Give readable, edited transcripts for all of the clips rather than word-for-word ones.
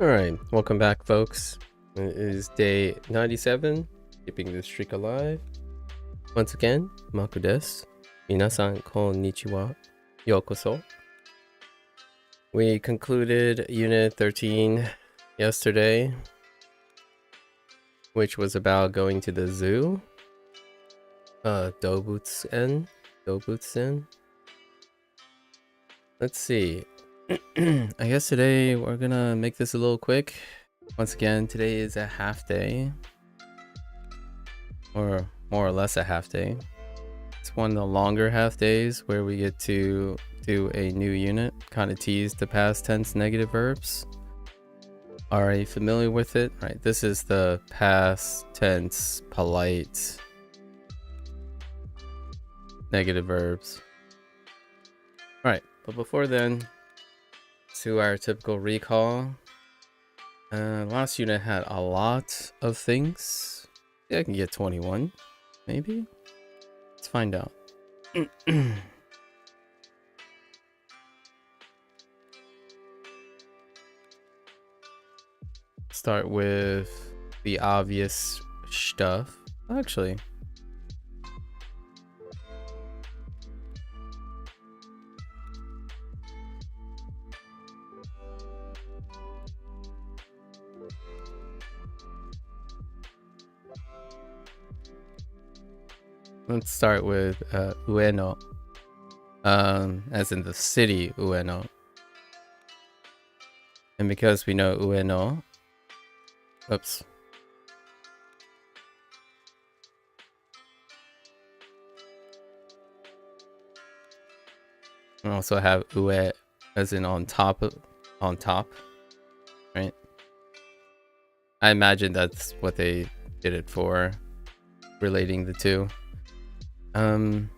Alright, welcome back, folks. It is day 97, keeping the streak alive. Once again, Maku desu. Minasan konnichiwa. Yokoso. We concluded Unit 13 yesterday, which was about going to the zoo. Dobutsen. Let's see. I guess today we're gonna make this a little quick. Once again, today is a half day. Or more or less a half day. It's one of the longer half days where we get to do a new unit. Kind of tease the past tense negative verbs. Are you familiar with it? Right, this is the past tense polite negative verbs. Alright, but before then, to our typical recall. Last unit had a lot of things. Yeah, I can get 21, maybe? Let's find out. Start with the obvious stuff. Actually, let's start with Ueno, as in the city Ueno. And because we know Ueno, oops. We also have Ue as in on top, right? I imagine that's what they did it for, relating the two. And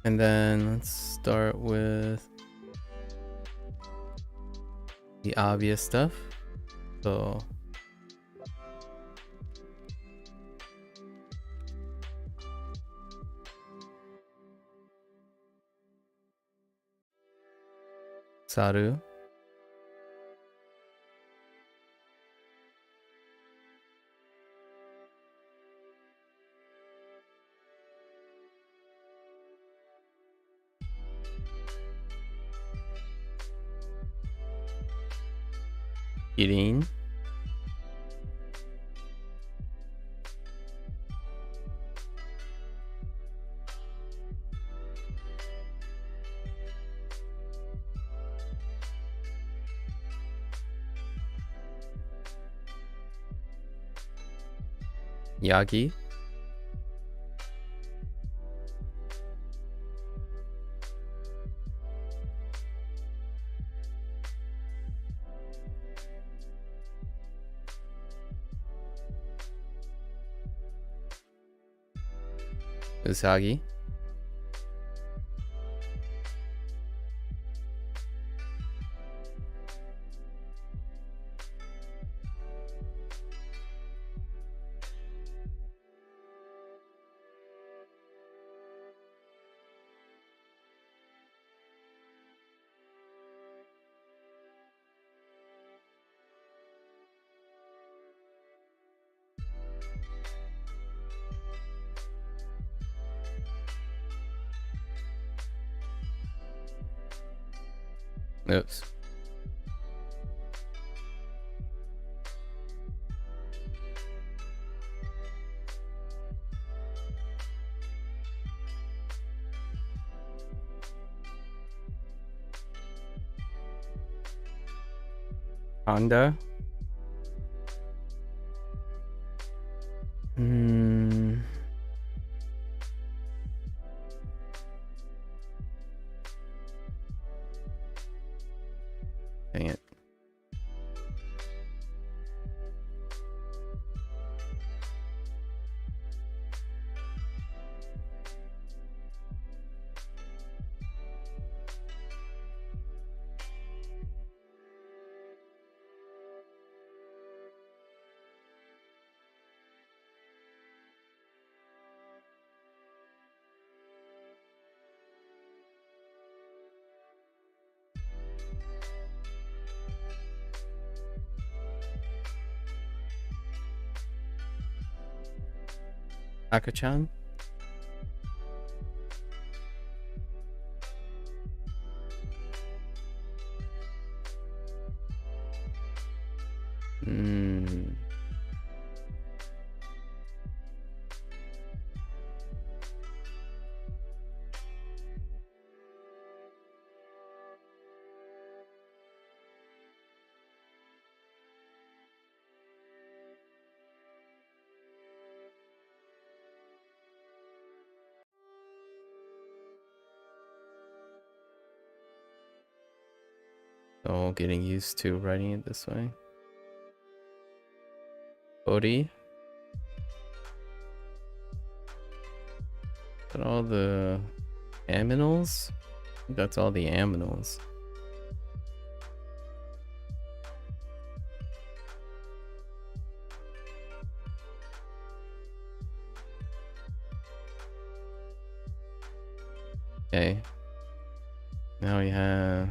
then let's start with the obvious stuff. So Saru. Kirin. Yagi. Usagi. Oops. Honda. Dang it. Akachan? Hmm. Oh, getting used to writing it this way. Bodhi. Got all the aminals? I think that's all the aminals. Okay. Now we have...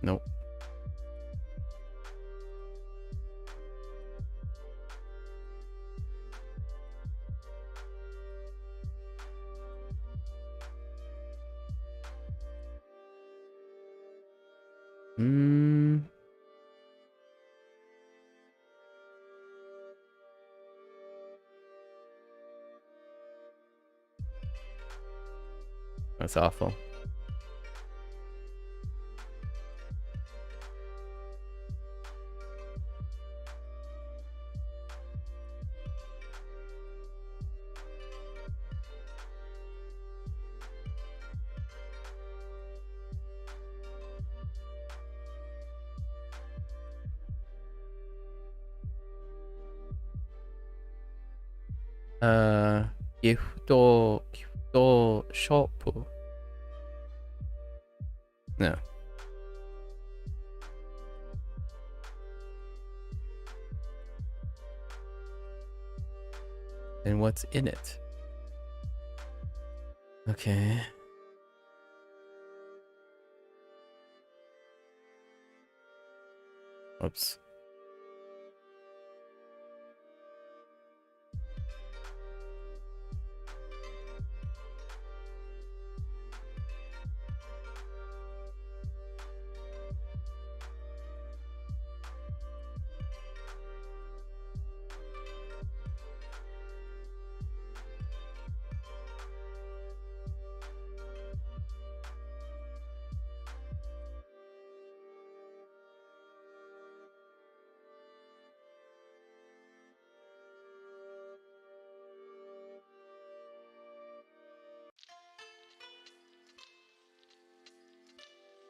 Nope. That's awful. Gift shop. No. And what's in it? Okay. Oops.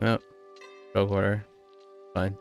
Oh, drug water. Fine.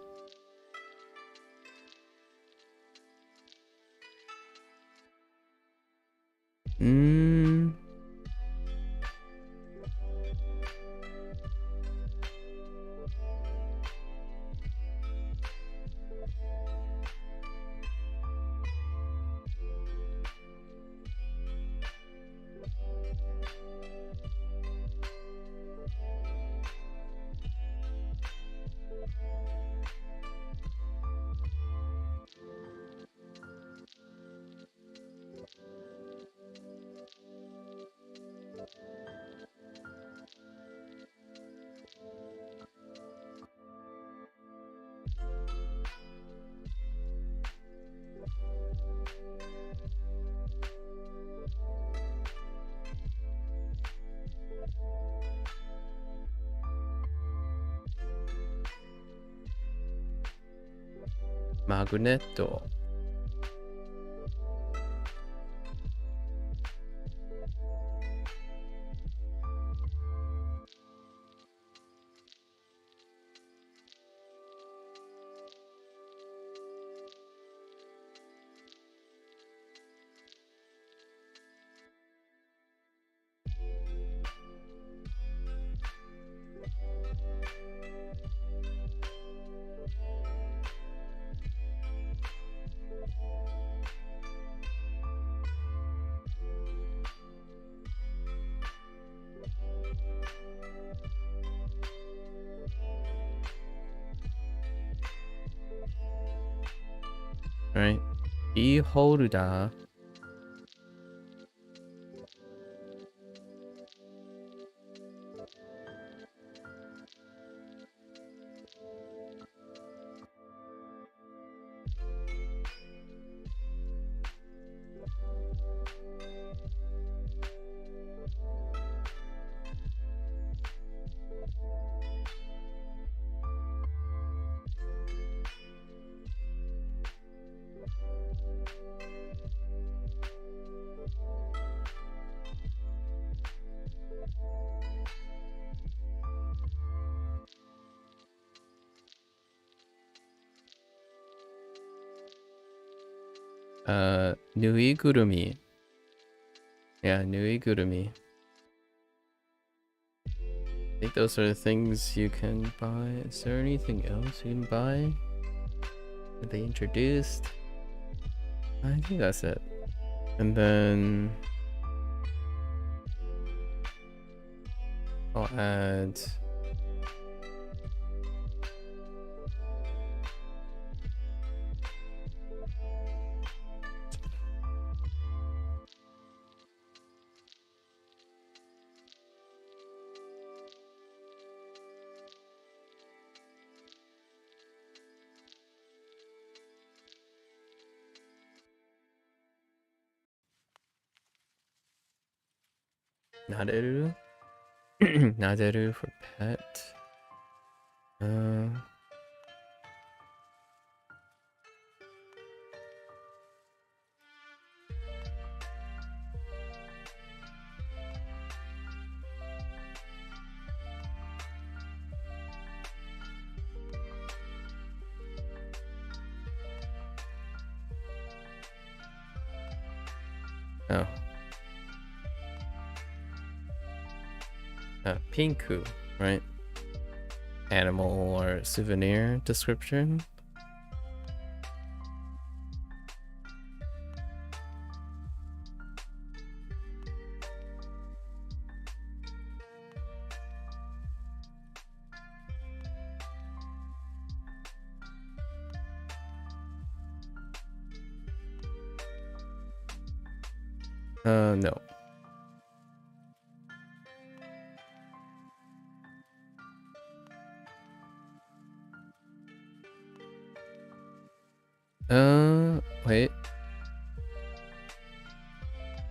Magneto. right? Beholder. Nuigurumi. Yeah, Nuigurumi. I think those are the things you can buy. Is there anything else you can buy that they introduced? I think that's it. And then I'll add Naderu. Naderu for pet. Oh. Pinku, right? Animal or souvenir description. No. Wait.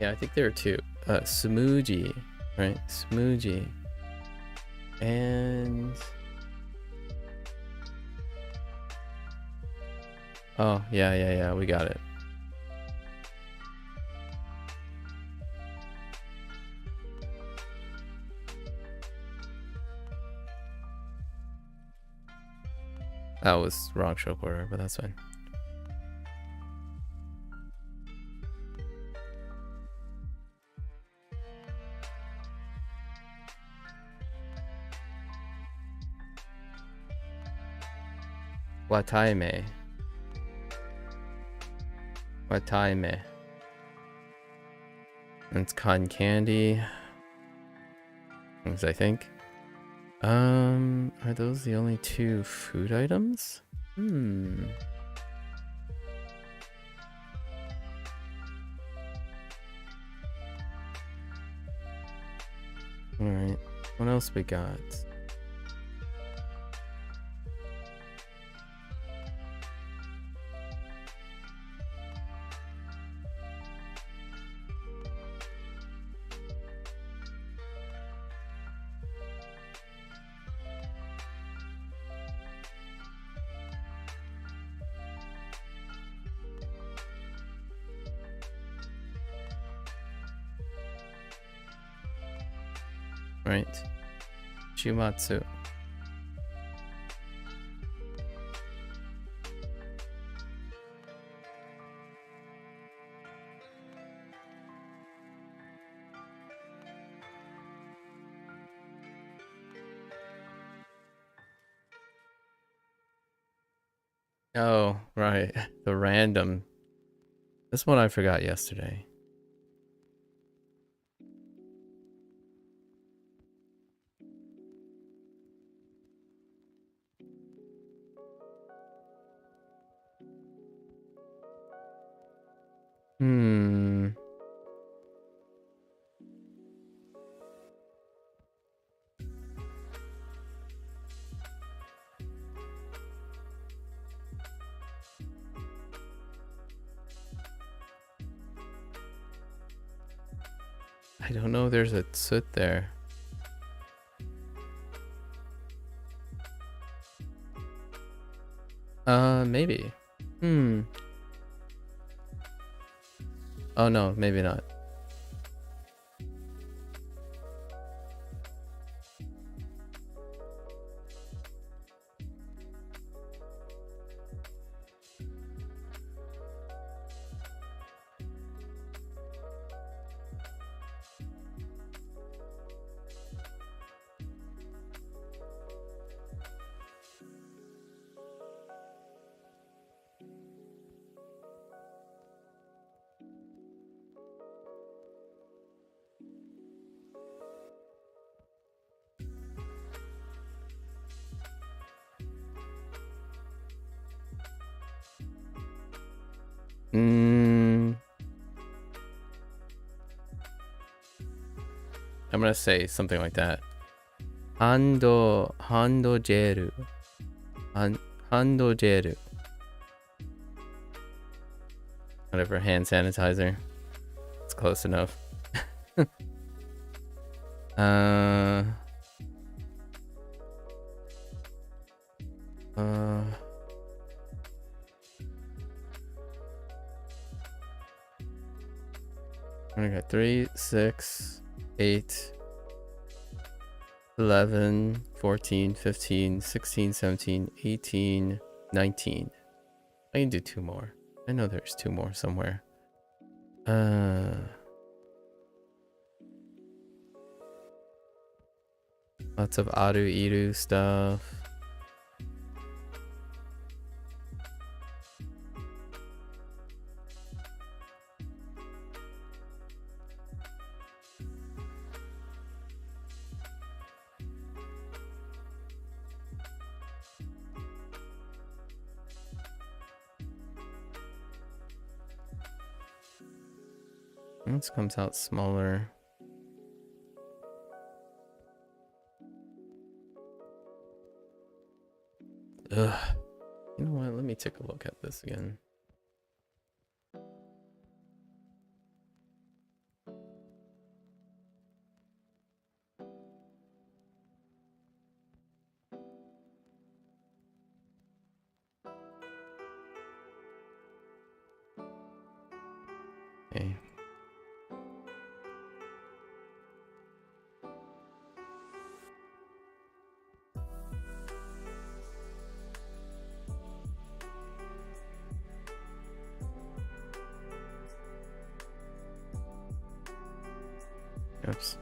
Yeah, I think there are two. Smooji, right? Smooji. And... oh, yeah, we got it. That was wrong stroke order, but that's fine. Wataime. Wataime. It's cotton candy. I think. Are those the only two food items? Alright, what else we got? Right. Shimatsu. Oh, right. The random. This one I forgot yesterday. I don't know. There's a tsut there. Maybe. Oh no, maybe not. I'm gonna say something like that. Hando jeru. Hando jeru. Whatever, hand sanitizer. It's close enough. I got 3, 6, 8, 11, 14, 15, 16, 17, 18, 19. I can do 2 more. I know there's 2 more somewhere. Lots of aru iru stuff. This comes out smaller. Ugh. You know what? Let me take a look at this again. Okay. Oops.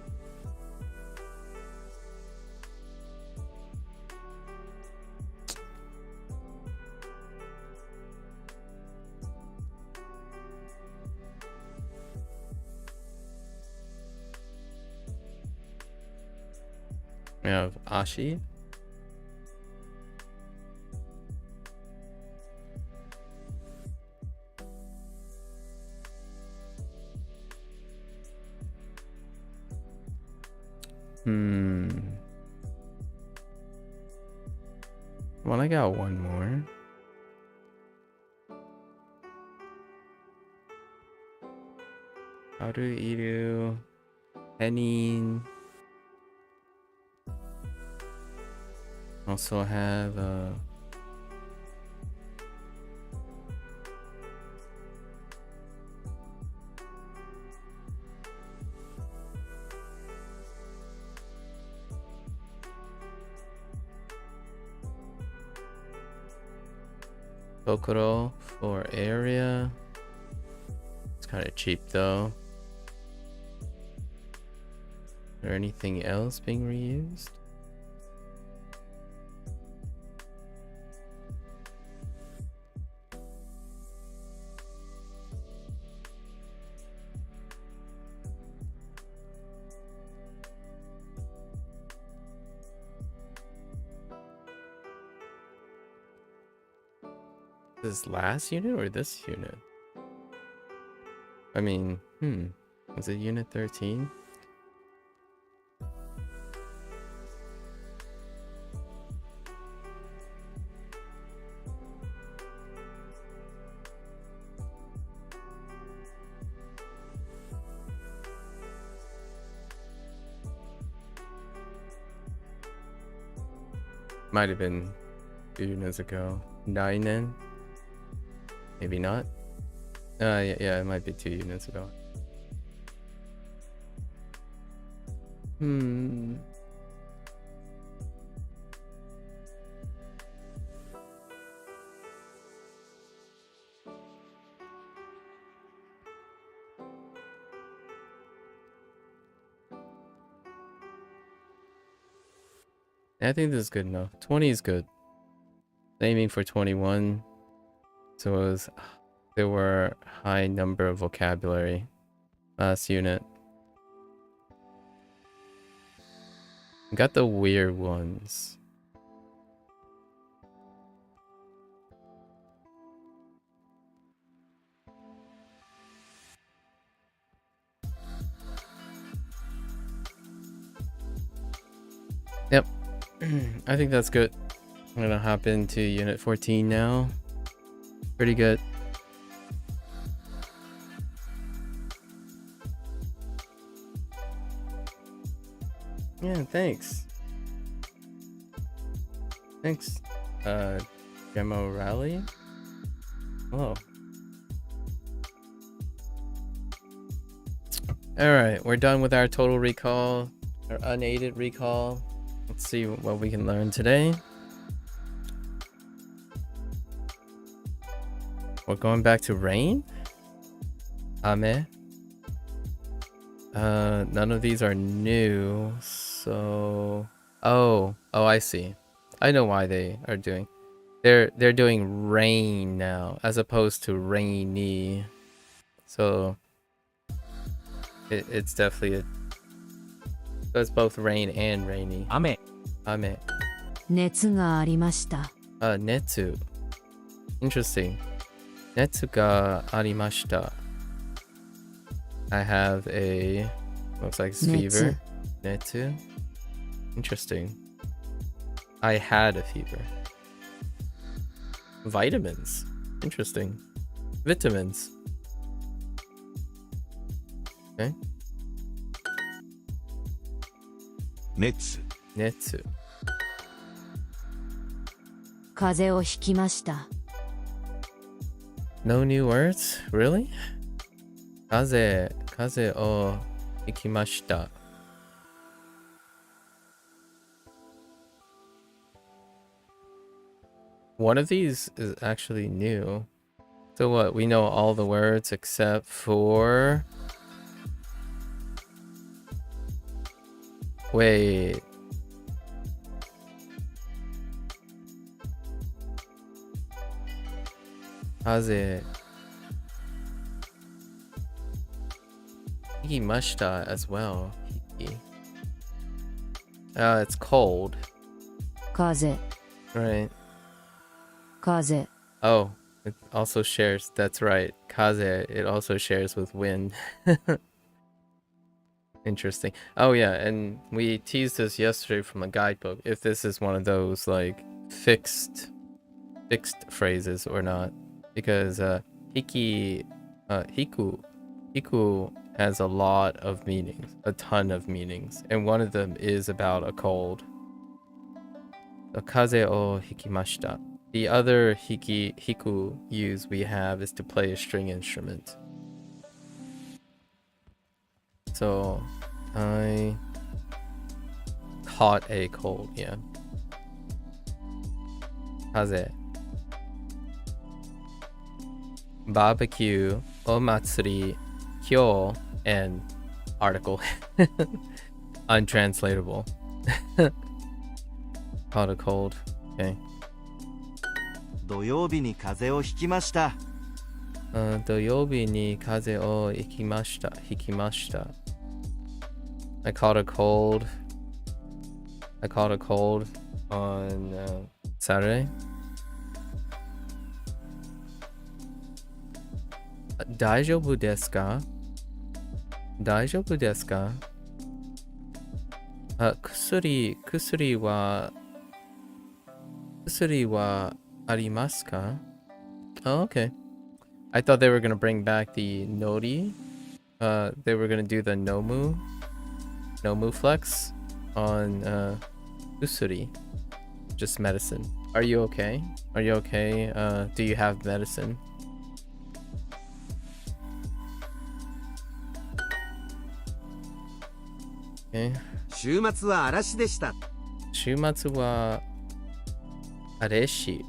We have Ashi. Well, I got 1 more. Aru iru. Henin. Also have Kokoro for area. It's kind of cheap though. Is there anything else being reused? This last unit or this unit? I mean, was it unit 13? Might have been 2 units ago. 9nen? Maybe not. Yeah, it might be 2 units ago. I think this is good enough. 20 is good. Aiming for 21. So there were high number of vocabulary last unit. Got the weird ones. Yep. I think that's good. I'm gonna hop into unit 14 now. Pretty good. Yeah, thanks. Thanks, Demo Rally. Hello. Alright, we're done with our total recall, our unaided recall. Let's see what we can learn today. We're going back to rain? Ame. None of these are new, so... Oh, I see. I know why they are doing. They're doing rain now, as opposed to rainy. So... It's definitely so it's both rain and rainy. Ame. Ame. 熱がありました。Netsu. Interesting. Netsu ga arimashita. I have a... looks like it's fever. Netsu. Interesting. I had a fever. Vitamins. Interesting. Vitamins. Okay. Netsu. Netsu. 風邪をひきました。No new words? Really? Kaze o ikimashita. One of these is actually new. So what? We know all the words except for... Wait. Kaze. Ikimashita as well. It's cold. 風邪。 Right. 風邪。 Oh, it also shares. That's right. Kaze, it also shares with wind. Interesting. Oh yeah, and we teased this yesterday from a guidebook. If this is one of those like fixed phrases or not, because hiku has a lot of meanings, a ton of meanings, and one of them is about a cold. So, kaze o hikimashita. The other hiku use we have is to play a string instrument. So, I caught a cold, yeah. Kaze. Barbecue, omatsuri, kyo, and article. Untranslatable. Caught a cold, okay. 土曜日に風邪をひきました。土曜日に風邪をひきました。I caught a cold. On Saturday. 大丈夫ですか？薬はありますか? Oh, okay. I thought they were gonna bring back the nori. They were gonna do the nomu flex on usuri. just medicine. Are you okay? Are you okay? Do you have medicine? Okay. 週末は嵐でした。週末は嵐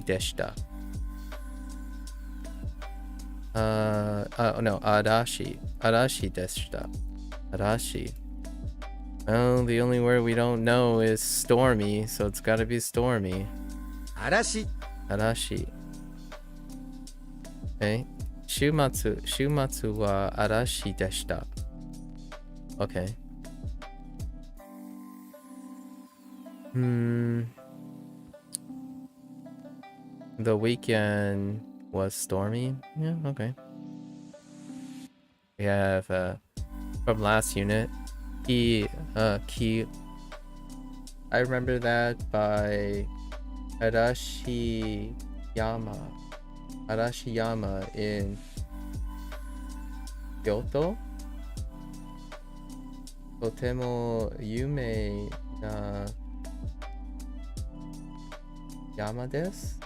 でした。No, 嵐でした。Arashi. Well, the only word we don't know is stormy, so it's gotta be stormy. 嵐。 Arashi. Okay. 週末は嵐でした。Okay. The weekend was stormy. Yeah, okay. We have from last unit, key. I remember that by Arashiyama in Kyoto. とても有名な山です。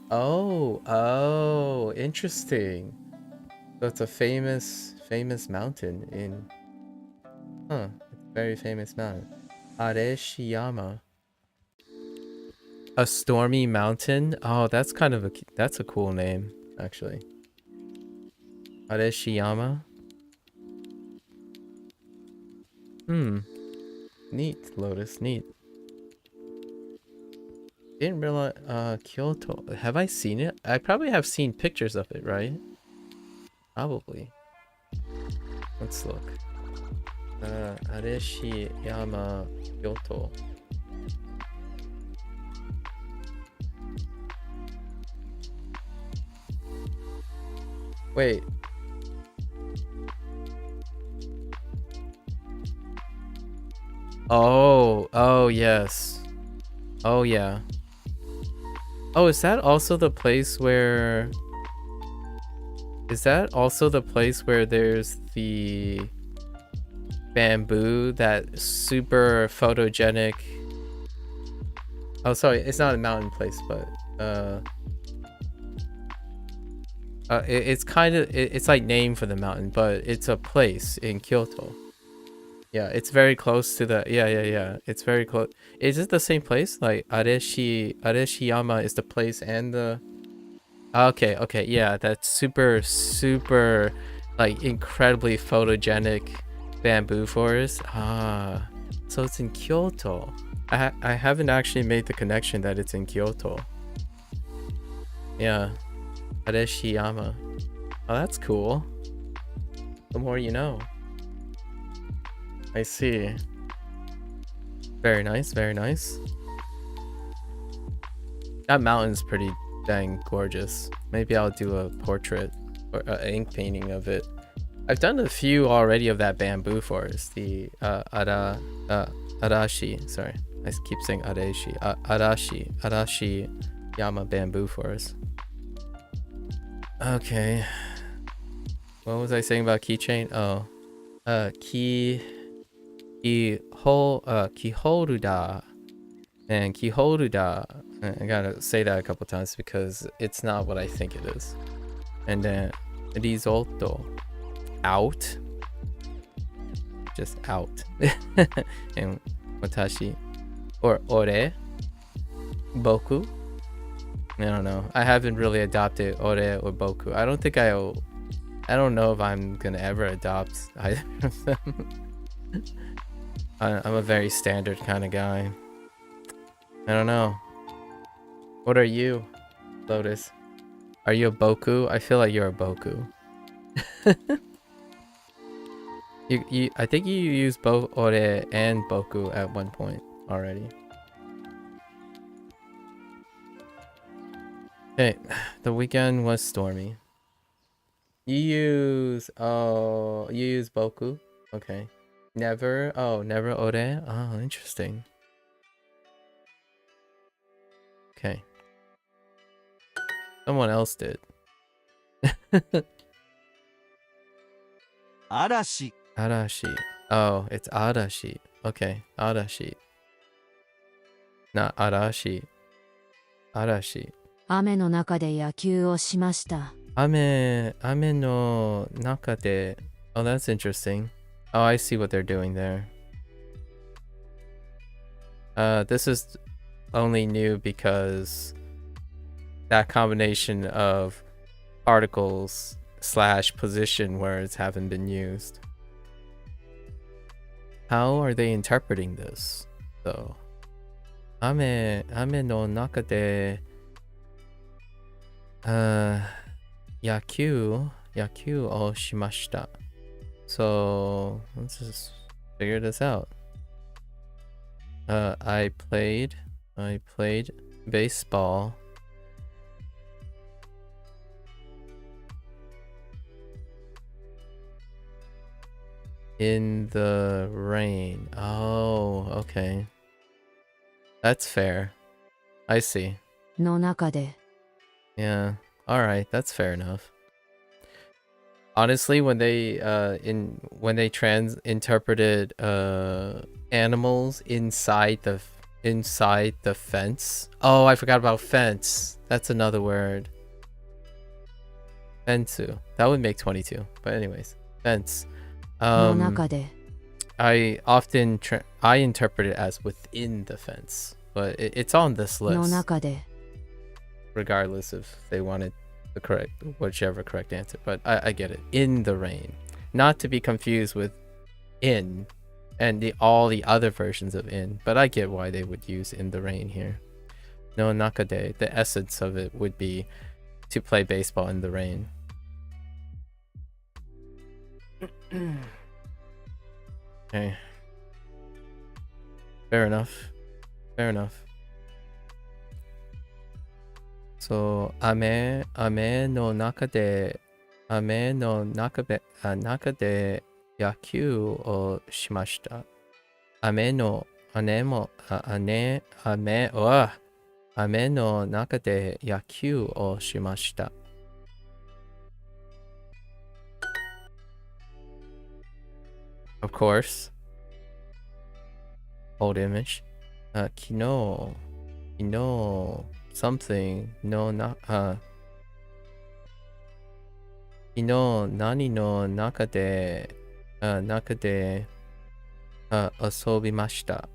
Oh, interesting. So it's a famous mountain in. Huh, it's a very famous mountain. Areshiyama. A stormy mountain? Oh, that's kind of that's a cool name, actually. Areshiyama. Neat, Lotus, neat. Didn't realize, Kyoto. Have I seen it? I probably have seen pictures of it, right? Probably. Let's look. Areshiyama, Kyoto. Wait. Oh, yes. Oh, yeah. Oh, is that also the place where... Is that also the place where there's the bamboo, that super photogenic... Oh, sorry, it's not a mountain place, but... it's kind of... It's like named for the mountain, but it's a place in Kyoto. Yeah, it's very close to the... Yeah. It's very close. Is it the same place? Like, Areshiyama is the place and the... Okay, yeah, that's super, like, incredibly photogenic bamboo forest. Ah, so it's in Kyoto. I haven't actually made the connection that it's in Kyoto. Yeah, Areshiyama. Oh, that's cool. The more you know. I see. Very nice, very nice. That mountain's pretty dang gorgeous. Maybe I'll do a portrait or an ink painting of it. I've done a few already of that bamboo forest. The Arashi. Sorry, I keep saying Arashi. Arashi Yama bamboo forest. Okay. What was I saying about keychain? Oh, key holder. And kihoruda, I gotta say that a couple times because it's not what I think it is. And then risotto, out, just out. And watashi, or ore, boku. I don't know. I haven't really adopted ore or boku. I don't know if I'm gonna ever adopt either of them. I'm a very standard kind of guy. I don't know. What are you, Lotus? Are you a boku? I feel like you're a boku. I think you used both ore and boku at one point already. Okay, the weekend was stormy. You use boku? Okay. Never ore? Oh, interesting. Okay. Someone else did. Arashi. Arashi. Oh, it's Arashi. Okay, Arashi. not arashi. Arashi. 雨の中で野球をしました。Ame no nakade. Oh, that's interesting. Oh, I see what they're doing there. This is only new because that combination of articles / position words haven't been used. How are they interpreting this, though? Ame no nakade. Yaku o shimashita. So let's just figure this out. I played baseball in the rain. Oh, okay. That's fair. I see. の中で Yeah. All right. That's fair enough. Honestly, when they interpreted animals inside the fence. Oh, I forgot about fence. That's another word. Fensu. That would make 22. But anyways, fence. の中で I interpret it as within the fence, but it's on this の list, 中で regardless if they wanted whichever correct answer. But I get it. In the rain, not to be confused with in and all the other versions of in. But I get why they would use in the rain here. No nakade. The essence of it would be to play baseball in the rain. Okay. Fair enough. So, ame no naka de yakyū o shimashita. Ame no naka de yakyū o shimashita. Of course. Old image. Kino something no kino nani no naka de asobimashita.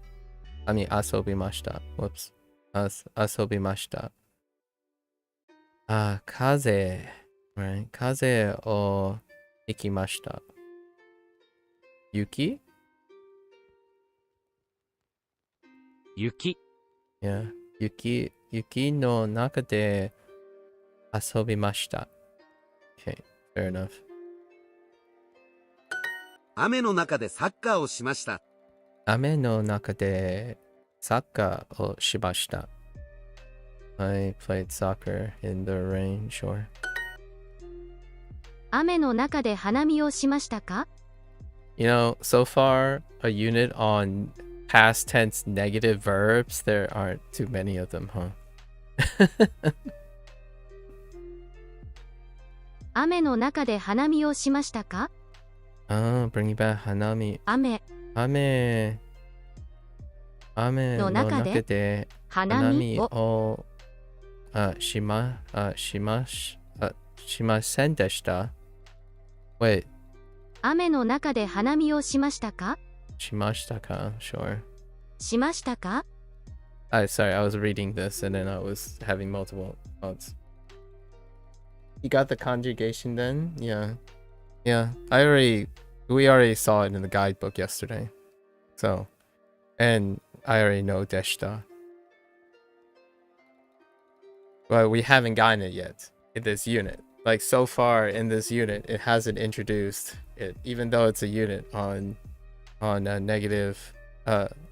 I mean asobimashita. Whoops. Asobimashita. Kaze. Right. Kaze o ikimashita. Yuki? 雪 Yeah. Yuki no naka de asobimashita. Okay, fair enough. 雨の中でサッカーをしました Ame no naka de saka o shibashita. I played soccer in the rain, sure. 雨の中で花見をしましたか You know, so far, a unit on past tense negative verbs, there aren't too many of them, huh? 雨の中で花見をしましたか Bringing back hanami. 雨 Ame no の中で naka de 花見 hanami を o shimasen deshita. Wait, 雨の中で花見をしましたか shimashita ka? Sure. しましたか Sorry, I was reading this and then I was having multiple thoughts. You got the conjugation then? Yeah. Yeah. We already saw it in the guidebook yesterday. So, and I already know deshita. But we haven't gotten it yet in this unit. Like so far in this unit, it hasn't introduced it, even though it's a unit on negative,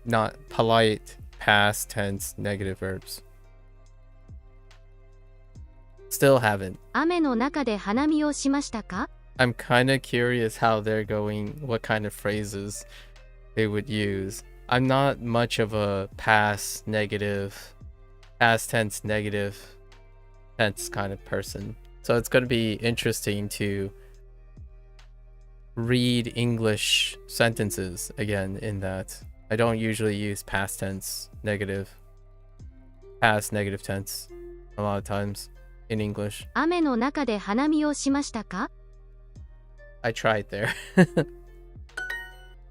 not polite past tense negative verbs. Still haven't. 雨の中で花見をしましたか I'm kind of curious how they're going, what kind of phrases they would use. I'm not much of a past tense negative tense kind of person. So it's going to be interesting to read English sentences again in that. I don't usually use past tense negative past negative tense a lot of times in English. 雨の中で花見をしましたか？ I tried there.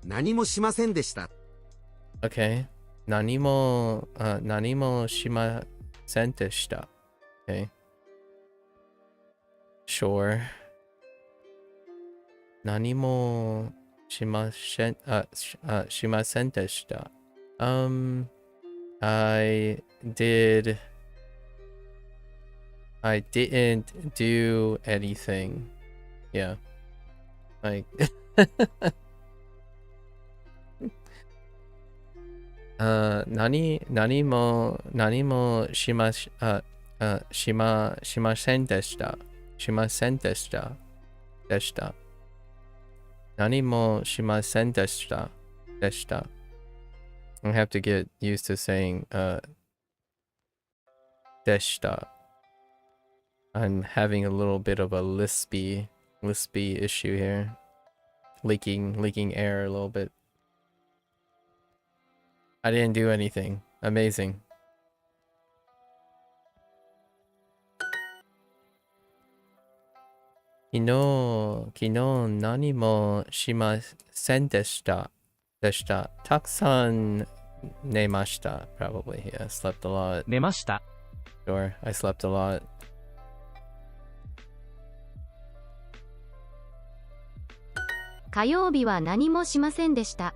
何もしませんでした。 Okay. 何もしませんでした。Okay. Sure. 何もしませんでした。I didn't do anything. Yeah. Like何もしませんでした。何もしませんでした。I have to get used to saying でした。I'm having a little bit of a lispy issue here. Leaking air a little bit. I didn't do anything. Amazing. Kino nani mo shimasen deshita. Takusan nemashita, probably. Yeah, I slept a lot. 寝ました。 Sure, I slept a lot. 火曜日は何もしませんでした。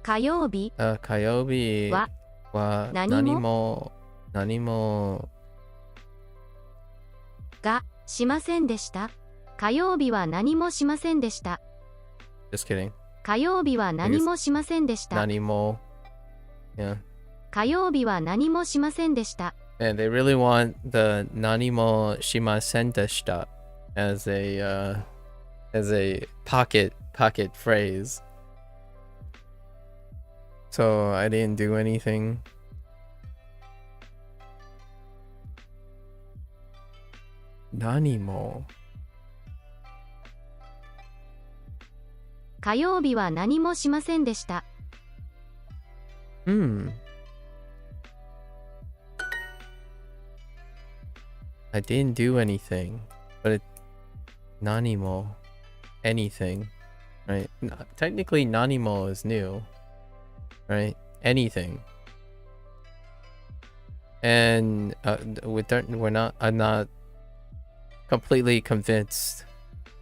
火曜日火曜日は何もがしませんでした。火曜日は何もしませんでした。 Just kidding. 火曜日は何もしませんでした。何も Yeah. 火曜日は何もしませんでした。 And they really want the 何もしませんでした as a pocket phrase. So I didn't do anything. Nani mo. 火曜日は何もしませんでした。 I didn't do anything, but nani mo, anything, right? Technically, nani mo is new, right? Anything. And I'm not completely convinced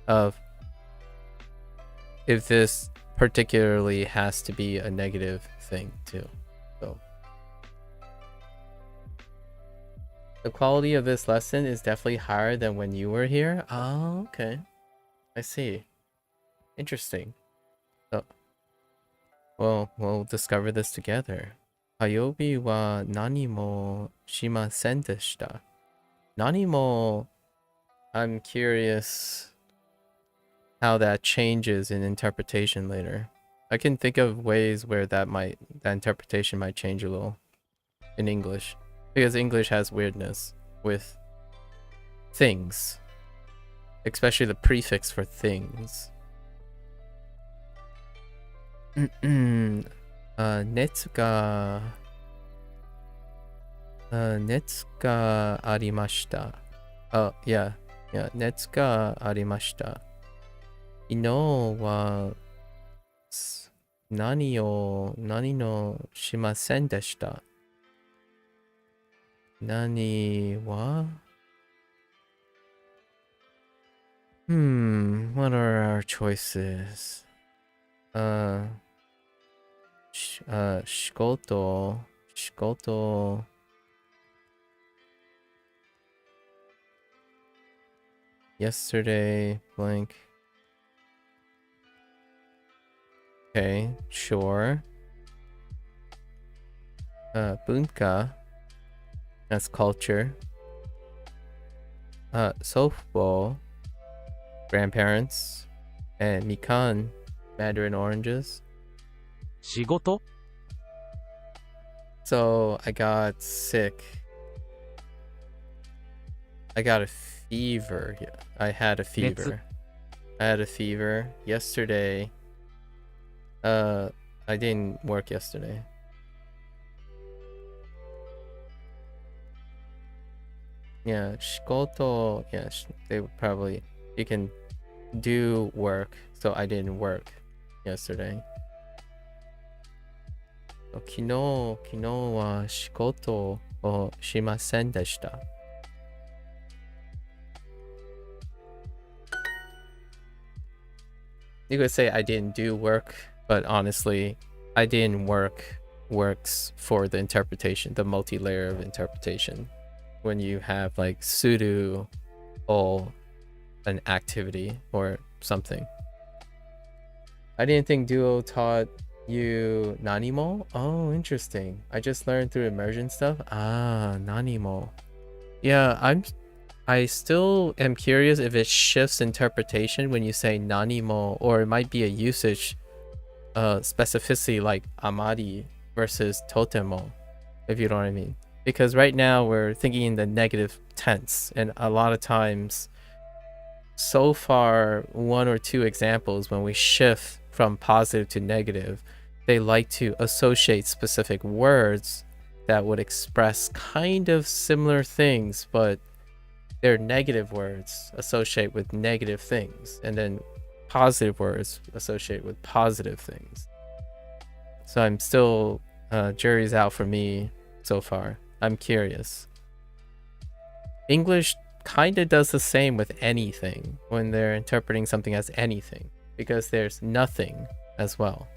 of if this particularly has to be a negative thing too. So the quality of this lesson is definitely higher than when you were here. Oh, okay. I see. Interesting. So, well, we'll discover this together. 火曜日は何もしませんでした。何も I'm curious how that changes in interpretation later. I can think of ways where that interpretation might change a little in English. Because English has weirdness with things. Especially the prefix for things. 熱がありました。Yeah,熱がありました。昨日は何のしませんでした。何は what are our choices? 仕事 yesterday blank. Okay, sure. 文化 that's culture. Softball, grandparents, and mikan, mandarin oranges. 仕事 So I got sick. I got a fever. I had a fever. I had a fever yesterday. I didn't work yesterday. Yeah, shikoto. Yeah, they would probably. You can do work. So I didn't work yesterday. 昨日は仕事をしませんでした。You could say I didn't do work, but honestly, I didn't work works for the interpretation, the multi-layer of interpretation. When you have like sudo or an activity or something. I didn't think Duo taught you Nanimo. Oh, interesting. I just learned through immersion stuff. Ah, Nanimo. Yeah, I still am curious if it shifts interpretation when you say Nanimo, or it might be a usage specificity like Amari versus Totemo, if you know what I mean. Because right now we're thinking in the negative tense, and a lot of times, so far, one or two examples when we shift from positive to negative, they like to associate specific words that would express kind of similar things, but they're negative words associate with negative things, and then positive words associate with positive things. So I'm still, jury's out for me so far. I'm curious. English kind of does the same with anything when they're interpreting something as anything, because there's nothing as well.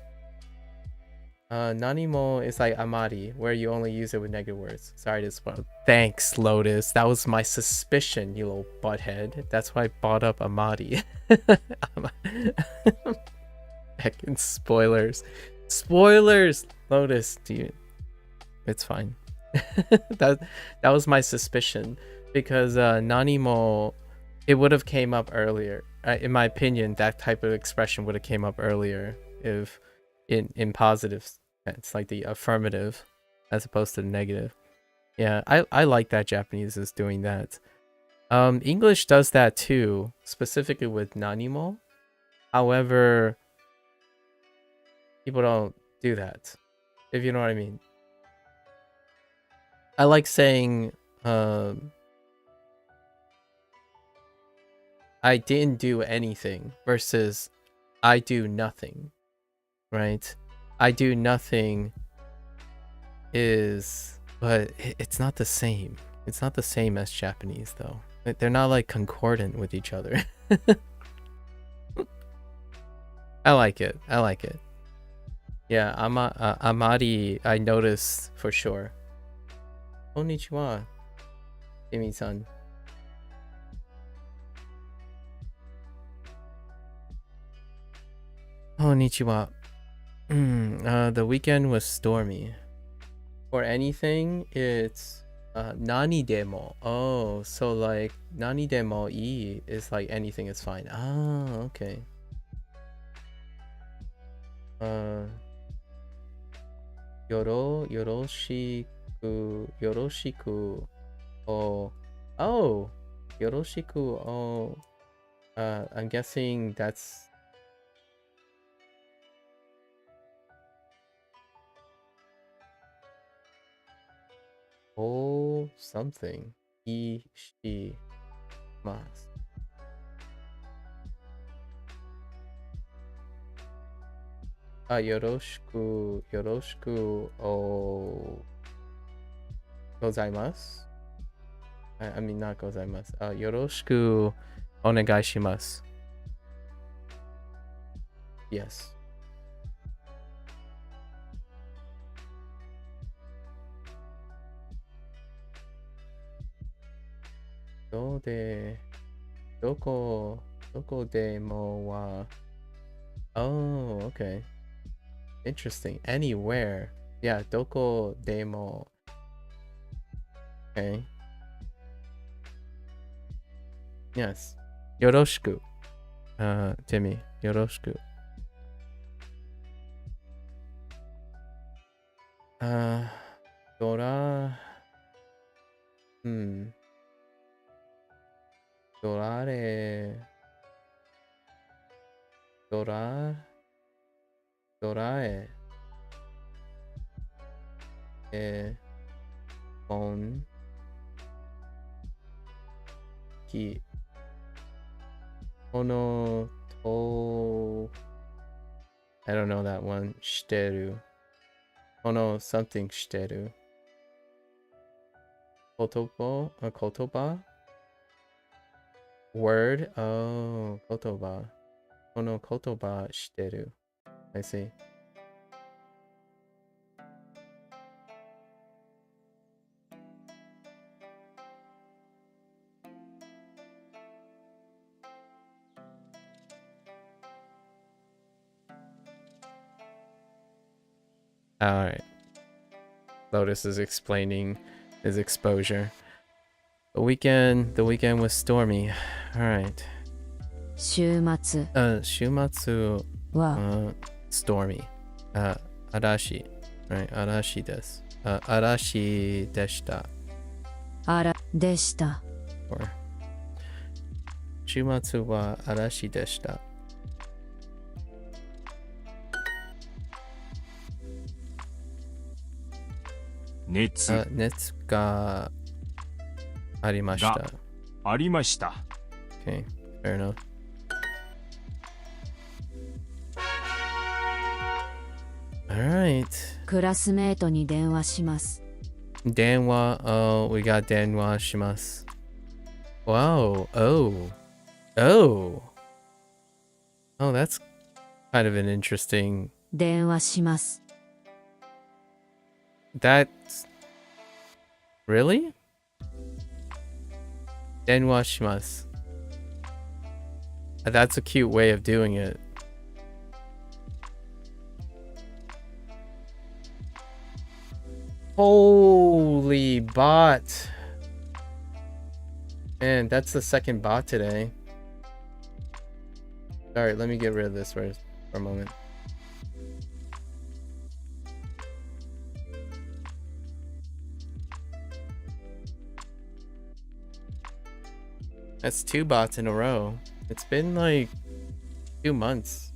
Nanimo is like amari, where you only use it with negative words. Sorry to spoil. Thanks, Lotus. That was my suspicion, you little butthead. That's why I brought up amari. Heckin' spoilers. Spoilers! Lotus, dude. It's fine. that was my suspicion. Because Nanimo, it would have came up earlier. In my opinion, that type of expression would have came up earlier if in positive sense, like the affirmative as opposed to the negative. Yeah, I like that Japanese is doing that. English does that too, specifically with Nanimo. However, people don't do that, if you know what I mean. I like saying I didn't do anything versus I do nothing, right? I do nothing is, but it's not the same. It's not the same as Japanese though. They're not like concordant with each other. I like it. I like it. Yeah, Amari, I noticed for sure. Konnichiwa, Kimi-san. Konnichiwa. The weekend was stormy. For anything, it's nani demo. Oh, so like nani demo I is like anything is fine. Ah, okay. Yoroshiku. Oh, yoroshiku. Oh, I'm guessing that's something. Ishimasu. Yoroshiku o gozaimasu. I mean, not gozaimasu. Yoroshiku onegai shimasu. Yes. Doko demo wa. Oh, okay. Interesting. Anywhere. Yeah, doko demo. Okay. Yes. Yoroshiku. Timmy. Yoroshiku. Dora. Dorae. Con Hiki. Kono to... I don't know that one. Shiteru. Kono something shiteru. Kotobo? Kotoba? Word? Oh, kotoba. Kono kotoba shiteru. I see. Alright. Lotus is explaining his exposure. The weekend was stormy. Alright. 週末 Shumatsu は stormy. Arashi. Right, arashi desu. Arashi deshita. あらでした Or Shumatsu wa arashi deshita. 熱 熱がありました。ありました。 Okay, fair enough. Alright. クラスメートに電話します Danwa. Oh, we got Danwa shimasu. Wow. Oh. Oh. Oh, that's kind of an interesting... 電話します That's... Really? Danwa shimasu. That's a cute way of doing it. Holy bot. Man, that's the second bot today. Alright, let me get rid of this for a moment. That's 2 bots in a row. It's been like 2 months.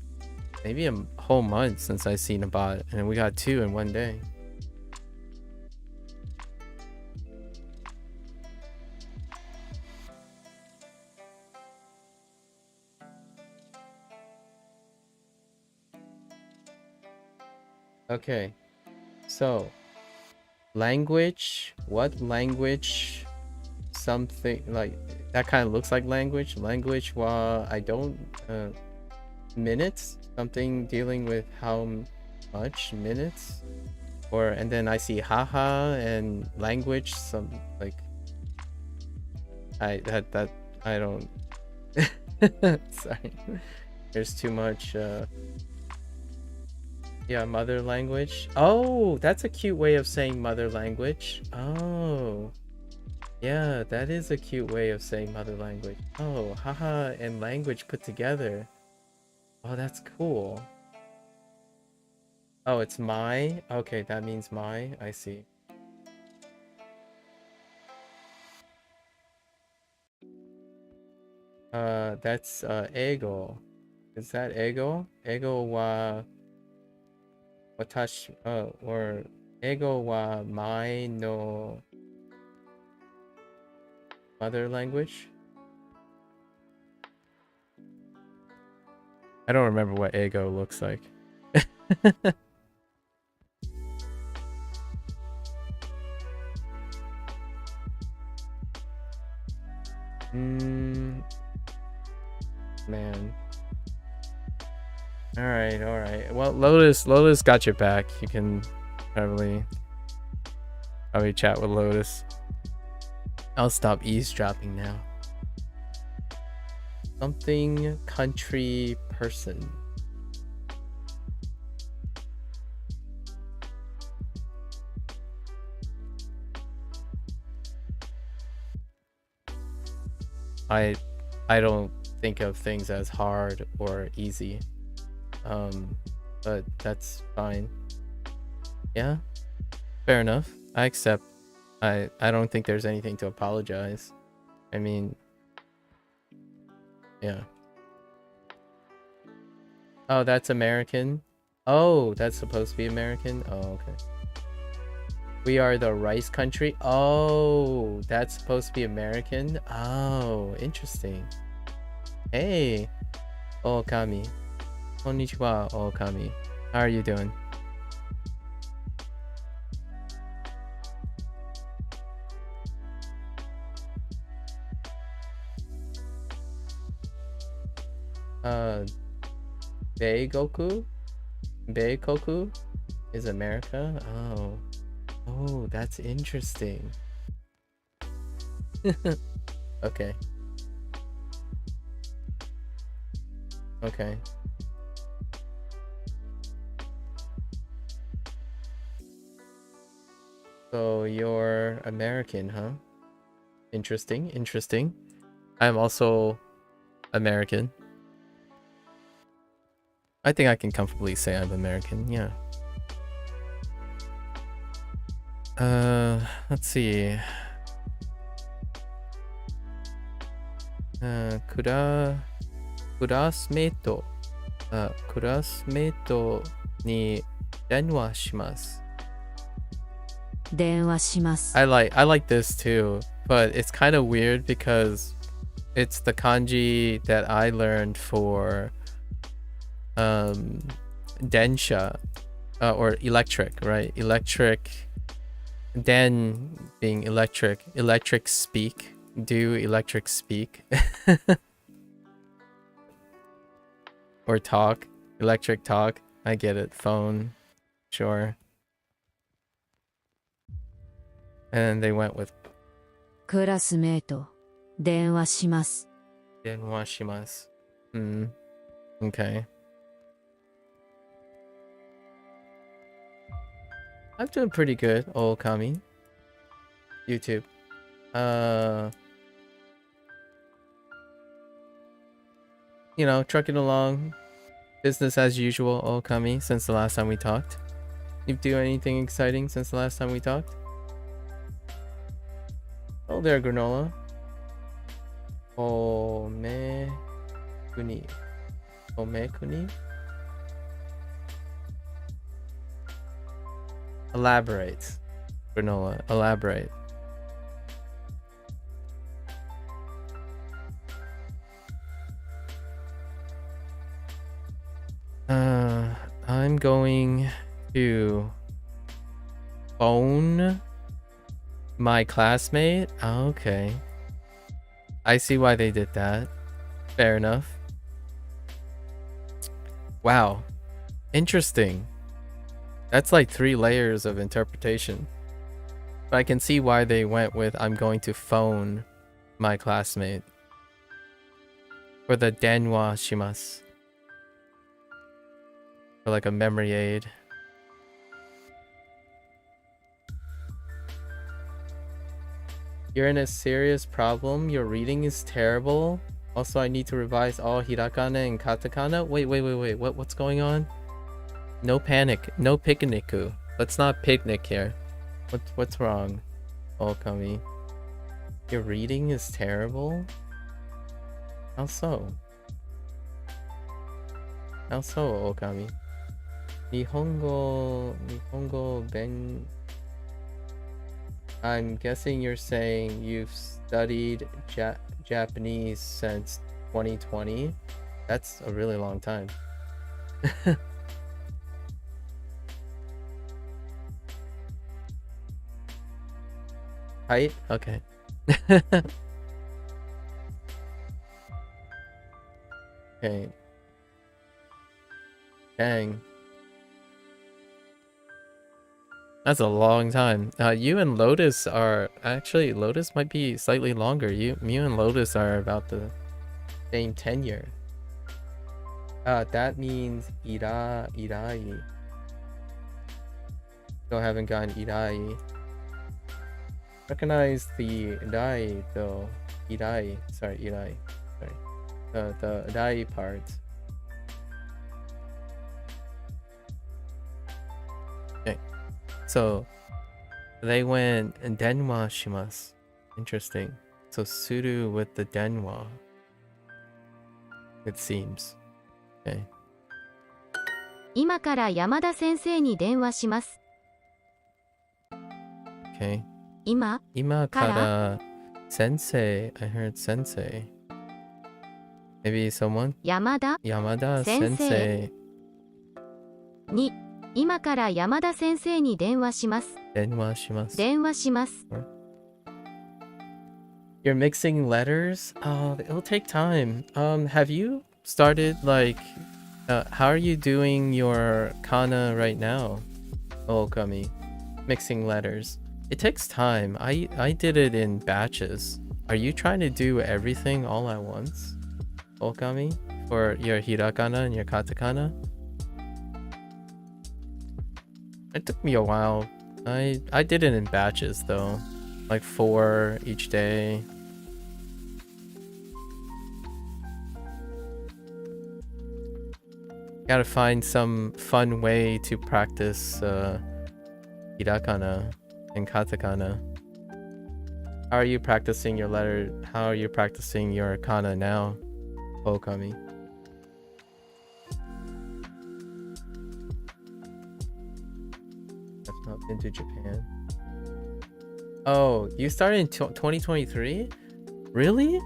Maybe a whole month since I've seen a bot, and we got 2 in one day. Okay, so language, what language? Something like that kind of looks like language. Language wa I don't minutes, something dealing with how much minutes, or and then I see haha and language, some like I don't sorry, there's too much yeah, mother language. Oh, that's a cute way of saying mother language. Oh, yeah, that is a cute way of saying mother language. Oh, haha and language put together. Oh, that's cool. Oh, it's my? Okay, that means my. I see. That's ego. Is that ego? Ego wa watashi, or ego wa mai no mother language? I don't remember what ego looks like. Man. All right. Well, Lotus got your back. You can probably chat with Lotus. I'll stop eavesdropping now. Something country person. I don't think of things as hard or easy. But that's fine. Yeah, fair enough. I accept. I don't think there's anything to apologize. I mean, yeah. Oh, that's American. Oh, that's supposed to be American. Oh, okay. We are the rice country. Oh, that's supposed to be American. Oh, interesting. Hey, Okami. Konnichiwa, Okami. How are you doing? Beigoku? Beikoku is America? Oh. Oh, that's interesting. Okay. Okay. So you're American, huh? Interesting, interesting. I'm also American. I think I can comfortably say I'm American, yeah. Let's see. Classmate. クラスメイトに電話します。電話します。 I like this too, but it's kind of weird because it's the kanji that I learned for densha or electric, right? Electric, den being electric speak, do electric speak or talk, electric talk. I get it. Phone, sure. And they went with クラスメート電話します。 電話します. Okay. I'm doing pretty good, Okami. YouTube. You know, trucking along. Business as usual, Okami, since the last time we talked. You do anything exciting since the last time we talked? Oh, there, granola. Ome kuni. Ome kuni? Elaborate. Granola, elaborate. I'm going to phone my classmate. Oh, okay. I see why they did that. Fair enough. Wow. Interesting. That's like 3 layers of interpretation. But I can see why they went with I'm going to phone my classmate. For the denwa shimasu. For like a memory aid. You're in a serious problem. Your reading is terrible. Also, I need to revise all hirakana and katakana. Wait. What's going on? No panic. No picnicu. Let's not picnic here. What's wrong, Okami? Your reading is terrible? How so? How so, Okami? Nihongo ben... I'm guessing you're saying you've studied Japanese since 2020? That's a really long time. Height? Okay. Okay. Dang. That's a long time. You and Lotus are... Actually, Lotus might be slightly longer. You and Lotus are about the same tenure. That means irai. Still haven't gotten irai. Recognize the irai though. Irai. Sorry, irai. Sorry. The irai part. Okay. So they went denwa shimasu. Interesting. So suru with the denwa. It seems. Okay. 今から山田先生に電話します。Okay. 今 Imakara sensei. I heard sensei. Maybe someone? 山田 Yamada 先生 sensei. に今から山田先生に電話します Denwa shimasu. 電話します You're mixing letters? Oh, it'll take time. Have you started like how are you doing your kana right now? Okami. Mixing letters. It takes time. I did it in batches. Are you trying to do everything all at once? Okami? For your hiragana and your katakana? It took me a while. I did it in batches though. Like 4 each day. Gotta find some fun way to practice hiragana and katakana. How are you practicing your letter? How are you practicing your kana now, Okami? I've not been to Japan. Oh, you started in 2023? Really?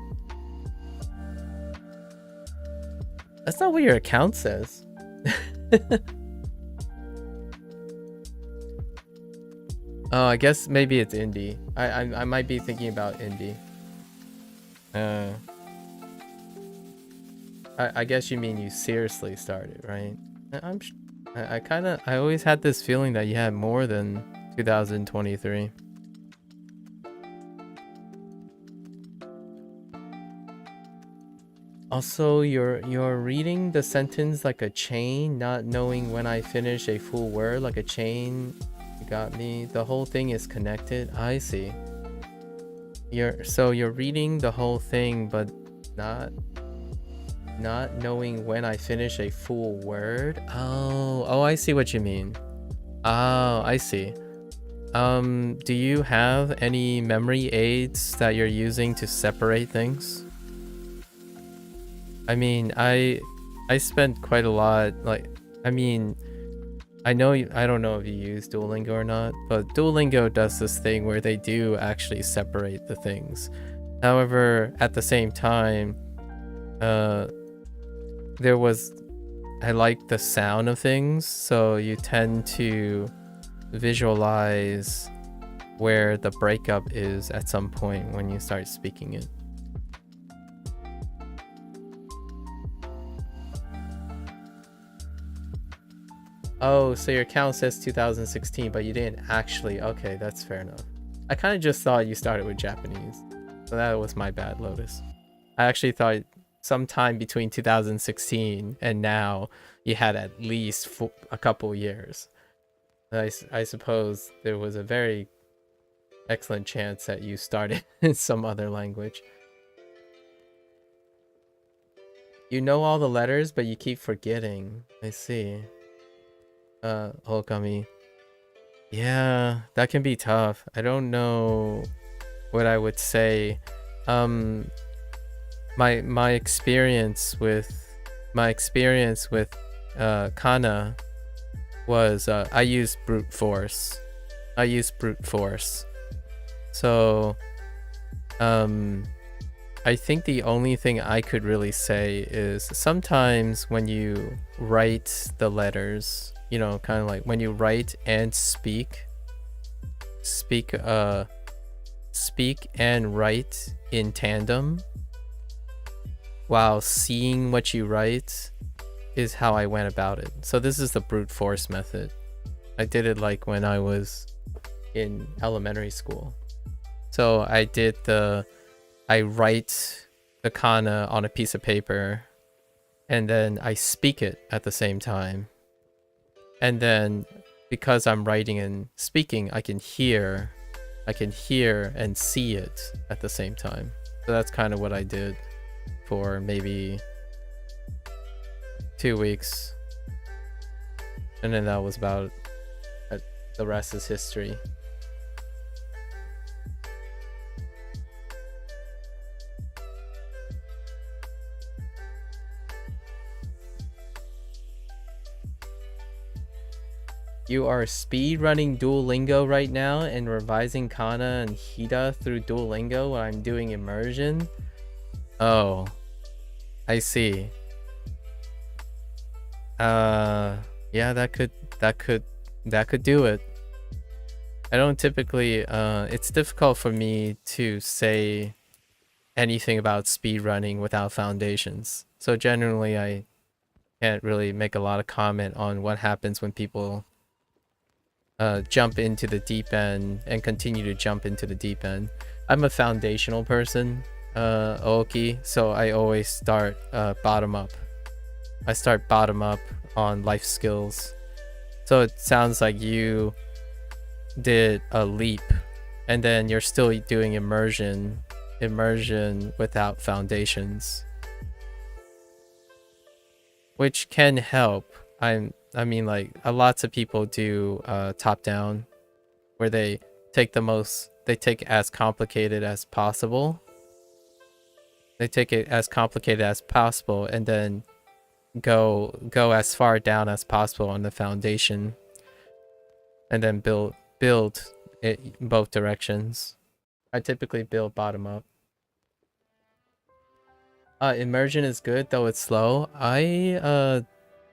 That's not what your account says. Oh, I guess maybe it's indie. I might be thinking about indie. I guess you mean you seriously started, right? I always had this feeling that you had more than 2023. Also, you're reading the sentence like a chain, not knowing when I finish a full word like a chain. You got me. The whole thing is connected. I see. You're reading the whole thing, but not knowing when I finish a full word. Oh, I see what you mean. Oh, I see. Do you have any memory aids that you're using to separate things? I mean, I spent quite a lot, like, I mean, I don't know if you use Duolingo or not, but Duolingo does this thing where they do actually separate the things. However, at the same time, I like the sound of things, so you tend to visualize where the breakup is at some point when you start speaking it. Oh, so your account says 2016, but you didn't actually. Okay, that's fair enough. I kind of just thought you started with Japanese. So that was my bad, Lotus. I actually thought sometime between 2016 and now you had at least a couple years. I suppose there was a very excellent chance that you started in some other language. You know all the letters, but you keep forgetting. I see. Okami. Yeah, that can be tough. I don't know what I would say. My experience with kana was I used brute force. So I think the only thing I could really say is sometimes when you write the letters, you know, kind of like when you write and speak and write in tandem while seeing what you write is how I went about it. So this is the brute force method. I did it like when I was in elementary school. So I write the kana on a piece of paper and then I speak it at the same time. And then because I'm writing and speaking, I can hear and see it at the same time. So that's kind of what I did for maybe 2 weeks. And then that was about it. The rest is history. You are speed running Duolingo right now and revising Kana and Hida through Duolingo while I'm doing immersion? Oh, I see. Yeah, that could do it. I don't typically, it's difficult for me to say anything about speedrunning without foundations. So generally I can't really make a lot of comment on what happens when people jump into the deep end and continue to jump into the deep end. I'm a foundational person, Oki, so I always start bottom up. I start bottom up on life skills. So it sounds like you did a leap and then you're still doing immersion without foundations, which can help. I mean, like, lots of people do top down, where they take as complicated as possible. They take it as complicated as possible and then go as far down as possible on the foundation, and then build it in both directions. I typically build bottom up. Immersion is good, though it's slow. I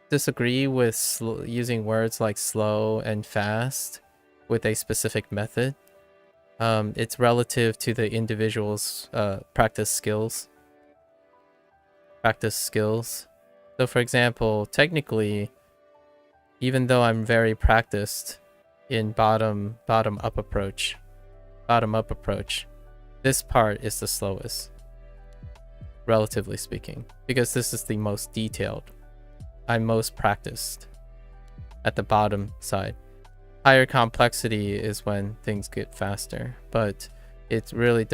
disagree with using words like slow and fast with a specific method. It's relative to the individual's practice skills. So for example, technically, even though I'm very practiced in bottom up approach, this part is the slowest, relatively speaking, because this is the most detailed. I'm most practiced at the bottom side. Higher complexity is when things get faster, but it really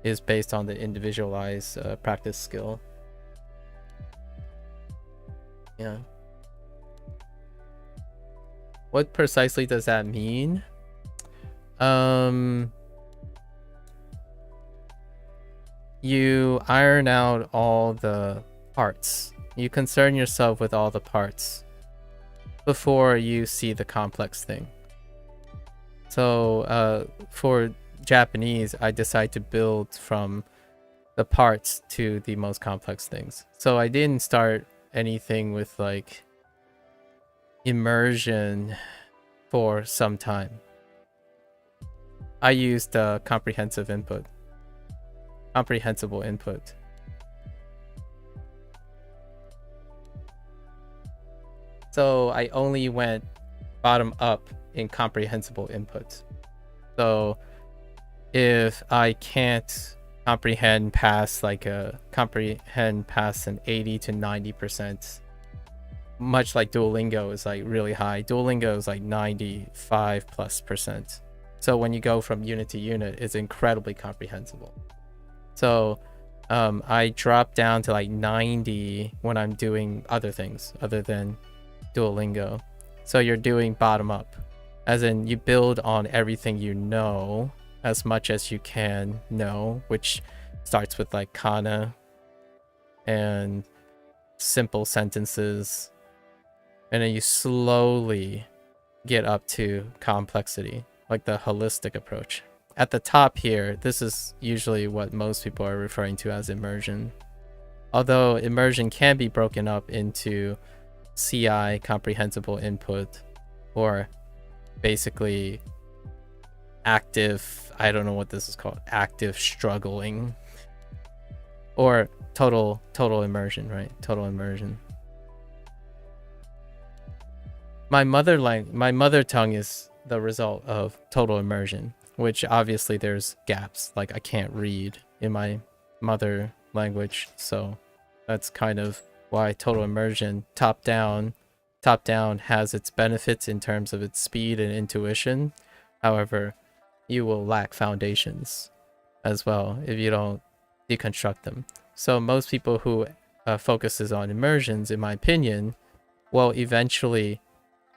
is based on the individualized practice skill. Yeah. What precisely does that mean? You iron out all the parts. You concern yourself with all the parts before you see the complex thing. So for Japanese, I decide to build from the parts to the most complex things. So I didn't start anything with like immersion for some time. I used comprehensible input. So I only went bottom up in comprehensible input. So if I can't comprehend past an 80 to 90%, much like Duolingo is like really high. Duolingo is like 95+%. So when you go from unit to unit, it's incredibly comprehensible. So I drop down to like 90 when I'm doing other things other than Duolingo. So you're doing bottom up, as in you build on everything you know as much as you can know, which starts with like kana and simple sentences, and then you slowly get up to complexity, like the holistic approach. At the top here, this is usually what most people are referring to as immersion. Although immersion can be broken up into CI, comprehensible input, or basically active, I don't know what this is called, active struggling, or total immersion, right? Total immersion. My mother tongue is the result of total immersion, which obviously there's gaps, like I can't read in my mother language, so that's kind of why total immersion top down has its benefits in terms of its speed and intuition. However, you will lack foundations as well if you don't deconstruct them. So most people who focuses on immersions, in my opinion, will eventually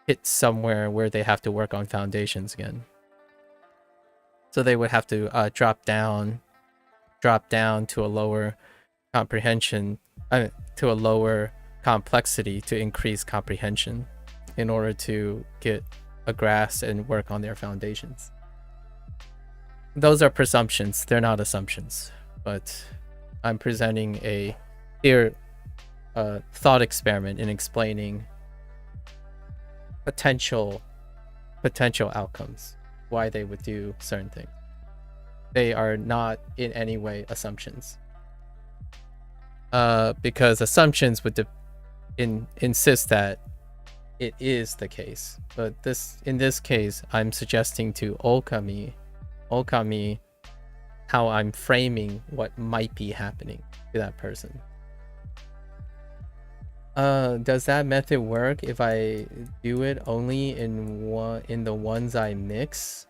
hit somewhere where they have to work on foundations again. So they would have to drop down to a lower comprehension, to a lower complexity to increase comprehension. in order to get a grasp and work on their foundations. Those are presumptions, they're not assumptions, but I'm presenting a thought experiment in explaining potential outcomes, why they would do certain things. They are not in any way assumptions, because assumptions would insist that it is the case. But in this case, I'm suggesting to Okami how I'm framing what might be happening to that person. Does that method work if I do it only in the ones I mix?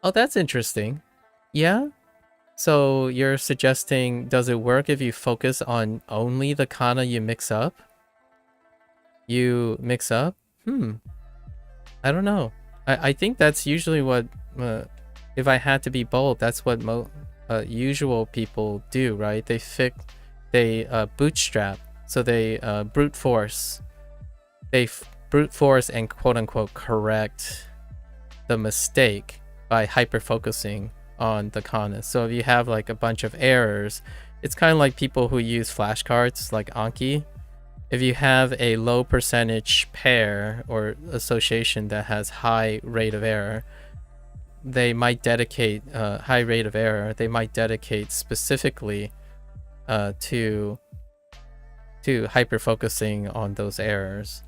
Oh, that's interesting. Yeah? So you're suggesting, does it work if you focus on only the kana you mix up? I don't know. I think that's usually what, if I had to be bold, that's what usual people do, right? They bootstrap. So they brute force. They brute force and quote unquote correct the mistake by hyper focusing on the kana. So if you have like a bunch of errors, it's kind of like people who use flashcards like Anki. If you have a low percentage pair or association that has high rate of error, they might dedicate high rate of error. They might dedicate specifically to hyper focusing on those errors.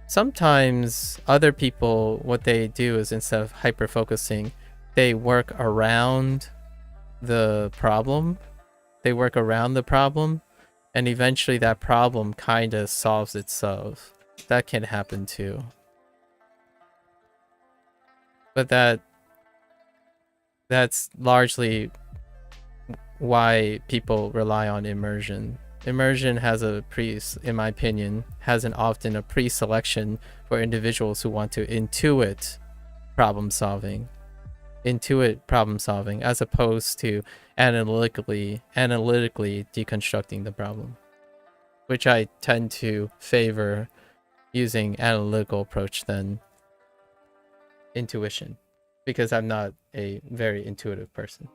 Sometimes other people, what they do is instead of hyper focusing, they work around the problem. And eventually that problem kind of solves itself. That can happen too. But that's largely why people rely on immersion. Immersion has in my opinion, often a pre-selection for individuals who want to intuit problem solving as opposed to analytically deconstructing the problem, which I tend to favor using analytical approach than intuition, because I'm not a very intuitive person.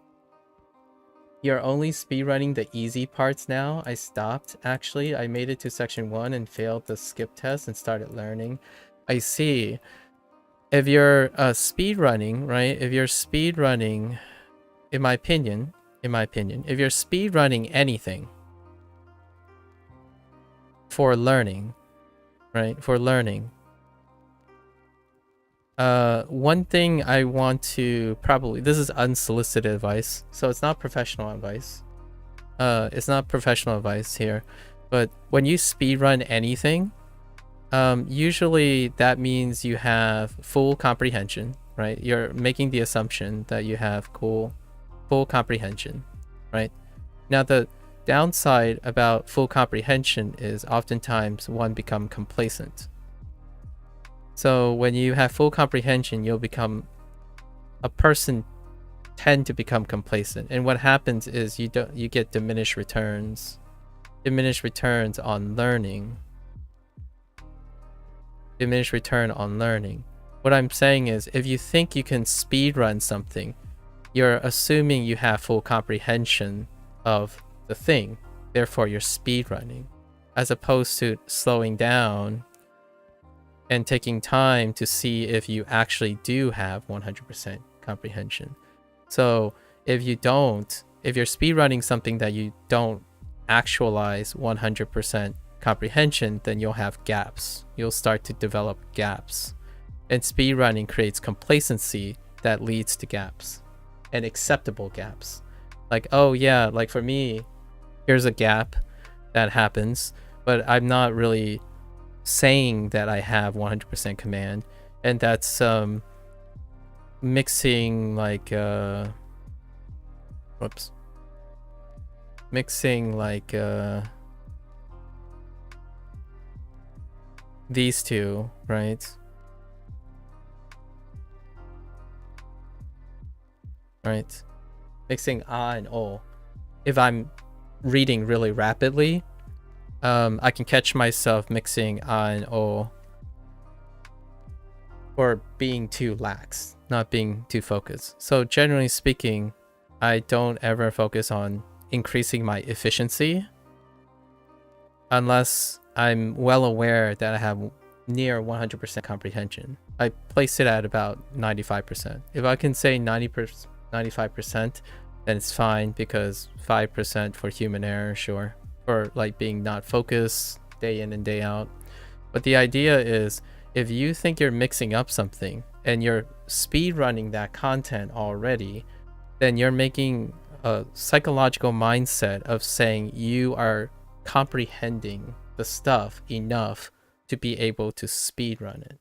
You're only speedrunning the easy parts now? I stopped, actually. I made it to section 1 and failed the skip test and started learning. I see. If you're speedrunning, right? If you're speedrunning, in my opinion, if you're speedrunning anything for learning, right? One thing I want to this is unsolicited advice, so it's not professional advice. It's not professional advice here, but when you speedrun anything, usually that means you have full comprehension, right? You're making the assumption that you have full comprehension, right? Now the downside about full comprehension is oftentimes one become complacent. So when you have full comprehension, a person tend to become complacent. And what happens is you get diminished returns on learning. What I'm saying is, if you think you can speedrun something, you're assuming you have full comprehension of the thing. Therefore, you're speedrunning, as opposed to slowing down and taking time to see if you actually do have 100% comprehension. So if you're speedrunning something that you don't actualize 100% comprehension, then you'll have gaps. You'll start to develop gaps. And speedrunning creates complacency that leads to gaps, and acceptable gaps. Like, oh yeah, like for me, here's a gap that happens, but I'm not really saying that I have 100% command, and that's mixing like these two, right? Mixing and o. If I'm reading really rapidly, I can catch myself mixing an o, or being too lax, not being too focused. So generally speaking, I don't ever focus on increasing my efficiency unless I'm well aware that I have near 100% comprehension. I place it at about 95%. If I can say 95%, then it's fine, because 5% for human error, sure. For like being not focused day in and day out. But the idea is, if you think you're mixing up something and you're speed running that content already, then you're making a psychological mindset of saying you are comprehending the stuff enough to be able to speed run it.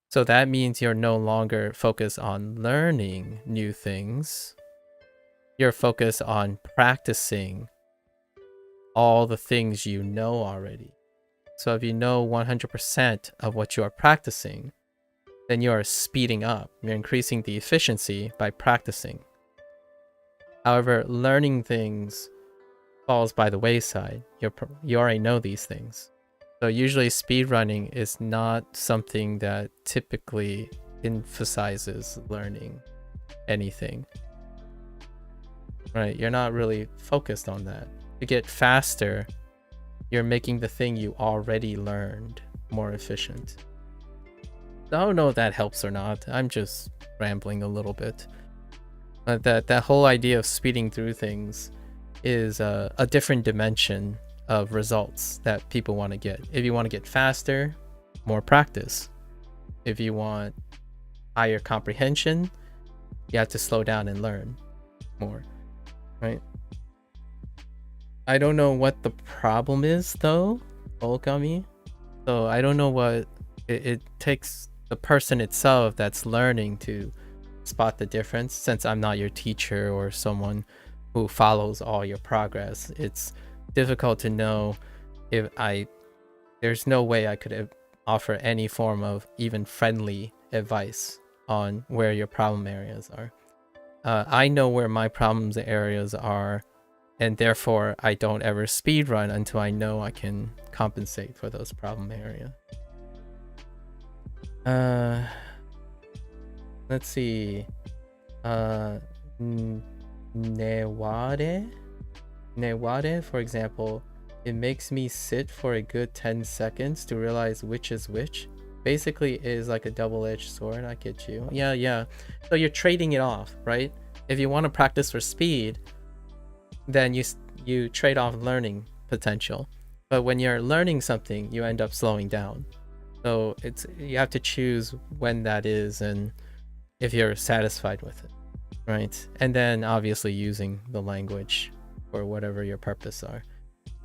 So that means you're no longer focused on learning new things. You're focused on practicing all the things you know already. So if you know 100% of what you are practicing, then you are speeding up. You're increasing the efficiency by practicing. However, learning things falls by the wayside. You already know these things. So usually speedrunning is not something that typically emphasizes learning anything. Right? You're not really focused on that. To get faster, you're making the thing you already learned more efficient. I don't know if that helps or not. I'm just rambling a little bit. That whole idea of speeding through things is a different dimension of results that people want to get. If you want to get faster, more practice. If you want higher comprehension, you have to slow down and learn more, right? I don't know what the problem is though, Olgami. So I don't know what it takes the person itself that's learning to spot the difference. Since I'm not your teacher or someone who follows all your progress, it's difficult to know if there's no way I could offer any form of even friendly advice on where your problem areas are. I know where my problems areas are, and therefore I don't ever speed run until I know I can compensate for those problem areas. Let's see. Neware, for example, it makes me sit for a good 10 seconds to realize which is which. Basically is like a double-edged sword. I get you. Yeah. So you're trading it off, right? If you want to practice for speed, then you trade off learning potential. But when you're learning something, you end up slowing down. So you have to choose when that is and if you're satisfied with it, right? And then obviously using the language for whatever your purpose are.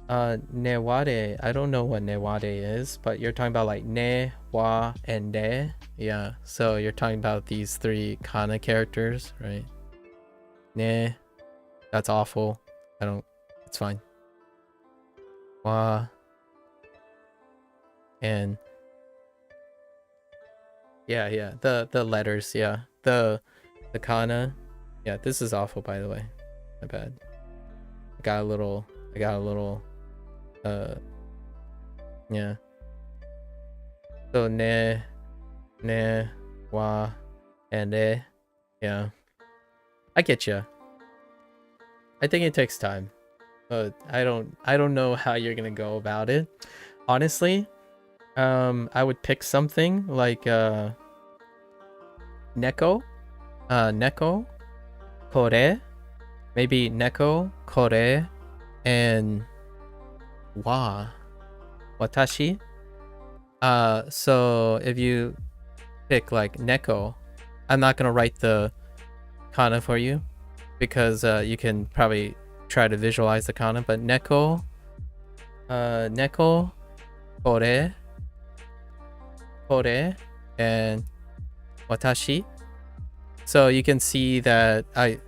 Neware, I don't know what neware is, but you're talking about like ne, wa, and ne. Yeah, so you're talking about these three kana characters, right? Ne, that's awful. It's fine. Wa, and yeah, the letters, yeah. The kana. Yeah, this is awful, by the way. My bad. I got a little yeah. So ne, wa, and ne. Yeah. I get you. I think it takes time. But I don't know how you're gonna go about it. Honestly, I would pick something like neko, kore, maybe neko, kore, and watashi. So if you pick like neko, I'm not gonna write the kana for you because you can probably try to visualize the kana, but neko, kore, and watashi. So you can see that I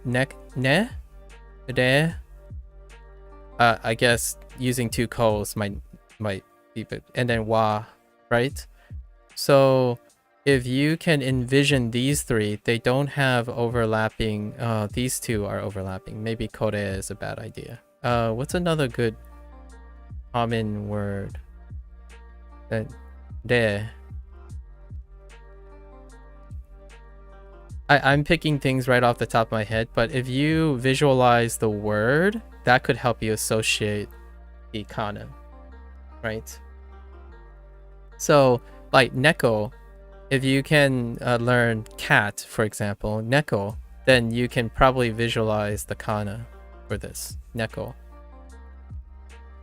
guess using two ko's might be, and then wa, right? So if you can envision these three, they don't have overlapping. These two are overlapping. Maybe kore is a bad idea. What's another good common word that de. I'm picking things right off the top of my head, but if you visualize the word, that could help you associate the kana, right? So, like neko, if you can learn cat, for example, neko, then you can probably visualize the kana for this, neko.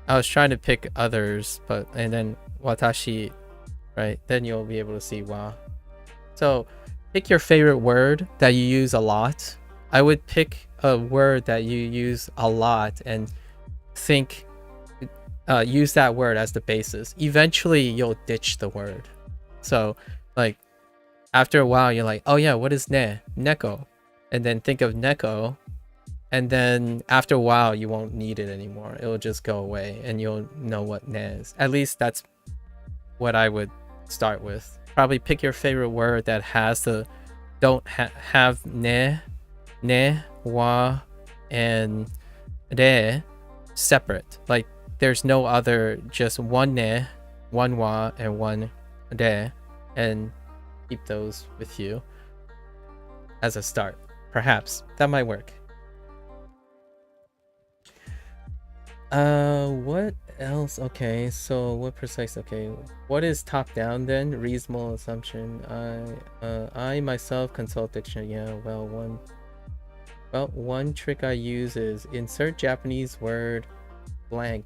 I was trying to pick others, and then watashi, right? Then you'll be able to see wa. So, pick your favorite word that you use a lot. I would pick a word that you use a lot and use that word as the basis. Eventually, you'll ditch the word. So, like, after a while, you're like, oh yeah, what is ne? Neko. And then think of neko. And then after a while, you won't need it anymore. It'll just go away and you'll know what ne is. At least that's what I would start with. Probably pick your favorite word that has the have ne, wa, and de separate. Like there's no other, just one ne, one wa, and one de, and keep those with you as a start. Perhaps that might work. What else? Okay, so what precise? Okay, what is top down then? Reasonable assumption. I myself consult dictionary. Yeah, one trick I use is insert Japanese word blank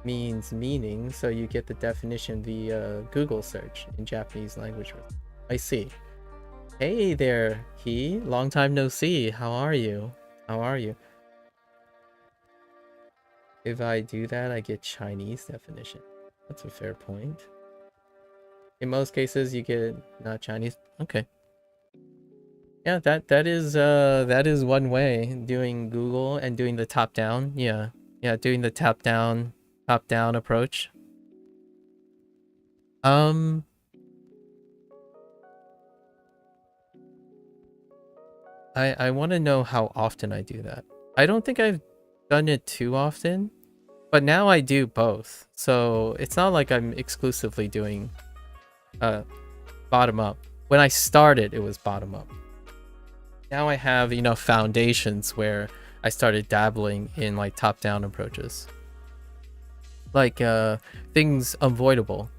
means meaning, so you get the definition via Google search in Japanese language. I see. Hey there, He. Long time no see. How are you? How are you? If I do that, I get Chinese definition. That's a fair point. In most cases, you get not Chinese. Okay. Yeah, that is one way, doing Google and doing the top down. Yeah, doing the top down approach. I want to know how often I do that. I don't think I've done it too often, but now I do both. So it's not like I'm exclusively doing bottom up. When I started, it was bottom up. Now I have enough foundations where I started dabbling in like top down approaches. Like things avoidable.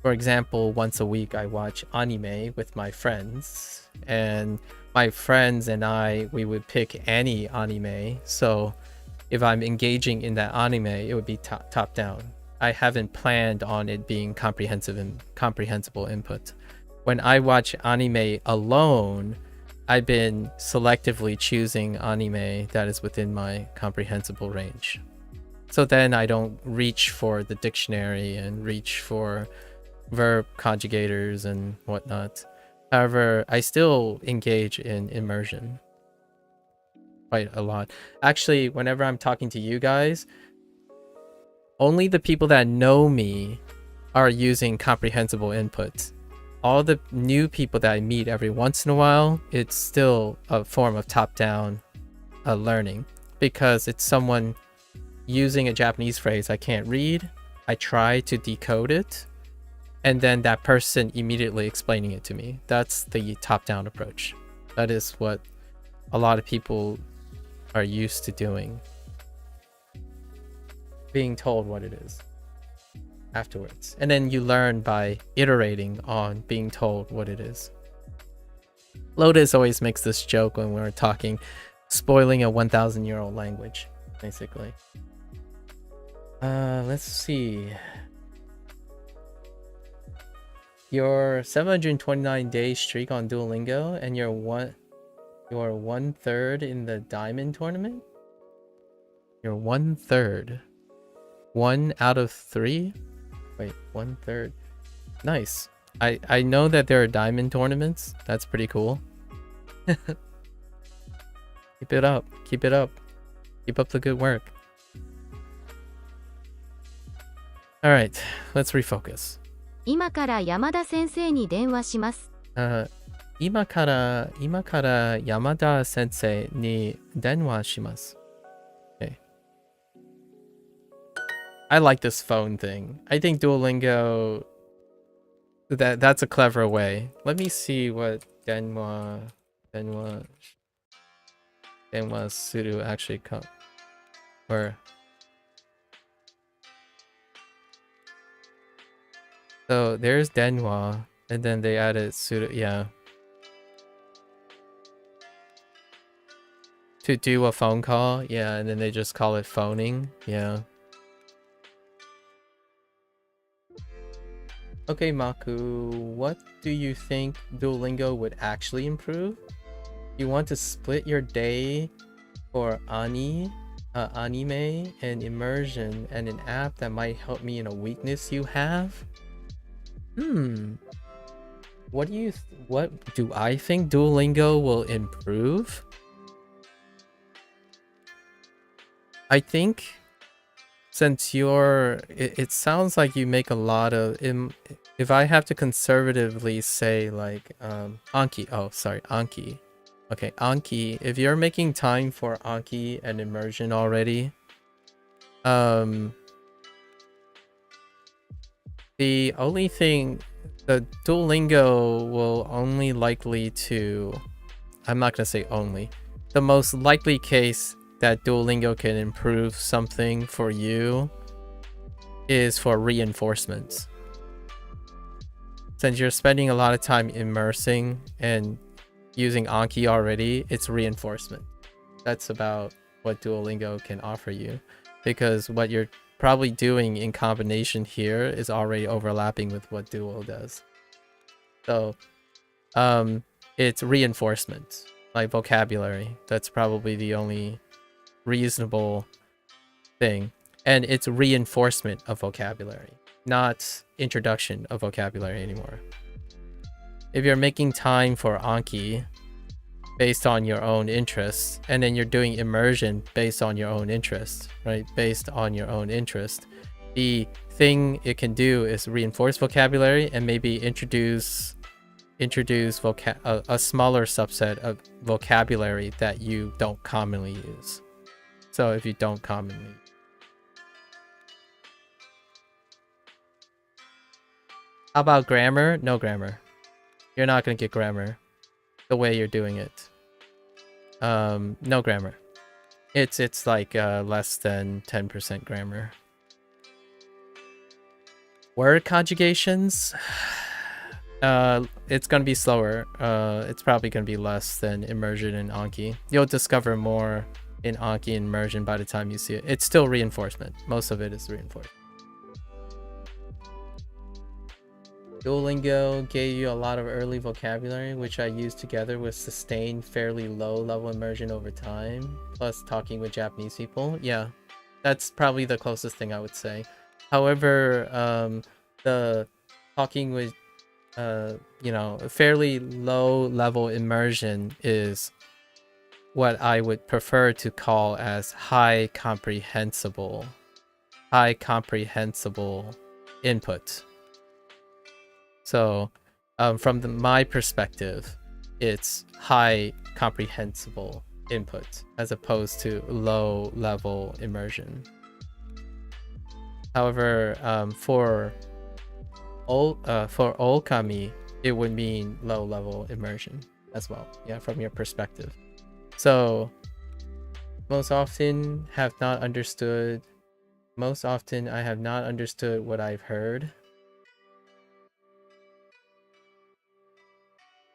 For example, once a week I watch anime with my friends, and my friends and we would pick any anime. So if I'm engaging in that anime, it would be top down. I haven't planned on it being comprehensible input. When I watch anime alone, I've been selectively choosing anime that is within my comprehensible range. So then I don't reach for the dictionary and reach for verb conjugators and whatnot. However, I still engage in immersion quite a lot. Actually, whenever I'm talking to you guys, only the people that know me are using comprehensible input. All the new people that I meet every once in a while, it's still a form of top-down learning, because it's someone using a Japanese phrase I can't read. I try to decode it, and then that person immediately explaining it to me. That's the top-down approach. That is what a lot of people are used to doing. Being told what it is afterwards. And then you learn by iterating on being told what it is. Lotus always makes this joke when we're talking, spoiling a 1,000-year-old language, basically. Let's see. Your 729-day streak on Duolingo, and you're 1/3 in the diamond tournament? You're 1/3. 1 out of 3? Wait, 1/3. Nice. I know that there are diamond tournaments. That's pretty cool. Keep it up. Keep it up. Keep up the good work. Alright, let's refocus. 今から山田先生に電話します。今から山田先生に電話します。Okay. I like this phone thing. I think Duolingo, that's a clever way. Let me see what Denwa Suru actually come, or so there's Denwa, and then they added Suru, yeah, to do a phone call, yeah, and then they just call it phoning, yeah. Okay, Maku, what do you think Duolingo would actually improve? You want to split your day for anime and immersion and an app that might help me in a weakness you have? What do I think Duolingo will improve? I think since it sounds like you make a lot of if I have to conservatively say like Anki, Anki. Okay, Anki, if you're making time for Anki and immersion already, the only thing, the Duolingo will only likely to, I'm not gonna say only, the most likely case that Duolingo can improve something for you is for reinforcements. Since you're spending a lot of time immersing and using Anki already, it's reinforcement. That's about what Duolingo can offer you, because what you're probably doing in combination here is already overlapping with what Duo does. So it's reinforcement, like vocabulary. That's probably the only reasonable thing, and it's reinforcement of vocabulary, not introduction of vocabulary anymore. If you're making time for Anki based on your own interests, and then you're doing immersion based on your own interest, right? Based on your own interest, the thing it can do is reinforce vocabulary and maybe introduce a smaller subset of vocabulary that you don't commonly use. So if you don't commonly, how about grammar? No grammar. You're not gonna get grammar the way you're doing it. No grammar. It's like less than 10% grammar. Word conjugations, it's gonna be slower. It's probably gonna be less than immersion and Anki. You'll discover more in Anki and immersion by the time you see it. It's still reinforcement. Most of it is reinforcement. Duolingo gave you a lot of early vocabulary, which I used together with sustained fairly low level immersion over time, plus talking with Japanese people. Yeah, that's probably the closest thing I would say. However, the talking with fairly low level immersion is what I would prefer to call as high comprehensible input. So from my perspective, it's high comprehensible input as opposed to low level immersion. However, for Okami, it would mean low level immersion as well. Yeah, from your perspective. So most often I have not understood what I've heard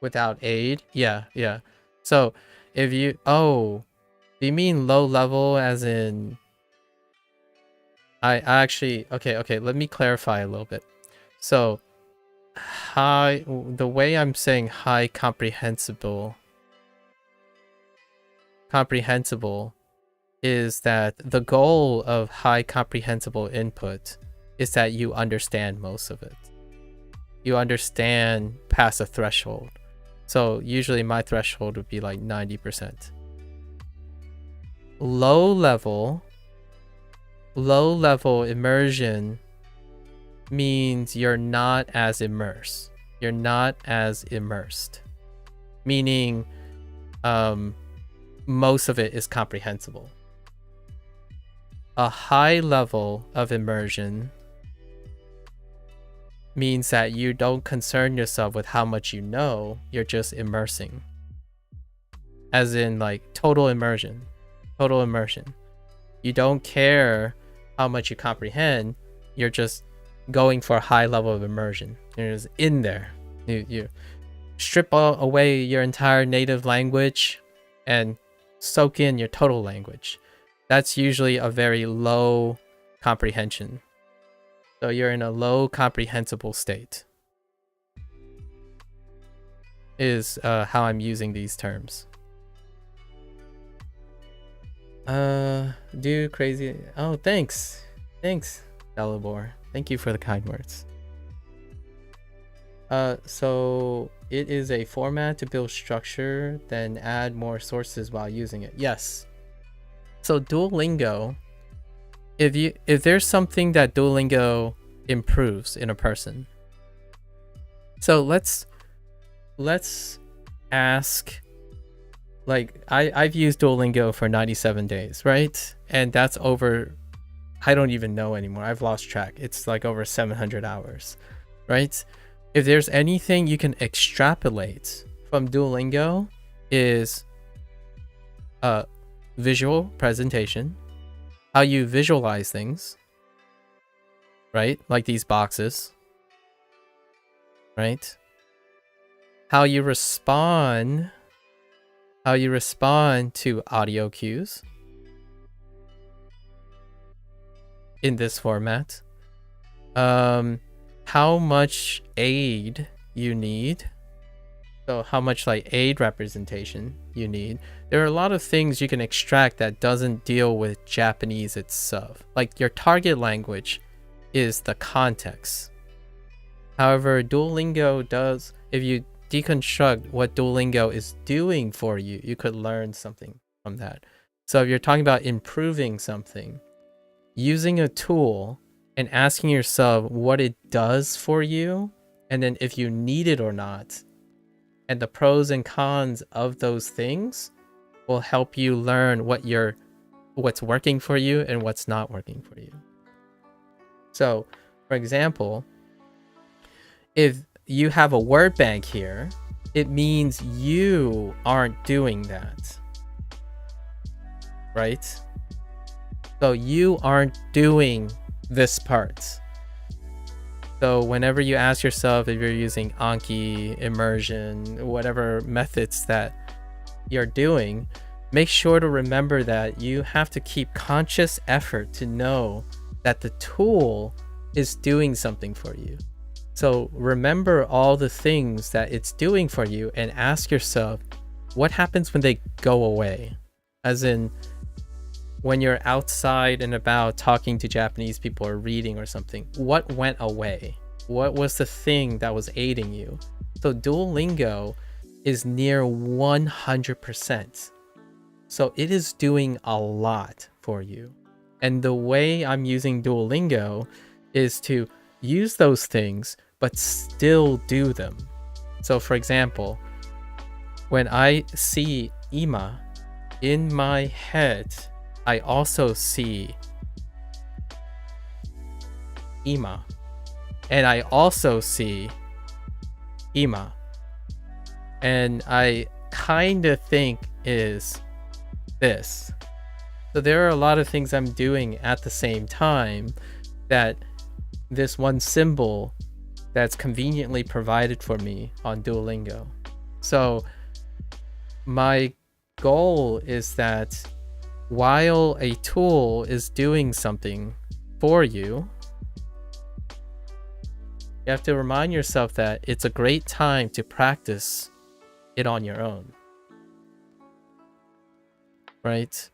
without aid. Yeah. So if you, do you mean low level as in, I actually, okay, let me clarify a little bit. So the way I'm saying high comprehensible is that the goal of high comprehensible input is that you understand most of it. You understand past a threshold. So usually my threshold would be like 90%. Low level immersion means you're not as immersed. Meaning most of it is comprehensible. a high level of immersion means that you don't concern yourself with how much you know, you're just immersing. As in, like, total immersion. Total immersion. You don't care how much you comprehend, you're just going for a high level of immersion. You're just in there. You strip away your entire native language and soak in your total language. That's usually a very low comprehension. So you're in a low comprehensible state. Is how I'm using these terms. Do crazy. Oh, thanks, Dalibor. Thank you for the kind words. So it is a format to build structure, then add more sources while using it. Yes. So Duolingo, if there's something that Duolingo improves in a person. So let's ask, like, I've used Duolingo for 97 days, right? And that's over, I don't even know anymore. I've lost track. It's like over 700 hours, right? If there's anything you can extrapolate from Duolingo is visual presentation, how you visualize things, right? Like these boxes, right? How you respond to audio cues in this format. How much aid you need. So how much like aid representation you need. There are a lot of things you can extract that doesn't deal with Japanese itself. Like your target language is the context. However, Duolingo does, if you deconstruct what Duolingo is doing for you, you could learn something from that. So if you're talking about improving something, using a tool and asking yourself what it does for you, and then if you need it or not, and the pros and cons of those things will help you learn what's working for you and what's not working for you. So, for example, if you have a word bank here, it means you aren't doing that, right? So you aren't doing this part. So whenever you ask yourself if you're using Anki, immersion, whatever methods that you're doing, make sure to remember that you have to keep conscious effort to know that the tool is doing something for you. So remember all the things that it's doing for you and ask yourself, what happens when they go away? As in, when you're outside and about talking to Japanese people or reading or something, what went away? What was the thing that was aiding you? So Duolingo is near 100%. So it is doing a lot for you. And the way I'm using Duolingo is to use those things, but still do them. So for example, when I see ima, in my head, I also see ima. And I also see ima. And I kind of think is this. So there are a lot of things I'm doing at the same time that this one symbol that's conveniently provided for me on Duolingo. So my goal is that while a tool is doing something for you, you have to remind yourself that it's a great time to practice it on your own. Right?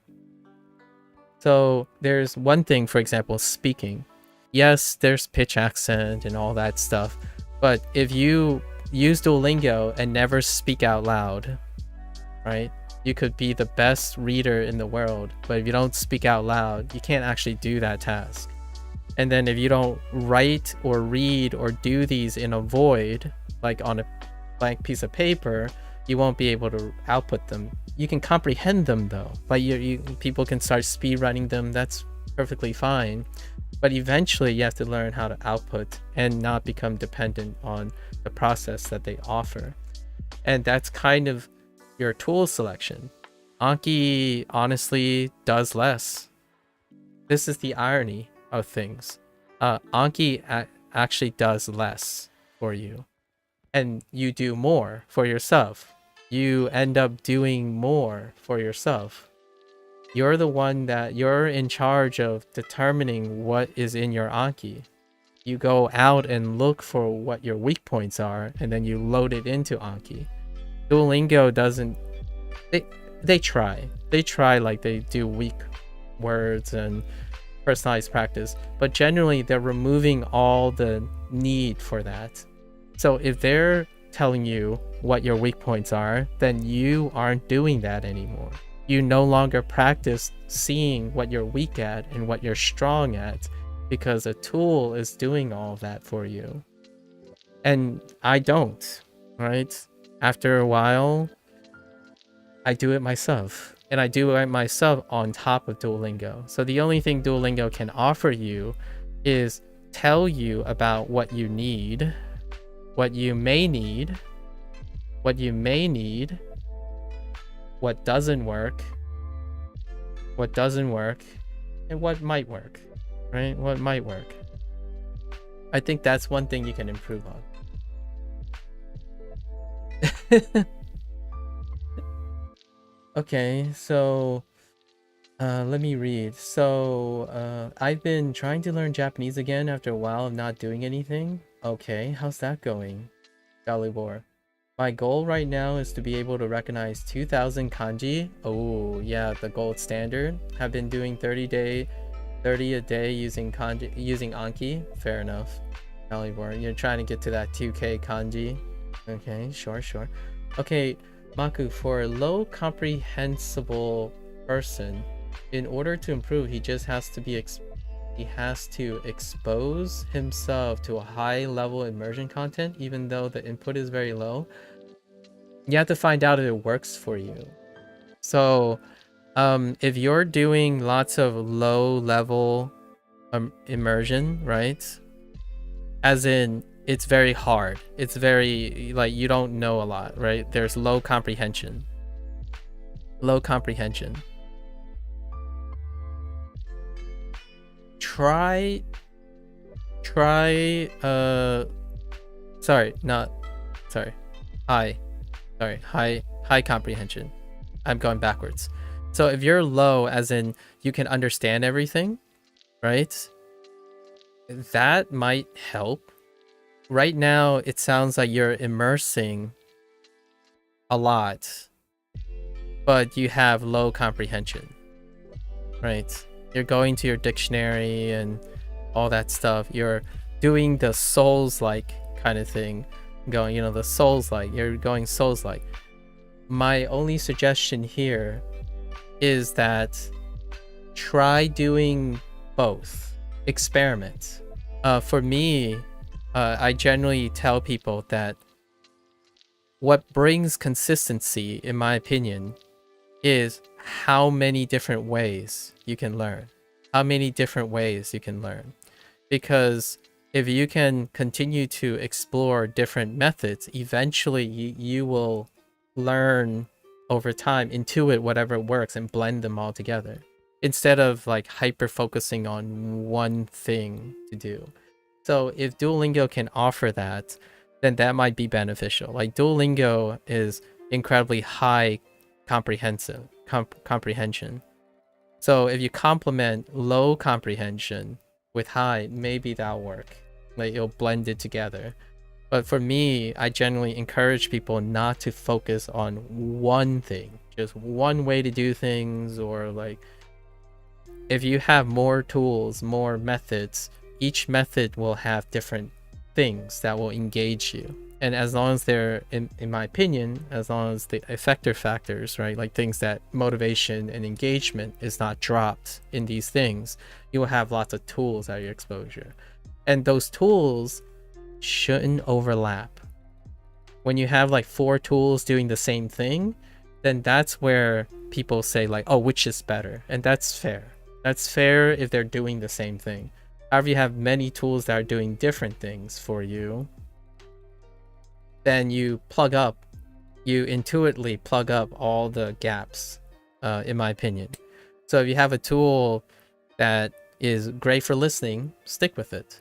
So there's one thing, for example, speaking. Yes, there's pitch accent and all that stuff, but if you use Duolingo and never speak out loud, right? You could be the best reader in the world, but if you don't speak out loud, you can't actually do that task. And then if you don't write or read or do these in a void, like on a blank piece of paper, you won't be able to output them. You can comprehend them though, but people can start speed running them. That's perfectly fine. But eventually you have to learn how to output and not become dependent on the process that they offer. And that's kind of your tool selection. Anki honestly does less. This is the irony of things. Anki actually does less for you, and you do more for yourself. You end up doing more for yourself. You're the one that you're in charge of determining what is in your Anki. You go out and look for what your weak points are, and then you load it into Anki. Duolingo doesn't. They try. They try, like they do weak words and personalized practice, but generally they're removing all the need for that. So if they're telling you what your weak points are, then you aren't doing that anymore. You no longer practice seeing what you're weak at and what you're strong at, because a tool is doing all of that for you. And I don't, right? After a while, I do it myself. And I do it myself on top of Duolingo. So the only thing Duolingo can offer you is tell you about what you need, what you may need, what doesn't work, and what might work, right? What might work. I think that's one thing you can improve on. Okay, so let me read. So I've been trying to learn Japanese again after a while of not doing anything. Okay, how's that going? Galibor. My goal right now is to be able to recognize 2,000 kanji. Oh yeah, the gold standard. Have been doing 30 a day using Anki. Fair enough. Galibor, you're trying to get to that 2k kanji. Okay, sure. Okay, Maku, for a low comprehensible person, in order to improve, he just has to expose himself to a high level immersion content, even though the input is very low. You have to find out if it works for you. So if you're doing lots of low level immersion, right, as in it's very hard, it's very, like, you don't know a lot, right? There's low comprehension. Try high comprehension. I'm going backwards. So if you're low, as in you can understand everything, right, that might help. Right now it sounds like you're immersing a lot, but you have low comprehension, right? You're going to your dictionary and all that stuff. You're doing the Souls-like kind of thing, going, the Souls-like. You're going Souls-like. My only suggestion here is that try doing both. Experiment. For me, I generally tell people that what brings consistency, in my opinion, is how many different ways you can learn. Because if you can continue to explore different methods, eventually you will learn over time, intuit whatever works and blend them all together, instead of like hyper focusing on one thing to do. So if Duolingo can offer that, then that might be beneficial. Like Duolingo is incredibly high comprehension. So if you complement low comprehension with high, maybe that'll work. Like you'll blend it together. But for me, I generally encourage people not to focus on one thing, just one way to do things, or like if you have more tools, more methods, each method will have different things that will engage you. And as long as they're, in my opinion, as long as the effector factors, right, like things that motivation and engagement is not dropped in these things, you will have lots of tools at your exposure. And those tools shouldn't overlap. When you have like 4 tools doing the same thing, then that's where people say like, oh, which is better? And that's fair. That's fair if they're doing the same thing. However, you have many tools that are doing different things for you, then you intuitively plug up all the gaps, in my opinion. So if you have a tool that is great for listening, stick with it,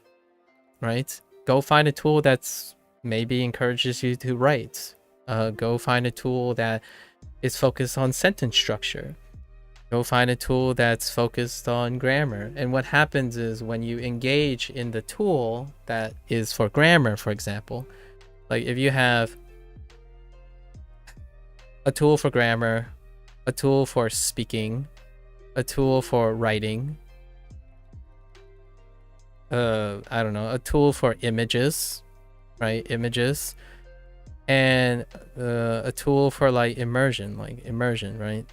right? Go find a tool that's maybe encourages you to write. Go find a tool that is focused on sentence structure. Go find a tool that's focused on grammar. And what happens is when you engage in the tool that is for grammar, for example, like if you have a tool for grammar, a tool for speaking, a tool for writing, I don't know, a tool for images, right? Images, and a tool for like immersion, right?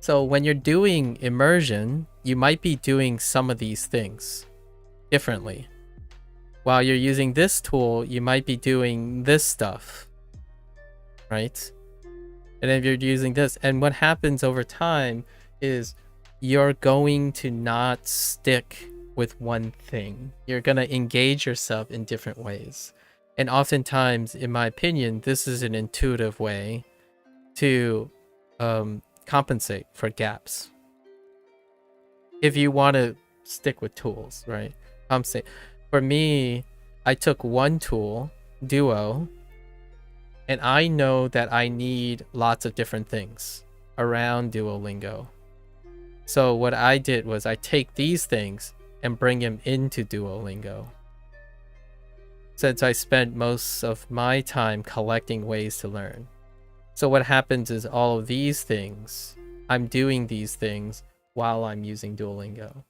So when you're doing immersion, you might be doing some of these things differently. While you're using this tool, you might be doing this stuff, right? And if you're using this, and what happens over time is you're going to not stick with one thing. You're going to engage yourself in different ways. And oftentimes, in my opinion, this is an intuitive way to compensate for gaps. If you want to stick with tools, right? Compensate. For me, I took one tool, Duo, and I know that I need lots of different things around Duolingo. So what I did was I take these things and bring them into Duolingo. Since I spent most of my time collecting ways to learn. So what happens is all of these things, I'm doing these things while I'm using Duolingo.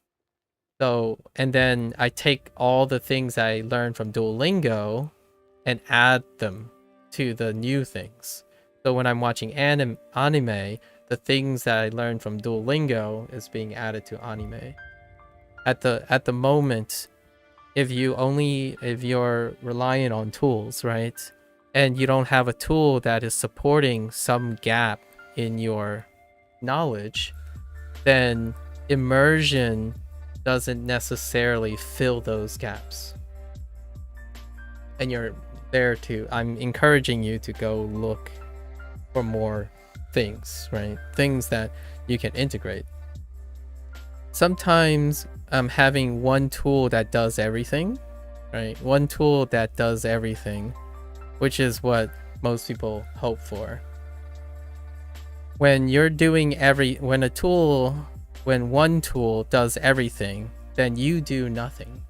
So, and then I take all the things I learned from Duolingo and add them to the new things. So when I'm watching anime, the things that I learned from Duolingo is being added to anime. At the moment, if you're relying on tools, right? And you don't have a tool that is supporting some gap in your knowledge, then immersion doesn't necessarily fill those gaps. And you're there to, I'm encouraging you to go look for more things, right? Things that you can integrate. Sometimes having one tool that does everything, right? One tool that does everything, which is what most people hope for. When you're doing when one tool does everything, then you do nothing.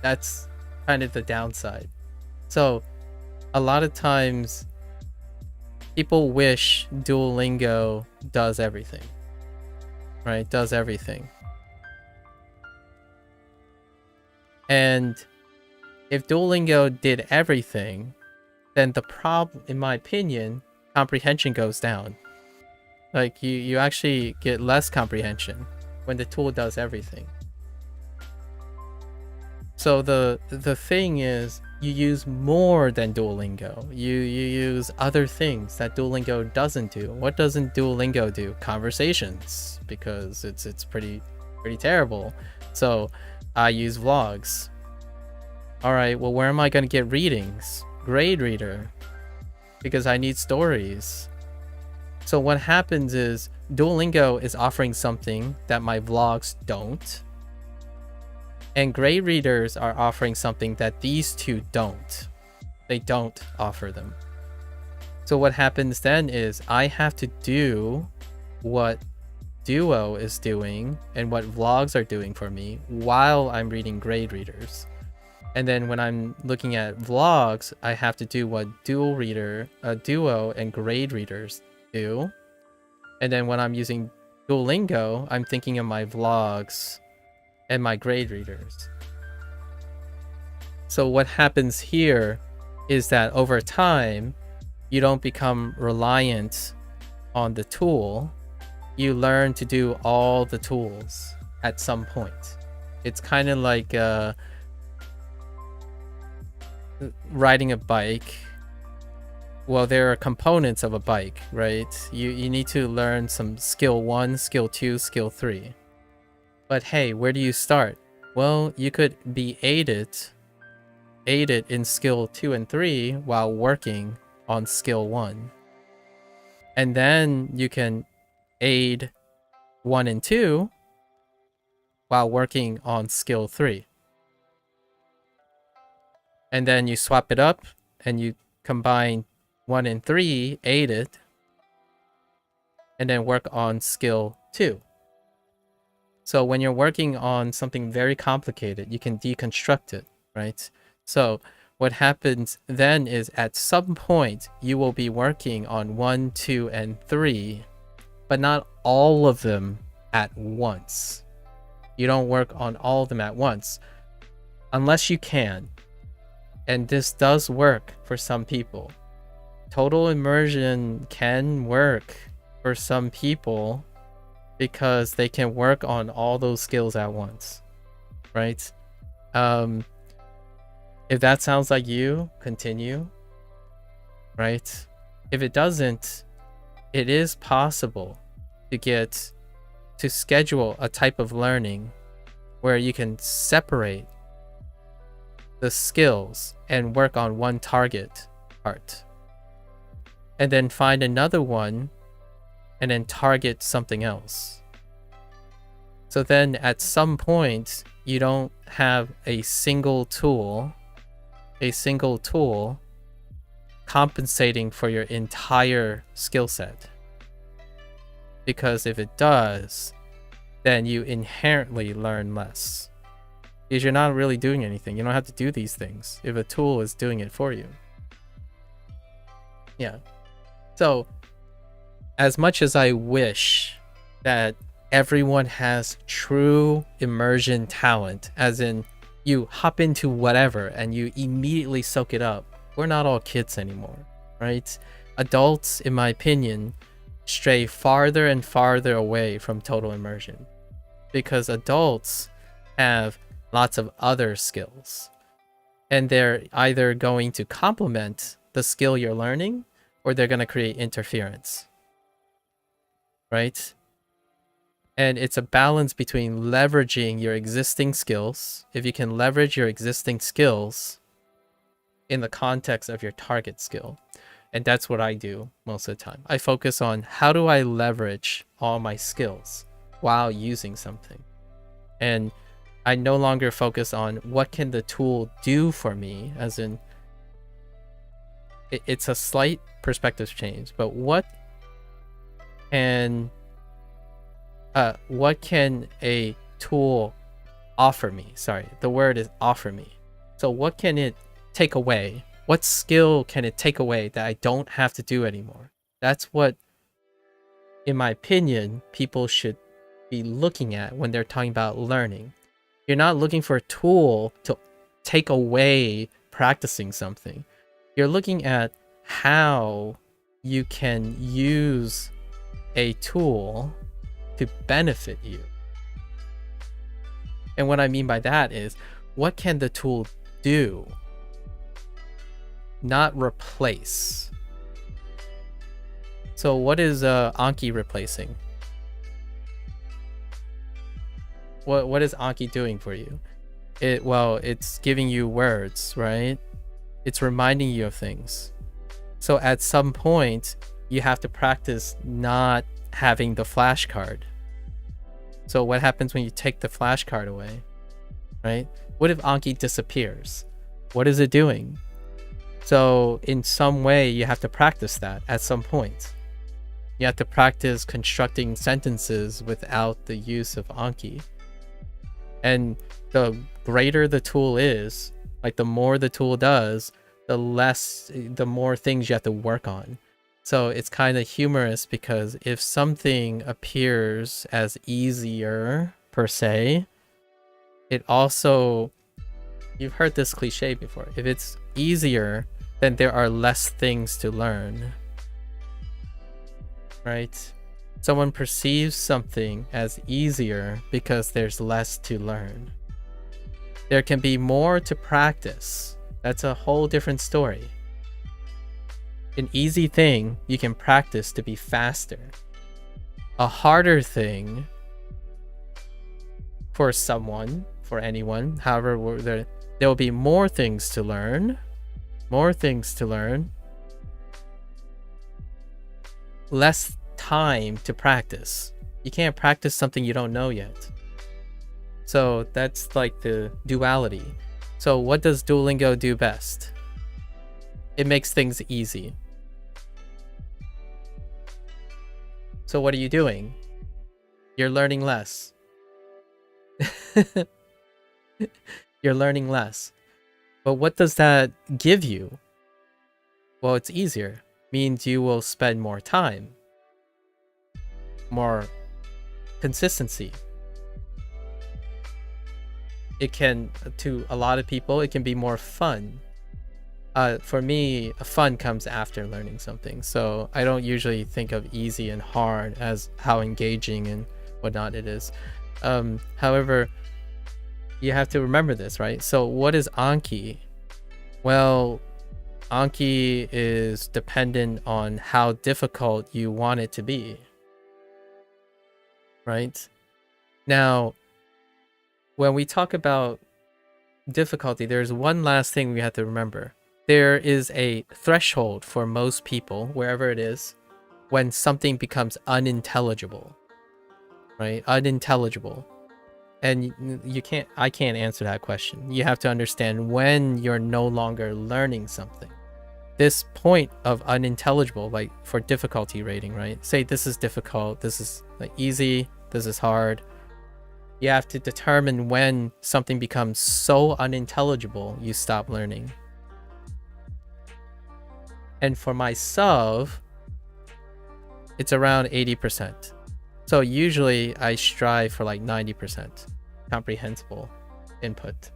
That's kind of the downside. So a lot of times people wish Duolingo does everything, right? Does everything. And if Duolingo did everything, then the problem, in my opinion, comprehension goes down. Like you actually get less comprehension when the tool does everything. So the thing is, you use more than Duolingo. You use other things that Duolingo doesn't do. What doesn't Duolingo do? Conversations, because it's pretty terrible. So I use vlogs. All right, well, where am I going to get readings? Grade reader, because I need stories. So what happens is Duolingo is offering something that my vlogs don't. And grade readers are offering something that these two don't. They don't offer them. So what happens then is I have to do what Duo is doing and what vlogs are doing for me while I'm reading grade readers. And then when I'm looking at vlogs, I have to do what Duo and grade readers do. And then when I'm using Duolingo, I'm thinking of my vlogs and my grade readers. So what happens here is that over time, you don't become reliant on the tool. You learn to do all the tools at some point. It's kind of like riding a bike. well, there are components of a bike, right? You need to learn some skill 1, skill 2, skill 3. But hey, where do you start? Well, you could be aided in skill 2 and 3 while working on skill 1. And then you can aid 1 and 2 while working on skill 3. And then you swap it up and you combine 1 and 3 aided and then work on skill 2. So when you're working on something very complicated, you can deconstruct it, right? So what happens then is at some point you will be working on 1, 2, and 3, but not all of them at once. You don't work on all of them at once unless you can. And this does work for some people. Total immersion can work for some people because they can work on all those skills at once, right? If that sounds like you, continue, right? If it doesn't, it is possible to schedule a type of learning where you can separate the skills and work on one target part, and then find another one and then target something else. So then at some point you don't have a single tool compensating for your entire skill set. Because if it does, then you inherently learn less. Because you're not really doing anything. You don't have to do these things if a tool is doing it for you. Yeah. So, as much as I wish that everyone has true immersion talent, as in you hop into whatever and you immediately soak it up, we're not all kids anymore, right? Adults, in my opinion, stray farther and farther away from total immersion because adults have lots of other skills and they're either going to complement the skill you're learning or they're going to create interference, right? And it's a balance between leveraging your existing skills. If you can leverage your existing skills in the context of your target skill. And that's what I do most of the time. I focus on how do I leverage all my skills while using something. And I no longer focus on what can the tool do for me, as in it's a slight perspective change, but what can a tool offer me? Sorry, the word is offer me. So what can it take away? What skill can it take away that I don't have to do anymore? That's what, in my opinion, people should be looking at when they're talking about learning. You're not looking for a tool to take away practicing something. You're looking at how you can use a tool to benefit you. And what I mean by that is, what can the tool do? Not replace. So what is Anki replacing? What is Anki doing for you? It's giving you words, right? It's reminding you of things. So at some point, you have to practice not having the flashcard. So what happens when you take the flashcard away, right? What if Anki disappears? What is it doing? So in some way, you have to practice that at some point. You have to practice constructing sentences without the use of Anki. And the greater the tool is, like the more the tool does, the more things you have to work on. So it's kind of humorous because if something appears as easier per se, it also, you've heard this cliche before, if it's easier, then there are less things to learn, right? Someone perceives something as easier because there's less to learn. There can be more to practice. That's a whole different story. An easy thing you can practice to be faster. A harder thing for someone, for anyone, however, there will be more things to learn. Less time to practice. You can't practice something you don't know yet. So that's like the duality. So what does Duolingo do best? It makes things easy. So what are you doing? You're learning less. You're learning less. But what does that give you? Well, it's easier. Means you will spend more time. More consistency. It can, to a lot of people, it can be more fun. For me, fun comes after learning something. So I don't usually think of easy and hard as how engaging and whatnot it is. However, you have to remember this, right? So what is Anki? Well, Anki is dependent on how difficult you want it to be, right? Now, when we talk about difficulty, there's one last thing we have to remember. There is a threshold for most people, wherever it is, when something becomes unintelligible, right? Unintelligible. And I can't answer that question. You have to understand when you're no longer learning something. This point of unintelligible, like for difficulty rating, right? Say this is difficult, this is like easy, this is hard. You have to determine when something becomes so unintelligible, you stop learning. And for myself, it's around 80%. So usually I strive for like 90% comprehensible input.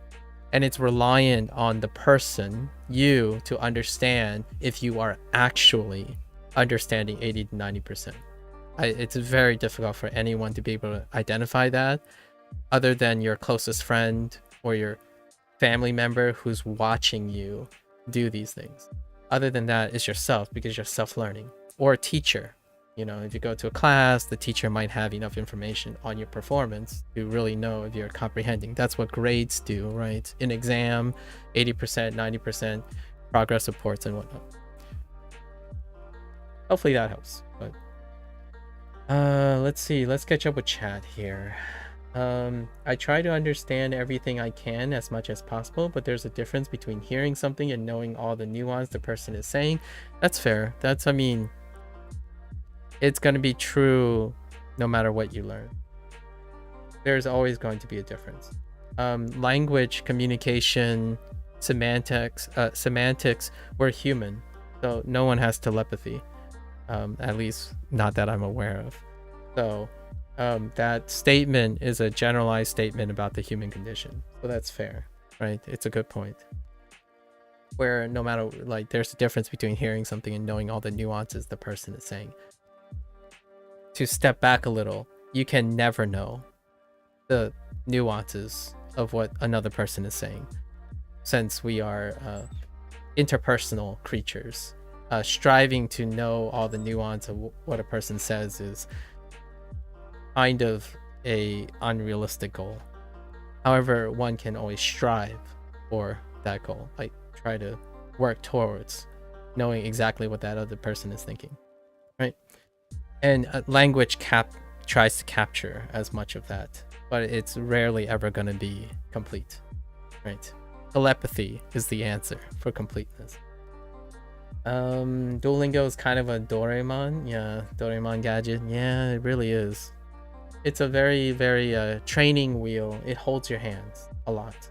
And it's reliant on the person, you, to understand if you are actually understanding 80 to 90%. It's very difficult for anyone to be able to identify that other than your closest friend or your family member who's watching you do these things. Other than that, it's yourself, because you're self-learning. Or a teacher. You know, if you go to a class, the teacher might have enough information on your performance to really know if you're comprehending. That's what grades do, right? In exam, 80%, 90% progress reports and whatnot. Hopefully that helps. But let's see. Let's catch up with chat here. I try to understand everything I can as much as possible, but there's a difference between hearing something and knowing all the nuance the person is saying. That's fair. I mean, it's going to be true no matter what you learn. There's always going to be a difference. Language, communication, semantics, we're human. So no one has telepathy. At least not that I'm aware of. So that statement is a generalized statement about the human condition. So that's fair, right? It's a good point. Where no matter, like, there's a difference between hearing something and knowing all the nuances the person is saying. To step back a little, you can never know the nuances of what another person is saying, since we are interpersonal creatures. Striving to know all the nuance of what a person says is kind of a unrealistic goal. However, one can always strive for that goal, like try to work towards knowing exactly what that other person is thinking, right? And language tries to capture as much of that, but it's rarely ever going to be complete, right? Telepathy is the answer for completeness. Duolingo is kind of a Doraemon. Yeah, Doraemon gadget. Yeah, it really is. It's a very, very training wheel. It holds your hands a lot.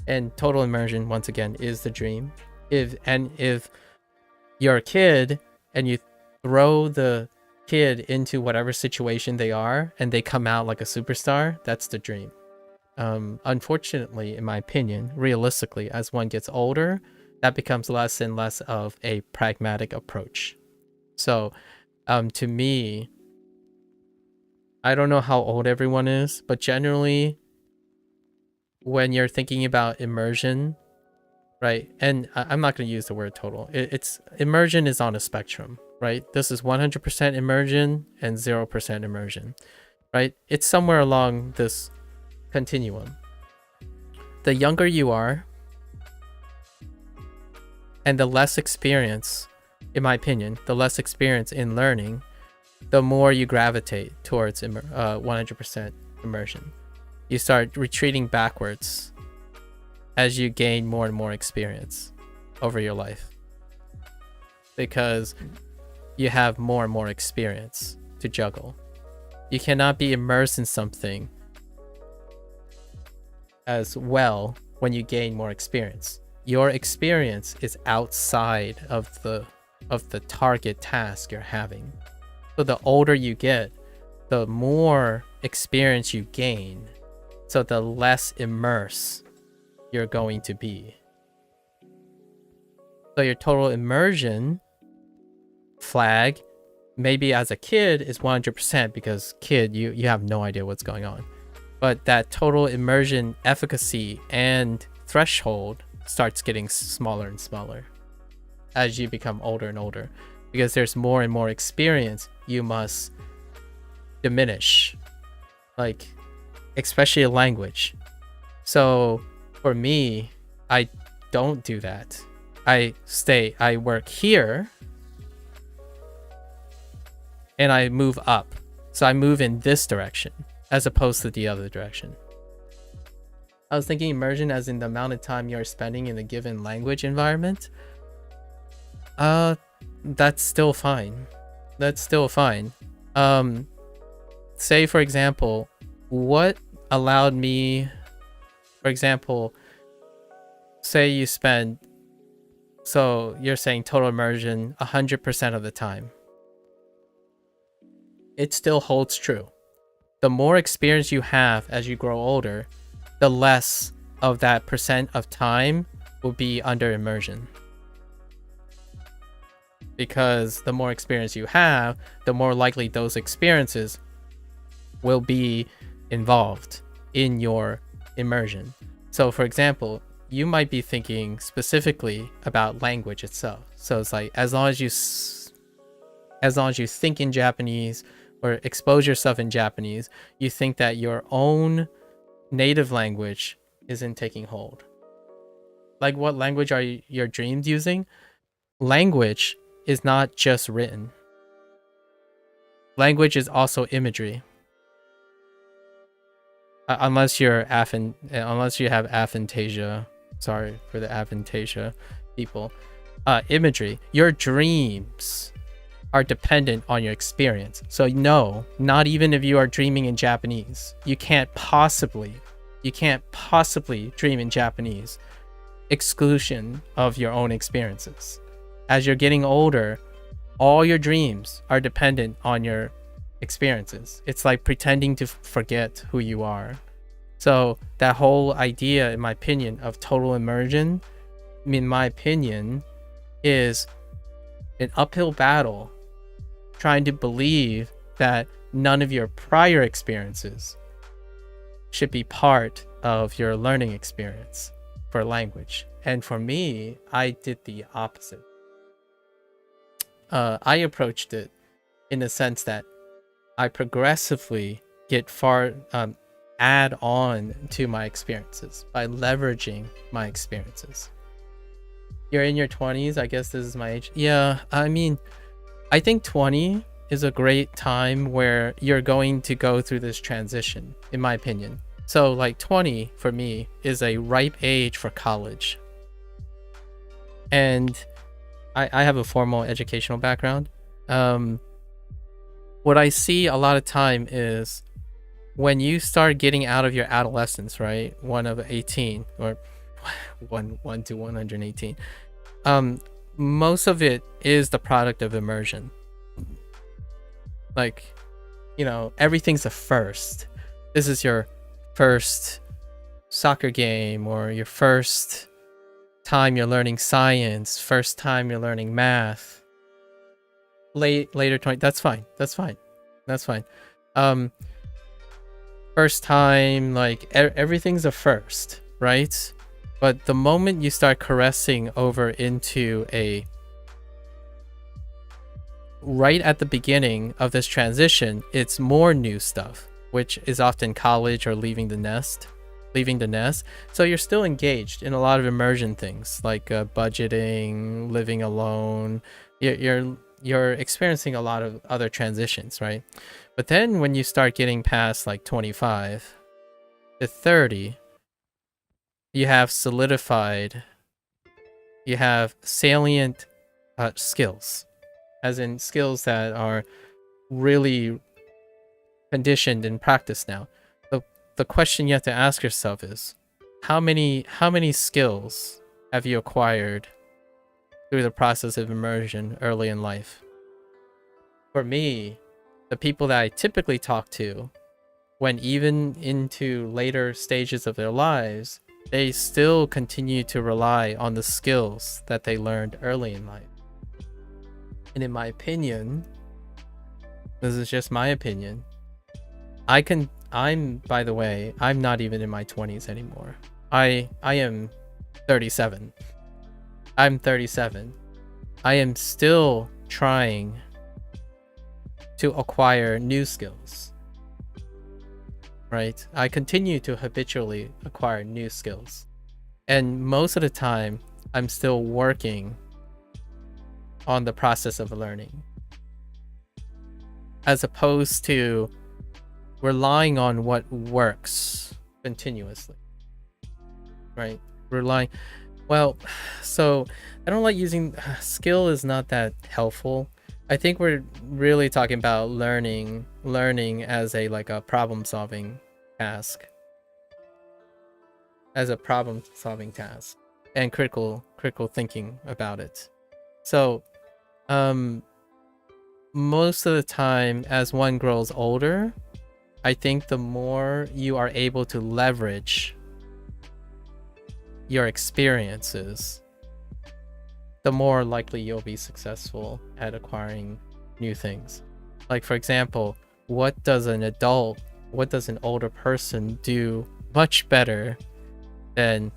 And total immersion, once again, is the dream. If you're a kid and you throw the kid into whatever situation they are and they come out like a superstar, that's the dream. Unfortunately, in my opinion, realistically, as one gets older, that becomes less and less of a pragmatic approach. So to me, I don't know how old everyone is, but generally when you're thinking about immersion, right? And I'm not going to use the word total. It's immersion is on a spectrum, right? This is 100% immersion and 0% immersion, right? It's somewhere along this continuum. The younger you are, and the less experience, in my opinion, the less experience in learning, the more you gravitate towards 100% immersion. You start retreating backwards as you gain more and more experience over your life, because you have more and more experience to juggle. You cannot be immersed in something as well when you gain more experience. Your experience is outside of the target task you're having. So the older you get, the more experience you gain, so the less immersed you're going to be. So your total immersion flag, maybe as a kid, is 100%, because kid, you have no idea what's going on. But that total immersion efficacy and threshold starts getting smaller and smaller as you become older and older, because there's more and more experience you must diminish, like especially a language. So for me, I don't do that. I work here and I move up. So I move in this direction as opposed to the other direction. I was thinking immersion as in the amount of time you're spending in a given language environment. That's still fine. That's still fine. Say for example, what allowed me, for example, say you spend, so you're saying total immersion 100% of the time. It still holds true. The more experience you have as you grow older, the less of that percent of time will be under immersion. Because the more experience you have, the more likely those experiences will be involved in your immersion. So for example, you might be thinking specifically about language itself. So it's like, as long as you think in Japanese or expose yourself in Japanese, you think that your own native language isn't taking hold. Like, what language are your dreams using? Language is not just written. Language is also imagery. Unless you have aphantasia. Sorry for the aphantasia people. Imagery. Your dreams are dependent on your experience. So no, not even if you are dreaming in Japanese. You can't possibly dream in Japanese. Exclusion of your own experiences. As you're getting older, all your dreams are dependent on your experiences. It's like pretending to forget who you are. So that whole idea, in my opinion, of total immersion, in my opinion, is an uphill battle trying to believe that none of your prior experiences should be part of your learning experience for language. And for me, I did the opposite. I approached it in the sense that I progressively add on to my experiences by leveraging my experiences. You're in your 20s, I guess this is my age. Yeah, I mean, I think 20 is a great time where you're going to go through this transition, in my opinion. So like 20 for me is a ripe age for college. And I have a formal educational background. What I see a lot of time is when you start getting out of your adolescence, right? 1 of 18 or 1 to 118. Most of it is the product of immersion. Like, you know, everything's a first. This is your first soccer game, or your first time you're learning science, first time you're learning math. Later 20, that's fine. First time, like everything's a first, right? But the moment you start caressing over into right at the beginning of this transition, it's more new stuff, which is often college or leaving the nest. So you're still engaged in a lot of immersion things like budgeting, living alone. You're experiencing a lot of other transitions, right? But then when you start getting past like 25 to 30, you have salient skills, as in skills that are really conditioned in practice now. The question you have to ask yourself is, how many skills have you acquired through the process of immersion early in life? For me, the people that I typically talk to, when even into later stages of their lives, they still continue to rely on the skills that they learned early in life. And in my opinion, this is just my opinion, by the way, I'm not even in my 20s anymore. I am 37. I'm 37. I am still trying to acquire new skills. Right? I continue to habitually acquire new skills. And most of the time, I'm still working on the process of learning, as opposed to relying on what works continuously, right? So I don't like using skill is not that helpful. I think we're really talking about learning as a problem solving task, and critical thinking about it. So most of the time, as one grows older, I think the more you are able to leverage your experiences, the more likely you'll be successful at acquiring new things. Like, for example, what does an older person do much better than,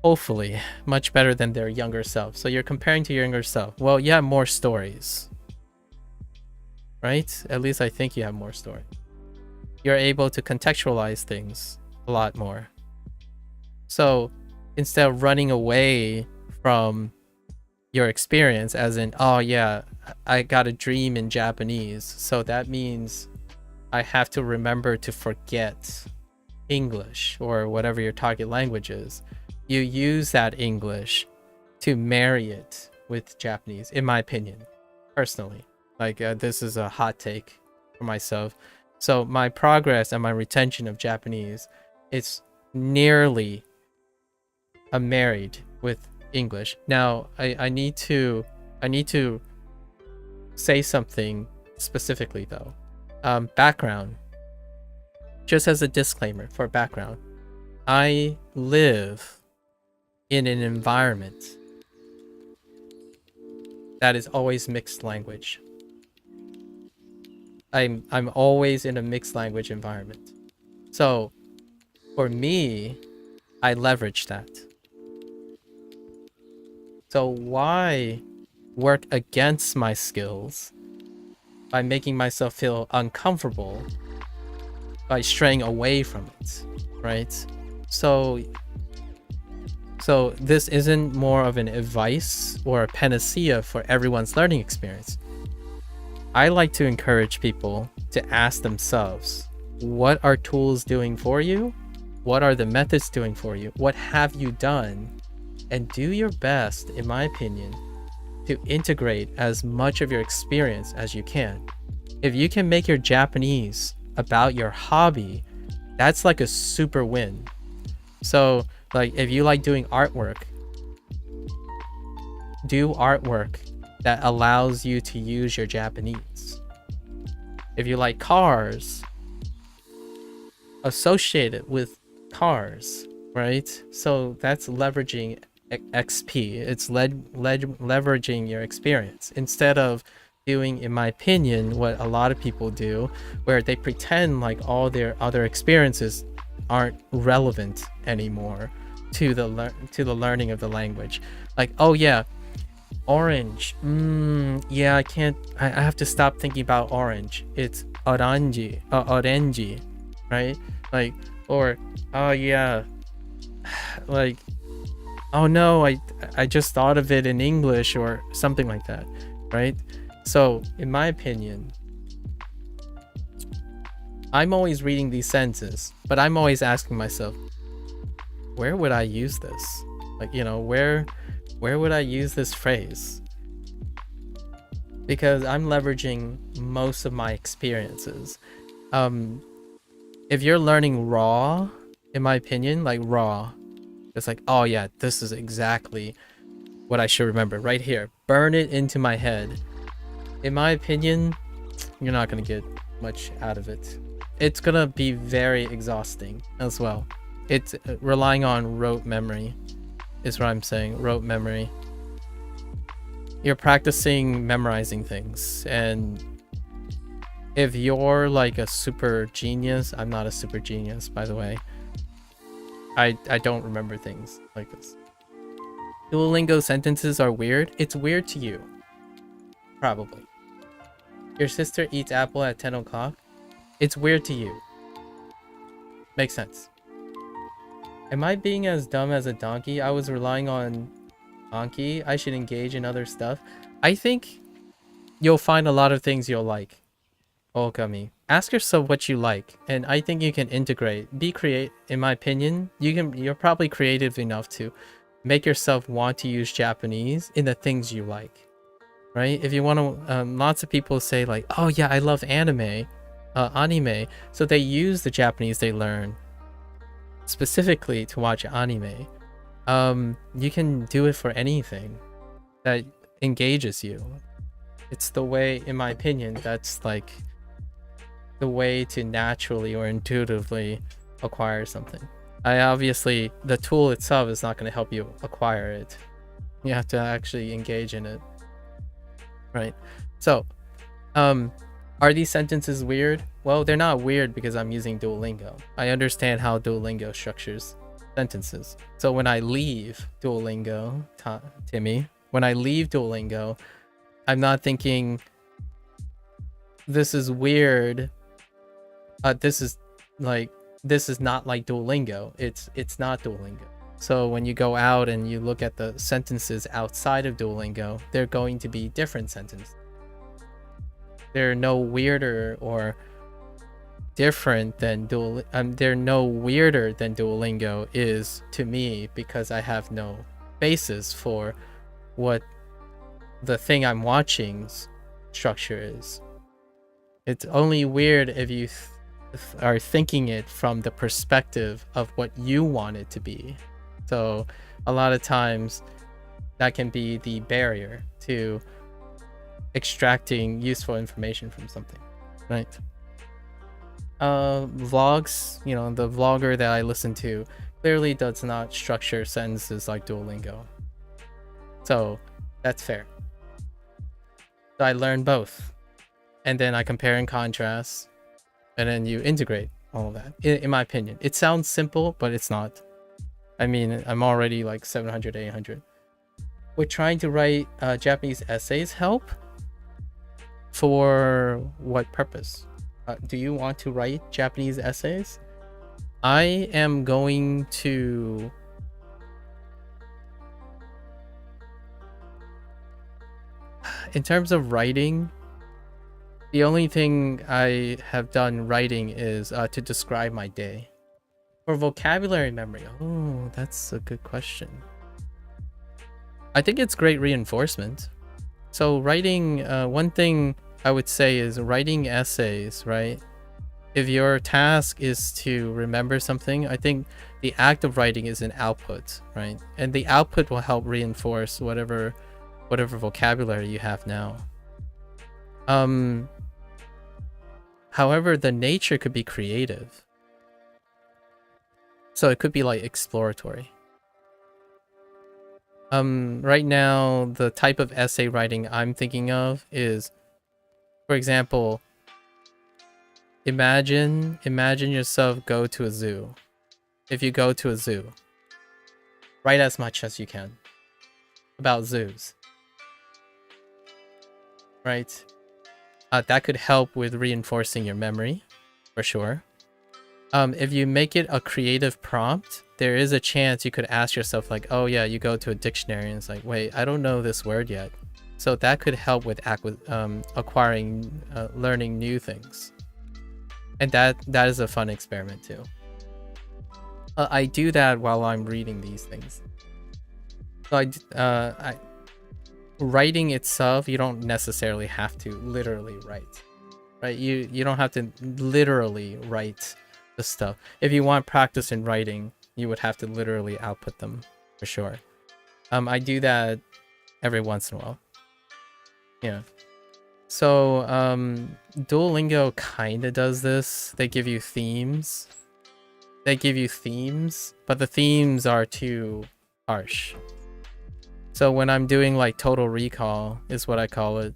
hopefully, much better than their younger self? So you're comparing to your younger self. Well, you have more stories, right? At least I think you have more story. You're able to contextualize things a lot more. So instead of running away from your experience, as in, oh yeah, I got a dream in Japanese, so that means I have to remember to forget English or whatever your target language is. You use that English to marry it with Japanese, in my opinion, personally. This is a hot take for myself. So my progress and my retention of Japanese, it's nearly married with English. Now, I need to say something specifically though. Background. Just as a disclaimer for background, I live in an environment that is always mixed language. I'm always in a mixed language environment. So for me, I leverage that. So why work against my skills by making myself feel uncomfortable by straying away from it, right? So this isn't more of an advice or a panacea for everyone's learning experience. I like to encourage people to ask themselves, what are tools doing for you? What are the methods doing for you? What have you done? And do your best, in my opinion, to integrate as much of your experience as you can. If you can make your Japanese about your hobby, that's like a super win. So if you like doing artwork, do artwork that allows you to use your Japanese. If you like cars, associate it with cars, right? So that's leveraging XP. It's leveraging your experience instead of doing, in my opinion, what a lot of people do, where they pretend like all their other experiences aren't relevant anymore to the learning of the language. Like, oh yeah, orange. Yeah, I have to stop thinking about orange. It's orange, right? Like, or oh yeah, like, oh no, I just thought of it in English or something like that, right? So in my opinion, I'm always reading these sentences, but I'm always asking myself, where would I use this? Like, you know, where would I use this phrase? Because I'm leveraging most of my experiences. If you're learning raw, in my opinion, like raw, it's like, oh yeah, this is exactly what I should remember right here. Burn it into my head. In my opinion, you're not gonna get much out of it. It's gonna be very exhausting as well. It's relying on rote memory is what I'm saying. Rote memory. You're practicing memorizing things, and if you're like a super genius, I'm not a super genius, by the way. I don't remember things like this. Duolingo sentences are weird. It's weird to you. Probably. Your sister eats apple at 10 o'clock. It's weird to you. Makes sense. Am I being as dumb as a donkey? I was relying on donkey. I should engage in other stuff. I think you'll find a lot of things you'll like. Okami. Ask yourself what you like, and I think you can integrate. Be creative. In my opinion, you're probably creative enough to make yourself want to use Japanese in the things you like, right? If you want to, lots of people say like, oh yeah, I love anime, so they use the Japanese they learn specifically to watch anime. You can do it for anything that engages you. It's the way, in my opinion, that's like the way to naturally or intuitively acquire something. Obviously, the tool itself is not going to help you acquire it. You have to actually engage in it, right? So, are these sentences weird? Well, they're not weird because I'm using Duolingo. I understand how Duolingo structures sentences. So when I leave Duolingo, Timmy, when I leave Duolingo, I'm not thinking this is weird. This is not like Duolingo. It's not Duolingo. So when you go out and you look at the sentences outside of Duolingo, they're going to be different sentences. They're no weirder or different than they're no weirder than Duolingo is to me, because I have no basis for what the thing I'm watching's structure is. It's only weird if you are thinking it from the perspective of what you want it to be. So a lot of times that can be the barrier to extracting useful information from something, right? Vlogs, you know, the vlogger that I listen to clearly does not structure sentences like Duolingo. So that's fair. So I learn both, and then I compare and contrast, and then you integrate all of that. In my opinion, it sounds simple, but it's not. I mean, I'm already like 700, 800. Would trying to write Japanese essays help? For what purpose? Do you want to write Japanese essays? I am going to... In terms of writing, the only thing I have done writing is to describe my day. For vocabulary memory, oh, that's a good question. I think it's great reinforcement. So writing, one thing I would say is writing essays, right? If your task is to remember something, I think the act of writing is an output, right? And the output will help reinforce whatever vocabulary you have now. However, the nature could be creative. So it could be like exploratory. Right now, the type of essay writing I'm thinking of is, for example, imagine yourself go to a zoo, if you go to a zoo. Write as much as you can about zoos. Right? That could help with reinforcing your memory, for sure. If you make it a creative prompt, there is a chance you could ask yourself like, oh yeah, you go to a dictionary and it's like, wait, I don't know this word yet. So that could help with acquiring, learning new things. And that is a fun experiment too. I do that while I'm reading these things. So writing itself, you don't necessarily have to literally write, right? You don't have to literally write the stuff. If you want practice in writing, you would have to literally output them for sure. I do that every once in a while. Yeah. So Duolingo kind of does this. They give you themes. But the themes are too harsh. So when I'm doing like total recall, is what I call it,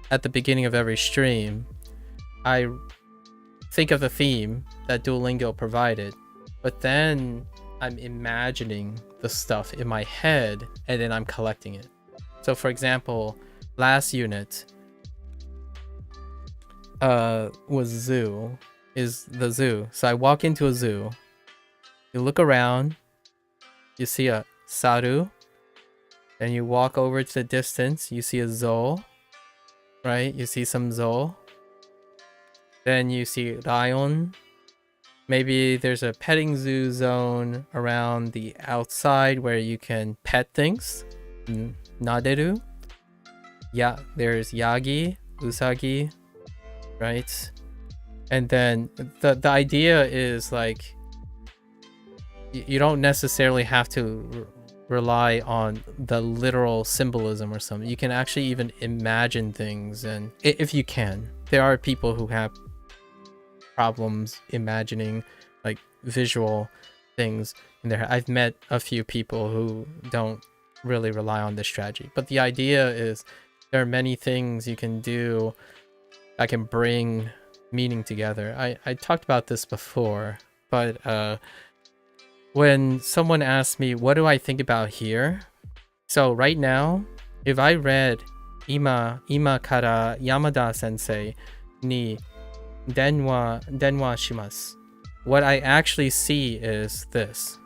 at the beginning of every stream, I think of the theme that Duolingo provided, but then I'm imagining the stuff in my head and then I'm collecting it. So for example, last unit was zoo, is the zoo. So I walk into a zoo, you look around, you see a saru, then you walk over to the distance, you see a zoo, right? You see some zoo. Then you see lion. Maybe there's a petting zoo zone around the outside where you can pet things. Naderu. Yeah, there's yagi, usagi, right? And then the idea is like, you don't necessarily have to rely on the literal symbolism or something. You can actually even imagine things, and if you can. There are people who have problems imagining like visual things in there. I've met a few people who don't really rely on this strategy, but the idea is there are many things you can do that can bring meaning together. I talked about this before, but when someone asks me, what do I think about here? So right now, if I read ima kara Yamada sensei ni denwa shimasu, what I actually see is this.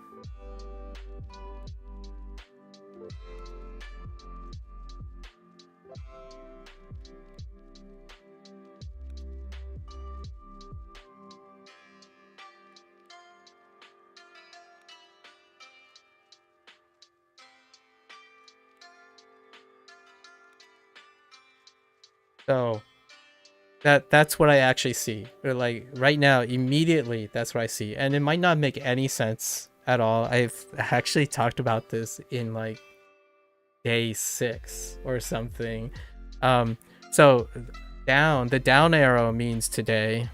So that's what I actually see. Or like right now, immediately, that's what I see. And it might not make any sense at all. I've actually talked about this in like day 6 or something. So the down arrow means today.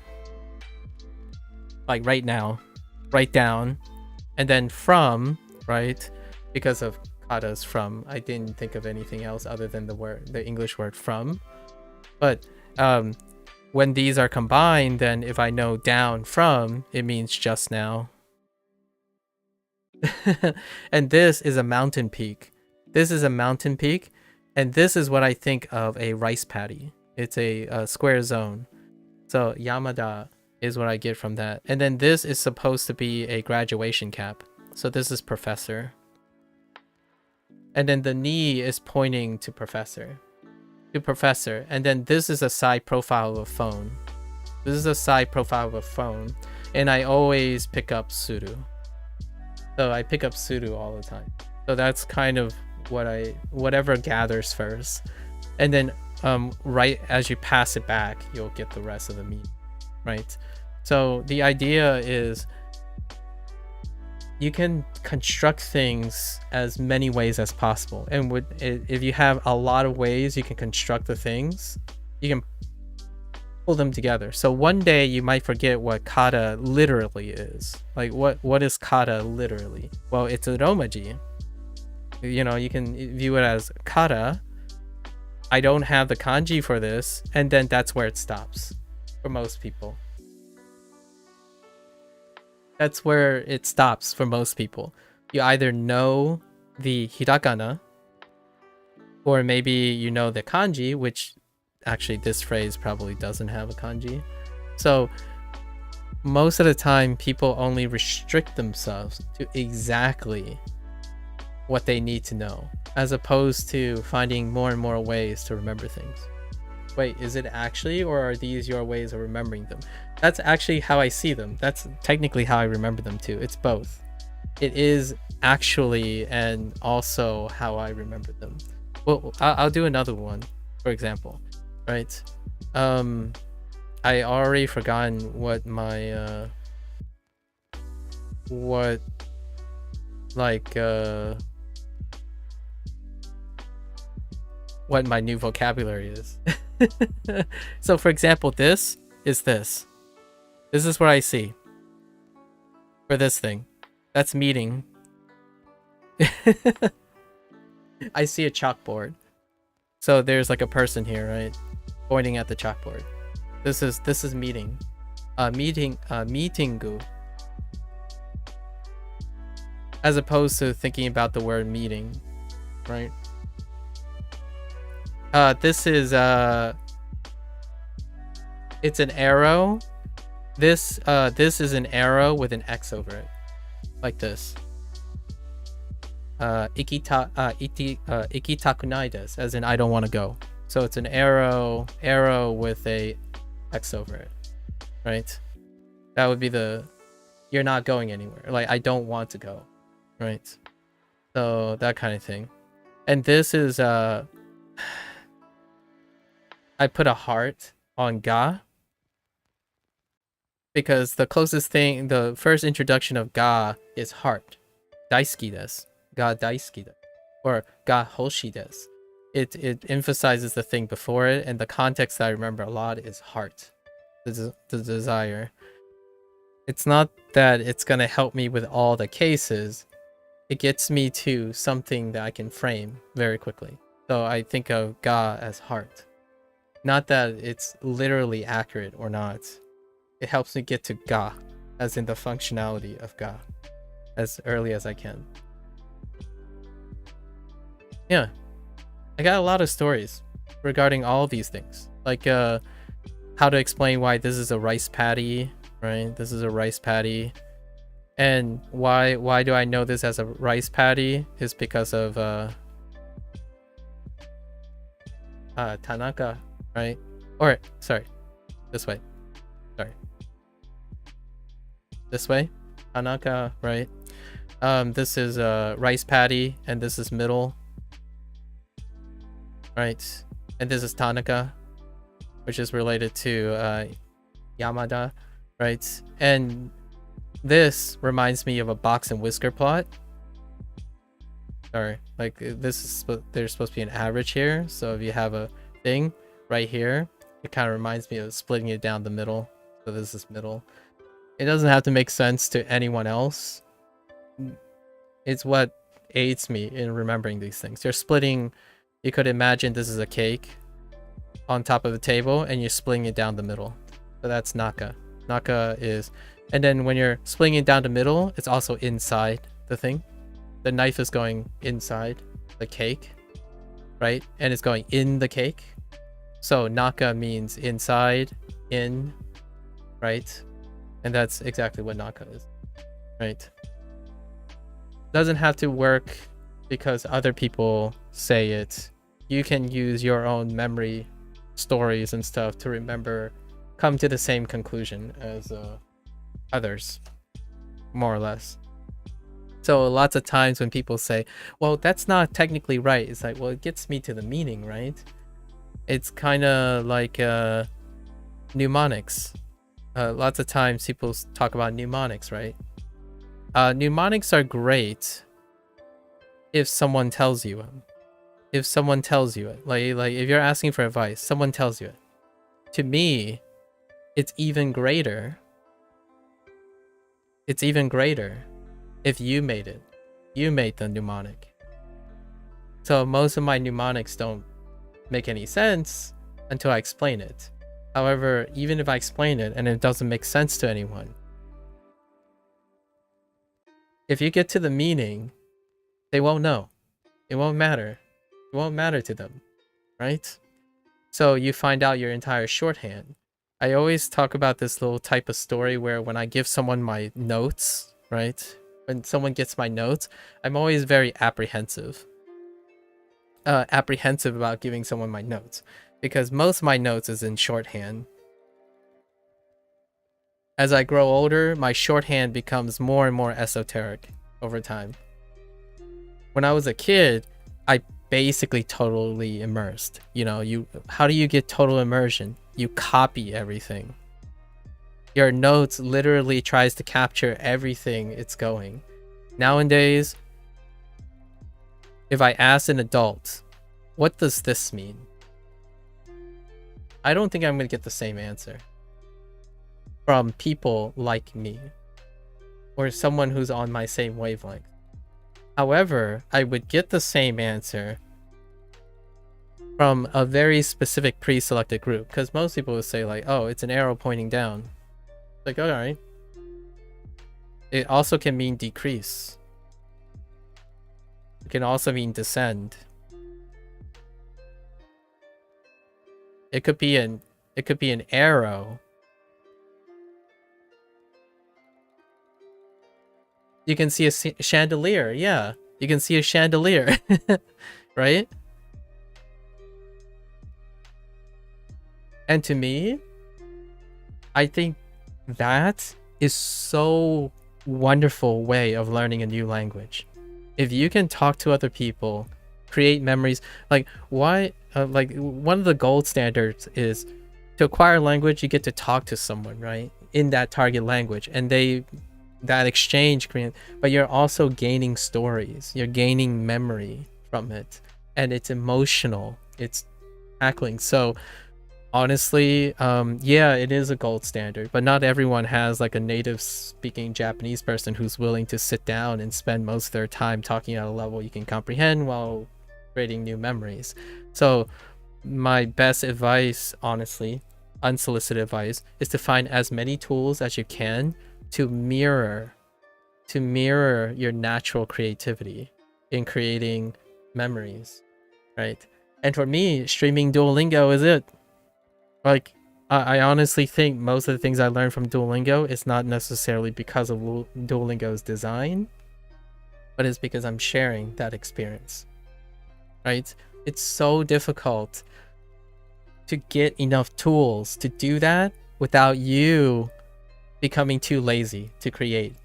Like right now, right down. And then from, right? Because of kata's from. I didn't think of anything else other than the English word from. But when these are combined, then if I know down from, it means just now. And this is a mountain peak. This is a mountain peak. And this is what I think of a rice paddy. It's a square zone. So Yamada is what I get from that. And then this is supposed to be a graduation cap. So this is professor. And then the knee is pointing to professor. And then this is a side profile of a phone. This is a side profile of a phone. And I always pick up suru. So I pick up suru all the time. So that's kind of whatever gathers first. And then right as you pass it back, you'll get the rest of the meat, right? So the idea is you can construct things as many ways as possible. And if you have a lot of ways you can construct the things, you can pull them together. So one day you might forget what kata literally is. Like what is kata literally? Well, it's a romaji. You know, you can view it as kata. I don't have the kanji for this, and then that's where it stops for most people. That's where it stops for most people. You either know the hiragana, or maybe you know the kanji, which actually this phrase probably doesn't have a kanji. So most of the time, people only restrict themselves to exactly what they need to know, as opposed to finding more and more ways to remember things. Wait, is it actually, or are these your ways of remembering them? That's actually how I see them. That's technically how I remember them too. It's both. It is actually and also how I remember them. Well, I'll do another one, for example, right? I already forgotten what my what my new vocabulary is. So for example, this is this. This is what I see for this thing. That's meeting. I see a chalkboard. So there's like a person here, right? Pointing at the chalkboard. This is meeting. Meetingu. As opposed to thinking about the word meeting, right? This is it's an arrow. This is an arrow with an X over it. Like this. Ikitakunai desu, as in I don't want to go. So it's an arrow with a X over it, right? That would be the you're not going anywhere. Like I don't want to go, right? So that kind of thing. And this is I put a heart on ga because the closest thing, the first introduction of ga is heart. Daisuki desu. Ga daisuki desu. Or ga hoshi desu. It emphasizes the thing before it, and the context that I remember a lot is heart, the desire. It's not that it's gonna help me with all the cases. It gets me to something that I can frame very quickly. So I think of ga as heart. Not that it's literally accurate or not. It helps me get to ga, as in the functionality of ga, as early as I can. Yeah. I got a lot of stories regarding all of these things. Like how to explain why this is a rice patty, right? This is a rice patty. And why do I know this as a rice patty is because of Tanaka, right? Or sorry, this way. Sorry. This way. Tanaka, right? This is a rice patty and this is middle. Right, and this is Tanaka, which is related to Yamada, right? And this reminds me of a box and whisker plot. Sorry, like this is there's supposed to be an average here, so if you have a thing right here, it kind of reminds me of splitting it down the middle. So this is middle. It doesn't have to make sense to anyone else. It's what aids me in remembering these things. You're splitting. You could imagine this is a cake on top of the table and you're splitting it down the middle. So that's naka. Naka is, and then when you're splitting it down the middle, it's also inside the thing. The knife is going inside the cake, right? And it's going in the cake. So naka means inside, in, right? And that's exactly what naka is, right? Doesn't have to work because other people say it. You can use your own memory stories and stuff to remember, come to the same conclusion as others, more or less. So lots of times when people say, well, that's not technically right, it's like, well, it gets me to the meaning, right? It's kind of like mnemonics. Lots of times people talk about mnemonics, right? Mnemonics are great if someone tells you it. If someone tells you it, like if you're asking for advice, someone tells you it. To me, it's even greater. It's even greater if you made it. You made the mnemonic. So most of my mnemonics don't make any sense until I explain it. However, even if I explain it and it doesn't make sense to anyone, If you get to the meaning, they won't know. It won't matter. It won't matter to them, right? So you find out your entire shorthand. I always talk about this little type of story where when I give someone my notes, right? When someone gets my notes, I'm always very apprehensive about giving someone my notes, because most of my notes is in shorthand. As I grow older, my shorthand becomes more and more esoteric over time. When I was a kid, I basically totally immersed. You know, how do you get total immersion? You copy everything. Your notes literally tries to capture everything it's going. Nowadays, if I ask an adult, what does this mean? I don't think I'm going to get the same answer from people like me or someone who's on my same wavelength. However, I would get the same answer from a very specific pre-selected group, because most people would say like, oh, it's an arrow pointing down. Like, all right. It also can mean decrease. It can also mean descend. It could be an arrow. You can see a chandelier. Yeah, you can see a chandelier, right? And to me, I think that is so wonderful way of learning a new language. If you can talk to other people, create memories, like why like one of the gold standards is to acquire language, you get to talk to someone, right, in that target language, and that exchange, but you're also gaining stories, you're gaining memory from it, and it's emotional, it's tackling. So honestly, yeah, it is a gold standard, but not everyone has like a native speaking Japanese person who's willing to sit down and spend most of their time talking at a level you can comprehend while creating new memories. So my best advice, honestly, unsolicited advice, is to find as many tools as you can to mirror your natural creativity in creating memories, right? And for me, streaming Duolingo is it. Like, I honestly think most of the things I learned from Duolingo is not necessarily because of Duolingo's design, but it's because I'm sharing that experience, right? It's so difficult to get enough tools to do that without you becoming too lazy to create.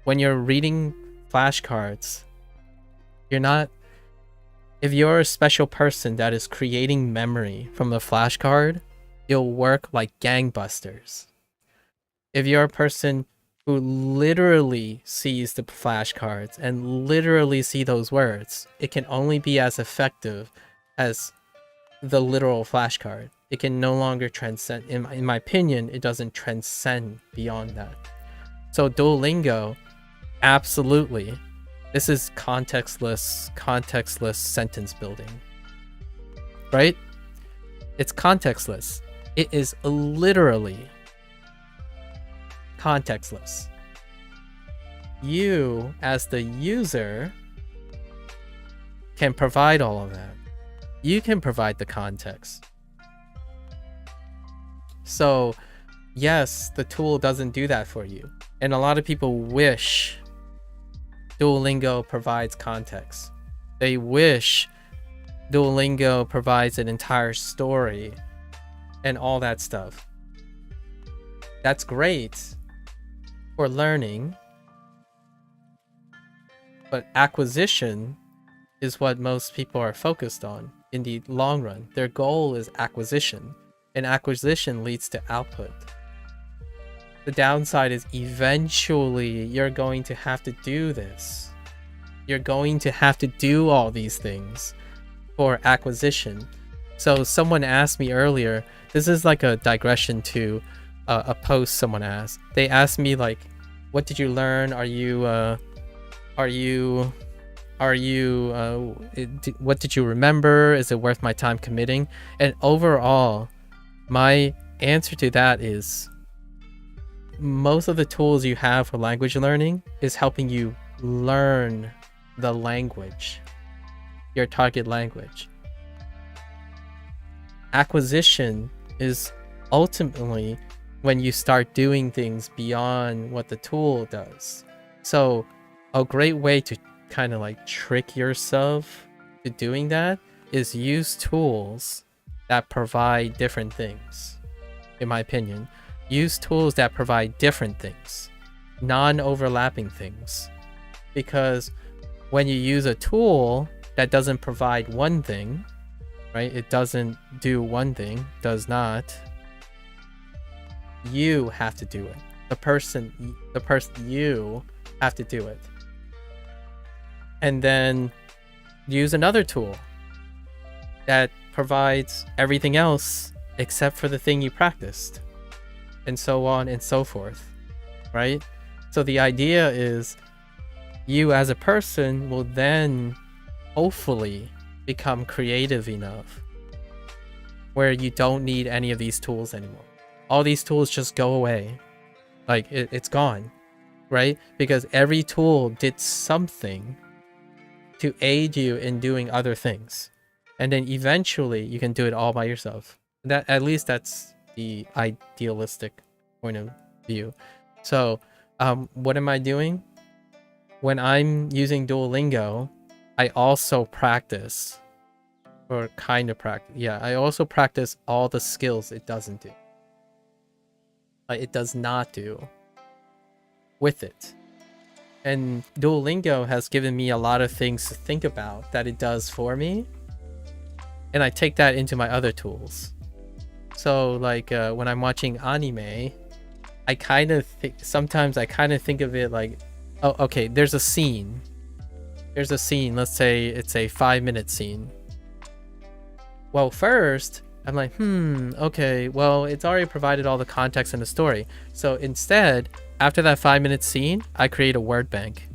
When you're reading flashcards, if you're a special person that is creating memory from the flashcard, you'll work like gangbusters. If you're a person who literally sees the flashcards and literally see those words, it can only be as effective as the literal flashcard. It can no longer transcend, in my opinion, it doesn't transcend beyond that. So Duolingo, absolutely. This is contextless sentence building, right? It's contextless. It is literally contextless. You, as the user, can provide all of that. You can provide the context. So, yes, the tool doesn't do that for you. And a lot of people wish Duolingo provides context. They wish Duolingo provides an entire story and all that stuff. That's great for learning, but acquisition is what most people are focused on in the long run. Their goal is acquisition, and acquisition leads to output. The downside is eventually you're going to have to do this. You're going to have to do all these things for acquisition. So someone asked me earlier, this is like a digression to a post someone asked. They asked me like, what did you learn? What did you remember? Is it worth my time committing? And overall, my answer to that is most of the tools you have for language learning is helping you learn the language, your target language. Acquisition is ultimately when you start doing things beyond what the tool does. So a great way to kind of like trick yourself to doing that is use tools that provide different things. In my opinion, use tools that provide different things, non-overlapping things. Because when you use a tool that doesn't provide one thing, right? It doesn't do one thing, does not. You have to do it. The person you have to do it. And then use another tool that provides everything else except for the thing you practiced. And so on and so forth, right? So the idea is you as a person will then hopefully become creative enough where you don't need any of these tools anymore. All these tools just go away. Like it's gone, right? Because every tool did something to aid you in doing other things. And then eventually you can do it all by yourself. That, at least that's the idealistic point of view. So what am I doing? When I'm using Duolingo, I also practice, or kind of practice. Yeah, I also practice all the skills it doesn't do. Like it does not do with it. And Duolingo has given me a lot of things to think about that it does for me. And I take that into my other tools. So like when I'm watching anime, I kind of sometimes I kind of think of it like, oh, okay, there's a scene. There's a scene, let's say it's a 5-minute scene. Well, first, I'm like, okay, well, it's already provided all the context and the story. So instead, after that 5-minute scene, I create a word bank.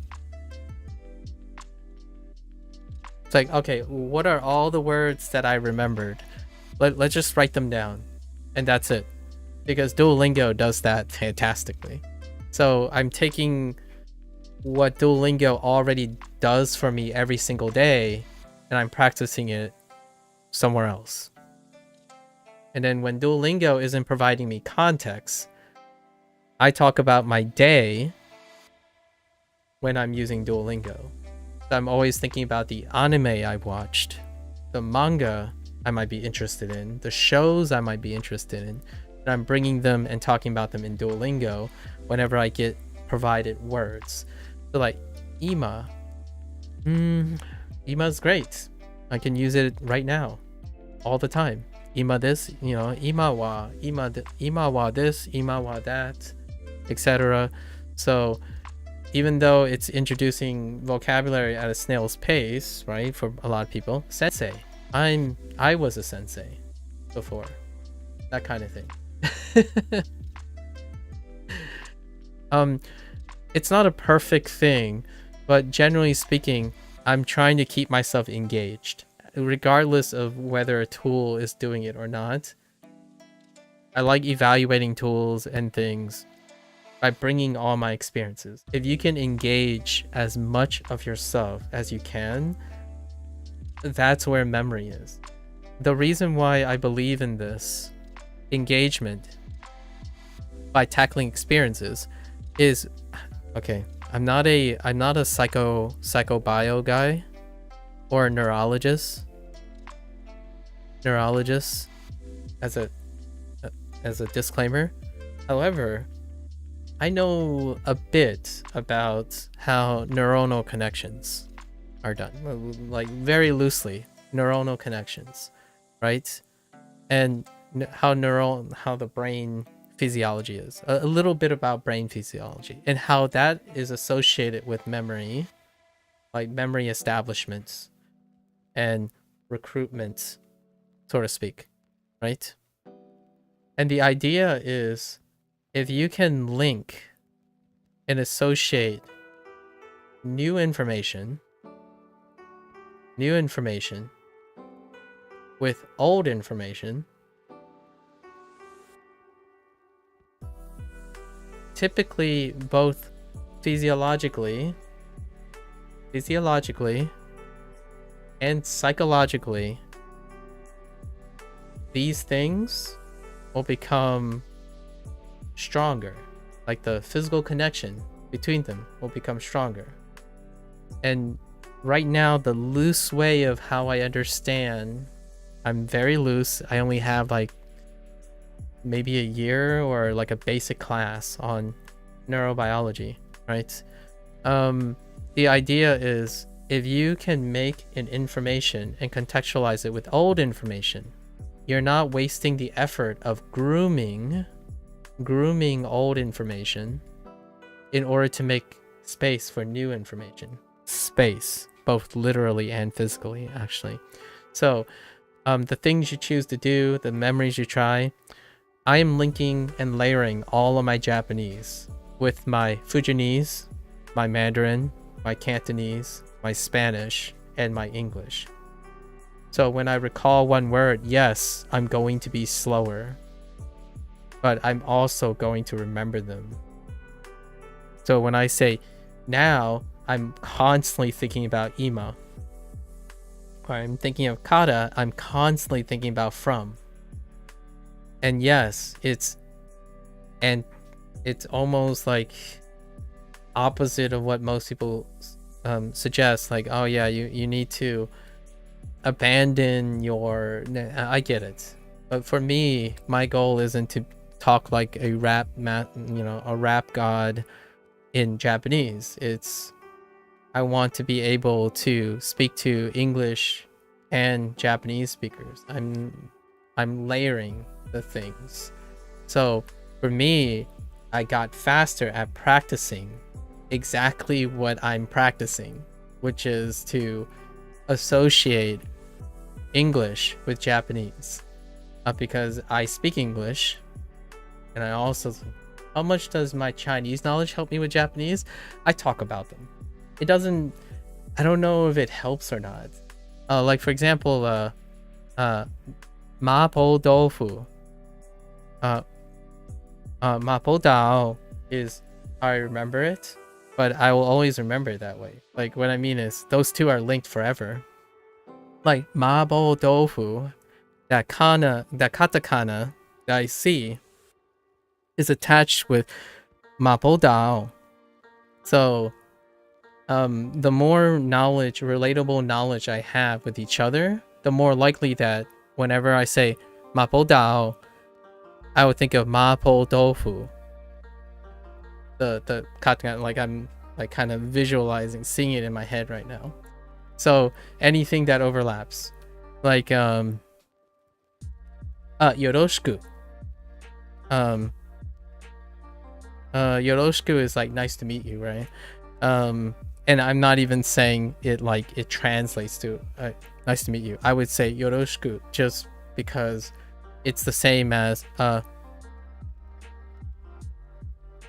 It's like, okay, what are all the words that I remembered? Let's just write them down. And that's it. Because Duolingo does that fantastically. So I'm taking what Duolingo already does for me every single day, and I'm practicing it somewhere else. And then when Duolingo isn't providing me context, I talk about my day when I'm using Duolingo. So I'm always thinking about the anime I've watched, the manga I might be interested in, the shows I might be interested in, and I'm bringing them and talking about them in Duolingo whenever I get provided words. So like ima. Ima's great. I can use it right now, all the time. Ima this, you know, ima wa this, ima wa that, etc. So even though it's introducing vocabulary at a snail's pace, right, for a lot of people, sensei. I was a sensei before. That kind of thing. It's not a perfect thing, but generally speaking, I'm trying to keep myself engaged, regardless of whether a tool is doing it or not. I like evaluating tools and things by bringing all my experiences. If you can engage as much of yourself as you can, that's where memory is. The reason why I believe in this engagement by tackling experiences is, okay, I'm not a psychobio guy or a neurologist as a disclaimer. However, I know a bit about how neuronal connections are done, like very loosely, neuronal connections, right? And how the brain physiology is, a little bit about brain physiology and how that is associated with memory, like memory establishments and recruitment, so to speak, right? And the idea is, if you can link and associate new information with old information typically both physiologically and psychologically, these things will become stronger. Like the physical connection between them will become stronger. And right now, the loose way of how I understand, I'm very loose. I only have like maybe a year or like a basic class on neurobiology, right? The idea is if you can make an information and contextualize it with old information, you're not wasting the effort of grooming old information in order to make space for new information. Space, both literally and physically, actually. So the things you choose to do, the memories you try, I am linking and layering all of my Japanese with my Fujianese, my Mandarin, my Cantonese, my Spanish, and my English. So when I recall one word, yes, I'm going to be slower, but I'm also going to remember them. So when I say now, I'm constantly thinking about ima. Or I'm thinking of kata, I'm constantly thinking about from. And yes, it's almost like opposite of what most people suggest. Like, oh yeah, you need to abandon your. I get it, but for me, my goal isn't to talk like a rap god in Japanese. It's I want to be able to speak to English and Japanese speakers. I'm layering the things. So for me, I got faster at practicing exactly what I'm practicing, which is to associate English with Japanese, because I speak English, and I also, how much does my Chinese knowledge help me with Japanese? I talk about them. It doesn't, I don't know if it helps or not. Like for example, mapo tofu. Mapo dao is how I remember it, but I will always remember it that way. Like what I mean is those two are linked forever. Like mapo tofu, that katakana that I see is attached with mapo dao. So the more knowledge, relatable knowledge I have with each other, the more likely that whenever I say mapo dao, I would think of mapo tofu. The katakana, like I'm like kind of visualizing, seeing it in my head right now. So anything that overlaps, like yoroshiku. Yoroshiku is like nice to meet you, right? And I'm not even saying it like it translates to nice to meet you. I would say yoroshiku just because it's the same as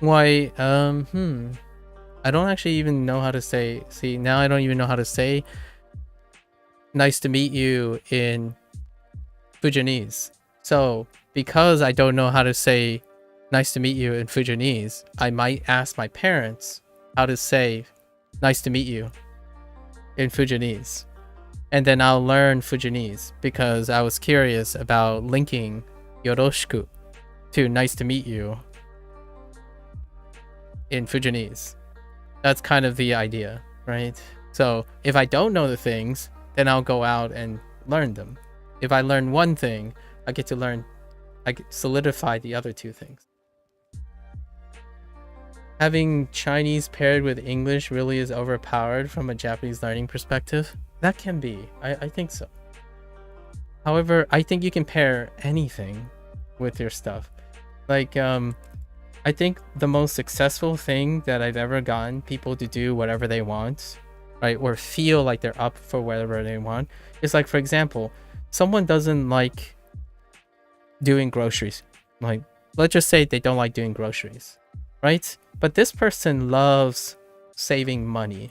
why I don't actually even know how to say, see now I don't even know how to say nice to meet you in Fujianese. So because I don't know how to say nice to meet you in Fujianese, I might ask my parents how to say nice to meet you in Fujianese. And then I'll learn Fujianese because I was curious about linking yoroshiku to nice to meet you in Fujianese. That's kind of the idea, right? So if I don't know the things, then I'll go out and learn them. If I learn one thing, I get solidify the other two things. Having Chinese paired with English really is overpowered from a Japanese learning perspective. That can be. I think so. However, I think you can pair anything with your stuff. Like, I think the most successful thing that I've ever gotten people to do whatever they want, right, or feel like they're up for whatever they want, is like, for example, someone doesn't like doing groceries. Like, let's just say they don't like doing groceries, right? But this person loves saving money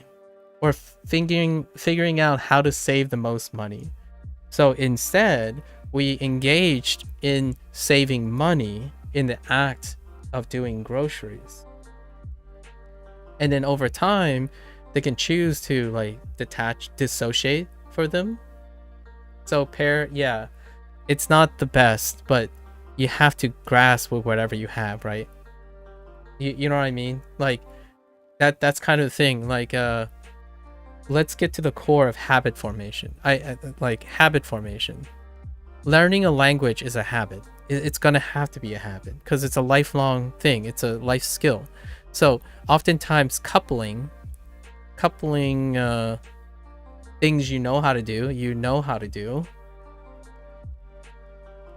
or figuring out how to save the most money. So instead, we engaged in saving money in the act of doing groceries. And then over time, they can choose to like dissociate for them. So yeah, it's not the best, but you have to grasp with whatever you have, right? You know what I mean? Like that's kind of the thing. Like let's get to the core of habit formation. I like habit formation. Learning a language is a habit. It's gonna have to be a habit because it's a lifelong thing. It's a life skill. So oftentimes coupling things you know how to do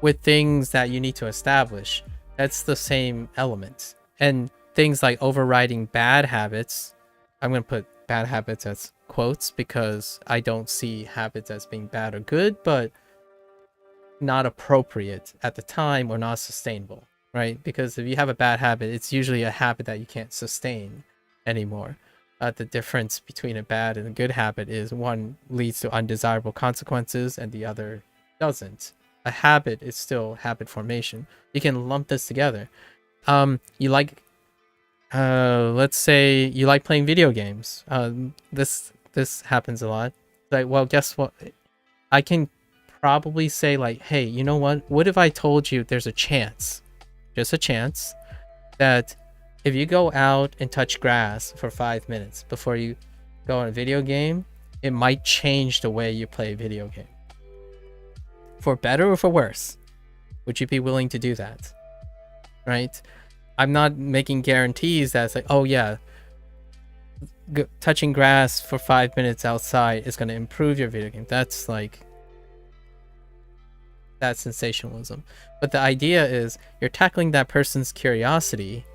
with things that you need to establish. That's the same element. And things like overriding bad habits, I'm going to put bad habits as quotes because I don't see habits as being bad or good, but not appropriate at the time or not sustainable, right? Because if you have a bad habit, it's usually a habit that you can't sustain anymore. The difference between a bad and a good habit is one leads to undesirable consequences and the other doesn't. A habit is still habit formation. You can lump this together. Let's say you like playing video games. This happens a lot. Like, well, guess what? I can probably say like, hey, you know what if I told you there's a chance, just a chance, that if you go out and touch grass for 5 minutes before you go on a video game, it might change the way you play a video game, for better or for worse. Would you be willing to do that? Right? I'm not making guarantees that it's like, oh yeah, touching grass for 5 minutes outside is going to improve your video game. That's sensationalism. But the idea is you're tackling that person's curiosity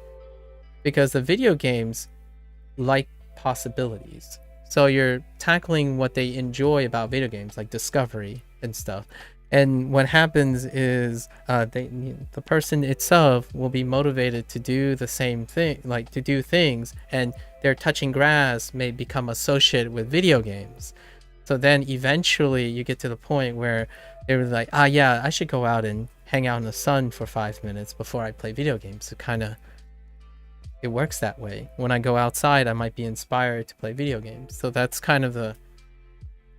because the video games like possibilities. So you're tackling what they enjoy about video games, like discovery and stuff. And what happens is the person itself will be motivated to do the same thing, like to do things, and their touching grass may become associated with video games. So then eventually you get to the point where they're like, yeah, I should go out and hang out in the sun for 5 minutes before I play video games. So it works that way. When I go outside, I might be inspired to play video games. So that's kind of the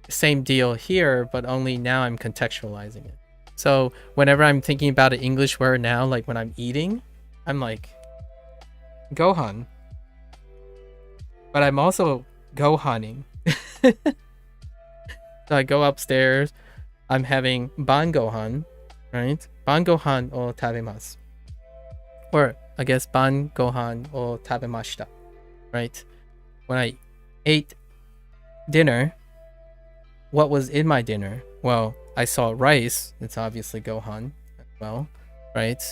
same deal here, but only now I'm contextualizing it. So whenever I'm thinking about an English word now, like when I'm eating, I'm like, Gohan. But I'm also Gohaning. So I go upstairs, I'm having Ban Gohan, right? Ban Gohan o tabemasu. Or I guess Ban Gohan o tabemashita, right? When I ate dinner, what was in my dinner? Well, I saw rice. It's obviously Gohan as well, right?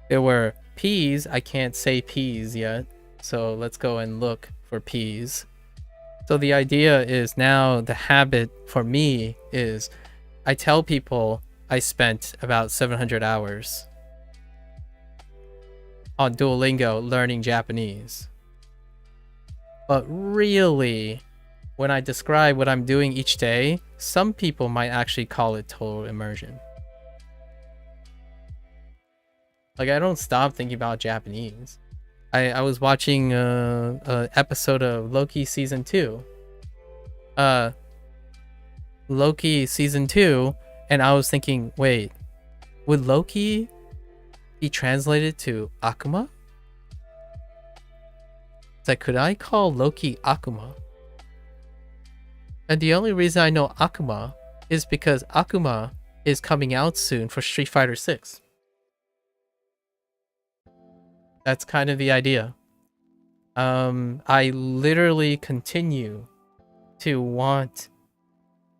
There were peas. I can't say peas yet, so let's go and look for peas. So the idea is now the habit for me is I tell people I spent about 700 hours on Duolingo learning Japanese. But really, when I describe what I'm doing each day, some people might actually call it total immersion. Like, I don't stop thinking about Japanese. I was watching an episode of Loki season 2. Loki season 2, and I was thinking, wait, would Loki be translated to Akuma? It's like, could I call Loki Akuma? And the only reason I know Akuma is because Akuma is coming out soon for Street Fighter 6. That's kind of the idea. I literally continue to want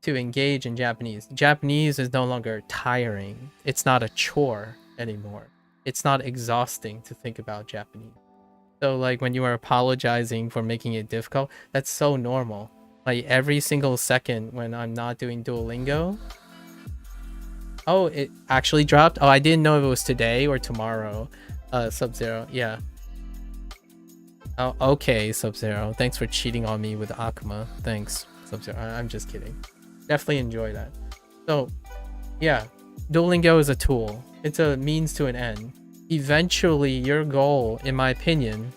to engage in Japanese. Japanese is no longer tiring. It's not a chore anymore. It's not exhausting to think about Japanese. So like when you are apologizing for making it difficult, that's so normal. Like every single second when I'm not doing Duolingo. Oh, it actually dropped? Oh, I didn't know if it was today or tomorrow. Sub-Zero, yeah. Oh, okay, Sub-Zero. Thanks for cheating on me with Akuma. Thanks, Sub-Zero. I'm just kidding. Definitely enjoy that. So, yeah. Duolingo is a tool. It's a means to an end. Eventually, your goal, in my opinion,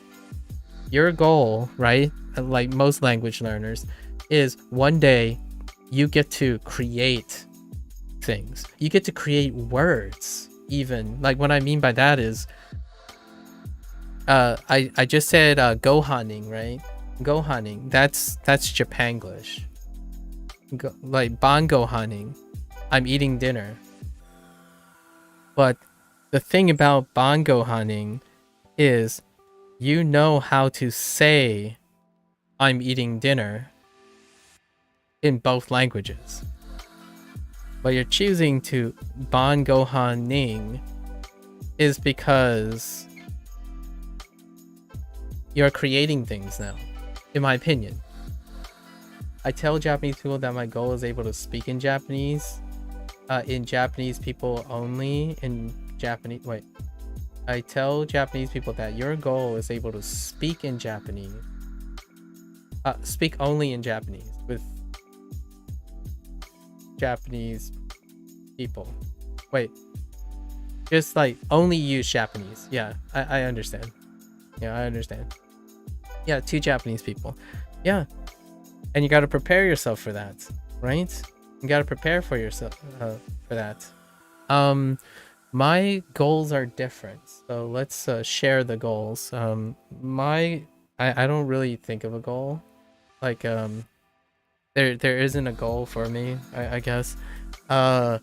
your goal, right? Like most language learners, is one day you get to create things. You get to create words, even. Like, what I mean by that is, I just said gohaning, right? Gohaning. That's Japanglish. Like ban gohaning. I'm eating dinner. But the thing about ban gohaning is you know how to say I'm eating dinner in both languages. But you're choosing to ban gohaning is because you're creating things now, in my opinion. I tell Japanese people that my goal is able to speak in Japanese people only, in Japanese. Wait. I tell Japanese people that your goal is able to speak in Japanese. Speak only in Japanese with Japanese people. Wait. Just like only use Japanese. Yeah, I understand. Yeah, I understand. Yeah, 2 Japanese people. Yeah. And you got to prepare yourself for that, right? You got to prepare for yourself for that. My goals are different, so let's share the goals. I don't really think of a goal. Like there isn't a goal for me, I guess. I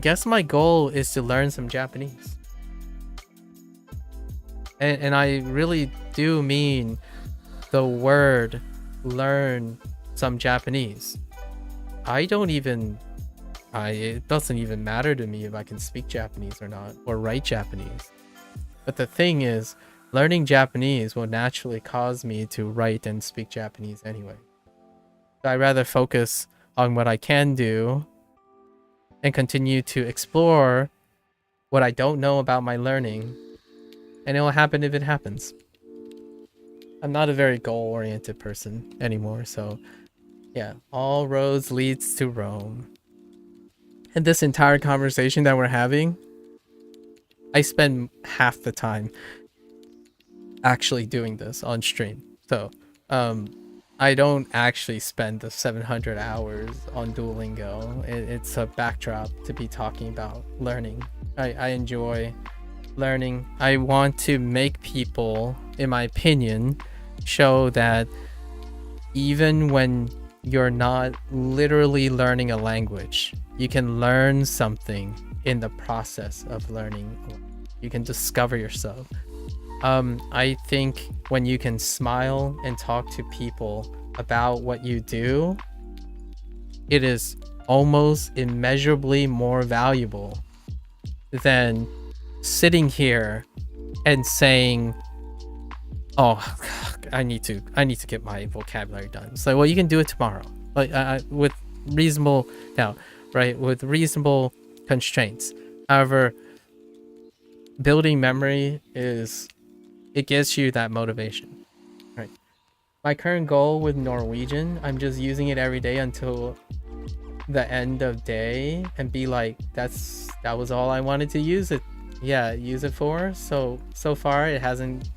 guess my goal is to learn some Japanese. And I really do mean the word learn some Japanese. It doesn't even matter to me if I can speak Japanese or not, or write Japanese. But the thing is, learning Japanese will naturally cause me to write and speak Japanese anyway. So I'd rather focus on what I can do and continue to explore what I don't know about my learning, and it will happen if it happens. I'm not a very goal-oriented person anymore, so yeah, all roads leads to Rome. And this entire conversation that we're having, I spend half the time actually doing this on stream. So, I don't actually spend the 700 hours on Duolingo. It's a backdrop to be talking about learning. I enjoy learning. I want to make people, in my opinion, show that even when you're not literally learning a language, you can learn something in the process of learning. You can discover yourself. I think when you can smile and talk to people about what you do, it is almost immeasurably more valuable than sitting here and saying, oh, I need to get my vocabulary done. It's like, well, you can do it tomorrow, like with reasonable doubt, right? With reasonable constraints. However, building memory it gives you that motivation, right? My current goal with Norwegian, I'm just using it every day until the end of day and be like, that was all I wanted to use it for. So far it hasn't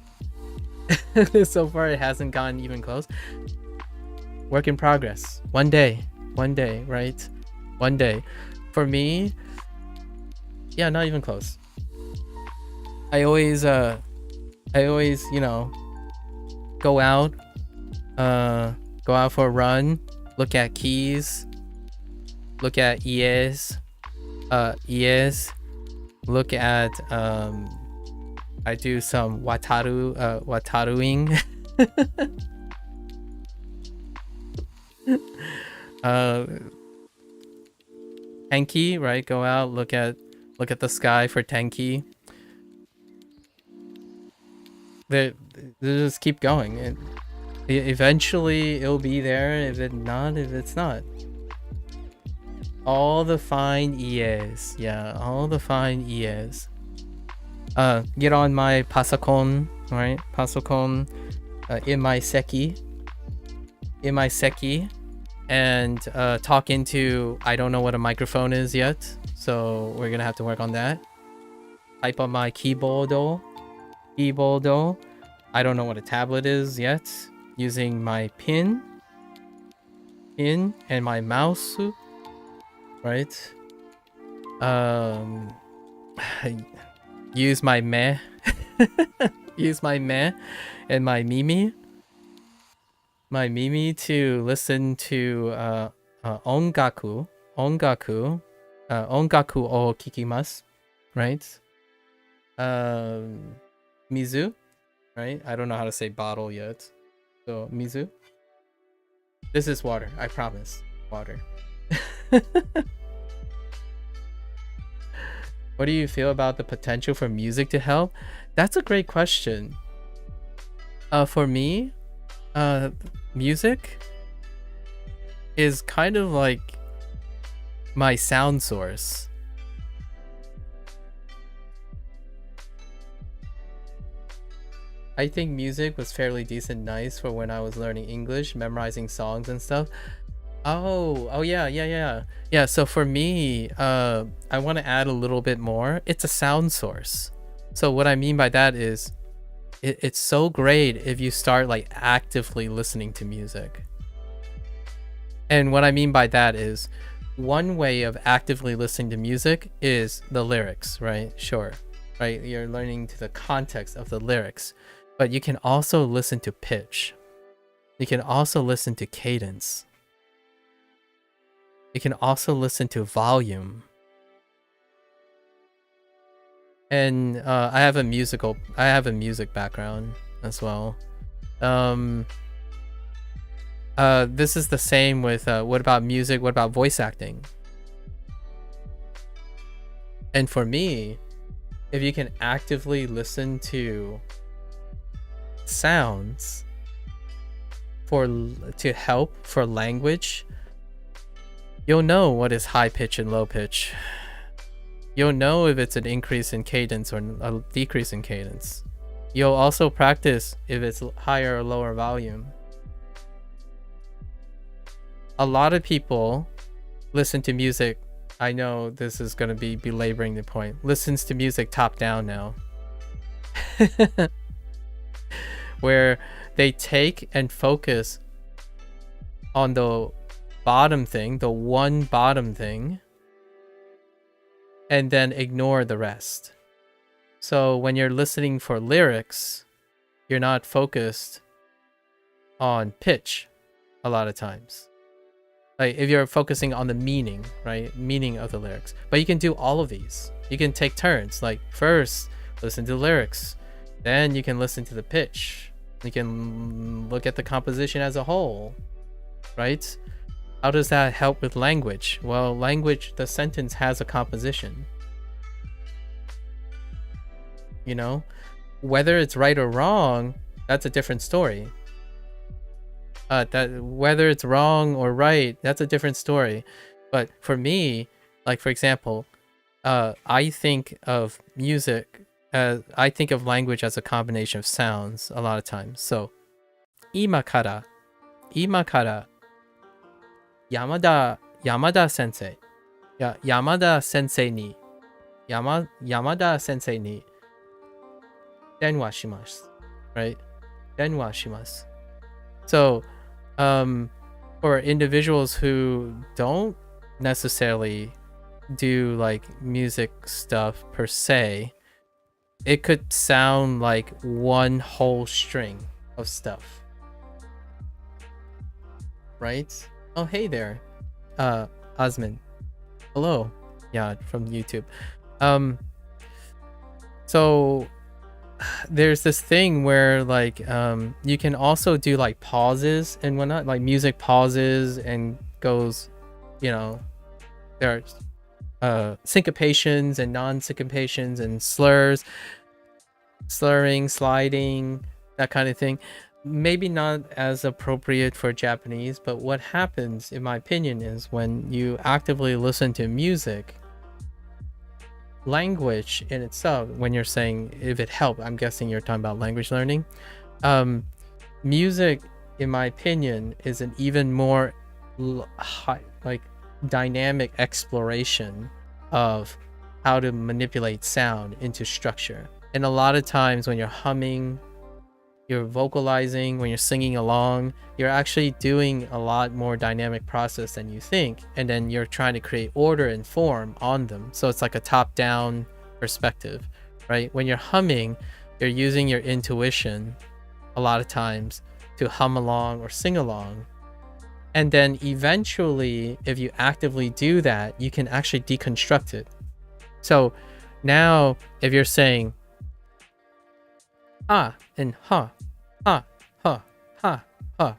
gotten even close. Work in progress. One day, right? One day. For me, yeah, not even close. I always, go out for a run, look at keys, look at ES, look at, I do some wataruing. Tenki, right? Go out, look at the sky for Tenki. They just keep going, and eventually it'll be there. If it's not, all the fine EAs, all the fine EAs. Get on my pasokon, right? Pasokon, in my seki, and talk into. I don't know what a microphone is yet, so we're gonna have to work on that. Type on my keyboard, I don't know what a tablet is yet. Using my pin and my mouse, right? Use my meh. Use my meh and my mimi. My mimi to listen to ongaku. Ongaku o kikimasu, right? Mizu, right? I don't know how to say bottle yet. So, mizu. This is water, I promise. Water. What do you feel about the potential for music to help? That's a great question. For me, music is kind of like my sound source. I think music was fairly decent, nice for when I was learning English, memorizing songs and stuff. Oh yeah. So for me, I want to add a little bit more. It's a sound source. So what I mean by that is, it's so great if you start like actively listening to music. And what I mean by that is, one way of actively listening to music is the lyrics, right? Sure, right? You're learning to the context of the lyrics, but you can also listen to pitch. You can also listen to cadence. You can also listen to volume. And I have a music background as well. This is the same with what about music? What about voice acting? And for me, if you can actively listen to sounds to help for language, you'll know what is high pitch and low pitch. You'll know if it's an increase in cadence or a decrease in cadence. You'll also practice if it's higher or lower volume. A lot of people listen to music. I know this is going to be belaboring the point. Listens to music top down now. Where they take and focus on the bottom thing, the one bottom thing, and then ignore the rest. So when you're listening for lyrics, you're not focused on pitch a lot of times. Like if you're focusing on the meaning, right? Meaning of the lyrics. But you can do all of these. You can take turns. Like first, listen to the lyrics. Then you can listen to the pitch. You can look at the composition as a whole, right? How does that help with language? Well, language, the sentence has a composition. You know, whether it's right or wrong, that's a different story. That whether it's wrong or right, that's a different story. But for me, like for example, I think of music as I think of language as a combination of sounds a lot of times. So, imakara, Yamada sensei, Yamada sensei ni denwa shimasu, right? Denwa shimasu. So, for individuals who don't necessarily do like music stuff per se, it could sound like one whole string of stuff, right? Oh, hey there, Osman. Hello. Yeah, from YouTube. So there's this thing where like you can also do like pauses and whatnot, like music pauses and goes, you know, there's syncopations and non-syncopations and slurring, sliding, that kind of thing. Maybe not as appropriate for Japanese, but what happens, in my opinion, is when you actively listen to music, language in itself, when you're saying if it helped, I'm guessing you're talking about language learning. Music, in my opinion, is an even more like dynamic exploration of how to manipulate sound into structure. And a lot of times when you're humming, you're vocalizing, when you're singing along, you're actually doing a lot more dynamic process than you think, and then you're trying to create order and form on them. So it's like a top-down perspective, right? When you're humming, you're using your intuition a lot of times to hum along or sing along. And then eventually, if you actively do that, you can actually deconstruct it. So now if you're saying ah and ha, ha, ha, ha, ha,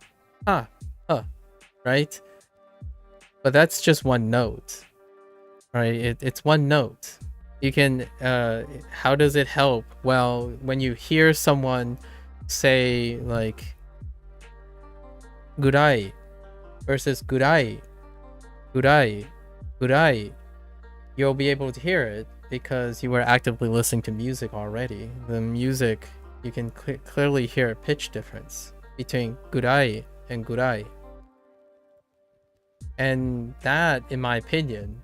ha, ha, right? But that's just one note, right? It's one note. You can, how does it help? Well, when you hear someone say like gurai versus gurai, gurai, gurai, you'll be able to hear it because you were actively listening to music already. The music, you can clearly hear a pitch difference between gurai and gurai. And that, in my opinion,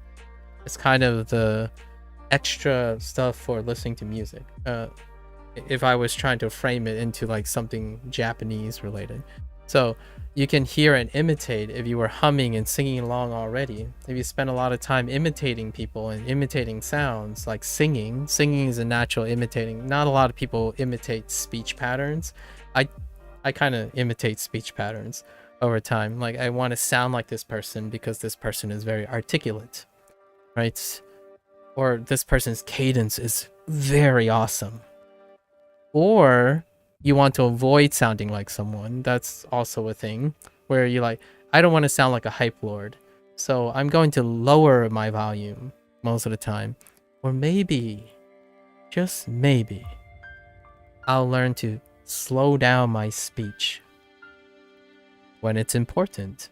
is kind of the extra stuff for listening to music. If I was trying to frame it into like something Japanese related. So you can hear and imitate if you were humming and singing along already. If you spend a lot of time imitating people and imitating sounds, like singing is a natural imitating. Not a lot of people imitate speech patterns. I kind of imitate speech patterns over time. Like I want to sound like this person because this person is very articulate, right? Or this person's cadence is very awesome. Or you want to avoid sounding like someone. That's also a thing where you like, I don't want to sound like a hype lord, so I'm going to lower my volume most of the time. Or maybe, just maybe, I'll learn to slow down my speech when it's important.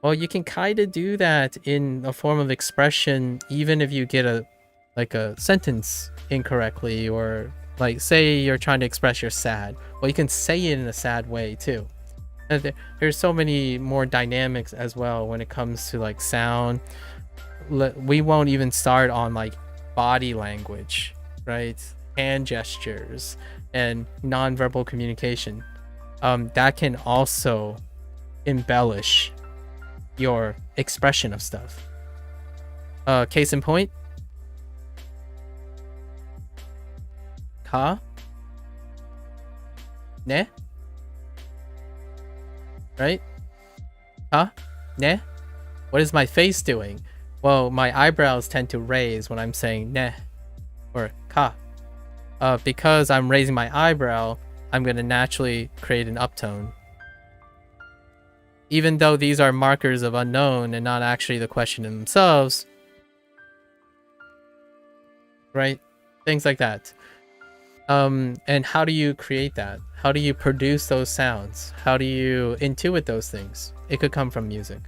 Well, you can kind of do that in a form of expression, even if you get a sentence incorrectly, or like say you're trying to express you're sad. Well, you can say it in a sad way too. And there's so many more dynamics as well when it comes to like sound. We won't even start on like body language, right? Hand gestures and nonverbal communication. That can also embellish your expression of stuff. Case in point, ka, ne, right? Ka, ne. What is my face doing? Well, my eyebrows tend to raise when I'm saying ne or ka. Because I'm raising my eyebrow, I'm going to naturally create an uptone. Even though these are markers of unknown and not actually the question in themselves, right? Things like that. And how do you create that? How do you produce those sounds? How do you intuit those things? It could come from music.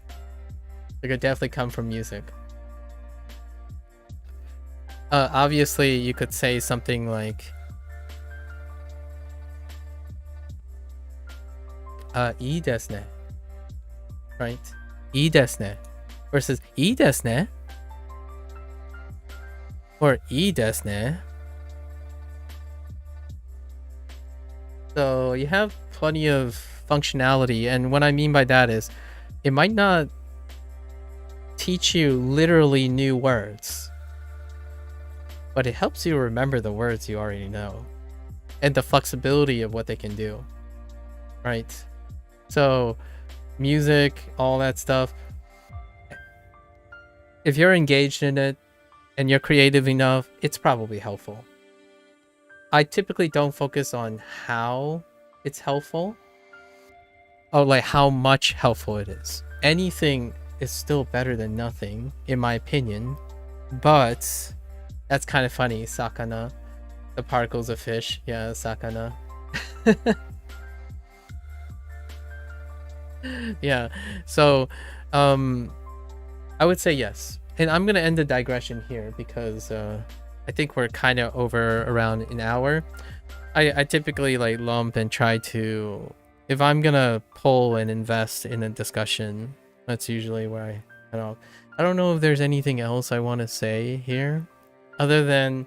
It could definitely come from music. Obviously, you could say something like, "ii desu ne," right? "Ii desu ne" versus "ii desu ne" or "ii desu ne." So you have plenty of functionality, and what I mean by that is, it might not teach you literally new words, but it helps you remember the words you already know and the flexibility of what they can do, right? So music, all that stuff, if you're engaged in it and you're creative enough, it's probably helpful. I typically don't focus on how it's helpful or like how much helpful it is. Anything is still better than nothing, in my opinion, but that's kind of funny. Sakana, the particles of fish. Yeah, sakana. Yeah, so I would say yes. And I'm gonna end the digression here because I think we're kind of over around an hour. I typically like lump and try to, if I'm gonna pull and invest in a discussion, that's usually where I head off. I don't know if there's anything else I want to say here other than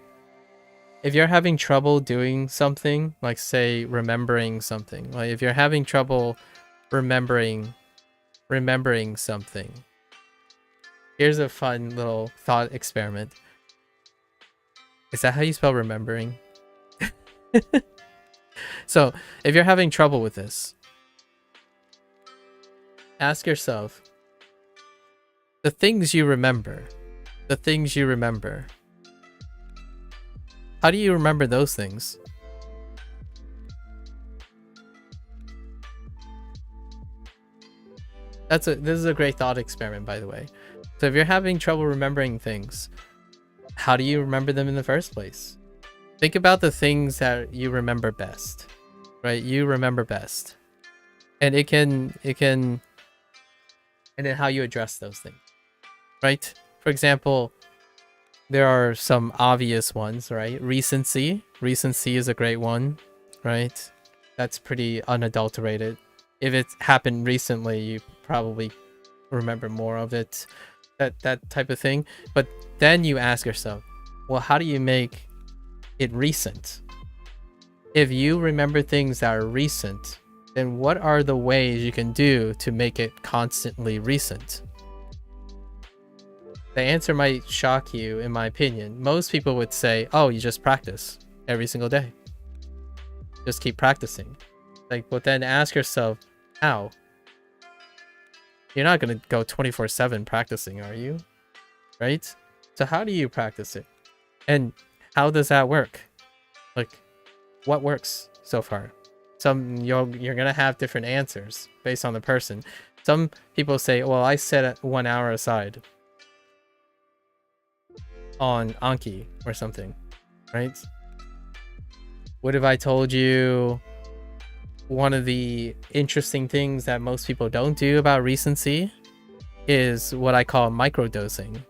if you're having trouble doing something, like say remembering something, like if you're having trouble remembering something, here's a fun little thought experiment. Is that how you spell remembering? So if you're having trouble with this, ask yourself, the things you remember, how do you remember those things? This is a great thought experiment, by the way. So if you're having trouble remembering things, how do you remember them in the first place? Think about the things that you remember best, right? You remember best. And and then how you address those things, right? For example, there are some obvious ones, right? Recency is a great one, right? That's pretty unadulterated. If it happened recently, you probably remember more of it, that type of thing. But then you ask yourself, well, how do you make it recent? If you remember things that are recent, then what are the ways you can do to make it constantly recent? The answer might shock you, in my opinion. Most people would say, oh, you just practice every single day. Just keep practicing. But then ask yourself, how? You're not going to go 24/7 practicing, are you? Right? So how do you practice it? And how does that work? What works so far? You're going to have different answers based on the person. Some people say, well, I set 1 hour aside on Anki or something, right? What if I told you one of the interesting things that most people don't do about recency is what I call microdosing.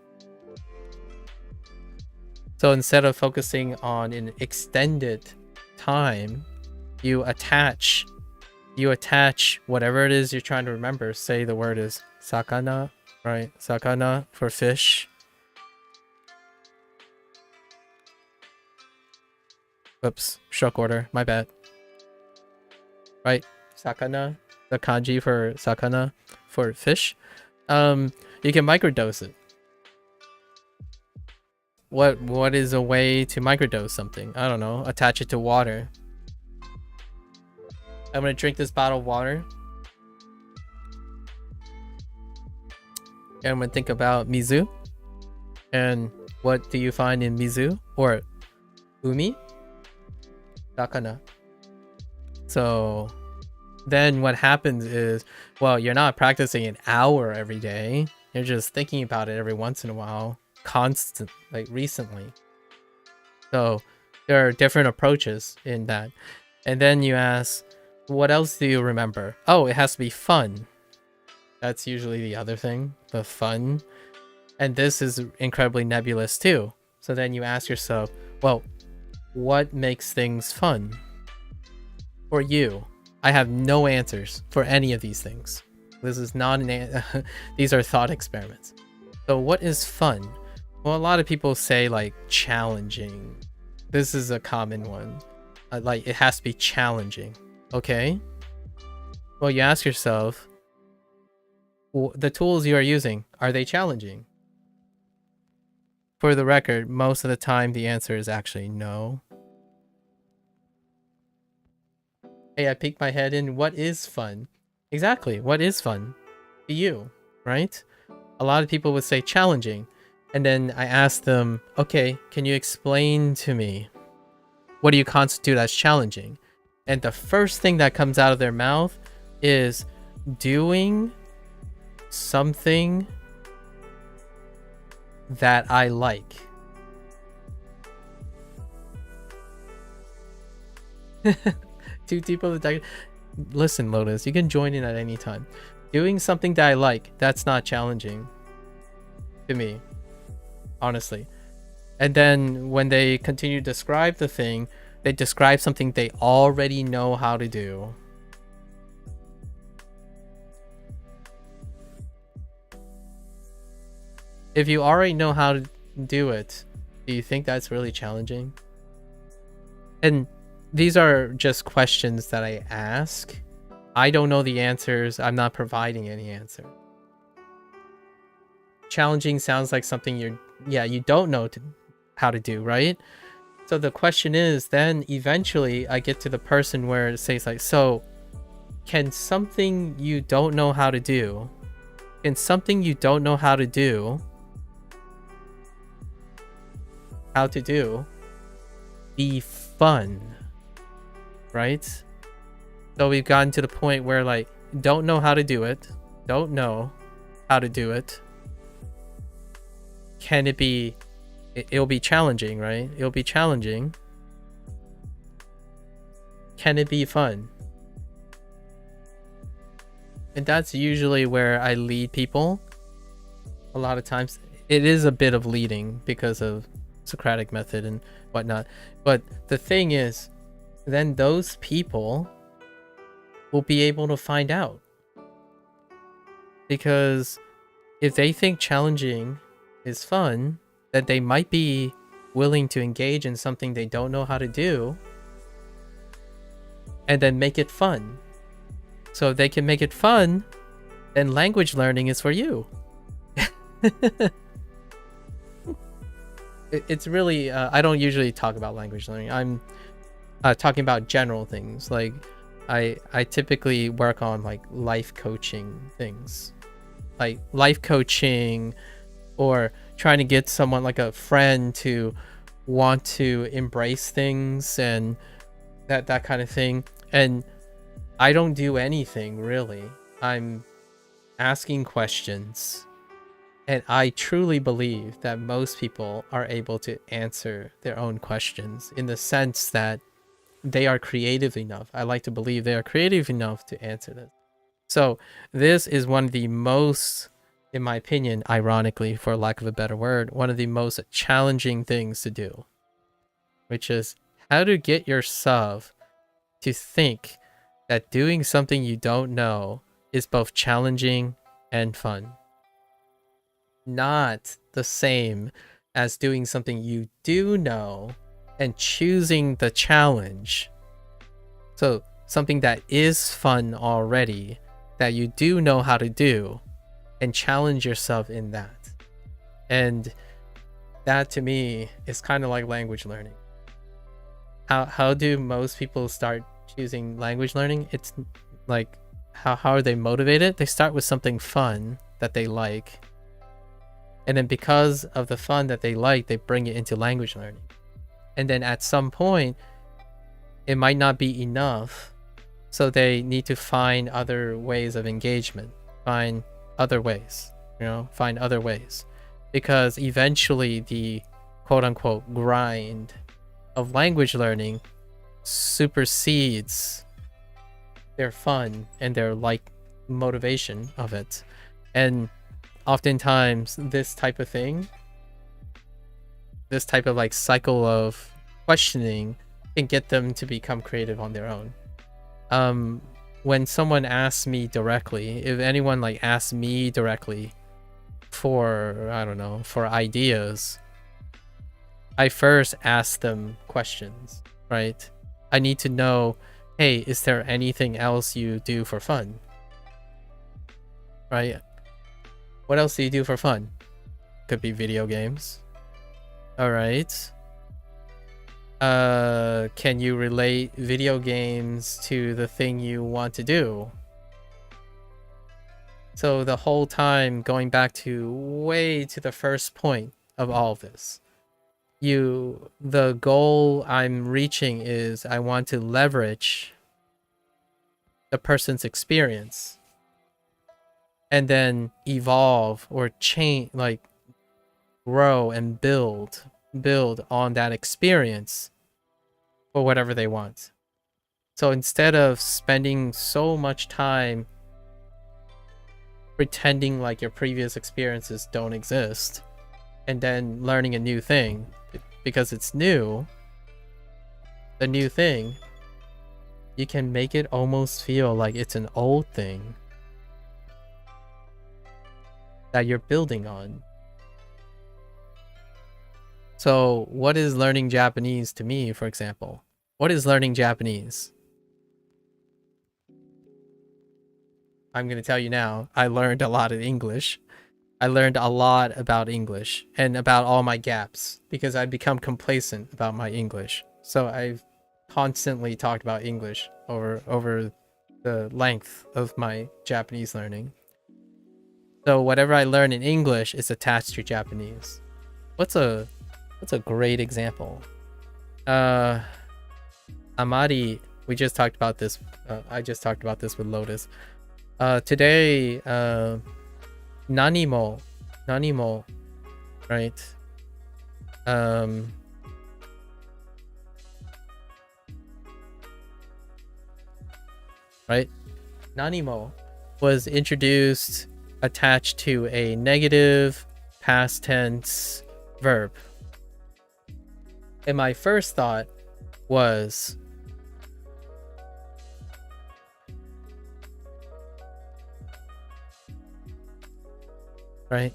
So instead of focusing on an extended time, you attach whatever it is you're trying to remember. Say the word is sakana, right? Sakana for fish. Oops, stroke order, my bad. Right, sakana, the kanji for sakana for fish. You can microdose it. What is a way to microdose something? I don't know. Attach it to water. I'm gonna drink this bottle of water. And I'm gonna think about mizu. And what do you find in mizu? Or umi? Sakana. So then what happens is, well, you're not practicing an hour every day. You're just thinking about it every once in a while. Constant, like recently. So there are different approaches in that. And then you ask, what else do you remember? Oh, it has to be fun. That's usually the other thing, the fun. And this is incredibly nebulous too. So then you ask yourself, well, what makes things fun for you? I have no answers for any of these things. This is not these are thought experiments. So what is fun? Well, a lot of people say like challenging. This is a common one. Like it has to be challenging. Okay. Well, you ask yourself, the tools you are using, are they challenging? For the record, most of the time the answer is actually no. Hey, I peeked my head in. What is fun? Exactly. What is fun to you, right? A lot of people would say challenging. And then I ask them, okay, can you explain to me, what do you constitute as challenging? And the first thing that comes out of their mouth is doing something that I like. Two people that listen, Lotus, you can join in at any time. Doing something that I like, that's not challenging to me, honestly. And then when they continue to describe the thing, they describe something they already know how to do. If you already know how to do it, do you think that's really challenging? And these are just questions that I ask. I don't know the answers. I'm not providing any answer. Challenging sounds like something you don't know how to do, right? So the question is, then eventually I get to the person where it says like, so can something you don't know how to do, be fun, right? So we've gotten to the point where like, don't know how to do it. Can it be, it'll be challenging, right? It'll be challenging. Can it be fun? And that's usually where I lead people. A lot of times it is a bit of leading because of Socratic method and whatnot. But the thing is, then those people will be able to find out. Because if they think challenging is fun, that they might be willing to engage in something they don't know how to do and then make it fun. So if they can make it fun, then language learning is for you. It's really, I don't usually talk about language learning. I'm talking about general things. Like I typically work on like life coaching things. Like life coaching, or trying to get someone like a friend to want to embrace things and that kind of thing. And I don't do anything really. I'm asking questions, and I truly believe that most people are able to answer their own questions in the sense that they are creative enough. I like to believe they are creative enough to answer this. So this is one of the most, in my opinion, ironically, for lack of a better word, one of the most challenging things to do, which is how to get yourself to think that doing something you don't know is both challenging and fun. Not the same as doing something you do know and choosing the challenge. So something that is fun already, that you do know how to do, and challenge yourself in that. And that to me is kind of like language learning. How do most people start choosing language learning? It's like, how are they motivated? They start with something fun that they like. And then because of the fun that they like, they bring it into language learning. And then at some point, it might not be enough. So they need to find other ways of engagement, find other ways. Because eventually the quote unquote grind of language learning supersedes their fun and their like motivation of it. And oftentimes this type of thing, this type of like cycle of questioning, can get them to become creative on their own. When someone asks me directly, if anyone like asks me directly for, I don't know, for ideas, I first ask them questions, right? I need to know, hey, is there anything else you do for fun? Right? What else do you do for fun? Could be video games. All right. Can you relate video games to the thing you want to do? So the whole time going back to way to the first point of all of this, the goal I'm reaching is I want to leverage the person's experience and then evolve or change, like grow and build on that experience for whatever they want. So instead of spending so much time pretending like your previous experiences don't exist and then learning a new thing because it's new, the new thing, you can make it almost feel like it's an old thing that you're building on. So what is learning Japanese to me, for example? What is learning Japanese? I'm going to tell you now. I learned a lot of English. I learned a lot about English and about all my gaps because I've become complacent about my English. So I've constantly talked about English over the length of my Japanese learning. So whatever I learn in English is attached to Japanese. What's a great example? Amari, we just talked about this. I just talked about this with Lotus. Today, nanimo, right? Right? Nanimo was introduced attached to a negative past tense verb. And my first thought was, right?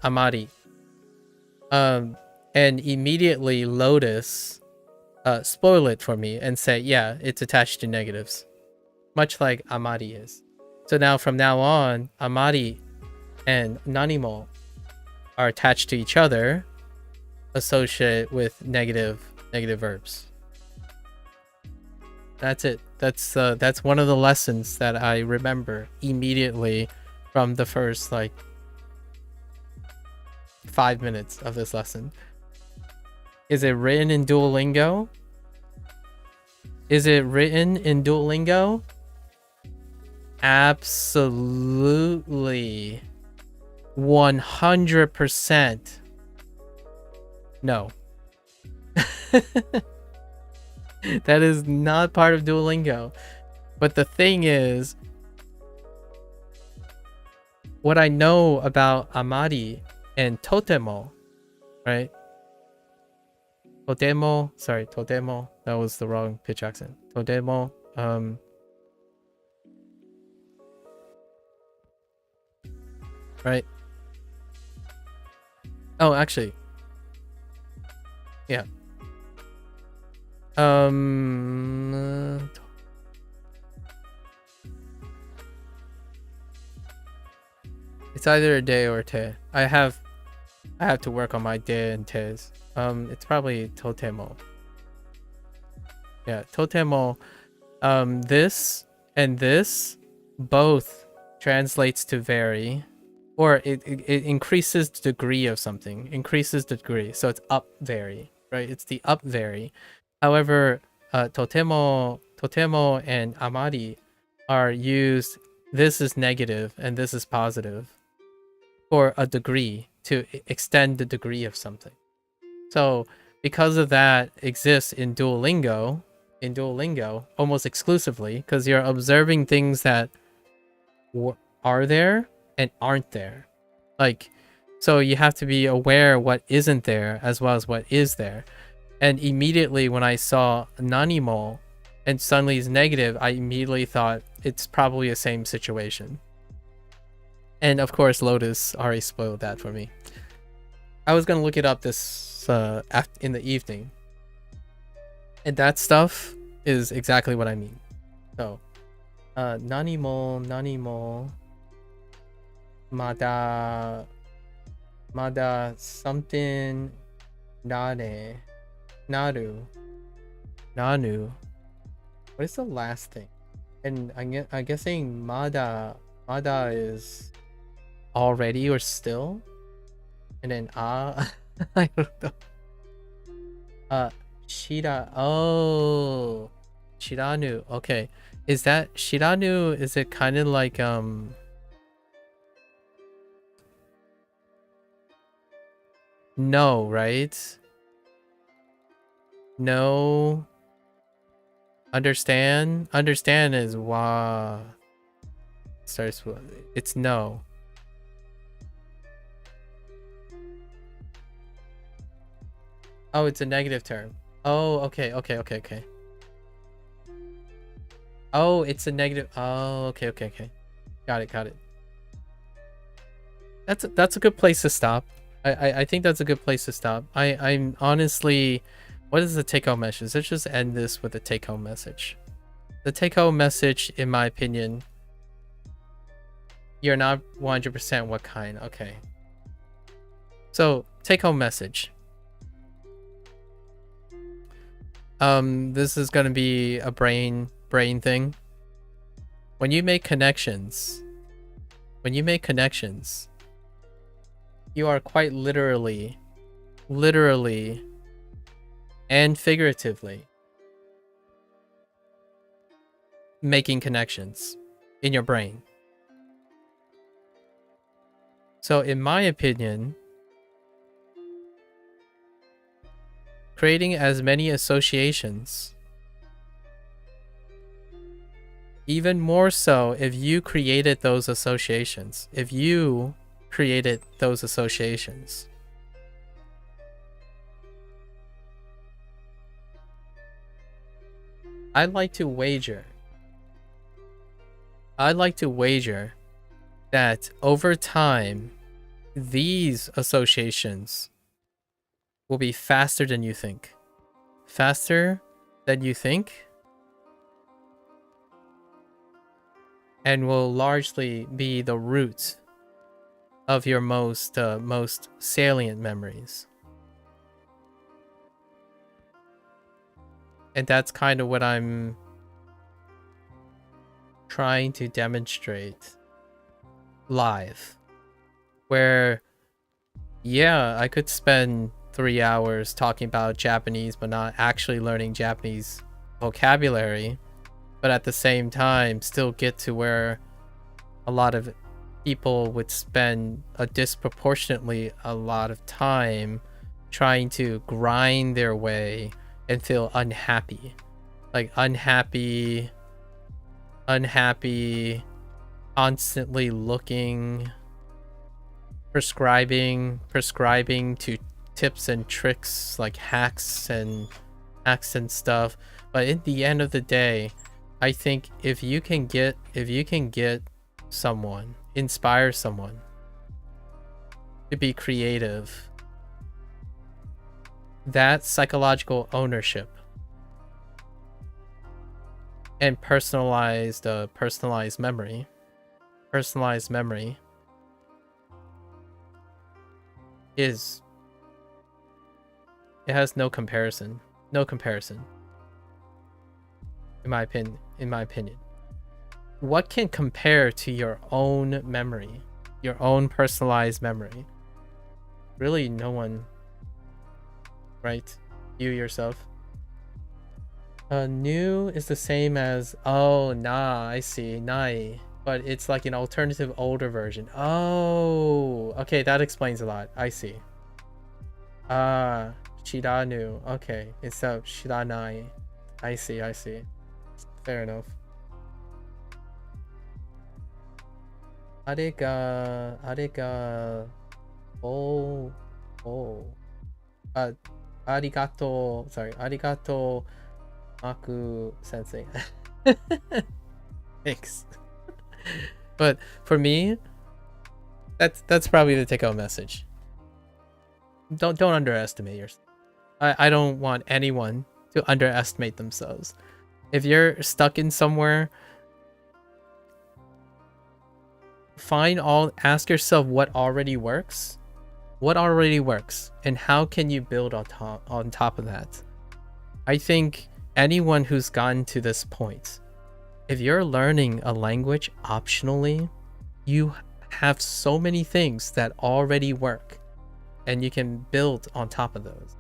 Amari. And immediately Lotus spoil it for me and say, yeah, it's attached to negatives. Much like Amari is. So now from now on, Amari and Nanimo are attached to each other, associated with negative verbs. That's it. That's one of the lessons that I remember immediately from the first 5 minutes of this lesson. Is it written in Duolingo? Is it written in Duolingo? Absolutely. 100%. No. That is not part of Duolingo. But the thing is, what I know about Amari and Totemo, right? Totemo. That was the wrong pitch accent. Totemo. Right. Oh, actually. Yeah. It's either a day or a te. I have to work on my de and tes. It's probably totemo. Yeah, totemo. This and this both translates to very, or it increases the degree of something. Increases the degree, so it's up very, right? It's the up very. However, totemo and amari are used. This is negative and this is positive for a degree, to extend the degree of something. So because of that exists in Duolingo almost exclusively, because you're observing things that are there and aren't there. So you have to be aware what isn't there as well as what is there. And immediately when I saw nanimo and suddenly it's negative, I immediately thought it's probably the same situation. And of course, Lotus already spoiled that for me. I was going to look it up this in the evening. And that stuff is exactly what I mean. So, nanimo, mada something, nanu. What is the last thing? And I'm guessing mada is already or still, and then I don't know. Shiranu. Okay, is that shiranu? Is it kind of like no, right? No. Understand is wa. Starts with, it's no. Oh, it's a negative term. Oh, okay. Oh, it's a negative. Oh, okay. Got it. That's a good place to stop. I think that's a good place to stop. I'm honestly, what is the take-home message? Let's just end this with a take-home message. The take-home message, in my opinion, you're not 100% what kind. Okay. So, take-home message. This is gonna be a brain thing. When you make connections, you are quite literally and figuratively making connections in your brain. So in my opinion, creating as many associations, even more so if you created those associations, I'd like to wager that over time, these associations will be faster than you think. And will largely be the root of your most salient memories. And that's kind of what I'm trying to demonstrate live. Where, yeah, I could spend 3 hours talking about Japanese but not actually learning Japanese vocabulary, but at the same time still get to where a lot of people would spend a disproportionately a lot of time trying to grind their way and feel unhappy. Like unhappy, constantly looking, prescribing to tips and tricks like hacks and stuff. But at the end of the day, I think if you can get someone, inspire someone to be creative, that psychological ownership and personalized memory is, it has no comparison in my opinion. What can compare to your own memory, your own personalized memory? Really, no one, right? You yourself. New is the same as, oh, nah, I see, nai, but it's like an alternative older version. Oh, okay, that explains a lot. I see. Shiranu. Okay, it's a shiranai. I see. Fair enough. あれが、ありがとう、Aku sensei. Thanks. But for me, that's probably the take-home message. Don't underestimate yourself. I don't want anyone to underestimate themselves. If you're stuck in somewhere, ask yourself what already works, and how can you build on top of that. I think anyone who's gotten to this point, if you're learning a language optionally, you have so many things that already work, and you can build on top of those.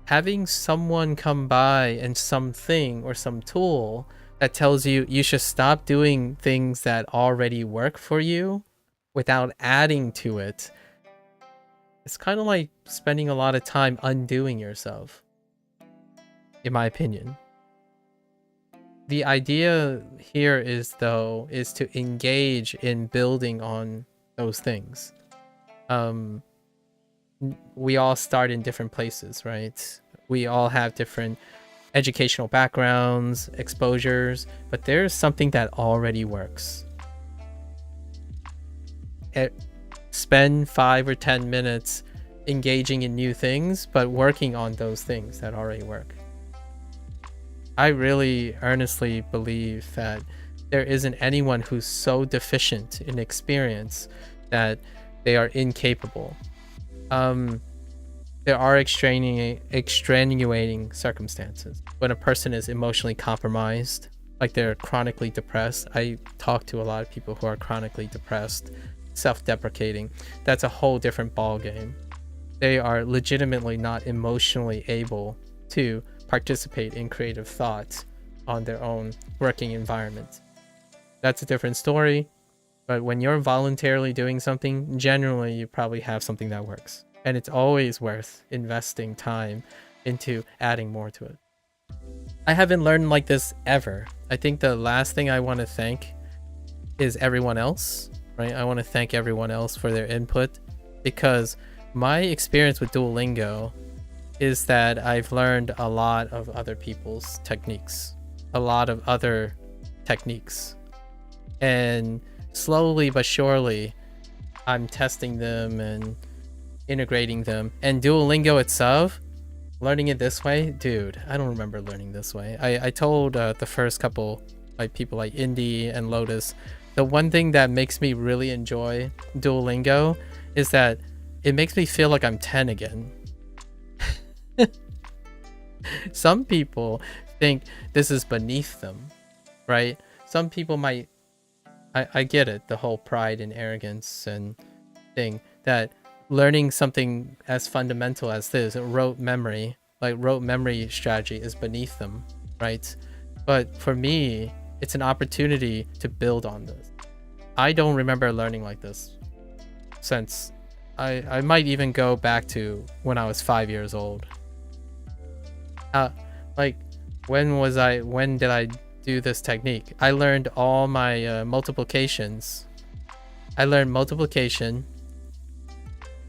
Having someone come by and something or some tool that tells you you should stop doing things that already work for you without adding to it, it's kind of like spending a lot of time undoing yourself, in my opinion. The idea here is to engage in building on those things. We all start in different places, right? We all have different educational backgrounds, exposures, but there's something that already works. spend 5 or 10 minutes engaging in new things, but working on those things that already work. I really earnestly believe that there isn't anyone who's so deficient in experience that they are incapable. There are extenuating circumstances. When a person is emotionally compromised, like they're chronically depressed. I talk to a lot of people who are chronically depressed, self-deprecating. That's a whole different ball game. They are legitimately not emotionally able to participate in creative thought on their own working environment. That's a different story. But when you're voluntarily doing something, generally you probably have something that works. And it's always worth investing time into adding more to it. I haven't learned like this ever. I think the last thing I want to thank is everyone else, right? I want to thank everyone else for their input, because my experience with Duolingo is that I've learned a lot of other people's techniques, and slowly but surely I'm testing them and integrating them. And Duolingo itself, learning it this way, dude, I don't remember learning this way. I told the first couple, like people like Indy and Lotus, the one thing that makes me really enjoy Duolingo is that it makes me feel like I'm 10 again. Some people think this is beneath them, right? Some people might, I get it, the whole pride and arrogance and thing, that learning something as fundamental as this, rote memory strategy, is beneath them, right? But for me, it's an opportunity to build on this. I don't remember learning like this since I might even go back to when I was 5 years old. Like when did I do this technique? I learned all my multiplications. I learned multiplication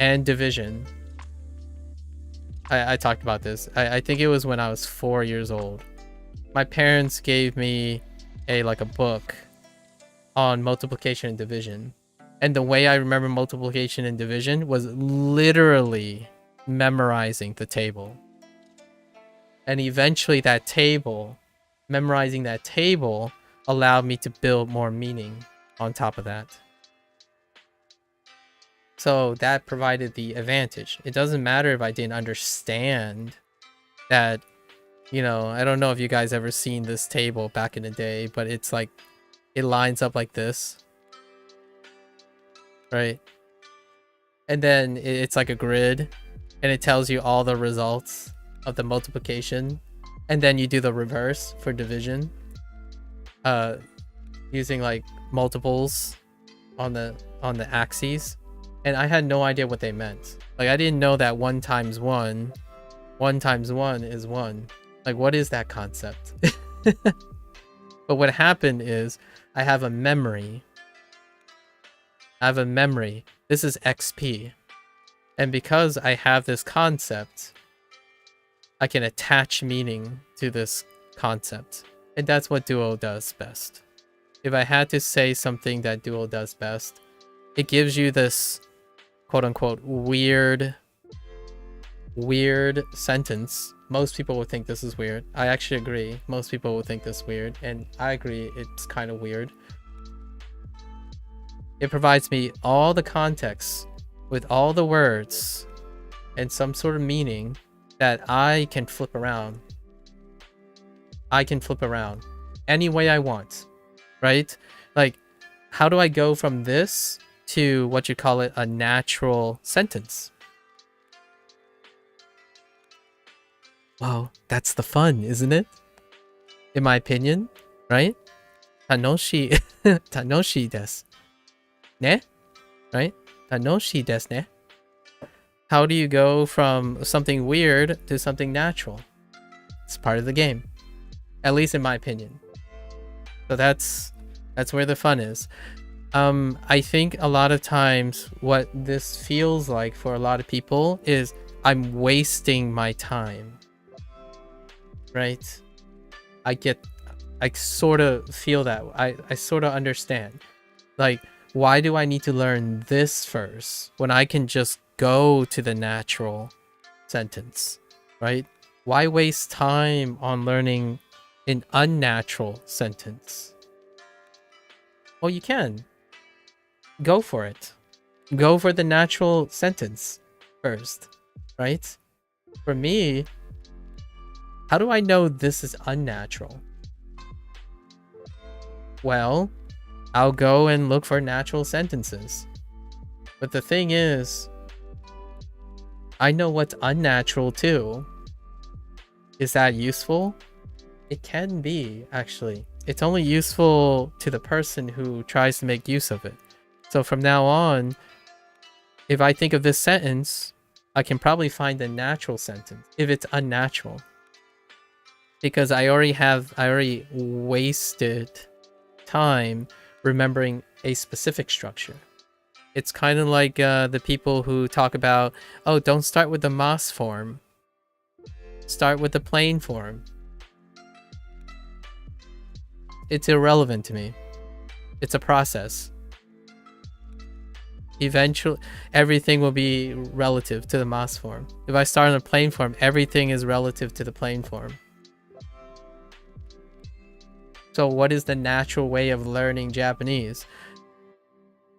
and division. I talked about this. I think it was when I was 4 years old. My parents gave me a book on multiplication and division. And the way I remember multiplication and division was literally memorizing the table. And eventually memorizing that table allowed me to build more meaning on top of that. So that provided the advantage. It doesn't matter if I didn't understand that, I don't know if you guys ever seen this table back in the day, but it's like, it lines up like this, right? And then it's like a grid, and it tells you all the results of the multiplication, and then you do the reverse for division, using like multiples on the axes. And I had no idea what they meant. Like, I didn't know that 1 times 1 is 1. Like, what is that concept? But what happened is I have a memory. This is XP. And because I have this concept, I can attach meaning to this concept. And that's what Duo does best. If I had to say something that Duo does best, it gives you this quote-unquote weird sentence. Most people would think this is weird. I actually agree. Most people would think this weird, and I agree it's kind of weird. It provides me all the context with all the words and some sort of meaning that I can flip around. Any way I want, right? Like, how do I go from this to what you call it, a natural sentence? Well, that's the fun, isn't it? In my opinion, right? Tanoshi desu. Ne? Right? Tanoshi desu ne? How do you go from something weird to something natural? It's part of the game. At least in my opinion. So that's where the fun is. I think a lot of times what this feels like for a lot of people is I'm wasting my time. Right? I sort of feel that. I sort of understand. Like, Why do I need to learn this first when I can just go to the natural sentence, right? Why waste time on learning an unnatural sentence? Well, you can. Go for it. Go for the natural sentence first, right? For me, how do I know this is unnatural? Well, I'll go and look for natural sentences. But the thing is, I know what's unnatural too. Is that useful? It can be, actually. It's only useful to the person who tries to make use of it. So from now on, if I think of this sentence, I can probably find a natural sentence if it's unnatural. Because I already wasted time remembering a specific structure. It's kind of like the people who talk about, oh, don't start with the mas form. Start with the plain form. It's irrelevant to me. It's a process. Eventually, everything will be relative to the mas form. If I start in the plain form, everything is relative to the plain form. So what is the natural way of learning Japanese?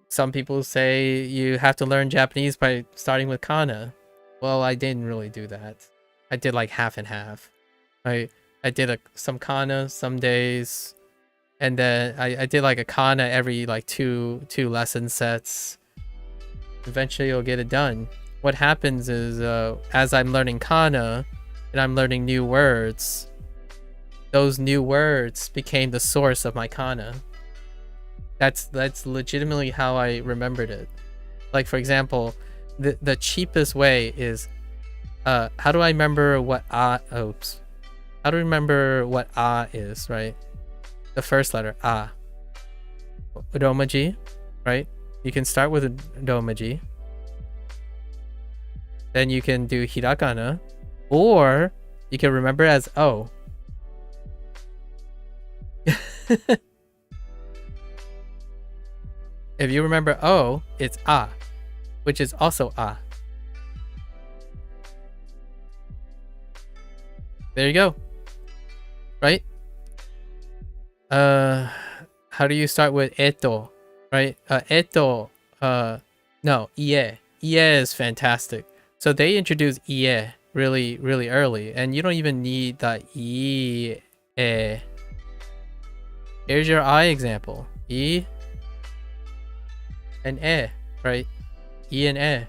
Some people say you have to learn Japanese by starting with kana. Well, I didn't really do that. I did like half and half. I did some kana some days, and then I did like a kana every like two lesson sets. Eventually you'll get it done. What happens is as I'm learning kana and I'm learning new words, those new words became the source of my kana. That's legitimately how I remembered it. Like, for example, the cheapest way is how do I remember what how do I remember what is, right? The first letter, Romaji, right? You can start with Romaji. Then you can do hiragana, or you can remember as O. If you remember O, it's A, which is also A. There you go. Right? How do you start with eto? Right? Eto, no, ie. Ie is fantastic. So they introduced ie really, really early, and you don't even need the ie. Here's your I example. E and E, right? E and E.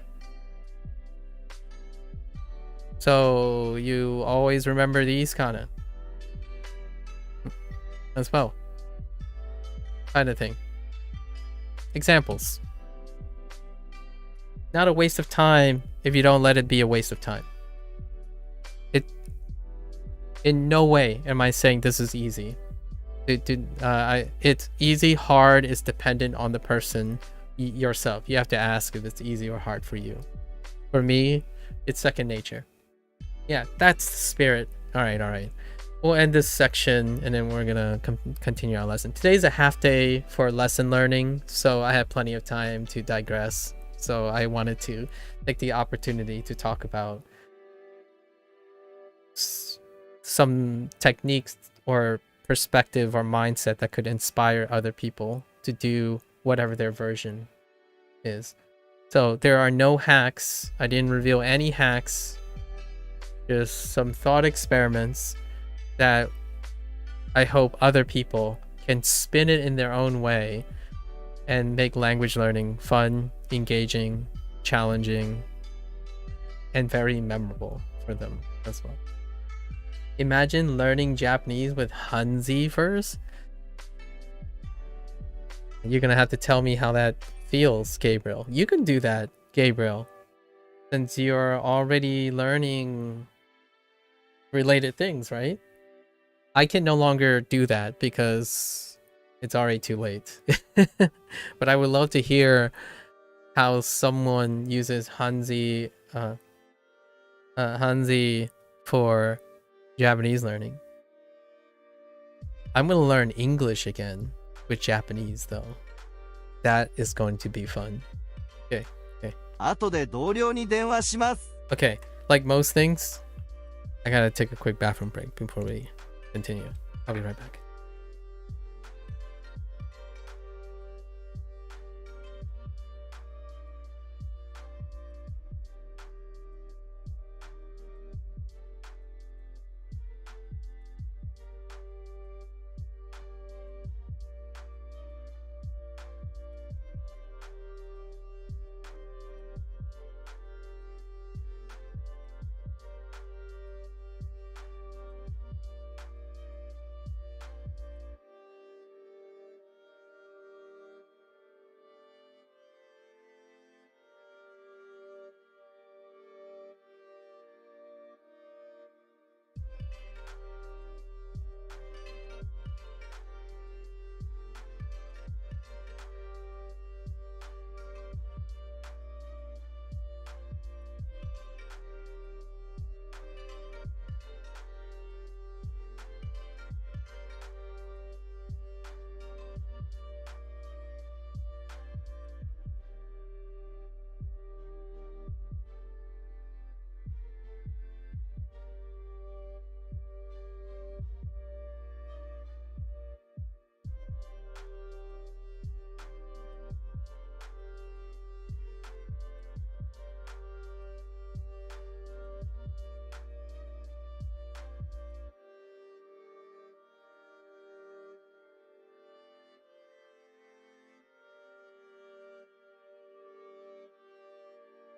So you always remember these kind as well. Kind of thing. Examples. Not a waste of time if you don't let it be a waste of time. In no way am I saying this is easy. It's easy. Hard is dependent on the person yourself. You have to ask if it's easy or hard for you. For me, it's second nature. Yeah, that's the spirit. All right. We'll end this section and then we're gonna continue our lesson. Today's a half day for lesson learning, so I have plenty of time to digress. So I wanted to take the opportunity to talk about some techniques or perspective or mindset that could inspire other people to do whatever their version is. So there are no hacks. I didn't reveal any hacks. Just some thought experiments that I hope other people can spin it in their own way and make language learning fun, engaging, challenging, and very memorable for them as well. Imagine learning Japanese with Hanzi first. You're gonna have to tell me how that feels, Gabriel. You can do that, Gabriel, since you're already learning related things, right? I can no longer do that because it's already too late. But I would love to hear how someone uses Hanzi for Japanese learning. I'm gonna learn English again with Japanese though. That is going to be fun. Okay. 後で同僚に電話します。 Okay. Like most things, I gotta take a quick bathroom break before we continue. I'll be right back.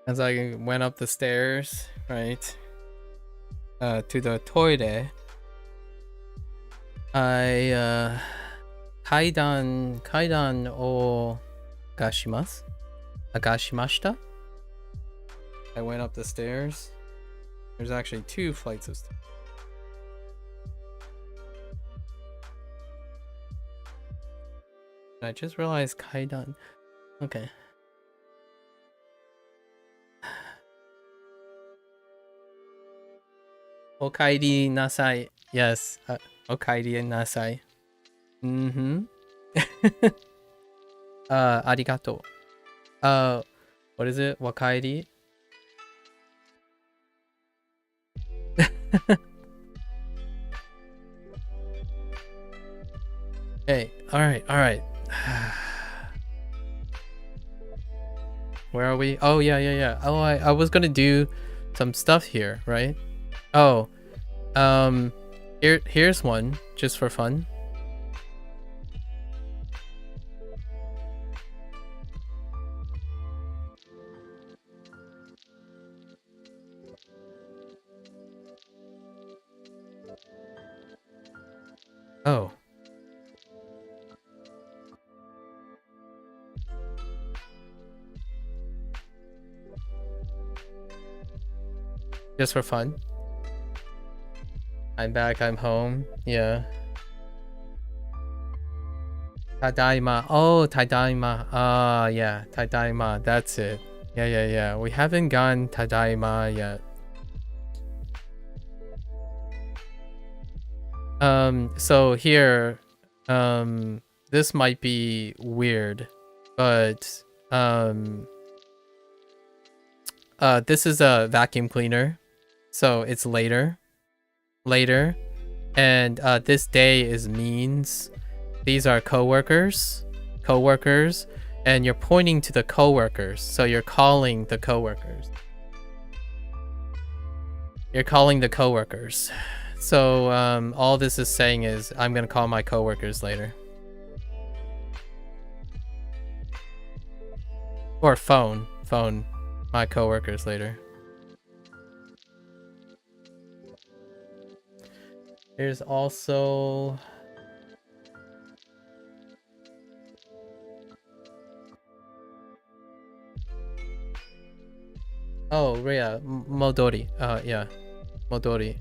As I went up the stairs, right, to the toilet, I kaidan o agashimashita. I went up the stairs. There's actually 2 flights of stairs. I just realized kaidan. Okay. Okairi nasai. Yes. Okairi nasai. Arigato. What is it? Wakairi? Hey, alright. Where are we? Oh, yeah. Oh, I was gonna do some stuff here, right? Oh, here's one just for fun. Oh. Just for fun. I'm back, I'm home. Yeah. Tadaima. Oh, tadaima. Yeah. Tadaima. That's it. Yeah. We haven't gone tadaima yet. So here, this might be weird, but, this is a vacuum cleaner. So it's later, and this day is means. These are coworkers, and you're pointing to the coworkers. So you're calling the coworkers. So all this is saying is I'm gonna call my coworkers later, or phone my coworkers later. There's also yeah, modori. Yeah, modori.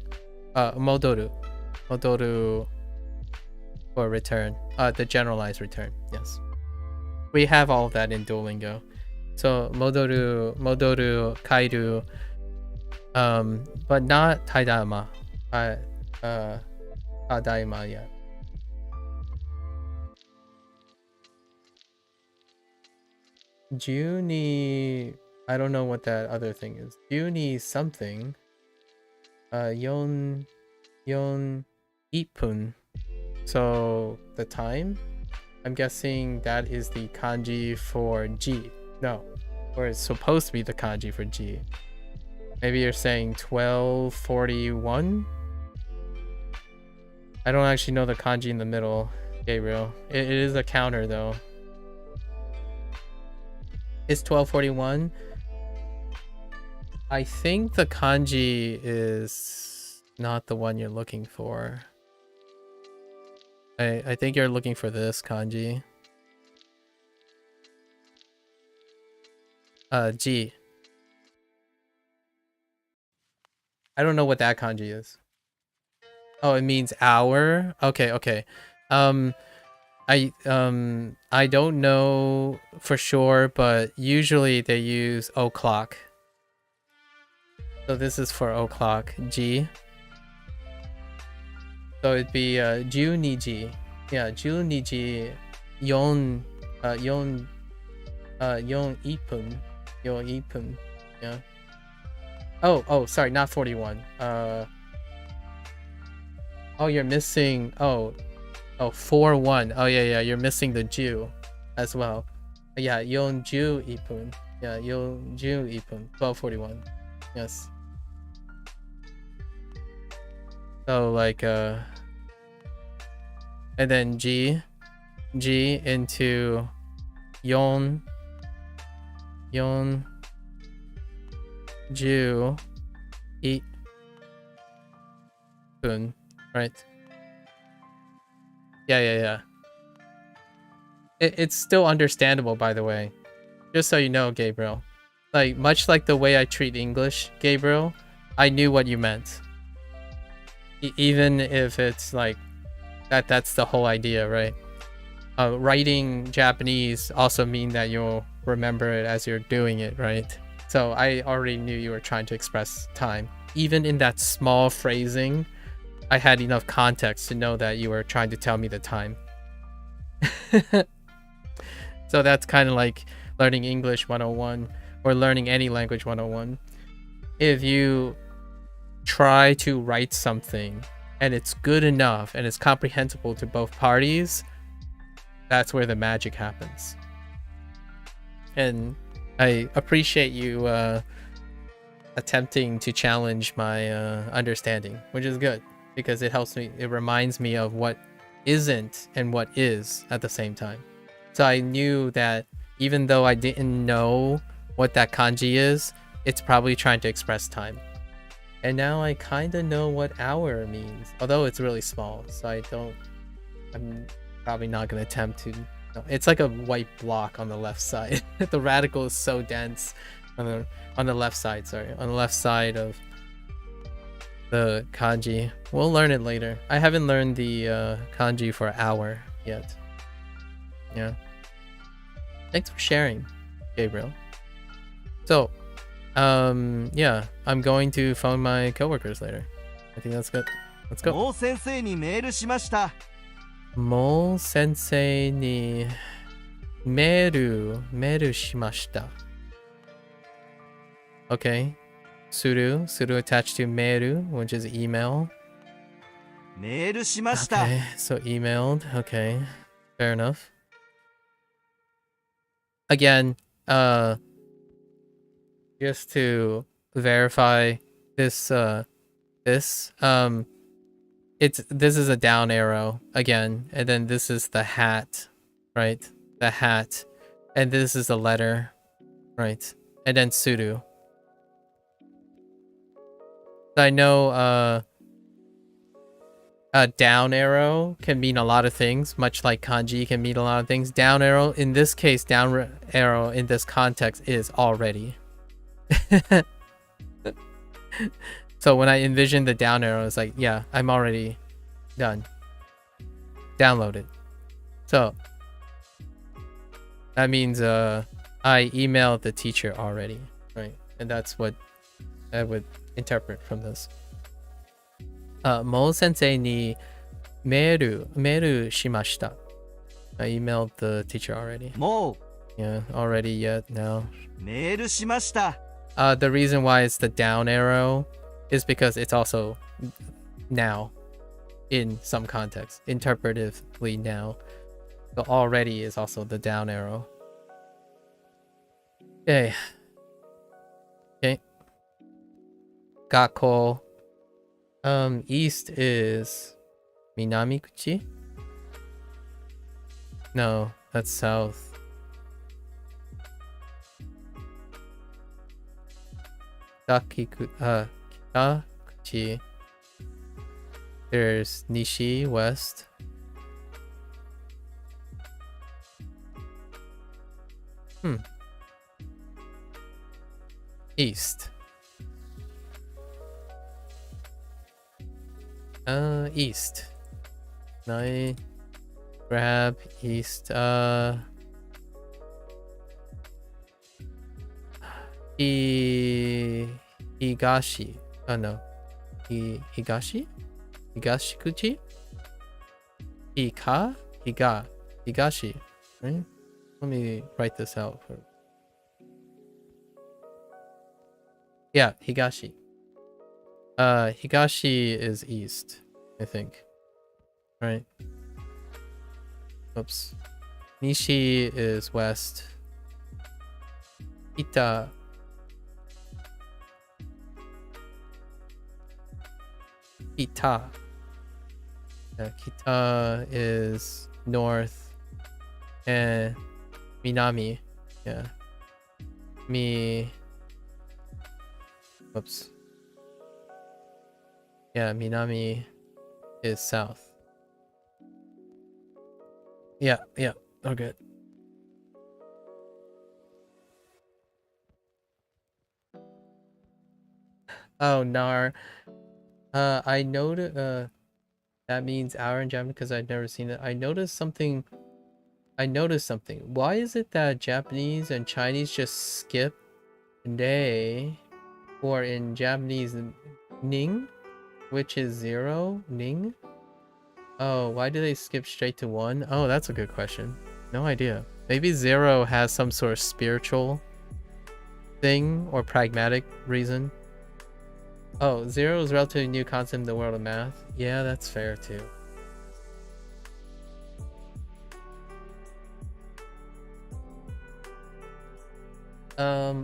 Modoru for return. The generalized return. Yes, we have all of that in Duolingo. So modoru, kairu, but not tadaima. Tadaima yet. Juni. I don't know what that other thing is. Juni something. Yon ipun. So the time? I'm guessing that is the kanji for G. No. Or it's supposed to be the kanji for G. Maybe you're saying 12:41? I don't actually know the kanji in the middle, Gabriel. It is a counter though. It's 12:41. I think the kanji is not the one you're looking for. I think you're looking for this kanji. G. I don't know what that kanji is. Oh, it means hour. Okay. I don't know for sure, but usually they use o'clock. So this is for o'clock. G. So it'd be Juniji. Yeah, Juniji Yon Yon Ipun. Yon Ipun. Yeah. Oh, sorry, not 41. Oh, you're missing 4-1. Oh yeah, you're missing the Ju as well. Yeah, Yon Ju Ipun. Yeah, Yon Ju Ipun. 12:41. Yes. So like and then G into Yon Ju Ipun, right? Yeah. It's still understandable, by the way. Just so you know, Gabriel. Like, much like the way I treat English, Gabriel, I knew what you meant. Even if it's like that's the whole idea, right? Writing Japanese also mean that you'll remember it as you're doing it, right? So I already knew you were trying to express time. Even in that small phrasing, I had enough context to know that you were trying to tell me the time. So that's kind of like learning English 101 or learning any language 101. If you try to write something and it's good enough and it's comprehensible to both parties, that's where the magic happens. And I appreciate you attempting to challenge my understanding, which is good because it helps me, it reminds me of what isn't and what is at the same time. So I knew that even though I didn't know what that kanji is, it's probably trying to express time. And now I kind of know what hour means, although it's really small, so I'm probably not going to attempt to. No, it's like a white block on the left side. The radical is so dense on the left side, on the left side of the kanji. We'll learn it later. I haven't learned the kanji for hour yet. Yeah. Thanks for sharing, Gabriel. So, yeah, I'm going to phone my coworkers later. I think that's good. Let's go. もう先生にメールしました。 Mo sensei ni meru shimashita. Okay. Suru attached to meru, which is email. メールしました。 Okay, so emailed. Okay, fair enough. Again, just to verify this, this is a down arrow again, and then this is the hat, right? The hat, and this is the letter, right? And then suru. I know a down arrow can mean a lot of things, much like kanji can mean a lot of things. Down arrow, in this case, down arrow in this context is already. So when I envision the down arrow, it's like, yeah, I'm already done. Downloaded. So that means I emailed the teacher already, right? And that's what I would interpret from this. Mo sensei ni meru shimashita. I emailed the teacher already. もう Yeah, already yet now. メールしました。 The reason why it's the down arrow is because it's also now in some context, interpretively now. So already is also the down arrow. Okay. Okay. Gakko. East is Minamikuchi? No, that's south. Kitakuchi. There's Nishi, west. East. East. I grab east. Higashi. Oh no. Higashi? Higashikuchi? Higashi. Right? Let me write this out. Yeah, Higashi. Higashi is east, I think. Right? Oops. Nishi is west. Kita. Kita is north. And Minami. Yeah. Oops. Yeah, Minami is south. Yeah, all good. Oh, Nar. I noted, that means hour in Japanese because I've never seen it. I noticed something. Why is it that Japanese and Chinese just skip day, or in Japanese, ning, which is 0, ning? Oh, why do they skip straight to 1? Oh, that's a good question. No idea. Maybe 0 has some sort of spiritual thing or pragmatic reason. Oh, 0 is a relatively new concept in the world of math. Yeah, that's fair too.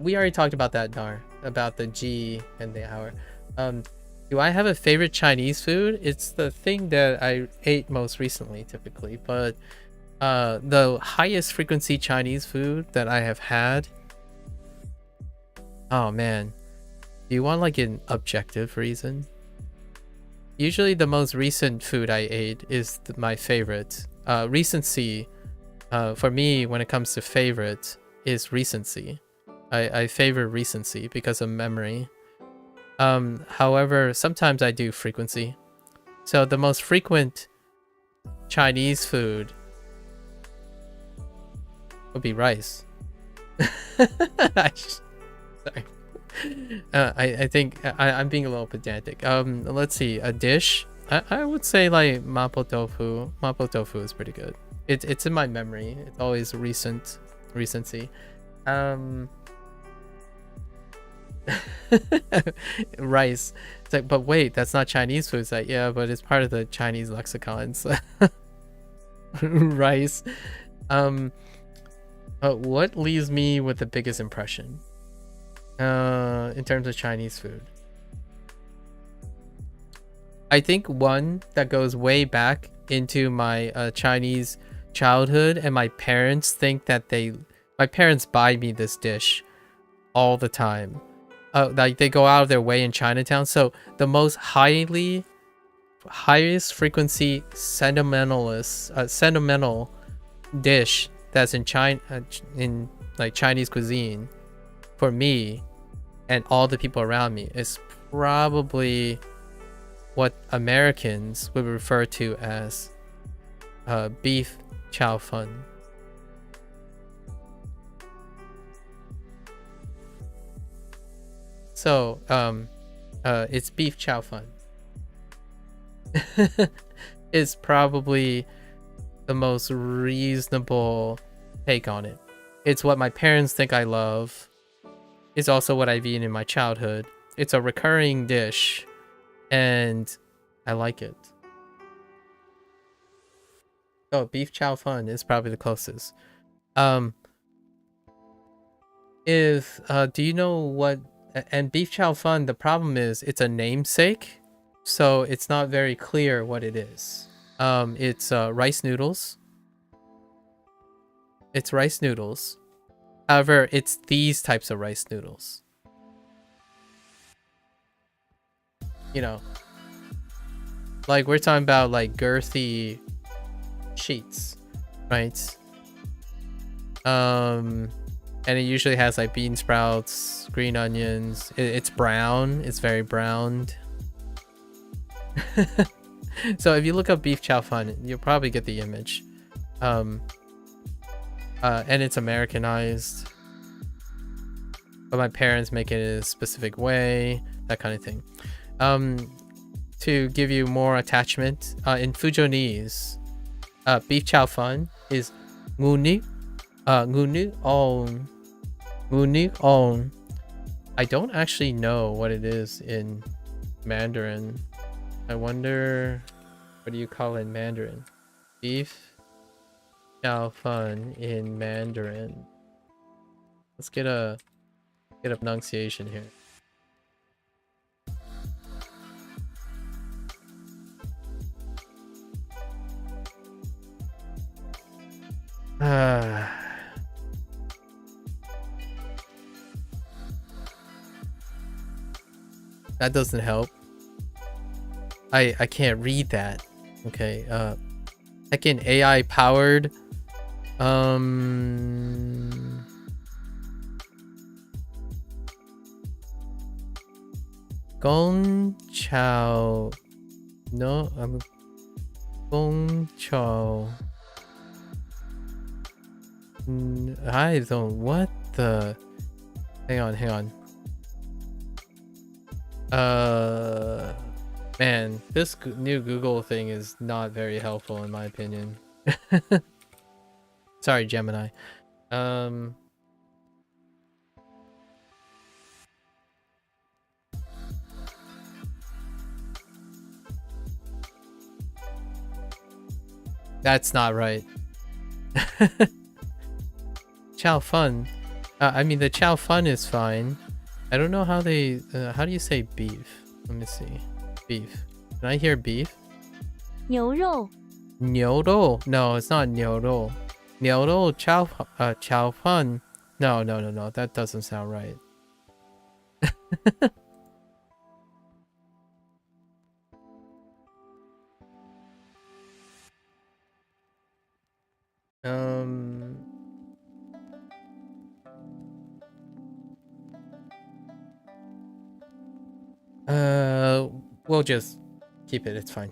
We already talked about that, Nar, about the G and the hour. Do I have a favorite Chinese food? It's the thing that I ate most recently, typically, but the highest frequency Chinese food that I have had. Oh man, do you want like an objective reason? Usually the most recent food I ate is my favorite. Recency, for me, when it comes to favorite, is recency. I favor recency because of memory. However, sometimes I do frequency. So the most frequent Chinese food would be rice. Sorry. I think I'm being a little pedantic. Let's see, a dish. I would say like mapo tofu. Mapo tofu is pretty good. It's in my memory. It's always recency. Rice. It's like, but wait, that's not Chinese food. It's like, yeah, but it's part of the Chinese lexicon. So rice. What leaves me with the biggest impression in terms of Chinese food? I think one that goes way back into my Chinese childhood, and my parents think that my parents buy me this dish all the time. Like they go out of their way in Chinatown. So the most highest frequency sentimental dish that's in China, in like Chinese cuisine, for me and all the people around me, is probably what Americans would refer to as beef chow fun. So, it's beef chow fun. It's probably the most reasonable take on it. It's what my parents think I love. It's also what I've eaten in my childhood. It's a recurring dish, and I like it. Oh, beef chow fun is probably the closest. Do you know what? And beef chow fun, the problem is it's a namesake, so it's not very clear what it is. It's rice noodles. It's rice noodles. However, it's these types of rice noodles. You know, like we're talking about like girthy sheets, right? And it usually has like bean sprouts, green onions. It's brown. It's very browned. So if you look up beef chow fun, you'll probably get the image. And it's Americanized, but my parents make it in a specific way, that kind of thing. To give you more attachment, in Fujonese, beef chow fun is nguni on. I don't actually know what it is in Mandarin. I wonder, what do you call it in Mandarin? Beef chow fun in Mandarin. Let's get a pronunciation here. That doesn't help. I can't read that. Okay, second AI powered Gong Chao. No, Gong Chao. I don't. What the? Hang on. Man, this new Google thing is not very helpful in my opinion. Sorry, Gemini. That's not right. Chow fun. I mean, the chow fun is fine. I don't know how they. How do you say beef? Let me see. Beef. Can I hear beef? 牛肉. 牛肉. No, it's not 牛肉. 牛肉 chow fun. No. That doesn't sound right. We'll just keep it. It's fine.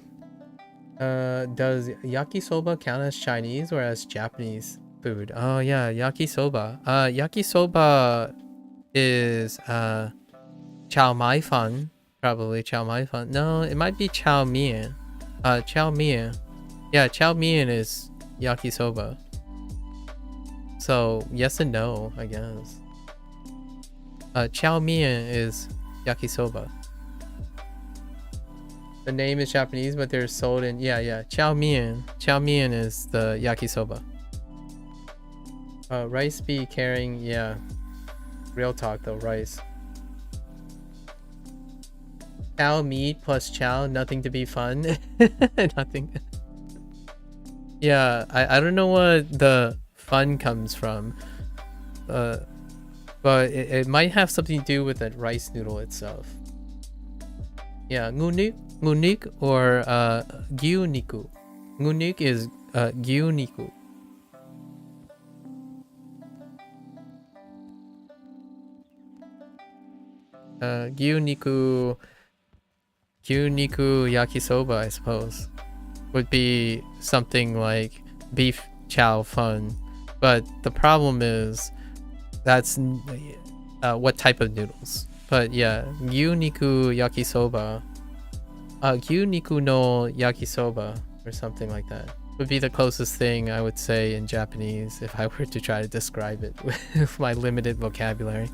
Does yakisoba count as Chinese or as Japanese food? Oh yeah, yakisoba. Yakisoba is chow mai fan. Probably chow mai fan. No, it might be chow mian. Chow mian. Yeah, chow mian is yakisoba. So yes and no, I guess. Chow mian is yakisoba. The name is Japanese, but they're sold in chow mian. Chow mian is the yakisoba. Rice be carrying, yeah. Real talk though, rice. Chow meat plus chow, nothing to be fun. Nothing. Yeah, I don't know what the fun comes from. But it might have something to do with the rice noodle itself. Yeah, ngunik or gyuniku. Ngunik is gyuniku. Gyuniku yakisoba, I suppose, would be something like beef chow fun. But the problem is that's what type of noodles. But yeah, gyuniku yakisoba. Gyuniku no yakisoba or something like that. would be the closest thing I would say in Japanese if I were to try to describe it with my limited vocabulary.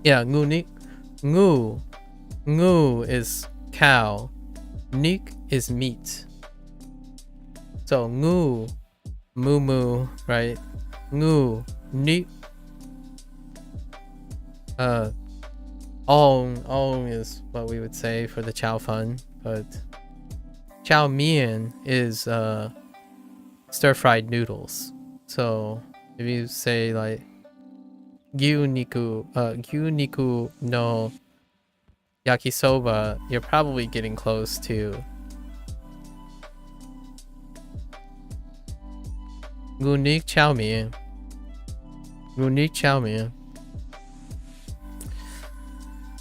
Yeah, ngu is cow, nik is meat. So moo moo, right? Nik. Ong is what we would say for the chow fun, but chow mein is stir-fried noodles. So if you say like gyu niku no yakisoba, you're probably getting close to gunik chow mein. Gunik chow mein.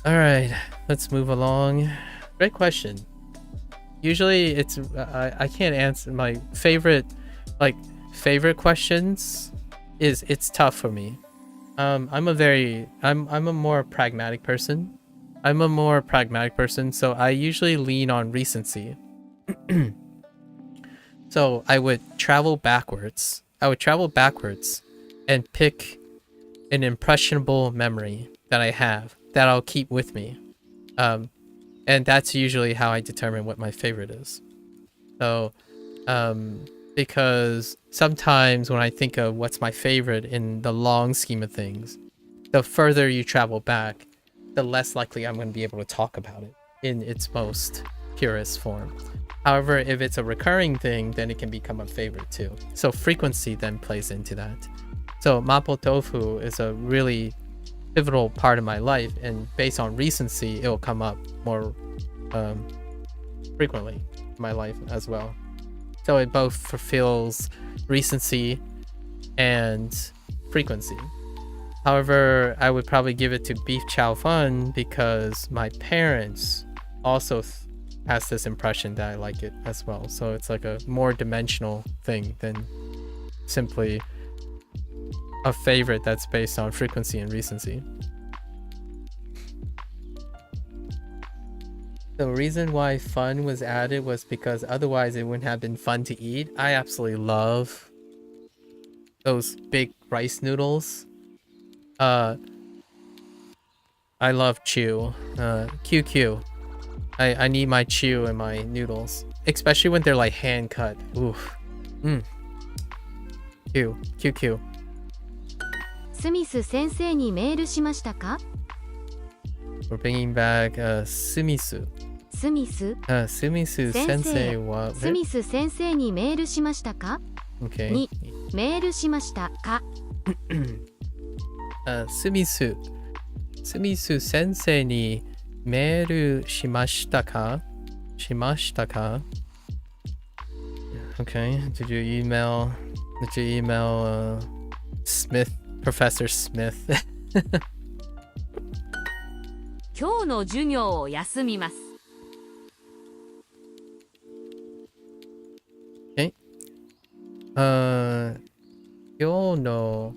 All right, let's move along. Great question. Usually it's I can't answer my favorite questions. It's tough for me. I'm a more pragmatic person. So I usually lean on recency. So I would travel backwards and pick an impressionable memory that I have that I'll keep with me. And that's usually how I determine what my favorite is. So, because sometimes when I think of what's my favorite in the long scheme of things, the further you travel back, the less likely I'm going to be able to talk about it in its most purest form. However, if it's a recurring thing, then it can become a favorite too. So frequency then plays into that. So mapo tofu is a really pivotal part of my life, and based on recency, it will come up more frequently in my life as well. So it both fulfills recency and frequency. However, I would probably give it to beef chow fun because my parents also has this impression that I like it as well. So it's like a more dimensional thing than simply a favorite that's based on frequency and recency. The reason why fun was added was because otherwise it wouldn't have been fun to eat. I absolutely love those big rice noodles. I love chew. QQ. I need my chew in my noodles, especially when they're like hand cut. Oof. QQ. スミス先生にメールしましたか？ We're bringing back Sumisu. スミス Sumisu sensei wa... スミス先生にメールしましたか？ Okay. にメールしましたか？ Sumisu sensei ni meru shimashita ka? Okay. Did you email Smith, Professor Smith? 今日の授業を休みます。 Okay. 今日の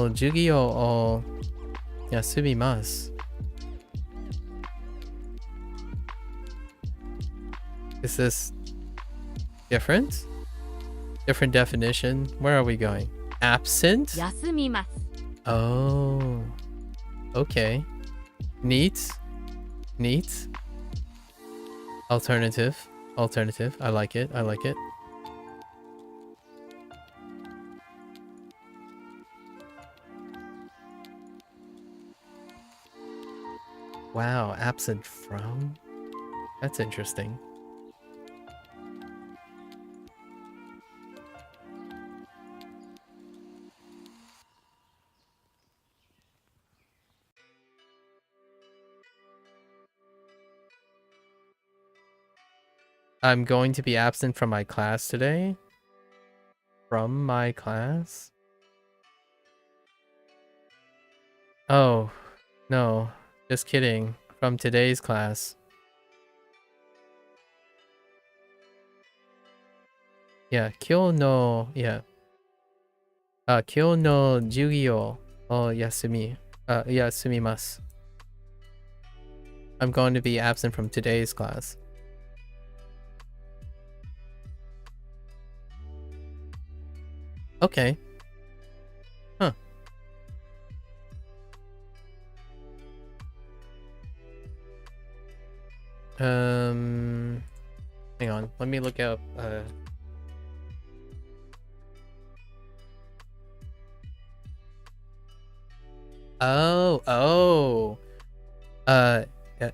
授業を休みます。Is this different? Different definition? Where are we going? Absent? 休みます。 Oh. Okay. Neat. Alternative. I like it. Wow, absent from? That's interesting. I'm going to be absent from my class today. From my class? Oh, no. Just kidding. From today's class. Yeah, 今日の yeah. 今日の授業を休みます。I'm going to be absent from today's class. Okay. Huh. Hang on. Let me look up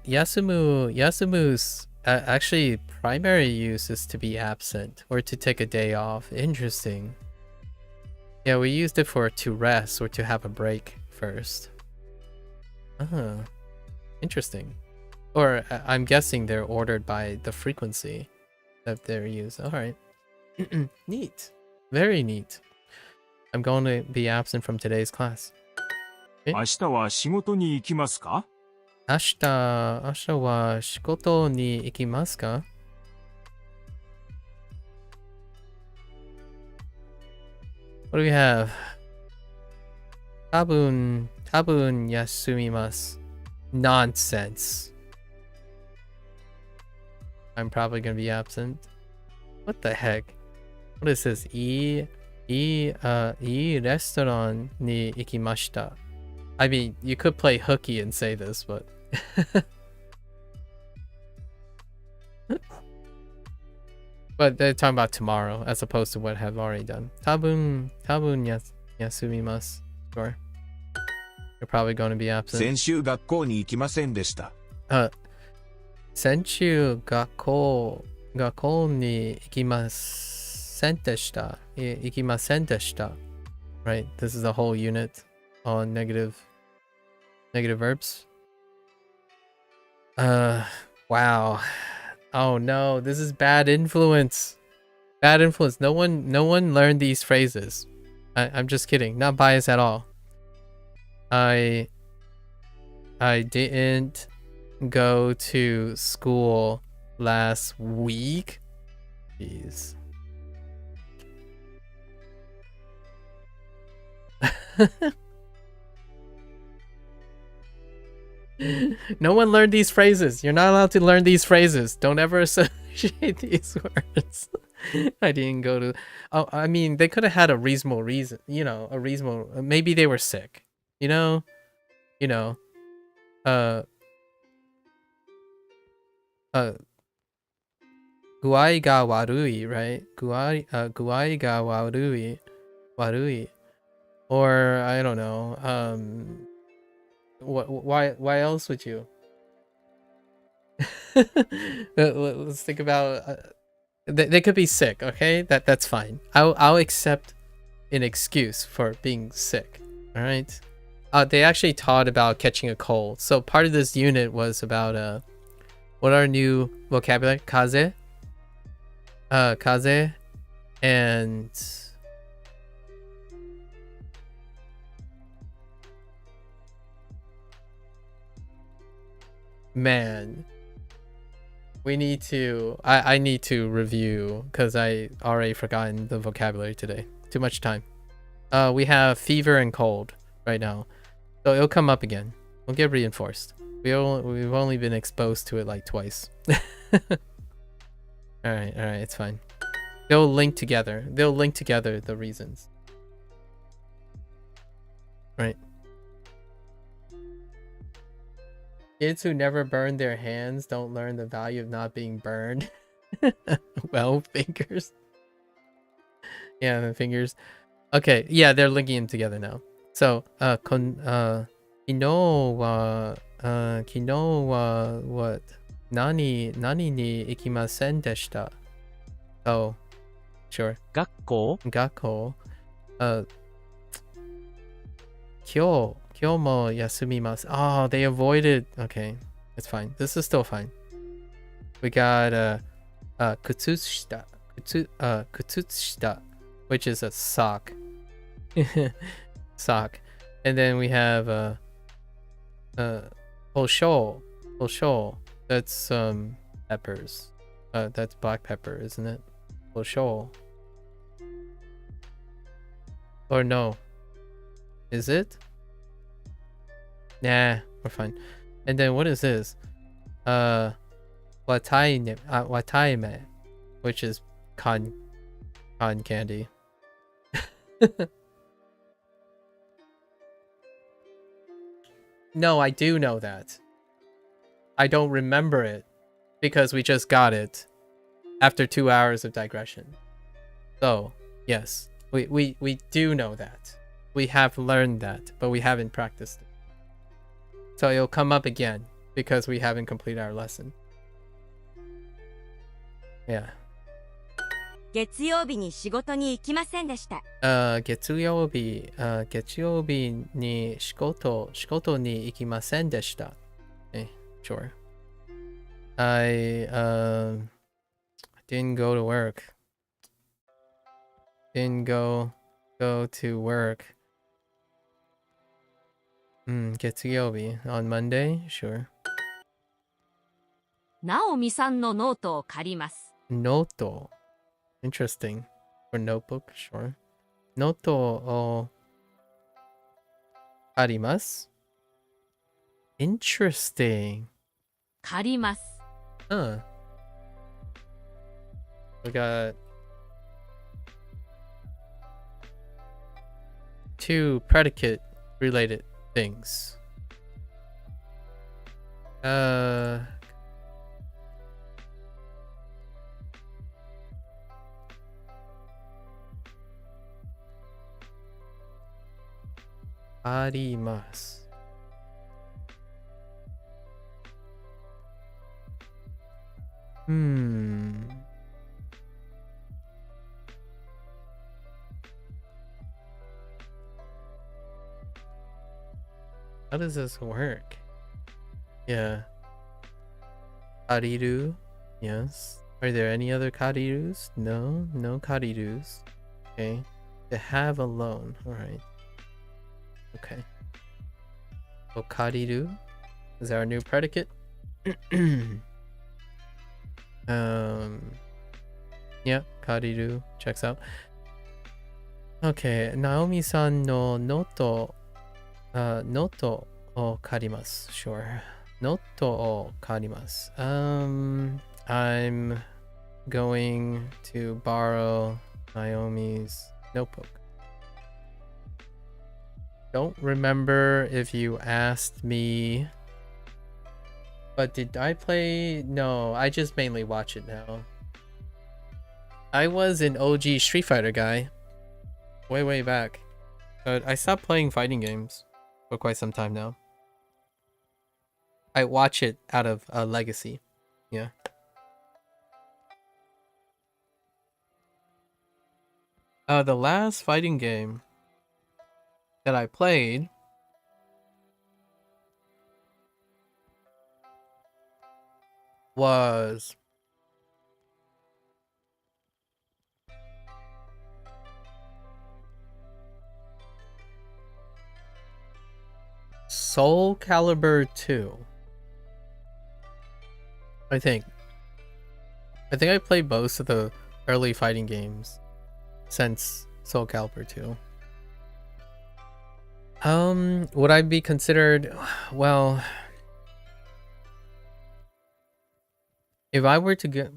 Yasumu's actually primary use is to be absent or to take a day off. Interesting. Yeah, we used it for to rest or to have a break first. Interesting. Or I'm guessing they're ordered by the frequency that they're used. All right. Neat. Very neat. I'm going to be absent from today's class. 明日は仕事に行きますか？明日は仕事に行きますか? What do we have? 多分休みます. Nonsense. I'm probably gonna be absent. What the heck? What is this? いいレストランに行きました. I mean, you could play hooky and say this, but but they're talking about tomorrow as opposed to what have already done. 多分休みます. Sure. You're probably going to be absent. 先週学校に行きませんでした。先週学校に行きませんでした. Right, this is a whole unit on negative verbs. Wow. Oh no, this is bad influence. Bad influence. No one learned these phrases. I'm just kidding. Not biased at all. I didn't go to school last week. Jeez. No one learned these phrases. You're not allowed to learn these phrases. Don't ever associate these words. I didn't go to... Oh, I mean, they could have had a reasonable reason. You know, a reasonable... Maybe they were sick. You know? Guai ga warui, right? Guai ga warui. Or, I don't know, why else would you? Let's think about, they could be sick, okay? That's fine. I'll accept an excuse for being sick, all right? They actually taught about catching a cold. So part of this unit was about, what are new vocabulary? Kaze, and... Man, we need to... I need to review because I already forgotten the vocabulary today. Too much time. We have fever and cold right now, so it'll come up again. We'll get reinforced. We've only been exposed to it like twice. All right, it's fine. They'll link together. The reasons. Right. Kids who never burn their hands don't learn the value of not being burned. Well, fingers. Yeah, the fingers. Okay, yeah, they're linking them together now. So, kino wa what? Nani ni ikimasen deshita. Oh, sure. Gakko. Kyo mo yasumimasu. Oh, they avoided. Okay, it's fine. This is still fine. We got kutsushita. Kutsushita, which is a sock. Sock. And then we have hosho. That's peppers. That's black pepper, isn't it? Hosho. Or no. Is it? Nah, we're fine. And then what is this? Wataime, which is con candy. No, I do know that. I don't remember it because we just got it after 2 hours of digression. So, yes, we do know that. We have learned that, but we haven't practiced it. So it'll come up again because we haven't completed our lesson. Yeah. 月曜日に仕事に行きませんでした。月曜日に仕事に行きませんでした。Sure. I didn't go to work. Didn't go to work. 月曜日 on Monday? Sure. ナオミさんのノートを借ります。 Noto. Interesting. Or notebook, sure. Noto o arimasu? Interesting. 借ります。 Huh. We got 2 predicate related things. あります。How does this work? Yeah. Kariru? Yes. Are there any other karirus? No, no karirus. Okay. To have a loan. Alright. Okay. So kariru is our new predicate. Yeah, kariru checks out. Okay, Naomi-san no noto o karimasu. Sure. Noto o karimasu. I'm going to borrow Naomi's notebook. Don't remember if you asked me, but did I play? No, I just mainly watch it now. I was an OG Street Fighter guy way back, but I stopped playing fighting games for quite some time now. I watch it out of a legacy. Yeah. The last fighting game that I played was Soul Calibur 2. I think I played most of the early fighting games since Soul Calibur 2. Would I be considered, well, if I were to get,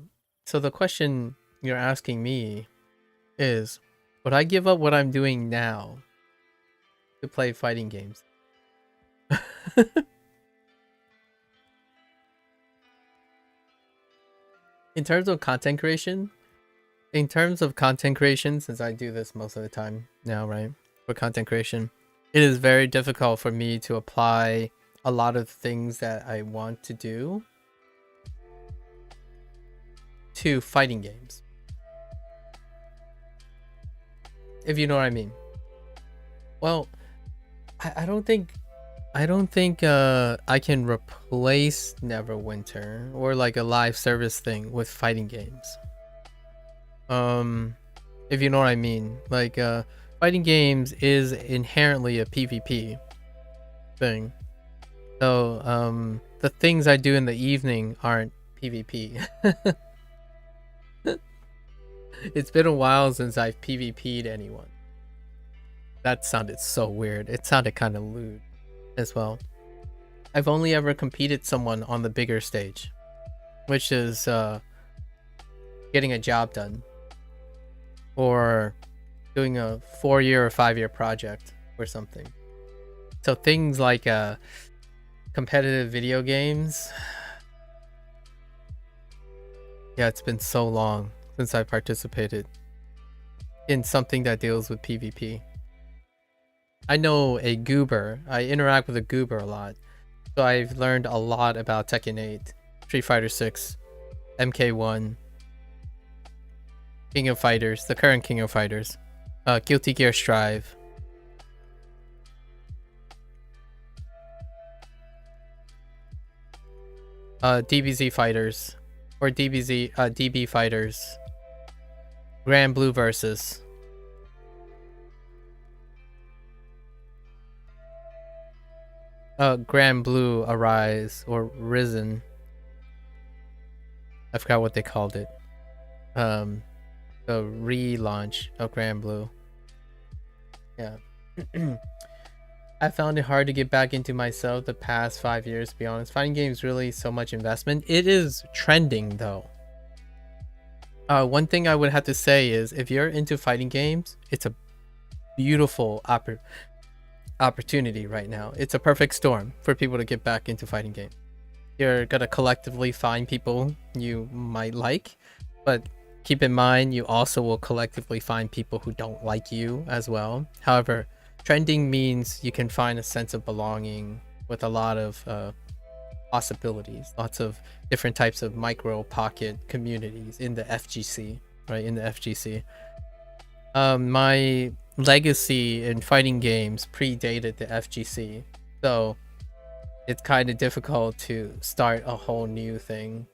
so the question you're asking me is, would I give up what I'm doing now to play fighting games? In terms of content creation, since I do this most of the time now, right? For content creation, it is very difficult for me to apply a lot of things that I want to do to fighting games. If you know what I mean. Well, I don't think I can replace Neverwinter or like a live service thing with fighting games. If you know what I mean. Like fighting games is inherently a PvP thing. So the things I do in the evening aren't PvP. It's been a while since I've PvP'd anyone. That sounded so weird. It sounded kind of lewd as well. I've only ever competed someone on the bigger stage, which is getting a job done or doing a 4-year or 5-year project or something. So things like competitive video games. Yeah, it's been so long since I participated in something that deals with PvP. I know a goober. I interact with a goober a lot. So I've learned a lot about Tekken 8, Street Fighter 6, MK1, King of Fighters, the current King of Fighters, Guilty Gear Strive. DBZ Fighters, or DB Fighters, Grand Blue versus. Grand Blue Arise or Risen. I forgot what they called it. The relaunch of Grand Blue. Yeah. I found it hard to get back into myself the past 5 years, to be honest. Fighting games really so much investment. It is trending though. One thing I would have to say is if you're into fighting games, it's a beautiful opportunity right now. It's a perfect storm for people to get back into fighting games. You're gonna collectively find people you might like, but keep in mind you also will collectively find people who don't like you as well. However, trending means you can find a sense of belonging with a lot of possibilities, lots of different types of micro pocket communities in the FGC, right? In the FGC. My legacy in fighting games predated the FGC, so it's kind of difficult to start a whole new thing.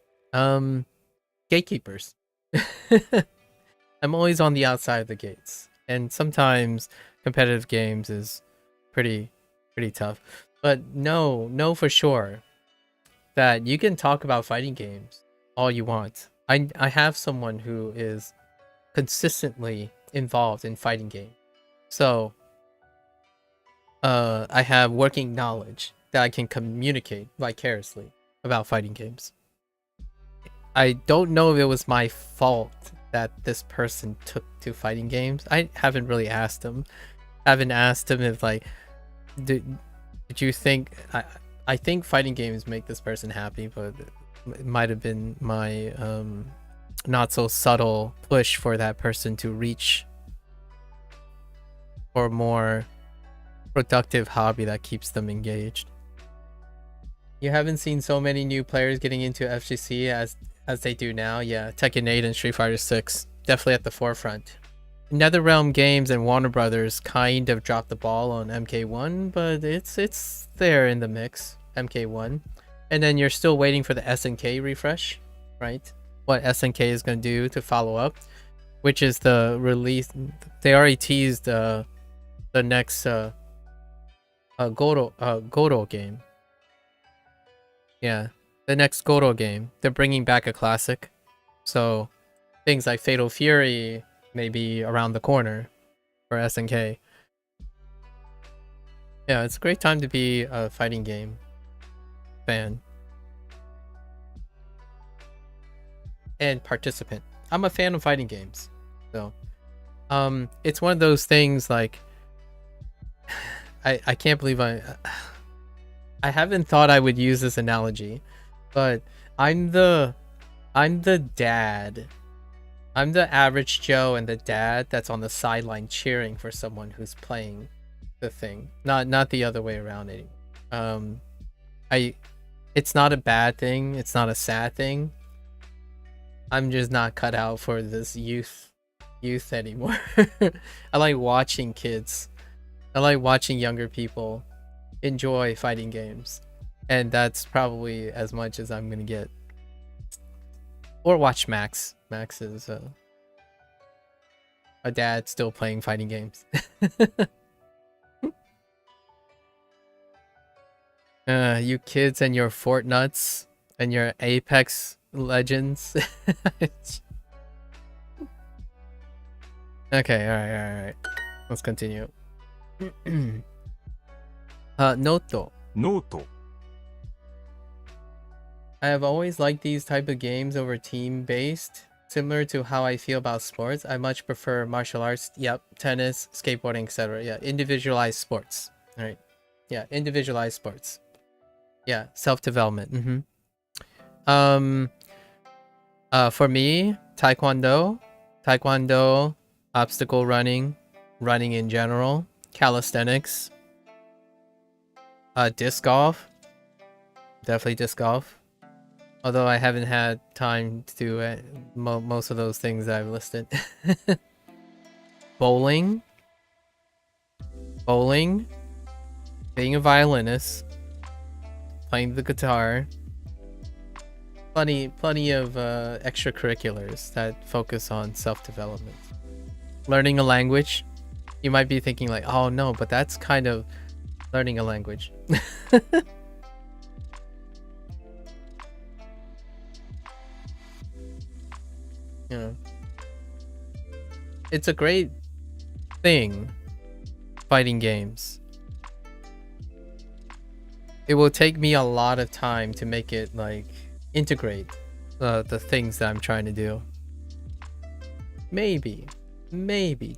Gatekeepers. I'm always on the outside of the gates, and sometimes competitive games is pretty tough. But know for sure that you can talk about fighting games all you want. I have someone who is consistently involved in fighting games, so I have working knowledge that I can communicate vicariously about fighting games. I don't know if it was my fault that this person took to fighting games. I haven't really asked him. I haven't asked him if like, did you think I think fighting games make this person happy, but it might have been my not so subtle push for that person to reach for a more productive hobby that keeps them engaged. You haven't seen so many new players getting into FGC as they do now. Yeah, Tekken 8 and Street Fighter 6 definitely at the forefront. NetherRealm Games and Warner Brothers kind of dropped the ball on MK1, but it's there in the mix. MK1, and then you're still waiting for the SNK refresh, right? What SNK is going to do to follow up, which is the release. They already teased the next Goro game. Yeah, the next Goro game. They're bringing back a classic, so things like Fatal Fury may be around the corner for SNK. Yeah, it's a great time to be a fighting game fan and participant. I'm a fan of fighting games, so it's one of those things like I can't believe I haven't thought I would use this analogy, but I'm the dad. I'm the average Joe and the dad that's on the sideline cheering for someone who's playing the thing, not the other way around anymore. It's not a bad thing, it's not a sad thing. I'm just not cut out for this youth anymore. I like watching kids. I like watching younger people enjoy fighting games. And that's probably as much as I'm gonna get. Or watch Max. Max is a dad still playing fighting games. You kids and your Fortnuts and your Apex Legends. Okay, alright. Let's continue. Noto. ノート。I have always liked these type of games over team-based. Similar to how I feel about sports, I much prefer martial arts. Yep, tennis, skateboarding, etc. Yeah, individualized sports. All right. Yeah, individualized sports. Yeah, self-development. For me, taekwondo, obstacle running in general, calisthenics, disc golf, definitely disc golf. Although I haven't had time to do most of those things I've listed. Bowling, being a violinist, playing the guitar. Plenty of extracurriculars that focus on self-development. Learning a language. You might be thinking like, oh no, but that's kind of learning a language. Yeah. It's a great thing, fighting games. It will take me a lot of time to make it like integrate the things that I'm trying to do. Maybe,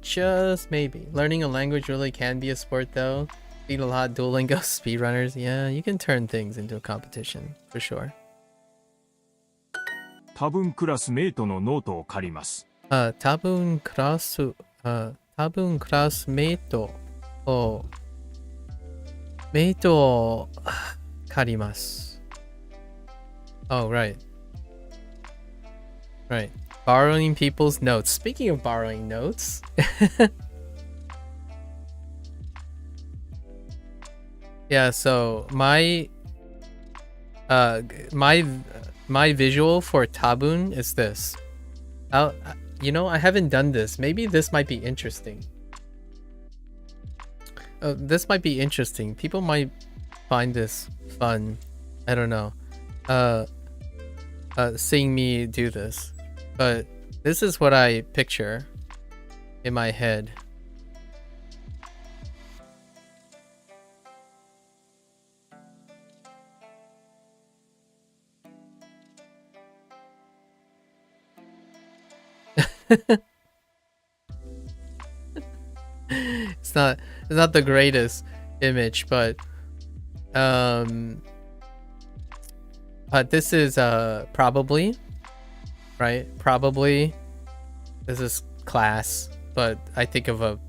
just maybe. Learning a language really can be a sport though. Beat a lot of Duolingo speedrunners. Yeah, you can turn things into a competition, for sure. 多分クラスメイトのノートを借ります。多分クラスメイトを借ります。Oh, right. Right. Borrowing people's notes. Speaking of borrowing notes. Yeah, so my visual for tabun is this. You know, I haven't done this. Maybe this might be interesting. This might be interesting. People might find this fun. I don't know. Seeing me do this. But this is what I picture in my head. It's not the greatest image, but this is probably, right? Probably this is class, but I think of a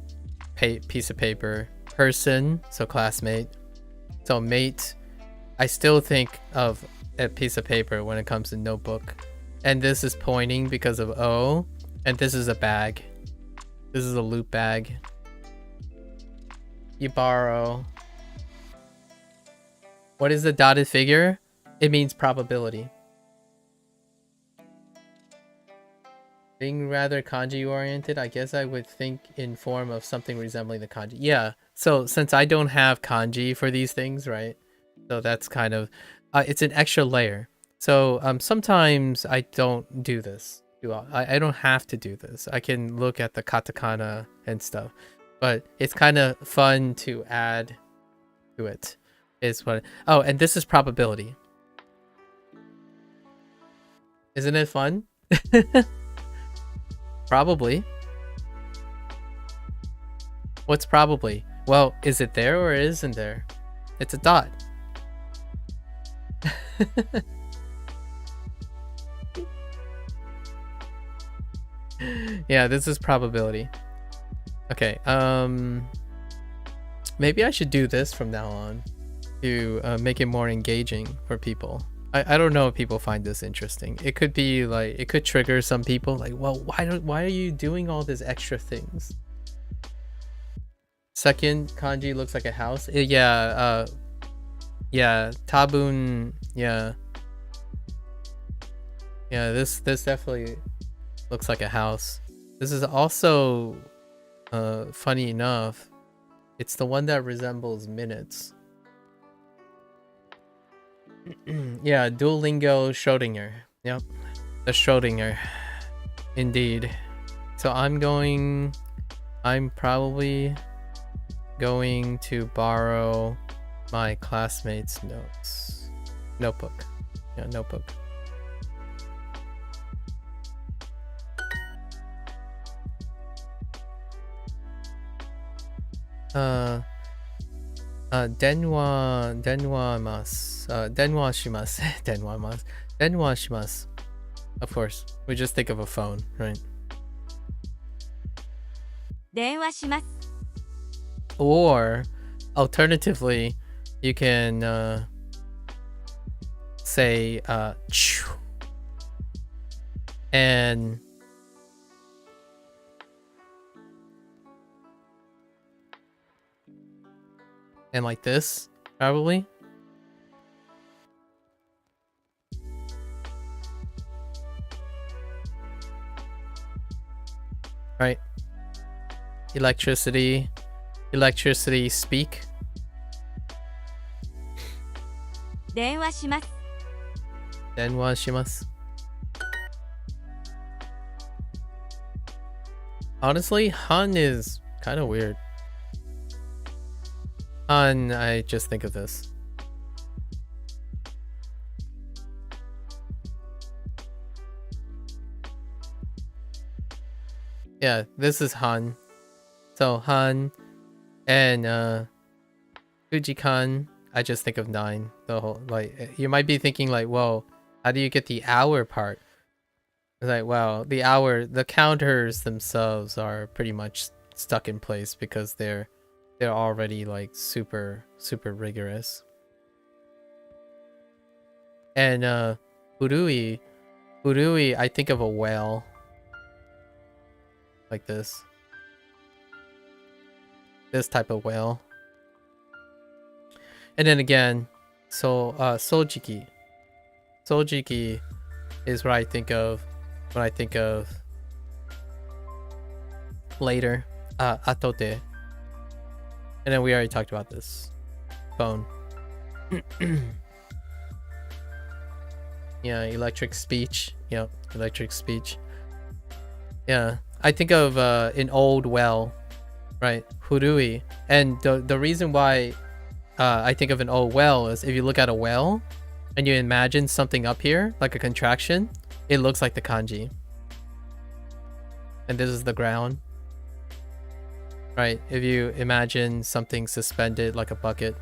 piece of paper. Person, so classmate. So mate, I still think of a piece of paper when it comes to notebook. And this is pointing because of O. And this is a bag. This is a loot bag. You borrow. What is the dotted figure? It means probability. Being rather kanji oriented, I guess I would think in form of something resembling the kanji. Yeah, so since I don't have kanji for these things, right? So that's kind of, it's an extra layer. So sometimes I don't do this. I don't have to do this. I can look at the katakana and stuff, but it's kind of fun to add to it. Is what? Oh, and this is probability. Isn't it fun? Probably. What's probably? Well, is it there or isn't there? It's a dot. Yeah, this is probability. Okay, maybe I should do this from now on to make it more engaging for people. I don't know if people find this interesting. It could be like, it could trigger some people like, well, why are you doing all these extra things? Second kanji looks like a house. Yeah, tabun, yeah. Yeah, this definitely looks like a house. This is also funny enough, it's the one that resembles minutes. Yeah, Duolingo Schrodinger. Yep, the Schrodinger. Indeed. So I'm probably going to borrow my classmate's notebook. Yeah, notebook. Denwa mas. Denwa shimasu. Denwa mas. Denwa shimasu. Of course, we just think of a phone, right? 電話します Or, alternatively, you can say "choo," and like this, probably. Right? Electricity speak. 電話します Denwa shimasu. Honestly, Han is kind of weird. Han, I just think of this. Yeah, this is Han. So Han and Fujikan, I just think of 9. The whole, like, you might be thinking like, whoa, how do you get the hour part? It's like, well, the counters themselves are pretty much stuck in place because they're already like super rigorous. And Furui, I think of a whale. Like this. This type of whale. And then again, so Sojiki. Sojiki is what I think of when I think of later. Atote. And then we already talked about this. Phone. Yeah, electric speech. Yep, electric speech. Yeah, I think of an old well, right? Furui. And the reason why I think of an old well is if you look at a well and you imagine something up here, like a contraction, it looks like the kanji. And this is the ground. Right, if you imagine something suspended like a bucket,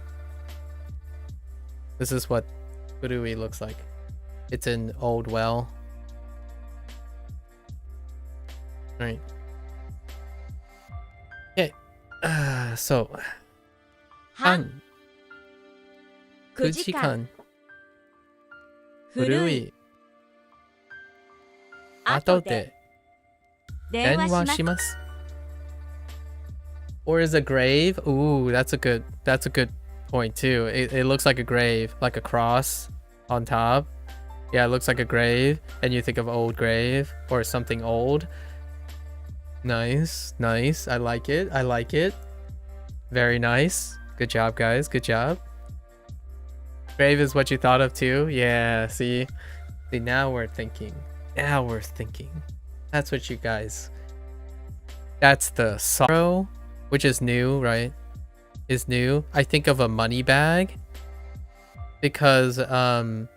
this is what Furui looks like. It's an old well. Right. Okay. So, は Han, 9時間 Fujikan, 古い Furui, 後で Atote, 電話します Denwa shimasu. Or is a grave? Ooh, that's a good point too. It looks like a grave, like a cross on top. Yeah, it looks like a grave, and you think of old grave or something old. Nice. I like it. Very nice. Good job, guys. Good job. Grave is what you thought of too. Yeah, see, now we're thinking. That's what you guys. That's the sorrow, which is new, right? Is new. I think of a money bag because a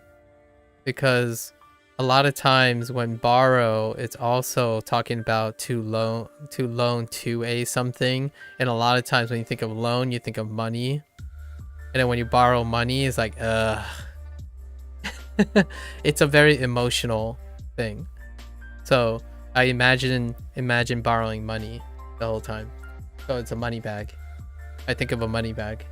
lot of times when borrow, it's also talking about to loan to a something, and a lot of times when you think of loan, you think of money, and then when you borrow money, it's like it's a very emotional thing. So I imagine borrowing money the whole time. So it's a money bag. I think of a money bag.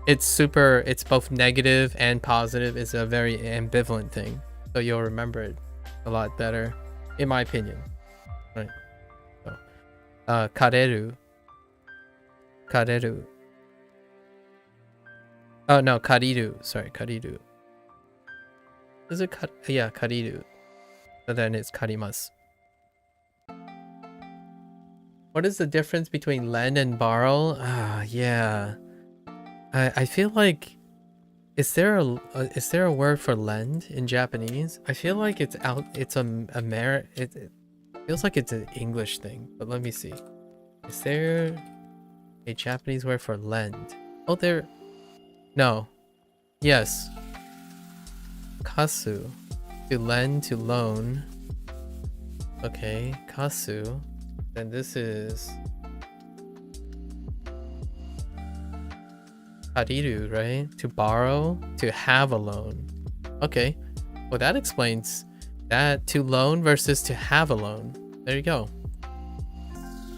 It's both negative and positive. It's a very ambivalent thing. So you'll remember it a lot better, in my opinion. Right. So, kareru. Oh no, kariru. Sorry, kariru. Is it yeah, kariru. But then it's karimasu. What is the difference between lend and borrow? Yeah. I feel like, is there a word for lend in Japanese? I feel like it feels like it's an English thing, but let me see. Is there a Japanese word for lend? Oh, no. Yes. Kasu. To lend, to loan. Okay, kasu. Then this is kariru, right? To borrow, to have a loan. Okay. Well, that explains that. To loan versus to have a loan. There you go.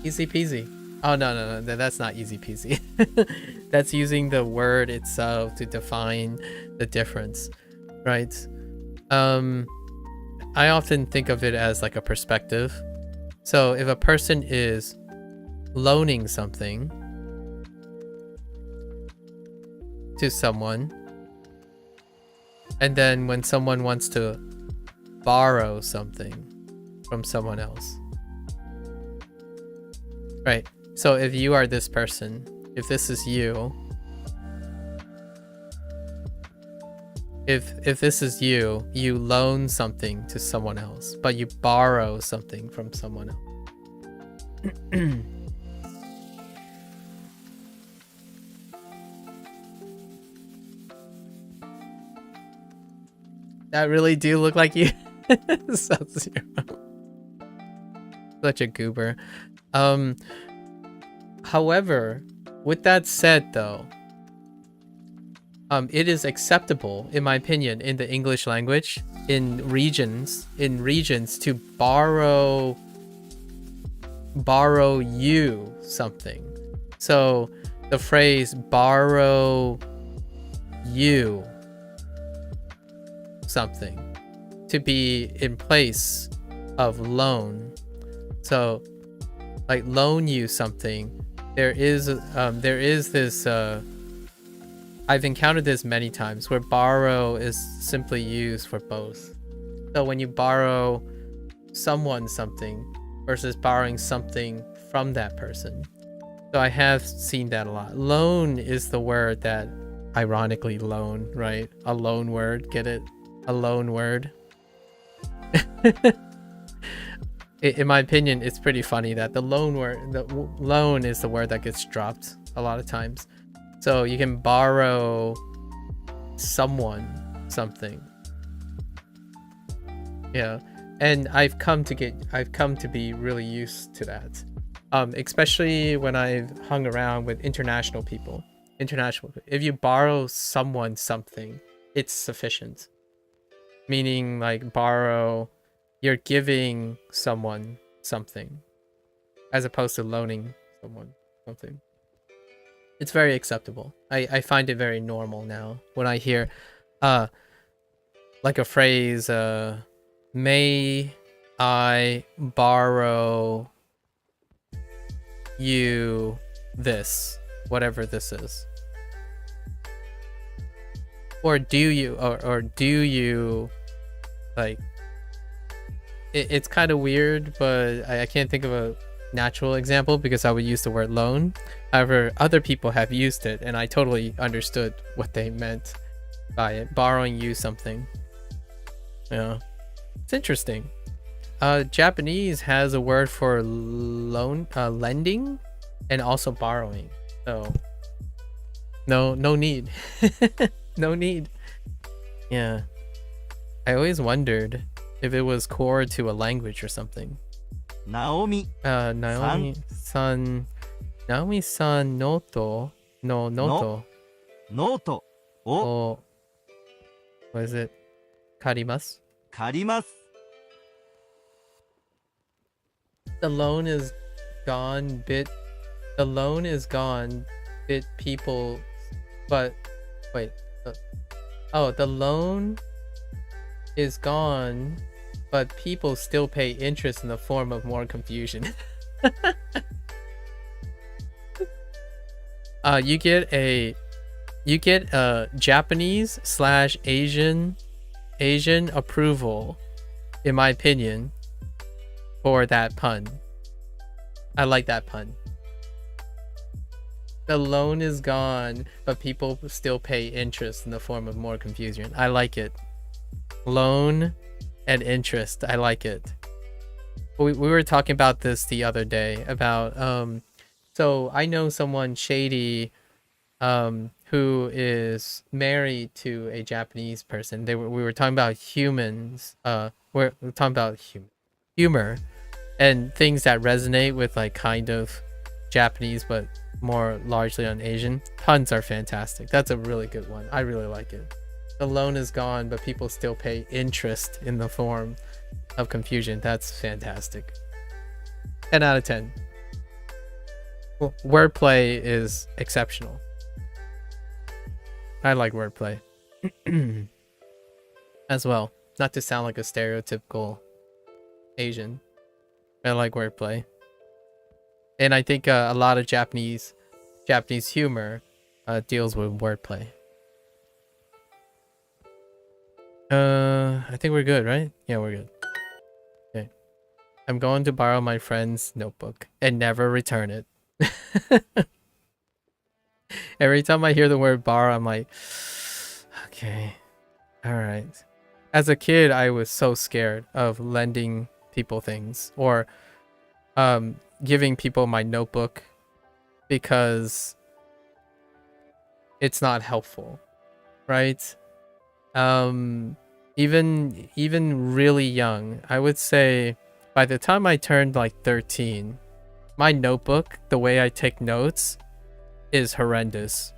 Easy peasy. Oh, no. That's not easy peasy. That's using the word itself to define the difference, right? I often think of it as like a perspective. So if a person is loaning something to someone, and then when someone wants to borrow something from someone else, right? So if you are this person, if this is you, if this is you, you loan something to someone else, but you borrow something from someone else. That really do look like you. Sub-Zero. Such a goober. However, with that said though, it is acceptable, in my opinion, in the English language, in regions to borrow you something. So the phrase borrow you something to be in place of loan. So like loan you something, there is this I've encountered this many times where borrow is simply used for both. So when you borrow someone something versus borrowing something from that person. So I have seen that a lot. Loan is the word that, ironically, loan, right? A loan word, get it? A loan word. In my opinion, it's pretty funny that the loan is the word that gets dropped a lot of times. So you can borrow someone something. Yeah. And I've come to be really used to that. Especially when I've hung around with international people. If you borrow someone something, it's sufficient. Meaning like borrow, you're giving someone something as opposed to loaning someone something. It's very acceptable. I find it very normal now when I hear like a phrase, may I borrow you this, whatever this is. Or do you, or do you, like, it's kind of weird, but I can't think of a natural example because I would use the word loan. However, other people have used it and I totally understood what they meant by it. Borrowing you something. Yeah. It's interesting. Japanese has a word for loan, lending, and also borrowing. So no need. No need. Yeah. I always wondered if it was core to a language or something. Naomi Naomi-san noto no noto. Noto o What is it? Karimasu. karimasu. The loan is gone bit people, but wait. The loan is gone, but people still pay interest in the form of more confusion. You get a Japanese / Asian approval, in my opinion, for that pun. I like that pun. The loan is gone, but people still pay interest in the form of more confusion. I like it. Loan and interest. I like it. We were talking about this the other day about so I know someone shady who is married to a Japanese person. We were talking about humans. We're talking about humor and things that resonate with like kind of Japanese, but more largely on Asian. Puns are fantastic. That's a really good one. I really like it. The loan is gone, but people still pay interest in the form of confusion. That's fantastic. 10 out of 10. Wordplay is exceptional. I like wordplay as well. Not to sound like a stereotypical Asian. I like wordplay. And I think a lot of Japanese humor deals with wordplay. I think we're good, right? Yeah, we're good. Okay. I'm going to borrow my friend's notebook and never return it. Every time I hear the word borrow, I'm like, okay, all right. As a kid, I was so scared of lending people things or giving people my notebook because it's not helpful, right? Even really young, I would say by the time I turned like 13, my notebook, the way I take notes, is horrendous.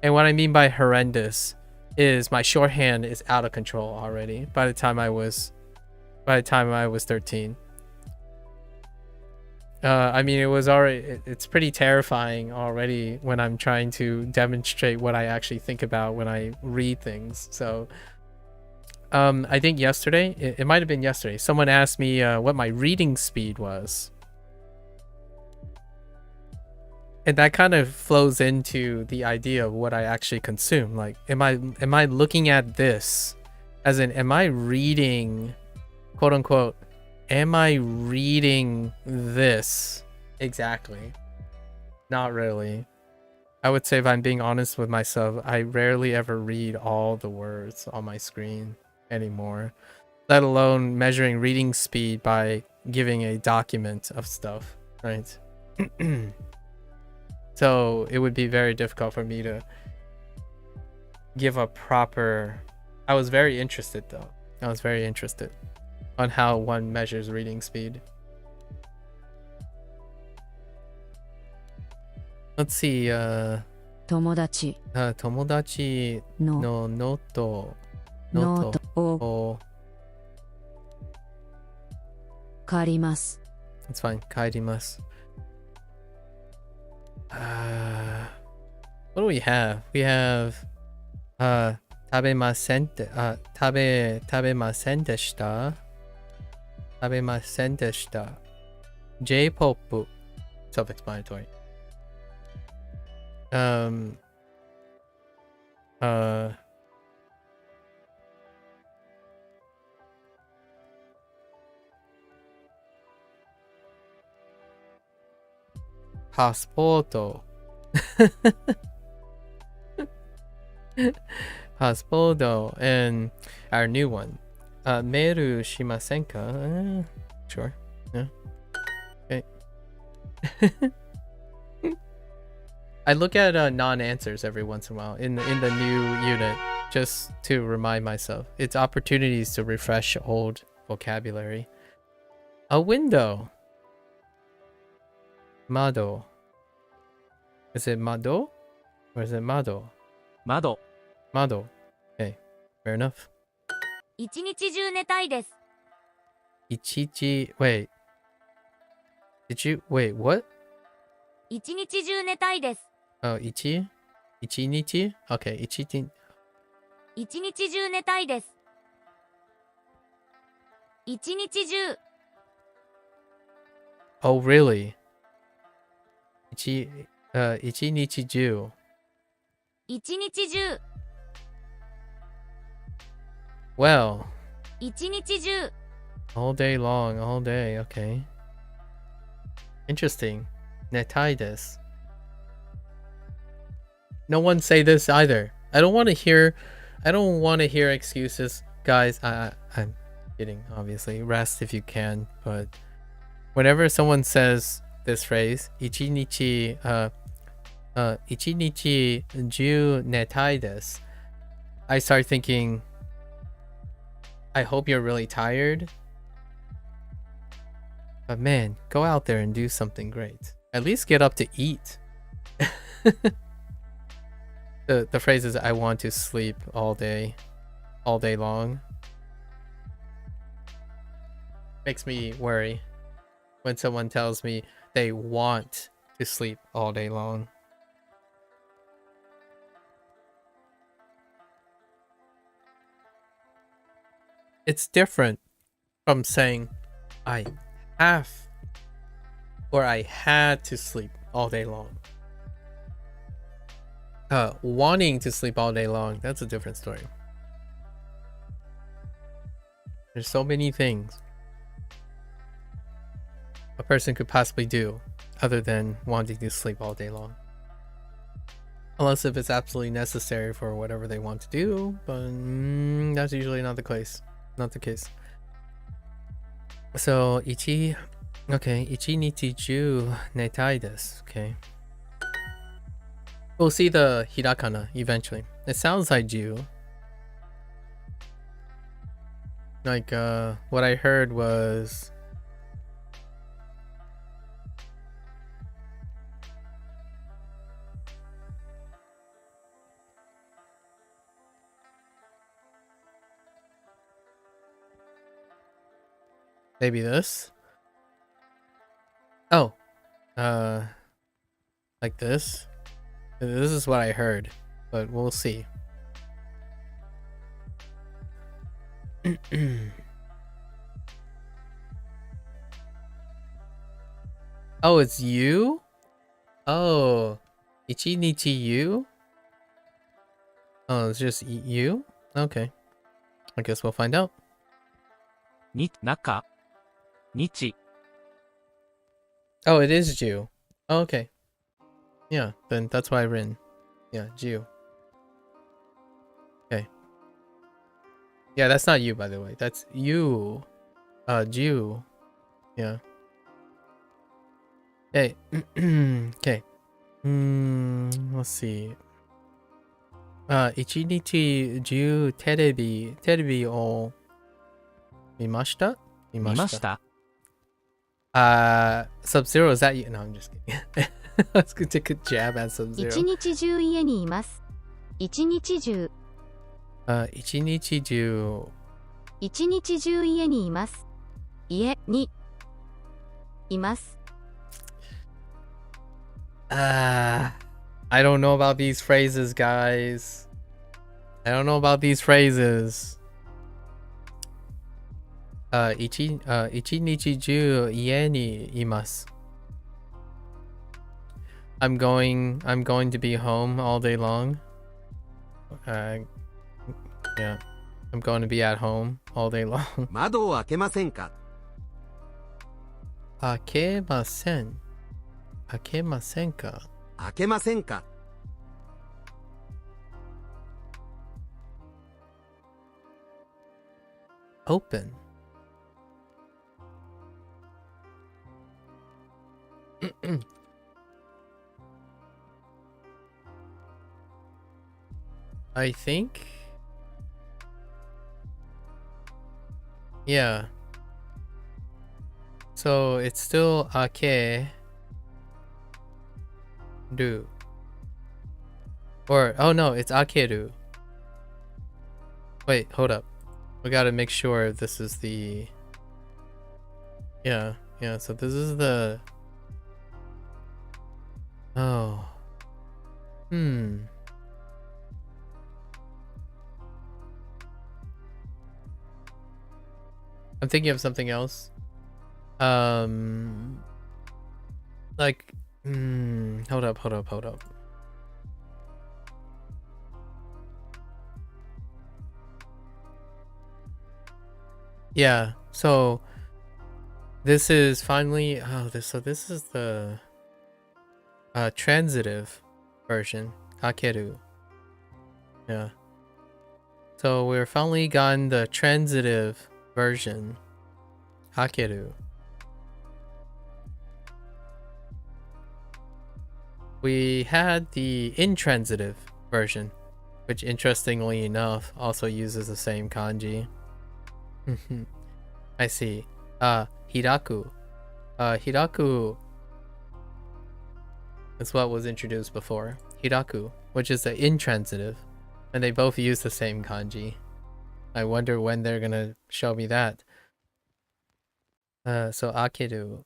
And what I mean by horrendous is my shorthand is out of control already by the time I was 13. I mean, it's pretty terrifying already when I'm trying to demonstrate what I actually think about when I read things. So I think yesterday, it might have been yesterday, someone asked me what my reading speed was. And that kind of flows into the idea of what I actually consume. Like, am I looking at this as in, am I reading, quote unquote, am I reading this exactly? Not really. I would say, if I'm being honest with myself, I rarely ever read all the words on my screen anymore, let alone measuring reading speed by giving a document of stuff, right? So it would be very difficult for me to give a proper... I was very interested though. I was very interested on how one measures reading speed. Let's see. 友達友達ののノートノートをを借ります。 It's fine. 帰ります。What do we have? We have 食べませんで食べませんでした食べませんでした J-pop self-explanatory. Passport. Passport and our new one. Meru shimasen ka? Sure. Yeah. Okay. I look at non-answers every once in a while in the new unit just to remind myself. It's opportunities to refresh old vocabulary. A window. Mado. Is it Mado? Or is it Mado? 窓 Mado. Okay, fair enough. 一日中寝たいです。 Ichichi. Wait. Wait, what? 一日中寝たいです。 Oh, Ichi? Ichinichi? Okay, Ichiti. 一日中寝たいです。一日中 Oh, really? Ichinichiju. 一日中 Well, 一日中 all day long, all day. Okay. Interesting. Netai desu. No one say this either. I don't want to hear excuses, guys. I'm kidding, obviously. Rest if you can, but whenever someone says this phrase, ichinichi Ichinichi ju netai desu. I start thinking, I hope you're really tired. But man, go out there and do something great. At least get up to eat. The phrase is, I want to sleep all day long. Makes me worry when someone tells me they want to sleep all day long. It's different from saying I have or I had to sleep all day long. Wanting to sleep all day long, that's a different story. There's so many things a person could possibly do other than wanting to sleep all day long. Unless if it's absolutely necessary for whatever they want to do, but that's usually not the case. Not the case. So, ichi nichi ju netai desu. Okay. We'll see the hirakana eventually. It sounds like ju. Like, what I heard was... maybe this? Oh. Like this? This is what I heard, but we'll see. Oh, it's you? Oh. Ichi nichi you? Oh, it's just you? Okay. I guess we'll find out. に、中、日、 Oh, it is Jew. Oh, okay. Yeah, then that's why I've written. Yeah, Jew. Okay. Yeah, that's not you, by the way. That's you. Jew. Yeah. Hey. Okay. Let's see. Ichinichi Jew terebi o mimashita? 見ました Sub-Zero, is that you? No, I'm just kidding. I was gonna take a jab at Sub-Zero. 一日中家にいます。一日中。一日中。一日中家にいます。家にいます。I don't know about these phrases, guys. I don't know about these phrases. 一日中家にいます。I'm going to be home all day long. Yeah. I'm going to be at home all day long. 窓を開けませんか？開けません。開けませんか？開けませんか？ Open. I think. Yeah. So it's still akeru. Or oh no, it's akeru. Wait, hold up. We gotta make sure this is the... Yeah, so this is the... Oh. I'm thinking of something else. Like... Hold up. Yeah, so this is finally so this is the transitive version, akeru. Yeah. So we're finally gotten the transitive version, akeru. we had the intransitive version, which interestingly enough also uses the same kanji. I see. Hiraku. Hiraku is what was introduced before. Hiraku, which is the intransitive. And they both use the same kanji. I wonder when they're gonna show me that. So akeru.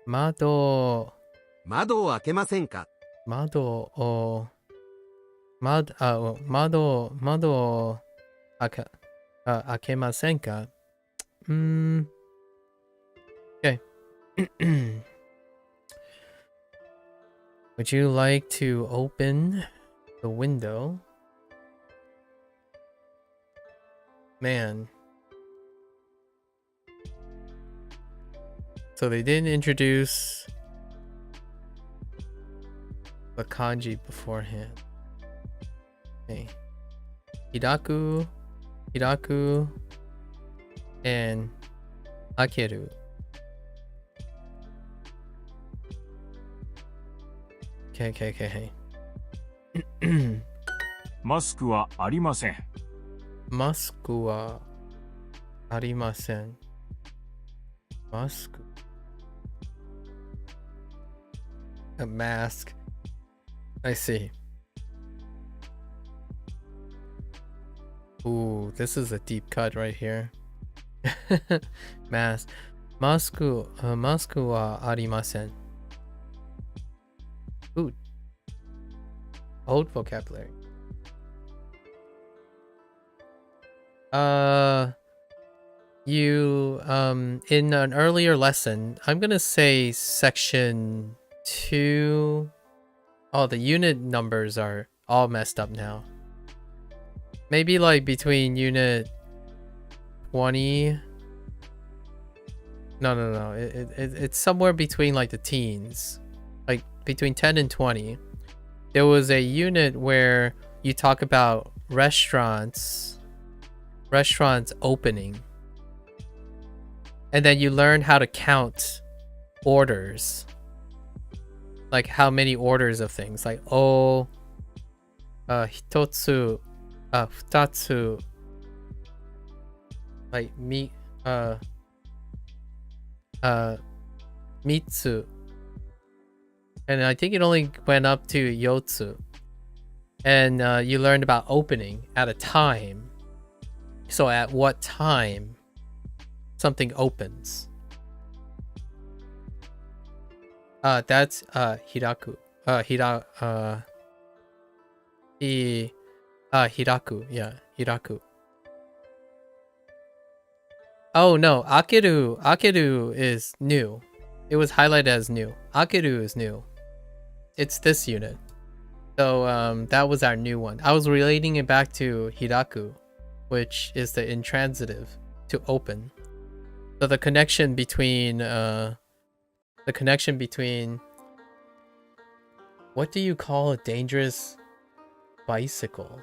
窓を開けませんか？窓を開けませんか? Okay. Would you like to open the window? Man. So they didn't introduce the kanji beforehand. Okay. Hiraku, and akeru. Okay. マスクはありません。マスクはありません。マスク A mask. I see. Ooh, this is a deep cut right here. Mask. マスクはありません。Ooh. Old vocabulary. You in an earlier lesson, I'm gonna say section 2. Oh, the unit numbers are all messed up now. Maybe like between unit 20. No. It's somewhere between like the teens, like between 10 and 20. There was a unit where you talk about restaurants opening, and then you learn how to count orders, like how many orders of things, like hitotsu, futatsu, like mitsu, and I think it only went up to yotsu, and you learned about opening at a time. So at what time something opens. That's hiraku. Hiraku. Yeah, hiraku. Oh no, akeru is new. It was highlighted as new. Akeru is new. It's this unit. So that was our new one. I was relating it back to hiraku, which is the intransitive, to open. So the connection between what do you call a dangerous bicycle?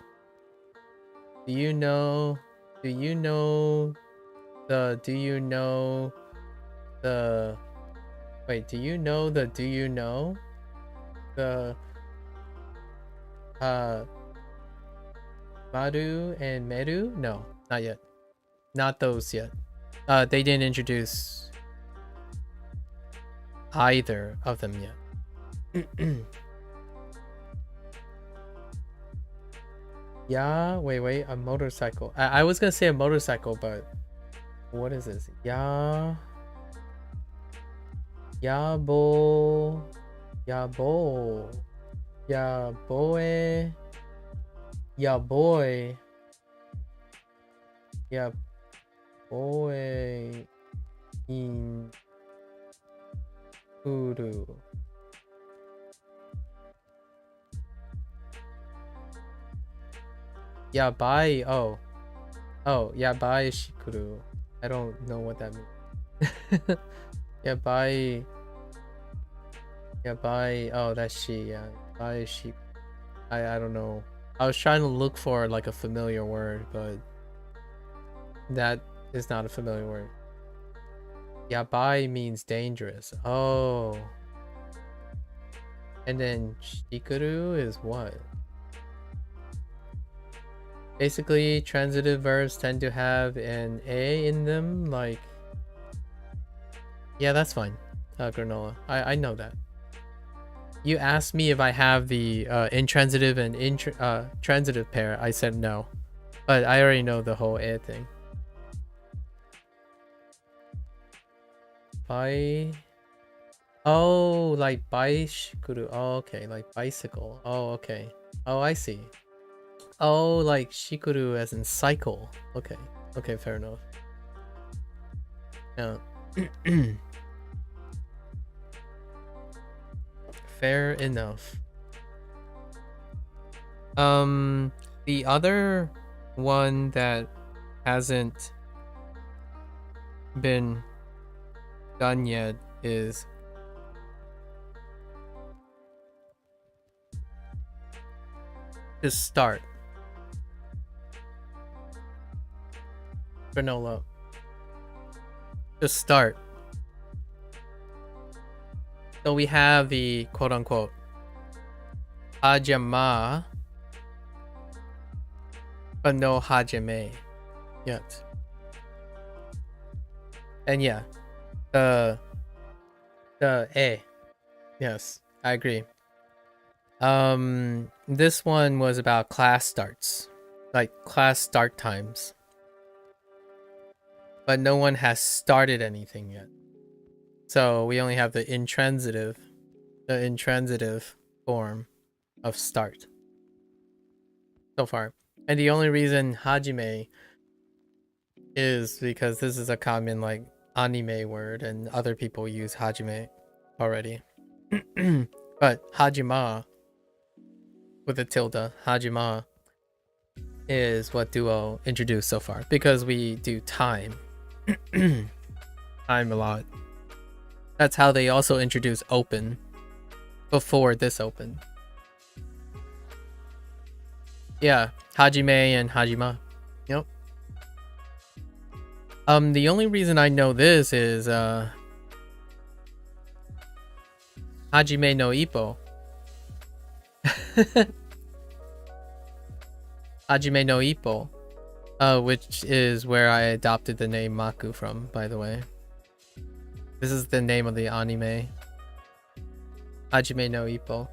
Do you know the Maru and Meru? No, not yet. Not those yet. They didn't introduce either of them yet. Yeah, wait, a motorcycle. I was gonna say a motorcycle, but what is this? Yaboe. In Uru. Yabai. Oh, yabai shikuru. I don't know what that means. Yabai. Oh, that's she. Yeah, yabai she. I don't know. I was trying to look for like a familiar word, but that is not a familiar word. Yabai means dangerous. Oh. And then shikuru is what? Basically, transitive verbs tend to have an A in them, like... Yeah, that's fine, Granola. I know that. You asked me if I have the intransitive and transitive pair. I said no. But I already know the whole A thing. Oh, like baishikuru. Oh, okay, like bicycle. Oh, okay. Oh, I see. Oh, like shikuru as in cycle. Okay. Okay, fair enough. Yeah. Fair enough. The other one that hasn't been done yet is to start. Granola. To start. So we have the quote-unquote hajima, but no hajime yet. And yeah, the A. Yes, I agree. This one was about class starts, like class start times. But no one has started anything yet. So we only have the intransitive form of start so far. And the only reason hajime is because this is a common like anime word and other people use hajime already. But hajima with a tilde, hajima, is what Duo introduced so far because we do time. Time a lot. That's how they also introduced open before this open. Yeah, hajime and hajima. Yep. The only reason I know this is hajime no ippo. Hajime no ippo, which is where I adopted the name Maku from, by the way. This is the name of the anime. Hajime no ippo.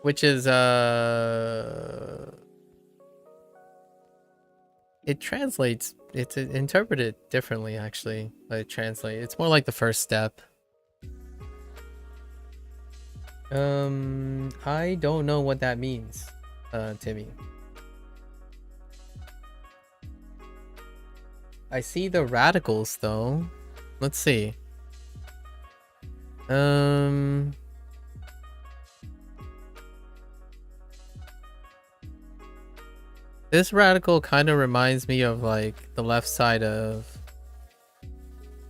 Which is it translates, it's interpreted differently actually. It's more like the first step. I don't know what that means, Timmy. I see the radicals though. Let's see. This radical kind of reminds me of like the left side of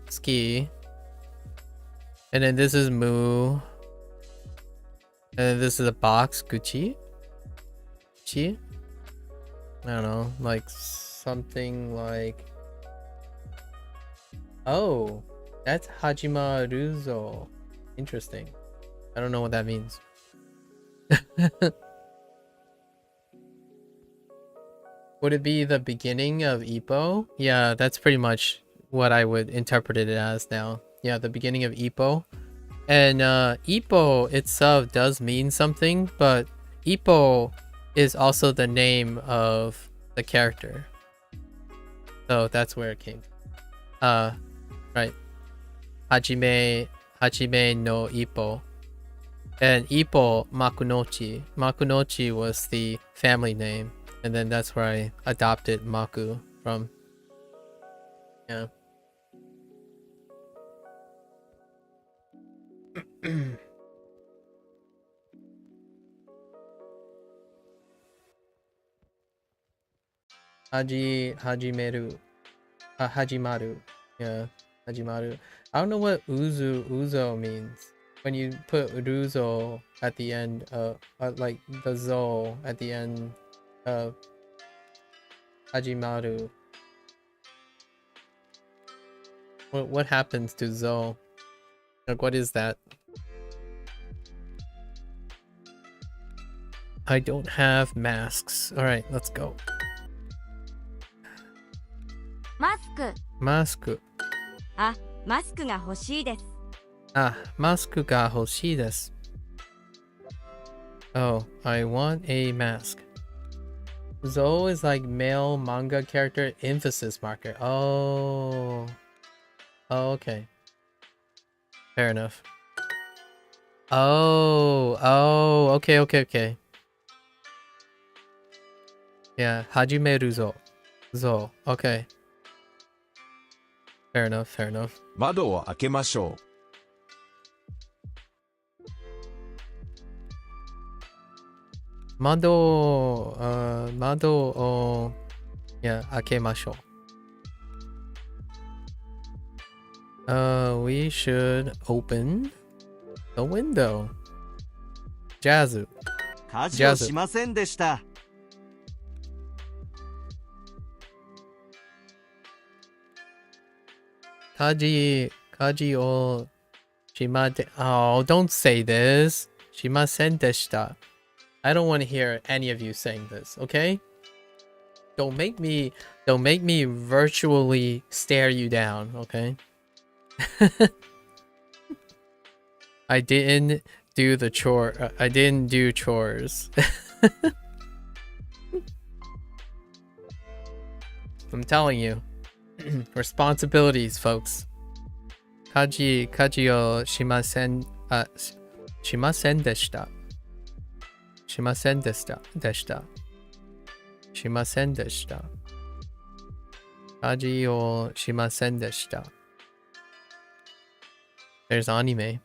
ski. And then this is mu. And then this is a box, Gucci. Chi? I don't know, like something like... Oh, that's Hajima Ruzo. Interesting. I don't know what that means. Would it be the beginning of Ippo? Yeah, that's pretty much what I would interpret it as now. Yeah, the beginning of Ippo. And Ippo itself does mean something, but Ippo is also the name of the character. So that's where it came. Right. Hajime no Ippo. And Ippo Makunochi. Makunochi was the family name. And then that's where I adopted Maku from. Yeah. Hajimaru. Yeah, Hajimaru. I don't know what uzo means. When you put uzo at the end of like the zo at the end of Hajimaru. What happens to Zo? Like, what is that? I don't have masks. All right, let's go. マスク Mask. あ、マスクが欲しいです。 Ah, mask ga hoshii desu. Oh, I want a mask. Zo is like male manga character emphasis marker. Oh. Oh, okay. Fair enough. Oh, okay. Yeah, hajimeru zo. Zo, okay. Fair enough. 窓を開けましょう。窓を yeah, 開けましょう. We should open the window. Jazz. 家事をしませんでした。家事をしまで Oh, don't say this. しませんでした. I don't want to hear any of you saying this, okay? Don't make me virtually stare you down, okay? I didn't do the chore. I didn't do chores. I'm telling you. Responsibilities, folks. Kaji o shimasen shimasen deshita. Shimasen deshita. Shimasen deshita. Kaji o shimasen deshita. There's anime.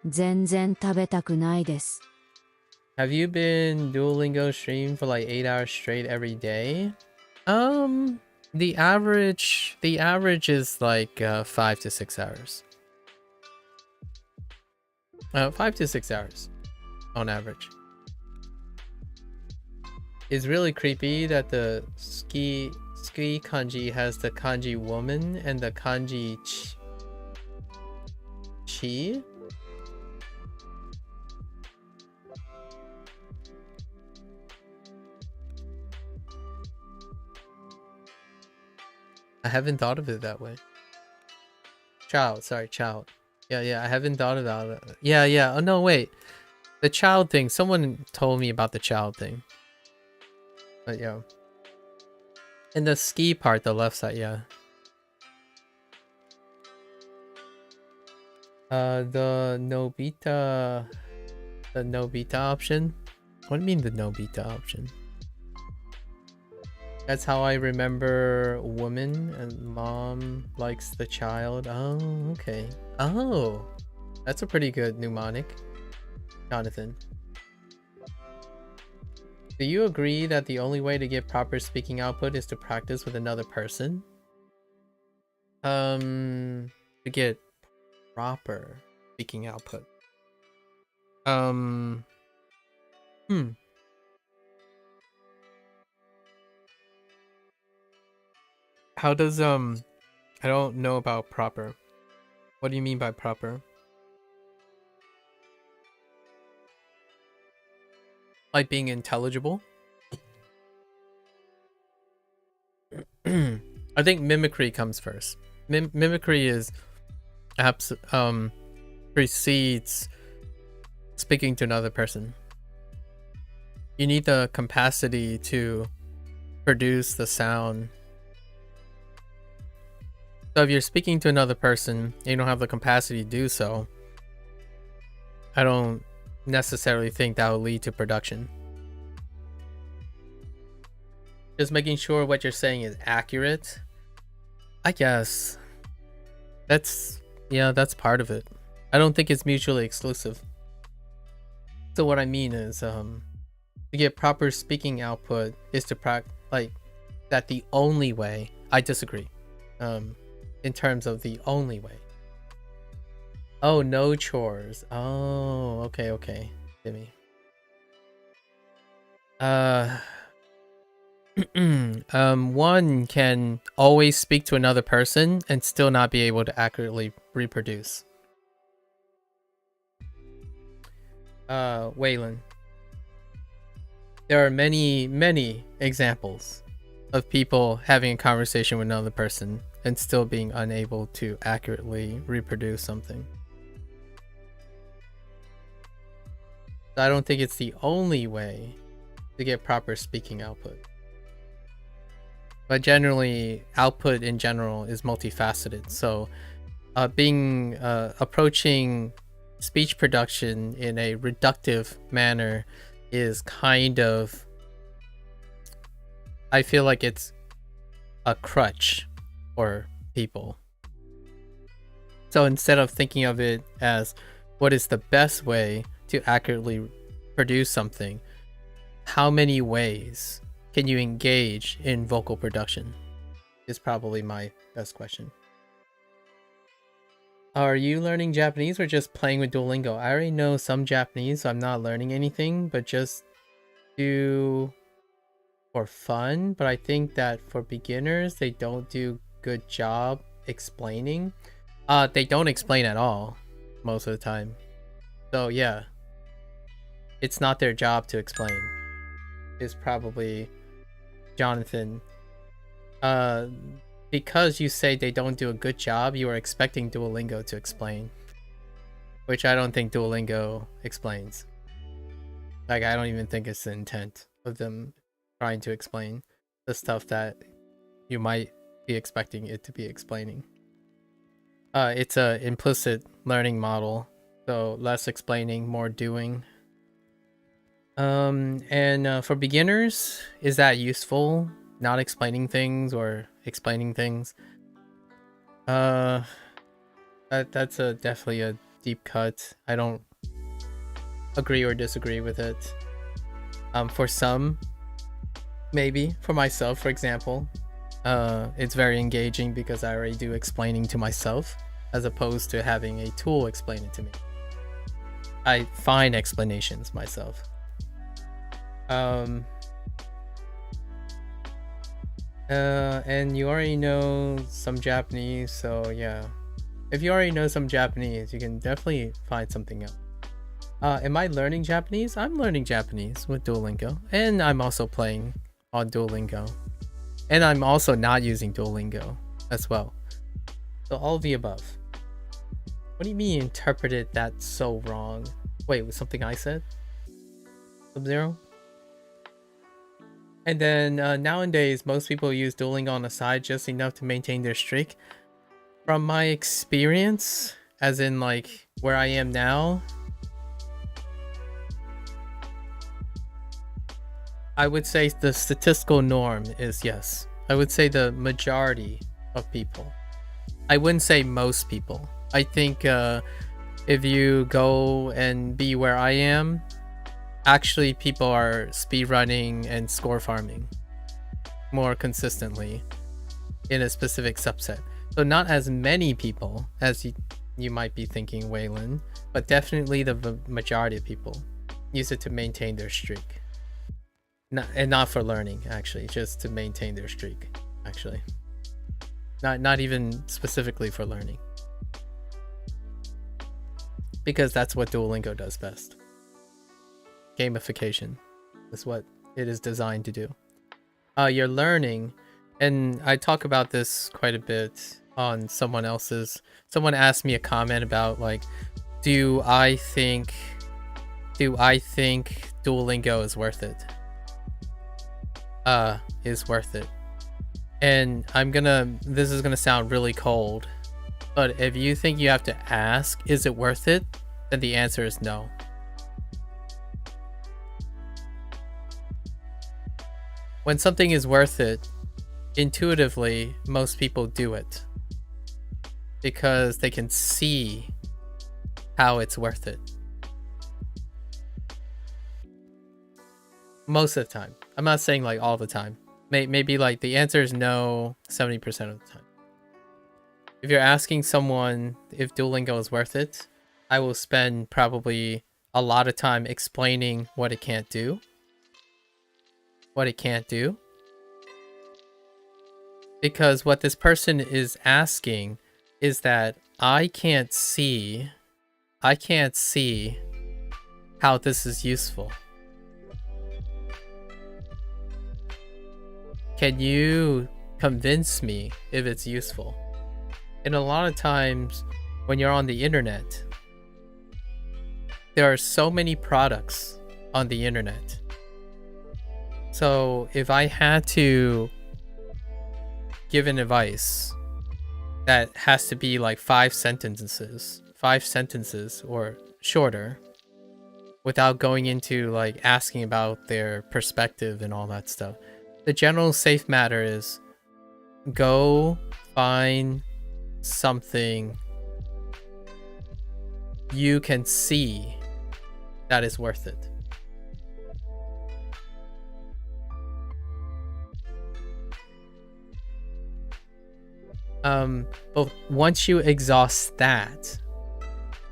全然食べたくないです。 Have you been Duolingo stream for like 8 hours straight every day? The average is like 5 to 6 hours. 5 to 6 hours on average. It's really creepy that the ski kanji has the kanji woman and the kanji chi. I haven't thought of it that way. Child. Yeah, I haven't thought about it. Yeah. Oh, no, wait. The child thing. Someone told me about the child thing. But yeah. And the ski part, the left side, yeah. The Nobita option? What do you mean the Nobita option? That's how I remember woman and mom likes the child. Oh, okay. Oh, that's a pretty good mnemonic. Jonathan. Do you agree that the only way to get proper speaking output is to practice with another person? To get proper speaking output. How does I don't know about proper. What do you mean by proper? Like being intelligible? I think mimicry comes first. Mimicry is precedes speaking to another person. You need the capacity to produce the sound. So if you're speaking to another person and you don't have the capacity to do so, I don't necessarily think that will lead to production. Just making sure what you're saying is accurate, I guess. That's part of it. I don't think it's mutually exclusive. So what I mean is, to get proper speaking output is to like that the only way. I disagree. In terms of the only way. Oh, no chores. Oh, okay. Give me. One can always speak to another person and still not be able to accurately reproduce. Waylon. There are many examples of people having a conversation with another person and still being unable to accurately reproduce something. So I don't think it's the only way to get proper speaking output. But generally, output in general is multifaceted. So approaching speech production in a reductive manner is kind of, I feel like it's a crutch for people. So instead of thinking of it as what is the best way to accurately produce something, how many ways can you engage in vocal production is probably my best question. Are you learning Japanese or just playing with Duolingo? I already know some Japanese, so I'm not learning anything, but just do for fun. But I think that for beginners, they don't do good job explaining. They don't explain at all most of the time. So yeah, it's not their job to explain. It's probably Jonathan. Because you say they don't do a good job, you are expecting Duolingo to explain, which I don't think Duolingo explains. Like, I don't even think it's the intent of them trying to explain the stuff that you might be expecting it to be explaining. It's a implicit learning model, so less explaining, more doing. And for beginners, is that useful? Not explaining things or explaining things? That's definitely a deep cut. I don't agree or disagree with it. For some, maybe. For myself, for example, it's very engaging because I already do explaining to myself as opposed to having a tool explain it to me. I find explanations myself. And you already know some Japanese, so yeah. If you already know some Japanese, you can definitely find something else. Am I learning Japanese? I'm learning Japanese with Duolingo, and I'm also playing on Duolingo. And I'm also not using Duolingo as well. So all of the above. What do you mean you interpreted that so wrong? Wait, was something I said? Sub-Zero? And then nowadays, most people use Duolingo on the side just enough to maintain their streak. From my experience, as in like where I am now, I would say the statistical norm is yes. I would say the majority of people. I wouldn't say most people. I think if you go and be where I am, actually people are speedrunning and score farming more consistently in a specific subset. So not as many people as you might be thinking, Waylon, but definitely the majority of people use it to maintain their streak. Not for learning, actually, just to maintain their streak, actually. Not even specifically for learning. Because that's what Duolingo does best. Gamification is what it is designed to do. You're learning, and I talk about this quite a bit on someone asked me a comment about like, do I think Duolingo is worth it? Is worth it. And this is gonna sound really cold, but if you think you have to ask, is it worth it? Then the answer is no. When something is worth it, intuitively, most people do it because they can see how it's worth it. Most of the time. I'm not saying like all the time. Maybe like the answer is no 70% of the time. If you're asking someone if Duolingo is worth it, I will spend probably a lot of time explaining what it can't do. Because what this person is asking is that I can't see how this is useful. Can you convince me if it's useful? And a lot of times when you're on the internet, there are so many products on the internet. So if I had to give an advice that has to be like 5 sentences or shorter, without going into like asking about their perspective and all that stuff, the general safe matter is go find something you can see that is worth it. But once you exhaust that,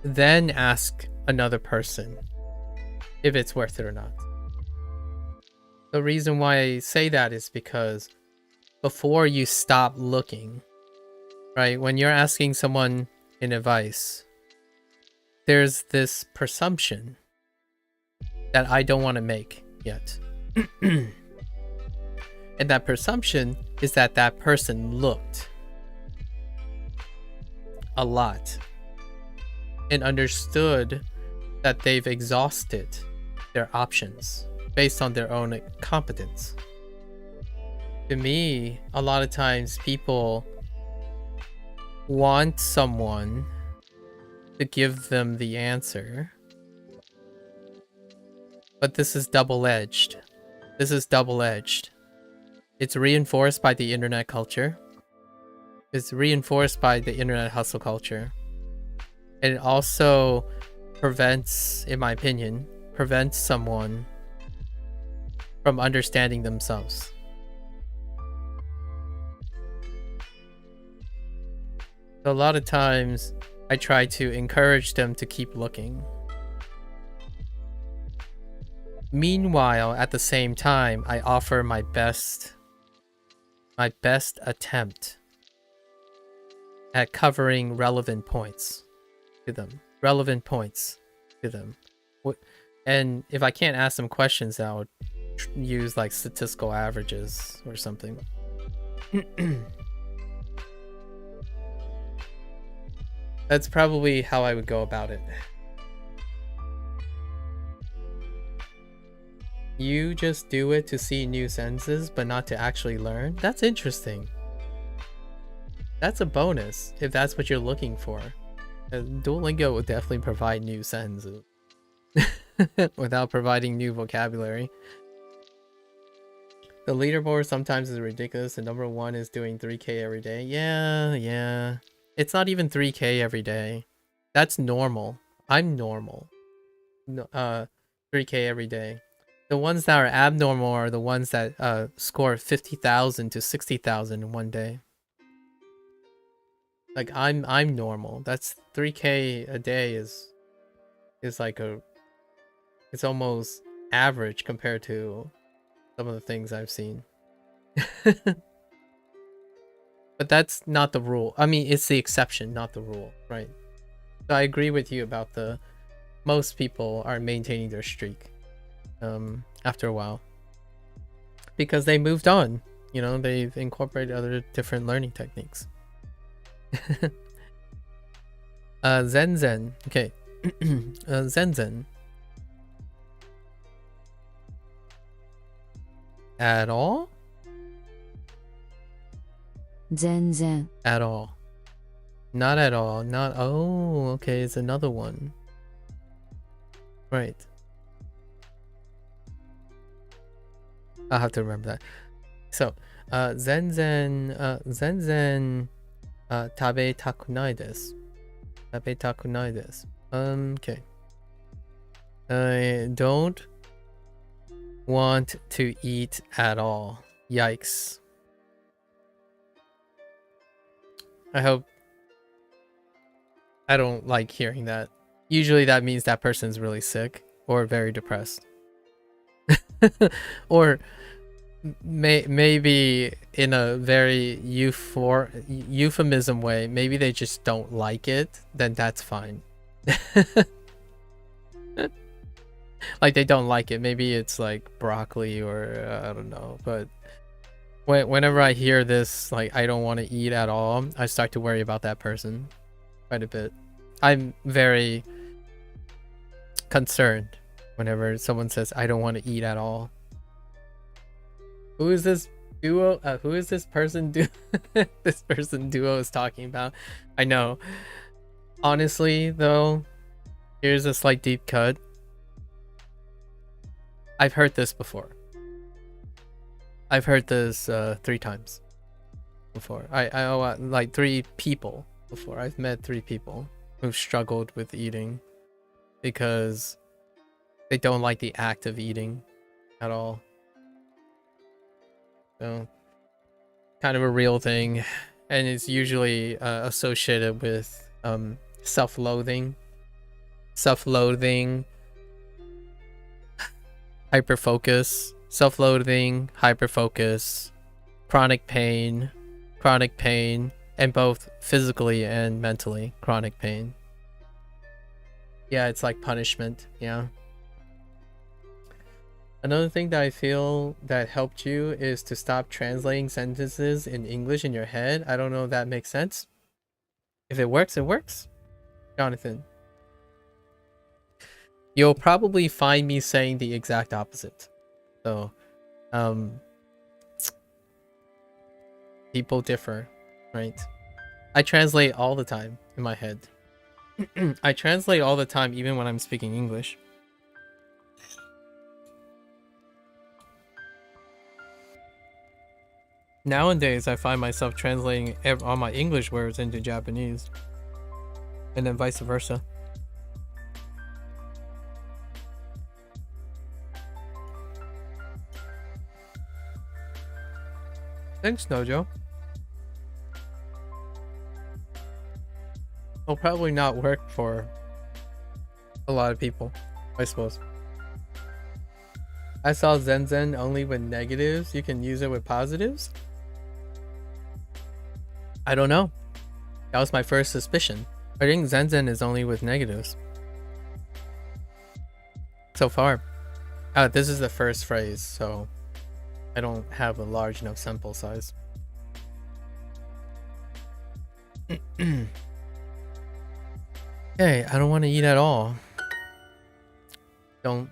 then ask another person if it's worth it or not. The reason why I say that is because before you stop looking, right? When you're asking someone an advice, there's this presumption that I don't want to make yet. And that presumption is that that person looked a lot and understood that they've exhausted their options based on their own competence. To me, a lot of times people want someone to give them the answer, but this is double-edged. It's reinforced by the internet culture. It's reinforced by the internet hustle culture. And it also prevents, in my opinion, someone from understanding themselves. So a lot of times I try to encourage them to keep looking. Meanwhile, at the same time, I offer my best attempt at covering relevant points to them. And if I can't ask them questions, I would use like statistical averages or something. That's probably how I would go about it. You just do it to see new sentences, but not to actually learn? That's interesting. That's a bonus, if that's what you're looking for. Duolingo will definitely provide new sentences without providing new vocabulary. The leaderboard sometimes is ridiculous. The number 1 is doing 3K every day. Yeah. It's not even 3K every day. That's normal. I'm normal. 3K every day. The ones that are abnormal are the ones that score 50,000 to 60,000 in one day. Like I'm normal. That's 3K a day is like it's almost average compared to some of the things I've seen. But that's not the rule. I mean, it's the exception, not the rule, right? So I agree with you about most people are maintaining their streak after a while. Because they moved on. You know, they've incorporated other different learning techniques. Zen. Okay. Zen. At all? 全然 At all. Not at all. Not. Oh, okay. It's another one. Right. I'll have to remember that. So, 全然 食べたくないです。食べたくないです。Okay. I don't want to eat at all. Yikes. I hope I don't like hearing that. Usually that means that person's really sick or very depressed. Or maybe in a very euphemism way, maybe they just don't like it, then that's fine. Like they don't like it. Maybe it's like broccoli or I don't know. But whenever I hear this, like I don't want to eat at all, I start to worry about that person quite a bit. I'm very concerned whenever someone says I don't want to eat at all. Who is this duo? Who is this person? This person duo is talking about. I know. Honestly, though, here's a slight deep cut. I've heard this before. I've heard this 3 times before. I like 3 people before. I've met 3 people who've struggled with eating because they don't like the act of eating at all. So, kind of a real thing, and it's usually associated with self-loathing, hyperfocus, self-loathing, hyperfocus, chronic pain, and both physically and mentally chronic pain. Yeah, it's like punishment. Yeah. Another thing that I feel that helped you is to stop translating sentences in English in your head. I don't know if that makes sense. If it works, it works. Jonathan. You'll probably find me saying the exact opposite. So, people differ, right? I translate all the time in my head. I translate all the time even when I'm speaking English. Nowadays, I find myself translating all my English words into Japanese, and then vice versa. Thanks, Nojo. Will probably not work for a lot of people, I suppose. I saw Zen only with negatives. You can use it with positives? I don't know. That was my first suspicion. I think Zen is only with negatives. So far. This is the first phrase, so I don't have a large enough sample size. Hey, I don't want to eat at all. Don't.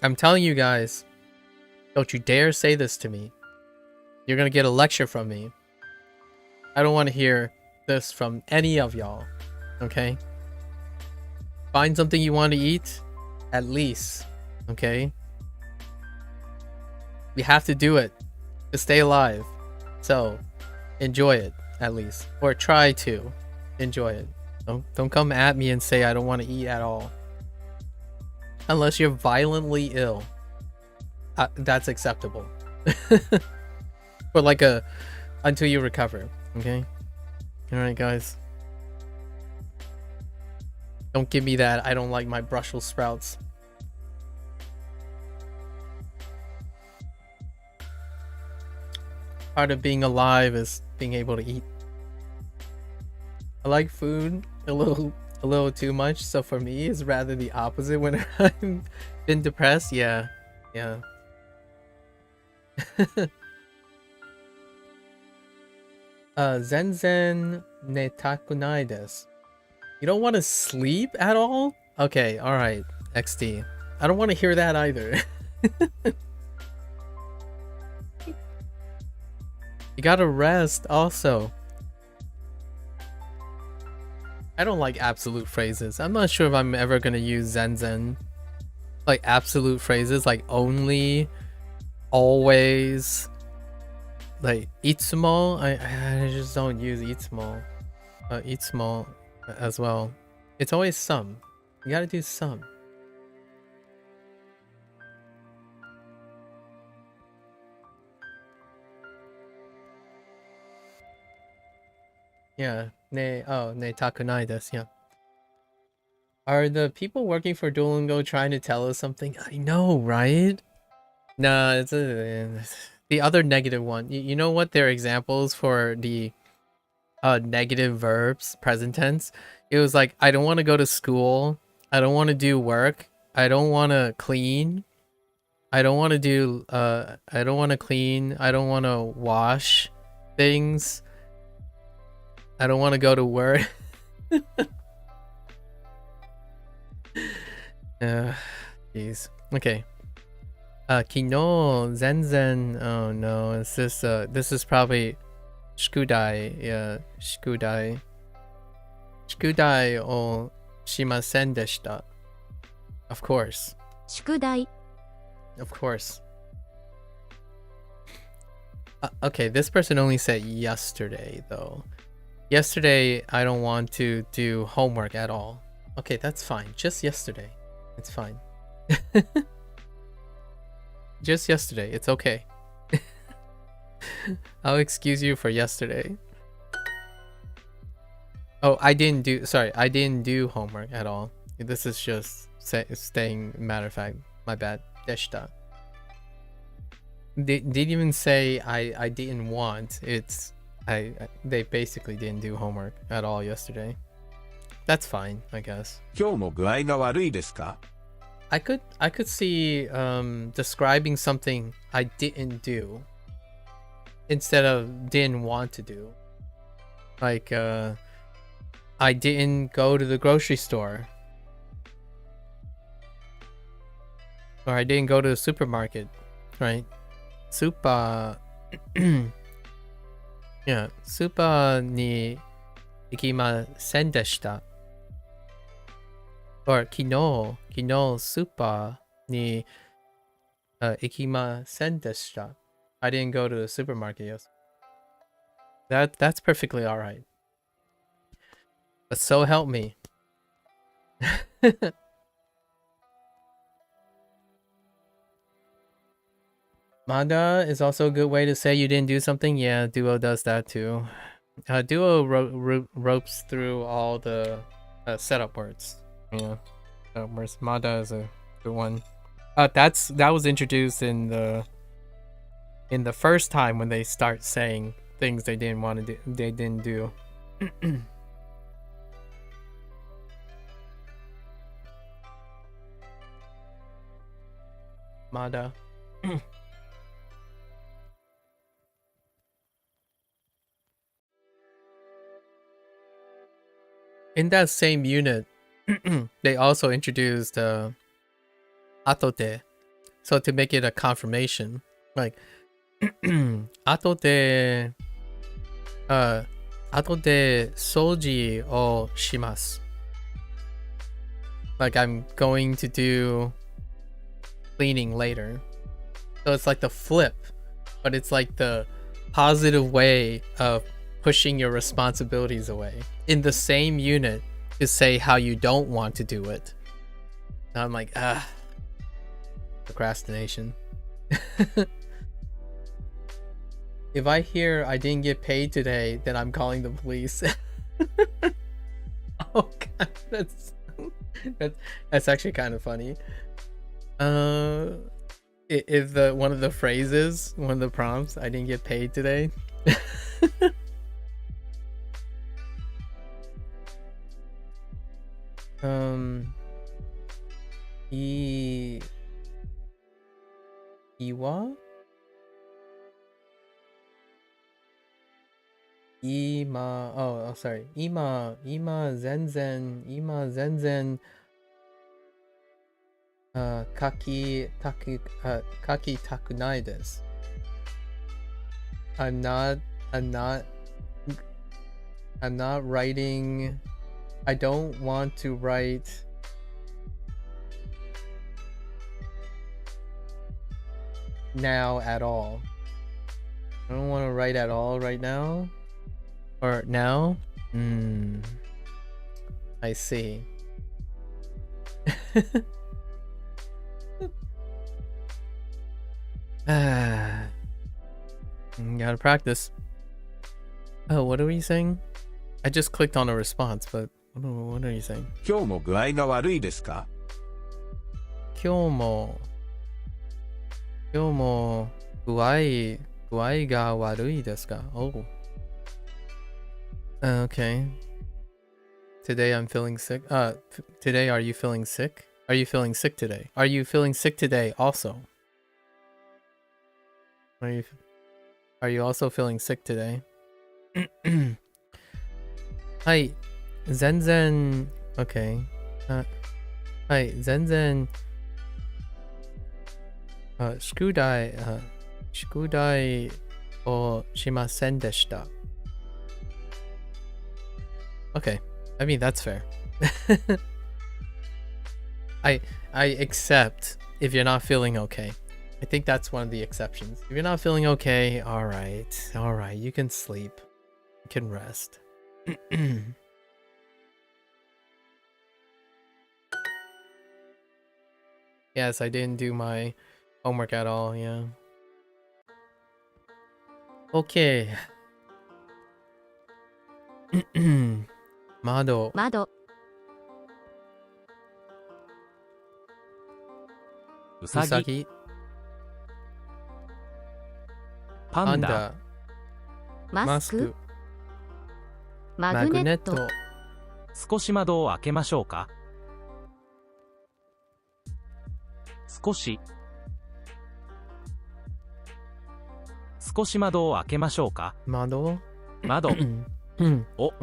I'm telling you guys, don't you dare say this to me. You're gonna get a lecture from me. I don't want to hear this from any of y'all, okay? Find something you want to eat, at least, okay? We have to do it to stay alive. So, enjoy it, at least. Or try to enjoy it. Don't come at me and say I don't want to eat at all. Unless you're violently ill. That's acceptable. For like until you recover. Okay? Alright, guys. Don't give me that. I don't like my Brussels sprouts. Part of being alive is being able to eat. I like food a little too much, so for me it's rather the opposite when I'm been depressed. Yeah. Zen netakunai desu. You don't want to sleep at all? Okay, alright, XD. I don't want to hear that either. You gotta rest also. I don't like absolute phrases. I'm not sure if I'm ever gonna use Zen. Like absolute phrases, like only, always, like itsumo. I just don't use itsumo. Itsumo as well. It's always some. You gotta do some. Yeah. Ne takunai desu. Yeah. Are the people working for Duolingo trying to tell us something? I know, right? No, it's the other negative one. You know what their examples for the negative verbs, present tense? It was like, I don't want to go to school. I don't want to do work. I don't want to clean. I don't want to do, I don't want to clean. I don't want to wash things. I don't want to go to work. Jeez. Okay. Kino zenzen. Oh no, it's this is probably shikudai. Yeah, shikudai. Shikudai o shimasen deshita. Of course. 宿題 Of course. Okay, this person only said yesterday though. Yesterday, I don't want to do homework at all. Okay, that's fine. Just yesterday. It's fine. Just yesterday. It's okay. I'll excuse you for yesterday. Oh, I didn't do homework at all. This is just staying matter of fact. My bad. Deshita. They didn't even say I didn't want. It's they basically didn't do homework at all yesterday. That's fine, I guess. 今日も具合が悪いですか I could see describing something I didn't do instead of didn't want to do. Like I didn't go to the grocery store. Or I didn't go to the supermarket, right? Super yeah, super ni ikimasen deshita. Or kino super ni ikimasen deshita. I didn't go to the supermarket yesterday. That's perfectly all right. But so help me. Manda is also a good way to say you didn't do something. Yeah, Duo does that too. Duo ropes through all the setup words. Yeah, setup words. Manda is a good one. That was introduced in the first time when they start saying things they didn't want to do. They didn't do. Mada. In that same unit, they also introduced atote. So to make it a confirmation, like atote soji o shimasu. Like I'm going to do cleaning later. So it's like the flip, but it's like the positive way of pushing your responsibilities away. In the same unit to say how you don't want to do it. Now I'm like, procrastination. If I hear I didn't get paid today, then I'm calling the police. Oh god, that's actually kind of funny. If one of the phrases, one of the prompts, I didn't get paid today. Iwa? Sorry. Ima zenzen kaki takunai desu. I'm not writing. I don't want to write now at all. I don't want to write at all right now. Or now? I see. Gotta practice. Oh, what are we saying? I just clicked on a response, but what are you saying? 今日も具合が悪いですか Kyomo. 今日も具合が悪いですか? Oh. Okay. Today I'm feeling sick. Today are you feeling sick? Are you feeling sick today? Are you feeling sick today also? Are you also feeling sick today? はい。全然 Okay. はい。全然宿題をしませんでした。Okay. I mean, that's fair. I accept if you're not feeling okay. I think that's one of the exceptions. If you're not feeling okay, all right, you can sleep. You can rest. Yes, I didn't do my homework at all, yeah. Okay. 窓うさぎ、うさぎパンダ、マスクマグネット少し窓を開けましょうか。少し窓を開けましょうか。窓お、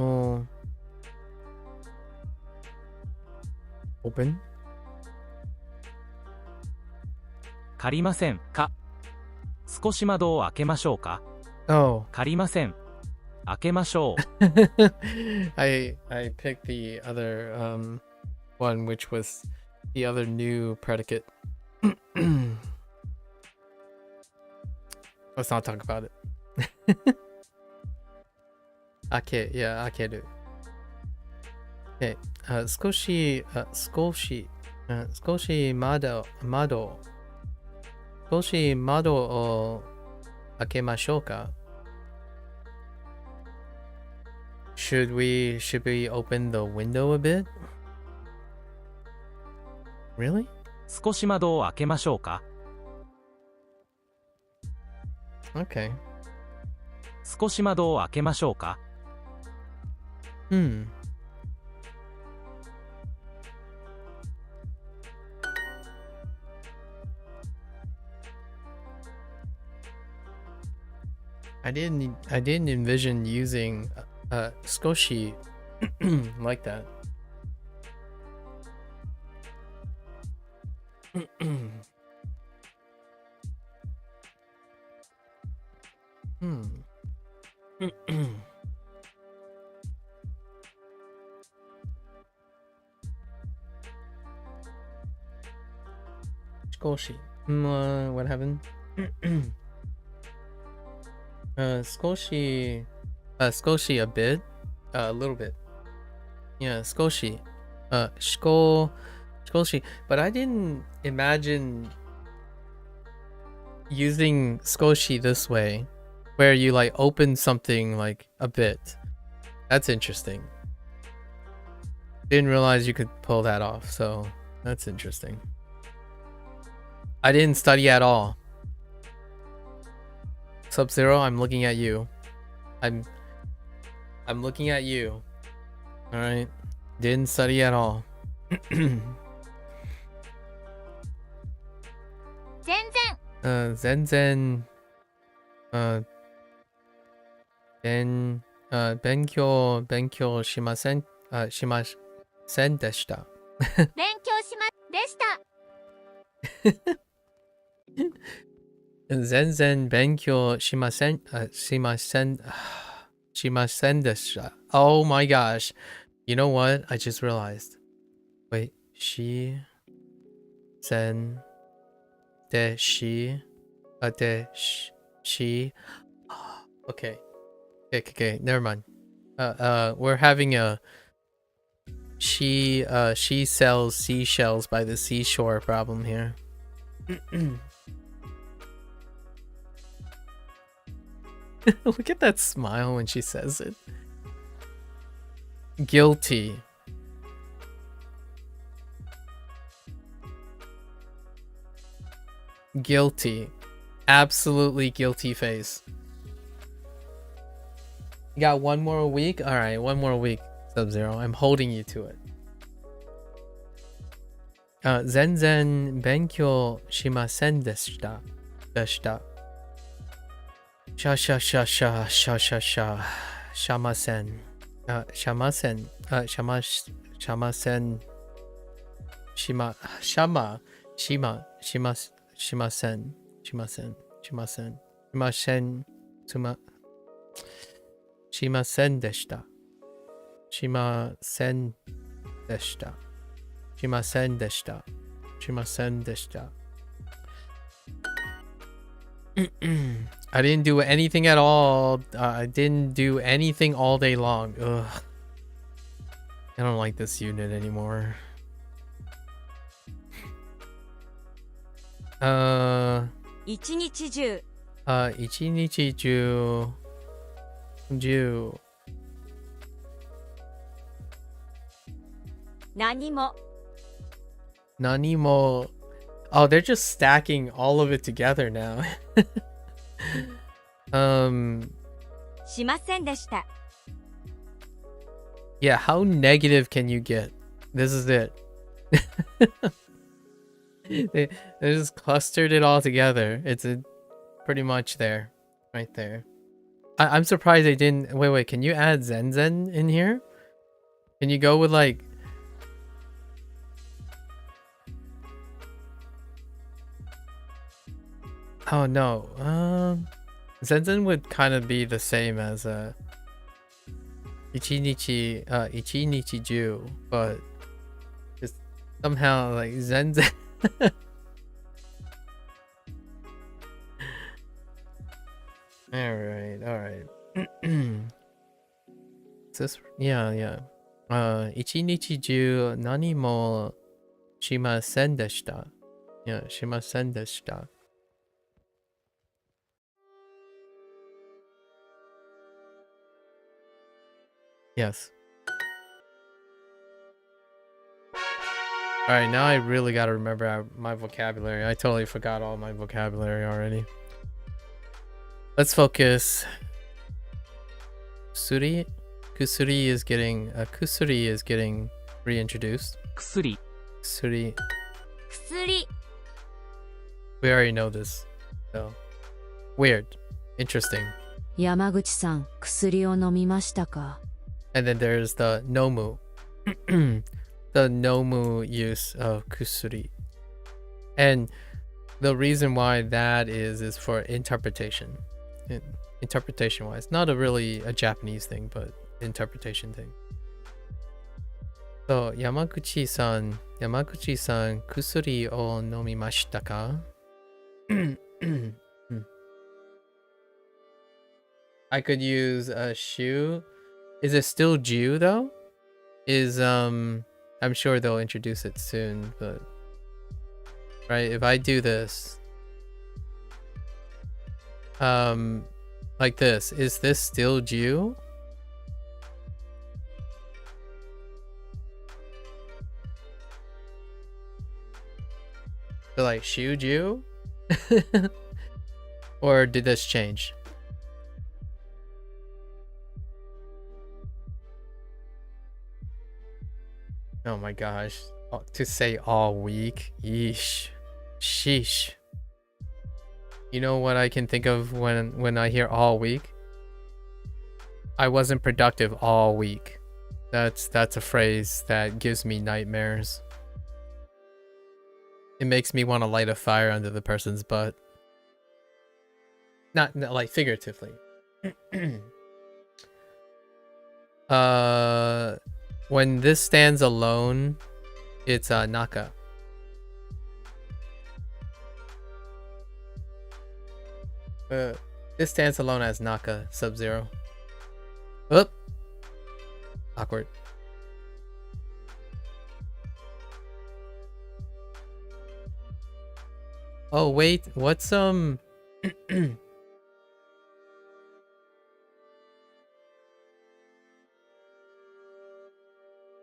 open 借りませんか。少し窓を開けましょうか。Oh. 借りません。開けましょう。I picked the other one, which was the other new predicate. Let's not talk about it. Akeru. Okay. 少し窓を開けましょうか。Should we open the window a bit? Really? 少し窓を開けましょうか。Okay. 少し窓を開けましょうか。I didn't envision using skoshi like that. Skoshi. What happened? Skoshi a bit, a little bit. Yeah, skoshi. Skoshi. But I didn't imagine using skoshi this way, where you like open something like a bit. That's interesting. Didn't realize you could pull that off, so that's interesting. I didn't study at all. Sub-Zero, I'm looking at you. I'm looking at you. All right. Didn't study at all. 全然勉強しませんでした。勉強しまでした。全然勉強しませんでした。Oh my gosh. You know what? I just realized. Wait, she okay. Never mind. We're having a she sells seashells by the seashore problem here. Look at that smile when she says it. Guilty. Absolutely guilty face. You got one more week? Alright, one more week, Sub-Zero. I'm holding you to it. Zenzen benkyou shimasen deshita. Shamasen. Shamasen. Shimasen deshita. I didn't do anything at all. I didn't do anything all day long. Ugh. I don't like this unit anymore.一日中一日中何も Nanimo. Oh, they're just stacking all of it together now. しませんでした Yeah, how negative can you get? This is it. they just clustered it all together. It's pretty much there. Right there. I'm surprised they didn't... Wait, can you add Zenzen in here? Can you go with like... Oh no. Zenzen would kind of be the same as Ichinichi Ju, but just somehow like Zenzen. Alright. Is this? Yeah. Ichinichi Ju nani mo shimasen deshita. Yeah, shimasen deshita. Yes. Alright, now I really gotta remember my vocabulary. I totally forgot all my vocabulary already. Let's focus. Kusuri is getting reintroduced. 薬 Kusuri. 薬 We already know this. So weird. Interesting. 山口さん、薬を飲みましたか？ And then there's the nomu. The nomu use of kusuri. And the reason why that is for interpretation. Interpretation wise. Not really a Japanese thing, but interpretation thing. So Yamaguchi-san, kusuri o nomimashita ka? I could use a shu. Is it still Ju though? I'm sure they'll introduce it soon, but right, if I do this like this, is this still Ju? So like Shu Ju? Or did this change? Oh my gosh. To say all week. Yeesh. Sheesh. You know what I can think of when I hear all week? I wasn't productive all week. That's a phrase that gives me nightmares. It makes me want to light a fire under the person's butt. Not like figuratively. When this stands alone, it's Naka. This stands alone as Naka, Sub-Zero. Oop! Awkward. Oh wait, what's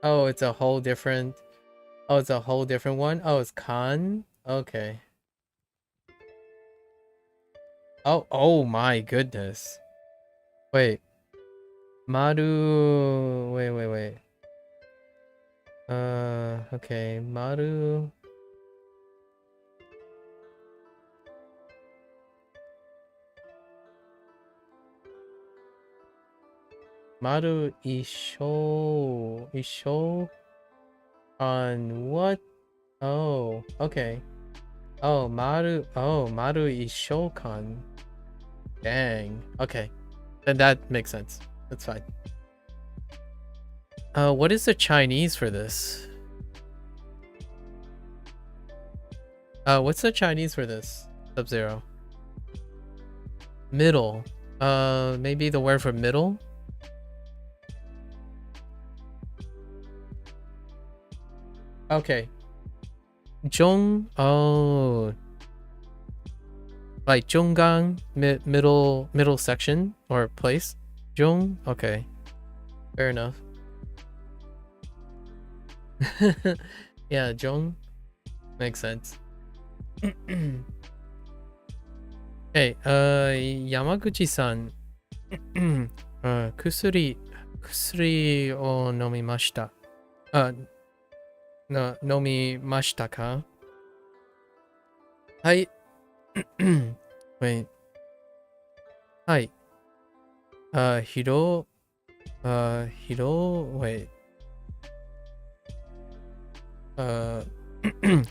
Oh, it's a whole different... Oh, it's a whole different one? Oh, it's Khan? Okay. Oh my goodness. Wait. Maru. Wait. Okay. Maru. Maru Isho on what? Oh, okay. Oh, Maru Ishokan. Dang. Okay. Then that makes sense. That's fine. What is the Chinese for this? What's the Chinese for this? Sub-Zero. Middle. Maybe the word for middle? Okay. Zhong. Oh. Like Zhonggang, middle section or place. Zhong. Okay. Fair enough. Yeah, Zhong. Makes sense. Hey, Yamaguchi-san. Kusuri o nomimashita. No, nomimashita ka? Hai. Wait. Hi. Hiro. Wait.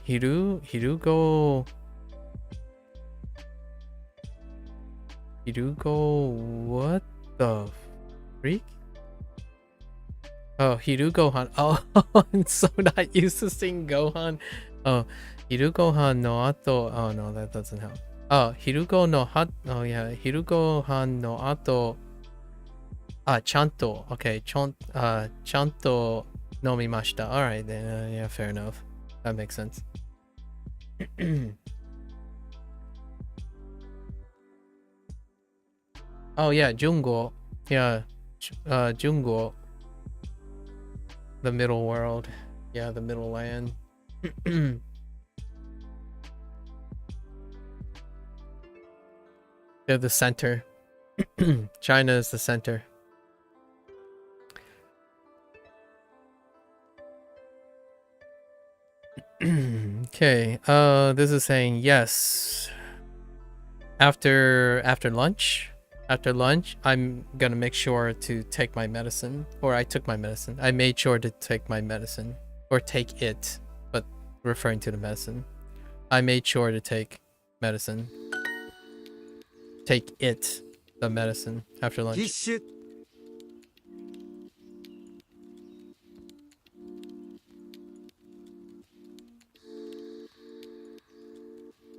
Hirugo. What the freak? Oh, Hirugohan. Oh, I'm so not used to seeing Gohan. Oh, Hirugohan no ato. Oh no, that doesn't help. Oh, Hirugo no hat. Oh yeah, Hirugohan no ato. Chanto. Okay, chanto nomimashita. All right, then. Yeah, fair enough. That makes sense. Oh yeah, Jungo. Yeah, Jungo. The middle world. Yeah, the middle land. They're the center. China is the center. Okay. This is saying yes. After lunch. After lunch, I'm gonna make sure to take my medicine. Or I took my medicine. I made sure to take my medicine. Or take it. But referring to the medicine. I made sure to take medicine. Take it. The medicine. After lunch. キッシュ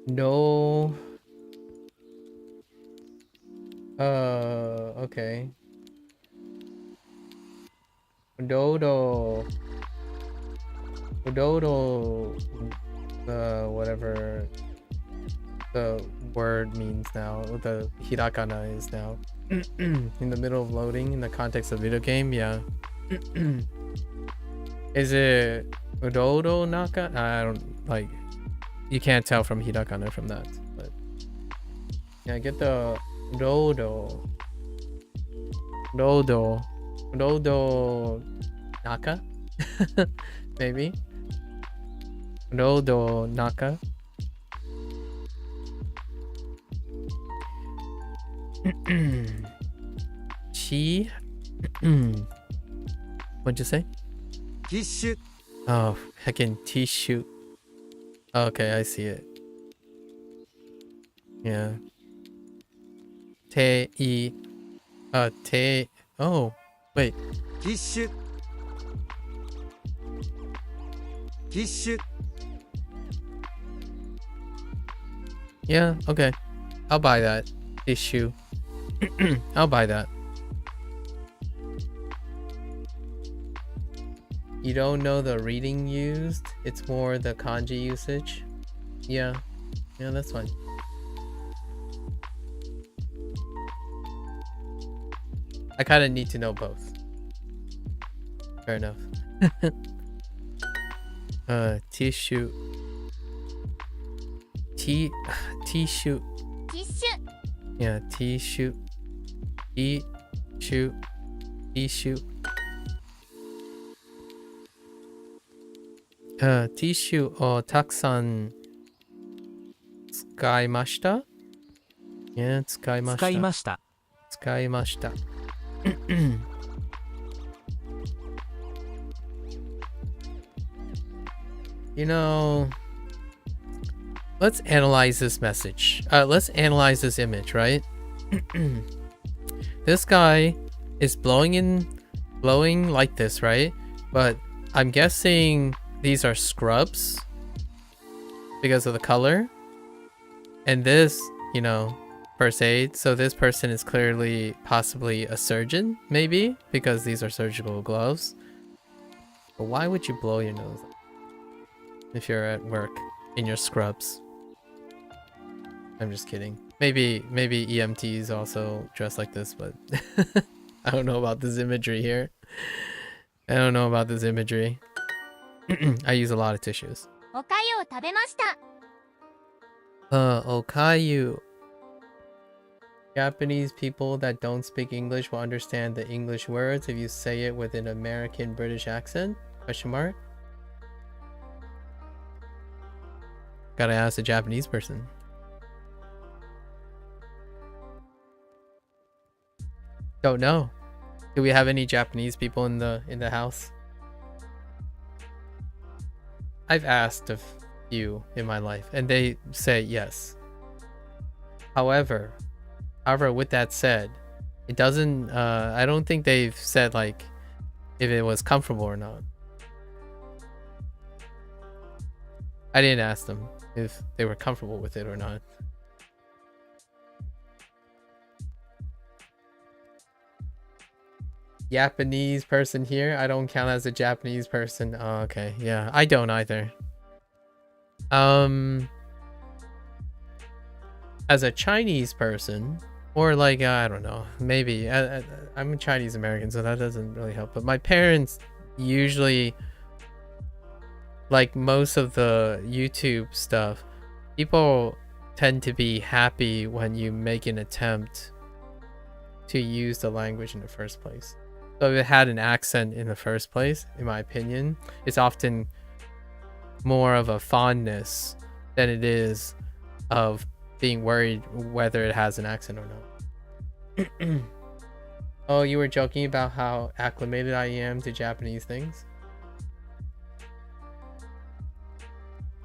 No. Okay. Dodo. Whatever the word means now. The hiragana is now. In the middle of loading in the context of video game, yeah. Is it Udodo Naka? I don't like. You can't tell from hiragana from that, but yeah, get the Dodo Naka, maybe Dodo Naka. Chi. What'd you say? キッシュ Oh, heckin' tissue. Okay, I see it. Yeah. Te. Oh, wait. キッシュキッシュ Yeah, okay. I'll buy that. Issue. I'll buy that. You don't know the reading used? It's more the kanji usage? Yeah. Yeah, that's fine. I kind of need to know both. Fair enough. Tissue. Tissue. ティッシュ Yeah, tissue. Tissue. Tissue. Tissue をたくさん使いました? Yeah, 使いました。使いました。使いました。You know, let's analyze this message. Let's analyze this image, right? This guy is blowing like this, right? But I'm guessing these are scrubs because of the color. And this, you know, first aid. So this person is clearly possibly a surgeon, maybe, because these are surgical gloves. But why would you blow your nose if you're at work in your scrubs? I'm just kidding. Maybe EMTs also dress like this, but I don't know about this imagery here. I don't know about this imagery. I use a lot of tissues. おかゆを食べました。Okayu. Japanese people that don't speak English will understand the English words if you say it with an American British accent? Question mark. Gotta ask a Japanese person. Don't know. Do we have any Japanese people in the house? I've asked a few in my life and they say yes. However, with that said, it doesn't I don't think they've said like if it was comfortable or not. I didn't ask them if they were comfortable with it or not. Japanese person here? I don't count as a Japanese person. Oh, okay. Yeah, I don't either. As a Chinese person, or like, I don't know, maybe. I'm a Chinese American, so that doesn't really help. But my parents usually, like most of the YouTube stuff, people tend to be happy when you make an attempt to use the language in the first place. So if it had an accent in the first place, in my opinion, it's often more of a fondness than it is of being worried whether it has an accent or not. Oh, you were joking about how acclimated I am to Japanese things?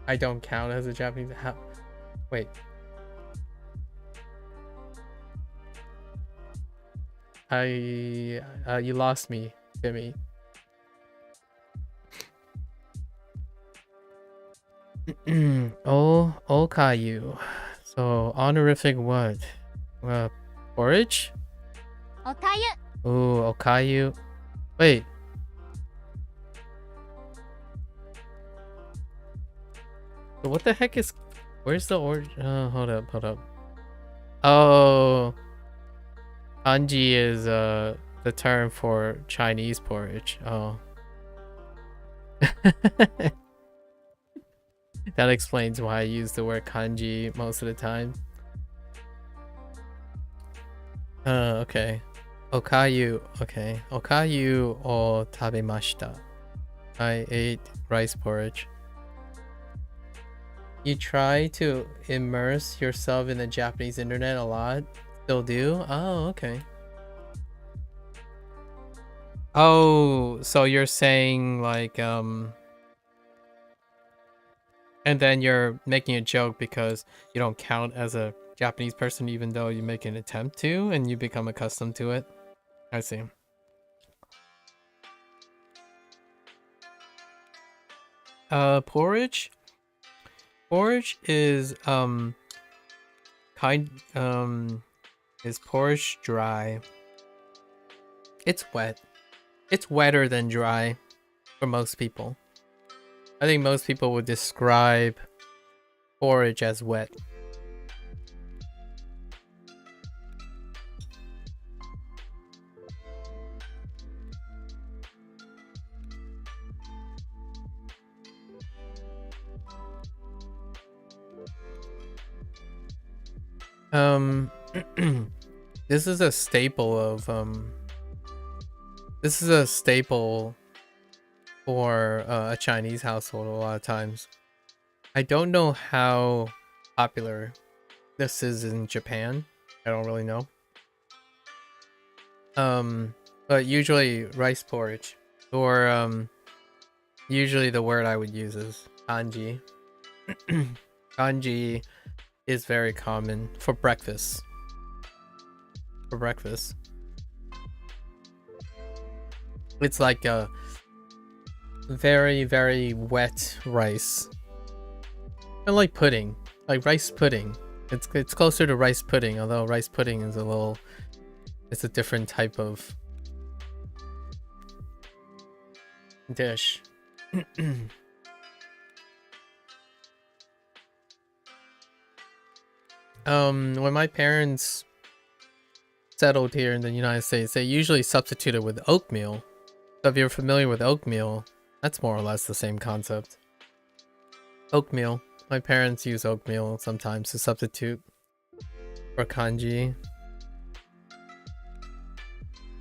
I don't count as a Japanese. Wait. You lost me, Jimmy. Oh, Okayu. So honorific what? Porridge? おかゆ。 Ooh, Okayu. Wait. So what the heck is? Where's the origin? Hold up. Oh. Kanji is the term for Chinese porridge. Oh. That explains why I use the word kanji most of the time. Okay. Okayu. Okay. Okayu o tabemashita. I ate rice porridge. You try to immerse yourself in the Japanese internet a lot? Still do? Oh, okay. Oh, so you're saying like and then you're making a joke because you don't count as a Japanese person even though you make an attempt to and you become accustomed to it. I see. Porridge? Porridge is is porridge dry? It's wet. It's wetter than dry for most people. I think most people would describe porridge as wet. This is a staple of this is a staple for a Chinese household a lot of times. I don't know how popular this is in Japan. I don't really know. But usually rice porridge, or usually the word I would use is kanji. Kanji is very common for breakfast. For breakfast, it's like a very, very wet rice. I like pudding, like rice pudding. It's closer to rice pudding, although rice pudding is it's a different type of dish. When my parents settled here in the United States, they usually substituted with oatmeal. So if you're familiar with oatmeal, that's more or less the same concept. Oatmeal. My parents use oatmeal sometimes to substitute for kanji.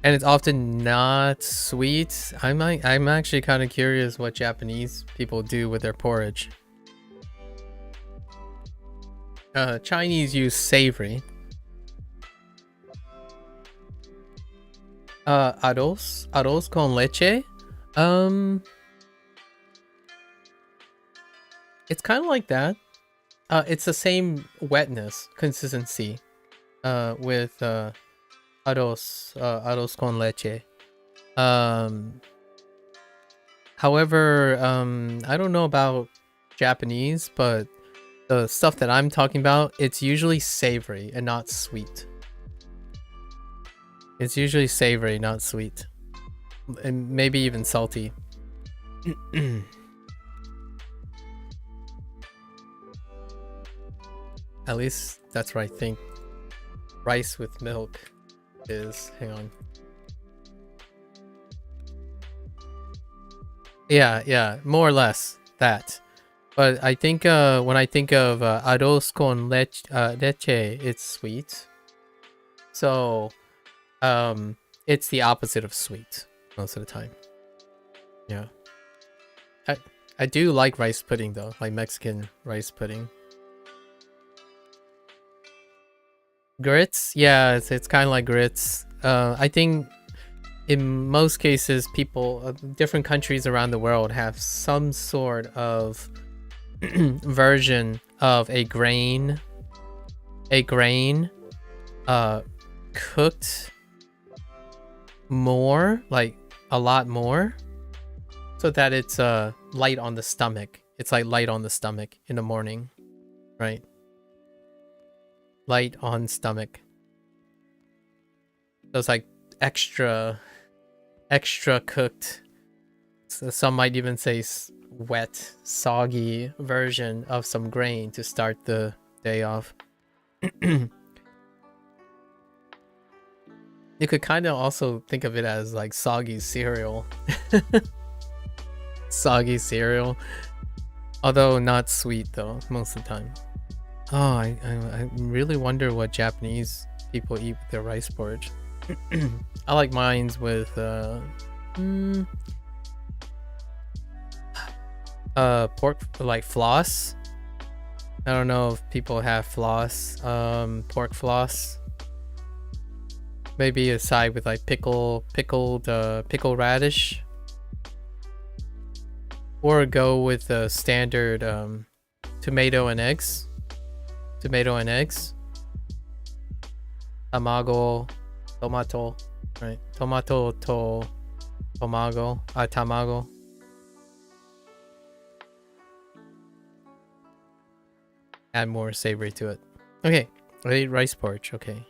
And it's often not sweet. I'm actually kind of curious what Japanese people do with their porridge. Chinese use savory. Arroz con leche. It's kind of like that. It's the same wetness consistency with arroz con leche. However, I don't know about Japanese, but the stuff that I'm talking about, it's usually savory and not sweet. It's usually savory, not sweet. And maybe even salty. At least that's what I think rice with milk is. Hang on. Yeah, more or less that. But I think when I think of arroz con leche, it's sweet. So it's the opposite of sweet most of the time. Yeah. I do like rice pudding though, like Mexican rice pudding. Grits? Yeah, it's kind of like grits. I think in most cases people, different countries around the world have some sort of version of a grain cooked more, like a lot more, so that it's light on the stomach. It's like light on the stomach in the morning, right? Light on stomach. So it's like extra cooked. So some might even say wet, soggy version of some grain to start the day off. You could kind of also think of it as like soggy cereal. Soggy cereal. Although not sweet though, most of the time. Oh, I really wonder what Japanese people eat with their rice porridge. I like mine's with pork, like floss. I don't know if people have floss, pork floss. Maybe a side with like pickled radish, or go with the standard tomato and eggs. Tomato, right? Tomato to tamago. Add more savory to it. Okay, rice porridge. Okay.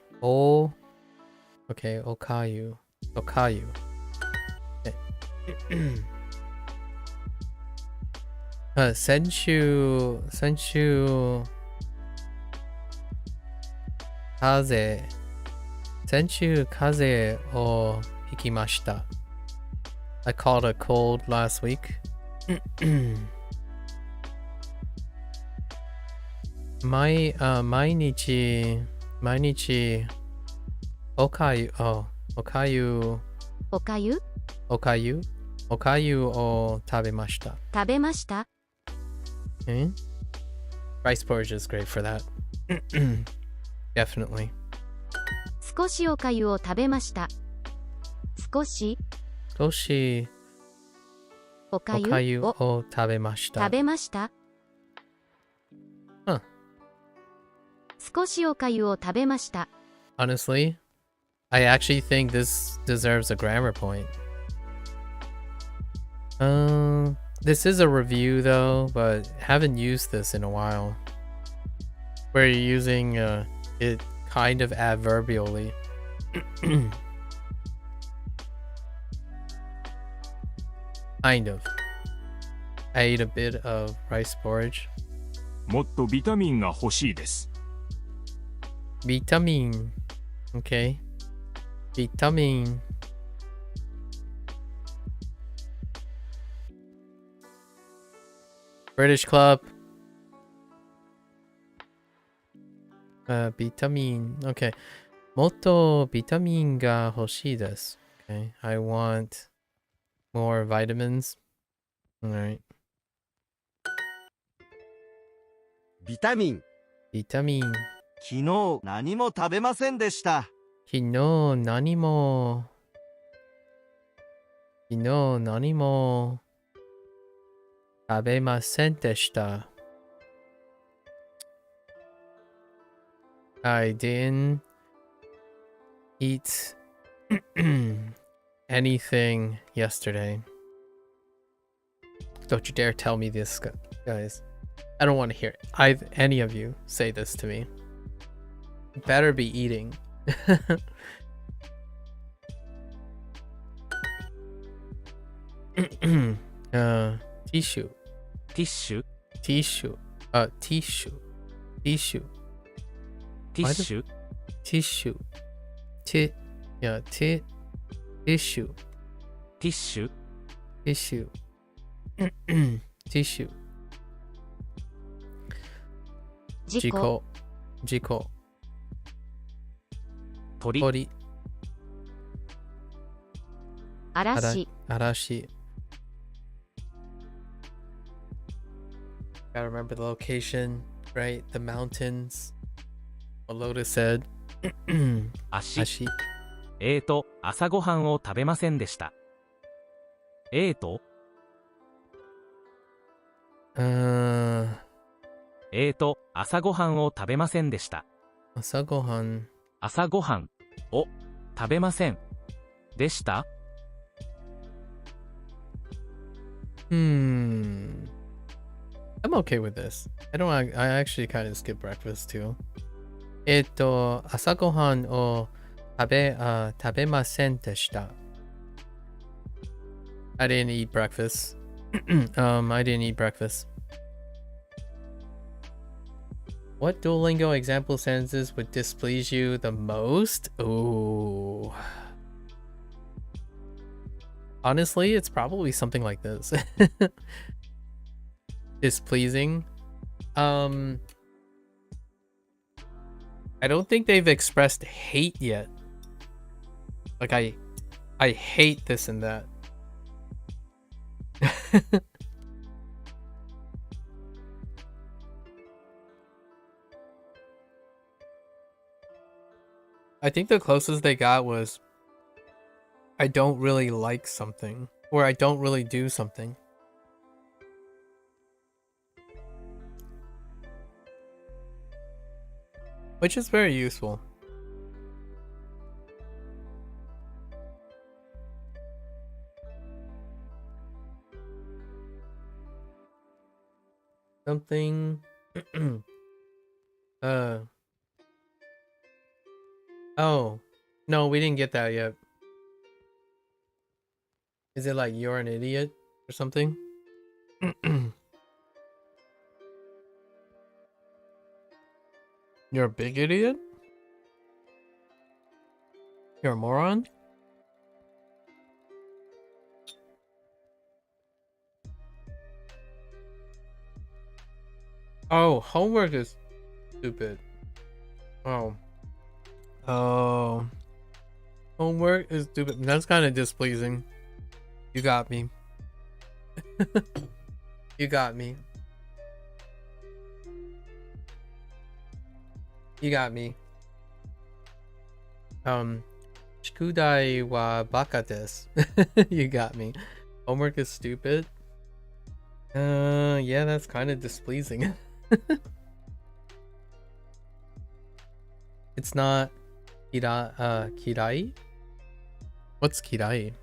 Okay, okayu. Okay. 先週風邪をひきました。I caught a cold last week. 毎日 Mainichi okayu. Oh, okayu. おかゆ Okayu. Okayu o tabemashita. 食べました Okay. Rice porridge is great for that. Definitely. 少しおかゆを食べました少し Goshi おかゆ okayu を o tabemashita. 食べました Huh. 少しおかゆを食べました Honestly, I actually think this deserves a grammar point. This is a review though, but haven't used this in a while. Where you're using it kind of adverbially. Kind of. I ate a bit of rice porridge. もっとビタミンが欲しいです。 Vitamin. Okay. Vitamin. British club. Vitamin. Okay. Motto vitamin ga hoshii desu. Okay. I want more vitamins. Alright. ビタミン。 Vitamin. 昨日何も食べませんでした。 Kino nanimo. Kino nanimo. Tabemasen deshita. I didn't eat anything yesterday. Don't you dare tell me this, guys. I don't want to hear it. Any of you say this to me. Better be eating. Tissue. ティッシュ Tissue. Tissue. Tissue. ティッシュ Tissue. Tissue. ティッシュ Tissue. Tissue. 事故 Jiko. 鳥 Tori. 嵐 Arashi. Gotta remember the location, right? The mountains. What Lotus said. 足 Ashi. 朝ごはんを食べませんでしたと朝ごはんを食べませんでした Asagohan. 朝ごはんを食べませんでした I'm okay with this. I actually kind of skip breakfast too. 朝ごはんを食べませんでした I didn't eat breakfast. I didn't eat breakfast. What Duolingo example sentences would displease you the most? Ooh. Honestly, it's probably something like this. Displeasing. I don't think they've expressed hate yet. Like I hate this and that. I think the closest they got was I don't really like something, or I don't really do something. Which is very useful. Something. Oh. No, we didn't get that yet. Is it like you're an idiot or something? You're a big idiot? You're a moron? Oh, homework is stupid. Oh, Oh. Homework is stupid. That's kind of displeasing. You got me. You got me. You got me. Shikudai wa baka desu. You got me. Homework is stupid. Yeah, that's kind of displeasing. It's not kirai? What's kirai?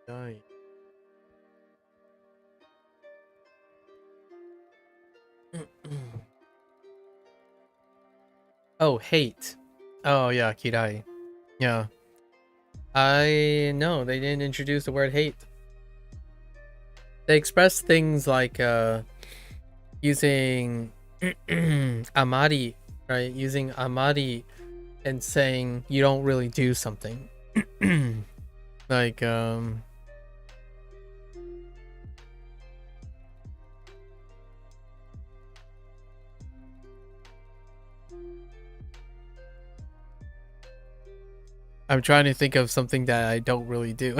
Kirai. Oh, hate. Oh yeah, kirai. Yeah. I know they didn't introduce the word hate. They express things like using amari, right? Using amari and saying you don't really do something. Like I'm trying to think of something that I don't really do.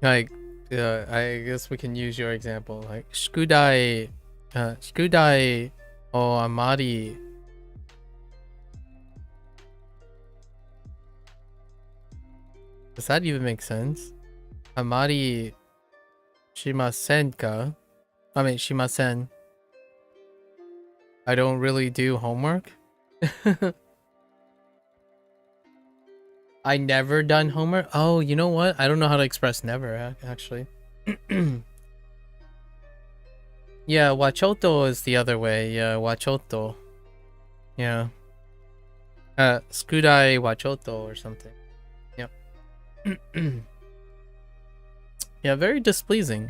Like, I guess we can use your example. Like, shikudai o amari. Does that even make sense? Amari shimasen ka? I mean, shimasen. I don't really do homework. I never done homework. Oh, you know what? I don't know how to express never, actually. Yeah, wachoto is the other way. Yeah, wachoto. Yeah. Skudai wachoto or something. Yep. Yeah, very displeasing.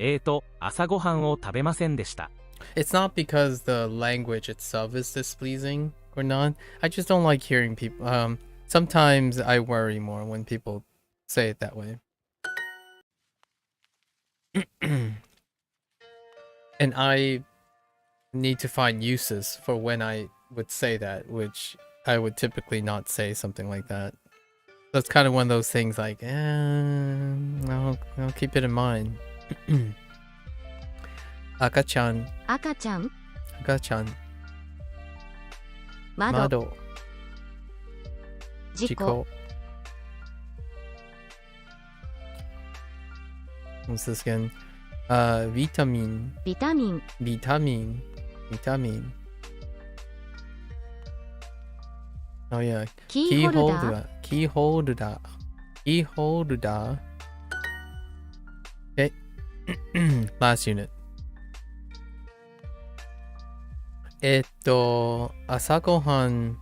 朝ごはんを食べませんでした。 It's not because the language itself is displeasing or not. I just don't like hearing people. Sometimes I worry more when people say it that way. And I need to find uses for when I would say that, which I would typically not say something like that. That's kind of one of those things like, I'll keep it in mind. Akachan. 赤ちゃん Akachan. 窓 Mado. 事故 What's this again? Vitamin. ビタミン Vitamin. Vitamin. Oh yeah. キーホルダー Key holder. Key holder. Okay. Last unit. 朝ごはん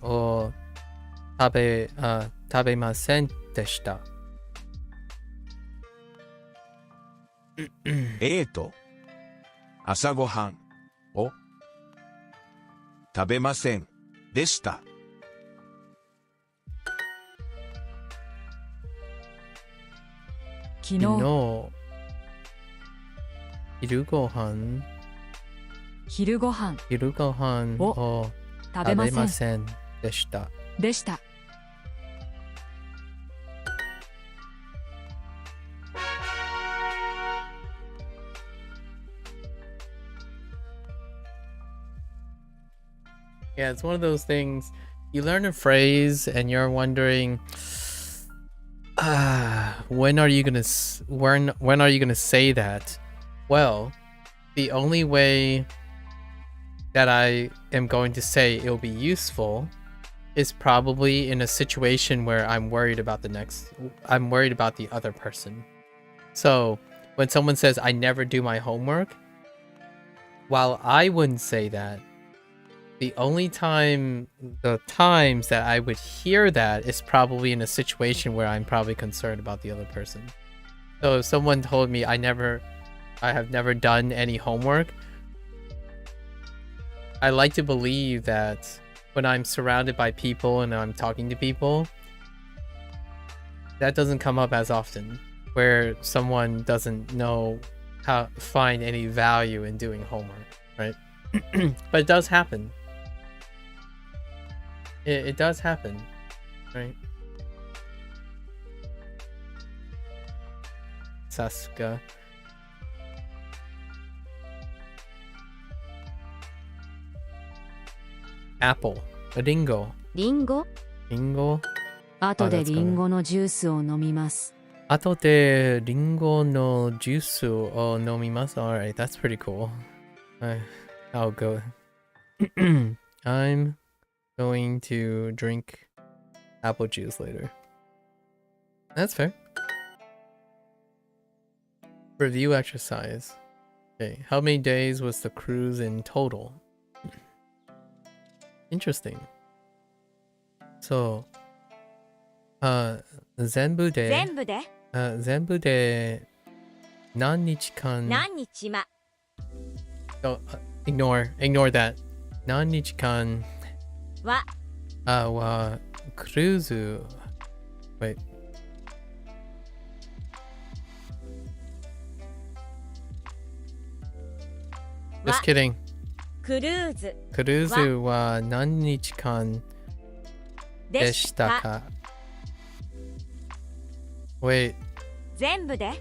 を食べませんでした。朝ごはんを食べませんでした。昨日昼ごはんを食べませんでした。Yeah, it's one of those things. You learn a phrase and you're wondering, when are you gonna say that? Well, the only way that I am going to say it'll be useful is probably in a situation where I'm worried about the other person. So when someone says I never do my homework, while I wouldn't say that, the times that I would hear that is probably in a situation where I'm probably concerned about the other person. So if someone told me I have never done any homework, I like to believe that when I'm surrounded by people and I'm talking to people, that doesn't come up as often, where someone doesn't know how to find any value in doing homework, right? But it does happen. It does happen, right? Sasuka. Apple. A dingo. リンゴ Dingo. 後で that's リンゴのジュースを飲みます。後でリンゴのジュースを飲みます. Alright, that's pretty cool. I'll go. I'm going to drink apple juice later. That's fair. Review exercise. Okay, how many days was the cruise in total? Interesting. So, 全部で全部で何日間何日ま Oh, ignore that. 何日間ははクルーズ Wait. Just kidding. クルーズクルーズは何日間でしたか Wait. 全部で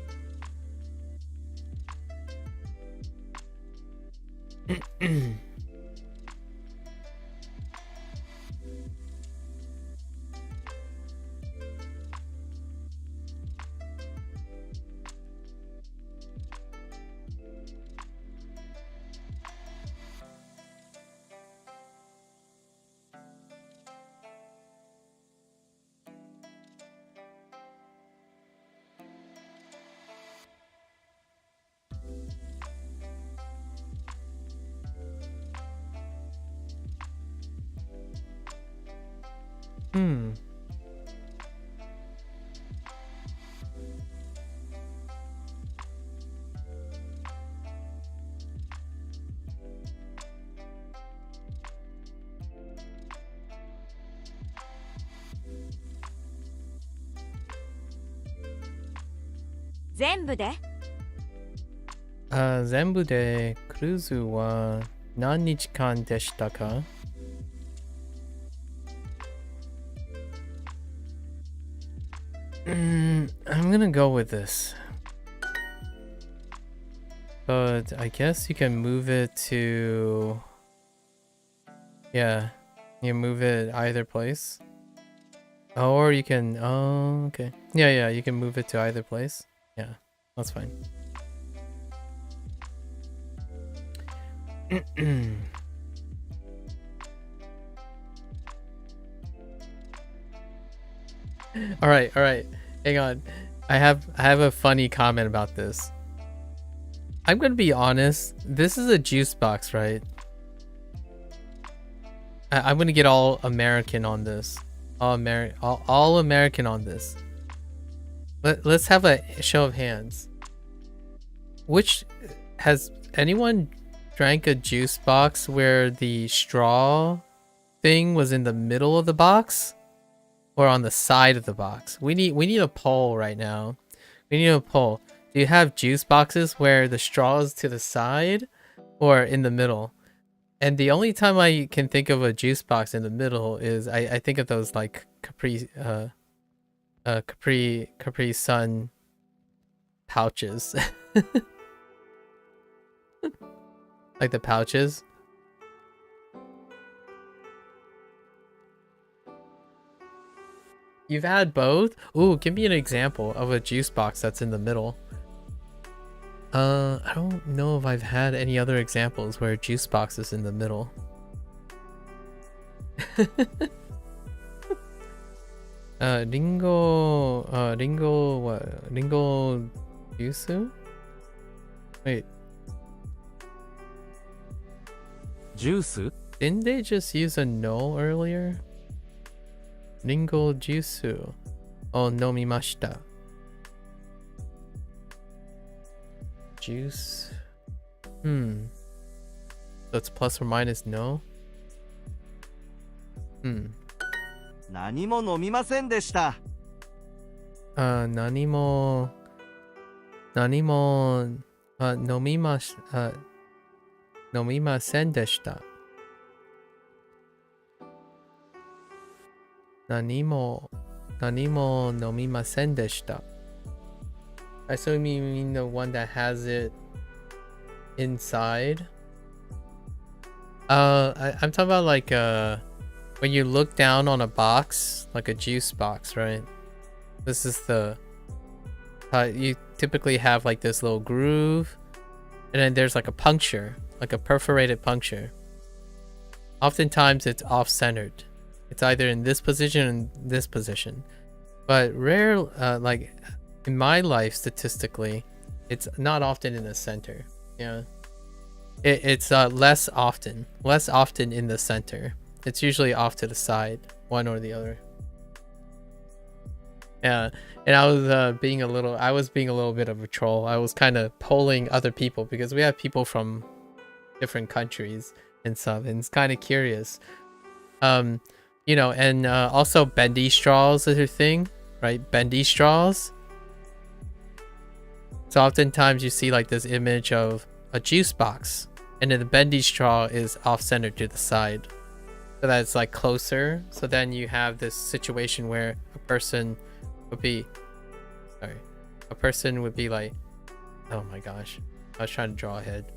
Hmm. "全部で全部でクルーズは何日間でしたか I'm gonna go with this. But I guess you can move it to... Yeah, you move it either place. Or you can... Oh, okay. Yeah, you can move it to either place. Yeah, that's fine. All right. Hang on. I have a funny comment about this. I'm gonna be honest. This is a juice box, right? I'm gonna get all American on this. All American on this. Let's have a show of hands. Which has anyone drank a juice box where the straw thing was in the middle of the box? Or on the side of the box? We need a poll right now. We need a poll. Do you have juice boxes where the straw is to the side or in the middle? And the only time I can think of a juice box in the middle is I think of those like Capri Sun pouches. Like the pouches. You've had both? Ooh, give me an example of a juice box that's in the middle. I don't know if I've had any other examples where a juice box is in the middle. Ringo juice? Wait. ジュース Didn't they just use a no earlier? Ringo juiceを飲みました。Juice. So it's plus or minus no? 何も飲みませんでした。何も飲みませんでした。何も飲みませんでした。I assume you mean the one that has it inside. I'm talking about like when you look down on a box, like a juice box, right? This is the you typically have like this little groove, and then there's like a puncture, like a perforated puncture. Oftentimes it's off-centered. It's either in this position or in this position. But rare, like in my life, statistically, it's not often in the center. Yeah, it's less often in the center. It's usually off to the side, one or the other. Yeah, and I was being a little bit of a troll. I was kind of polling other people because we have people from different countries and stuff, and it's kind of curious. You know, and also bendy straws is a thing, right? Bendy straws. So oftentimes you see like this image of a juice box, and then the bendy straw is off-center to the side, so that it's like closer. So then you have this situation where a person would be like, oh my gosh, I was trying to draw ahead.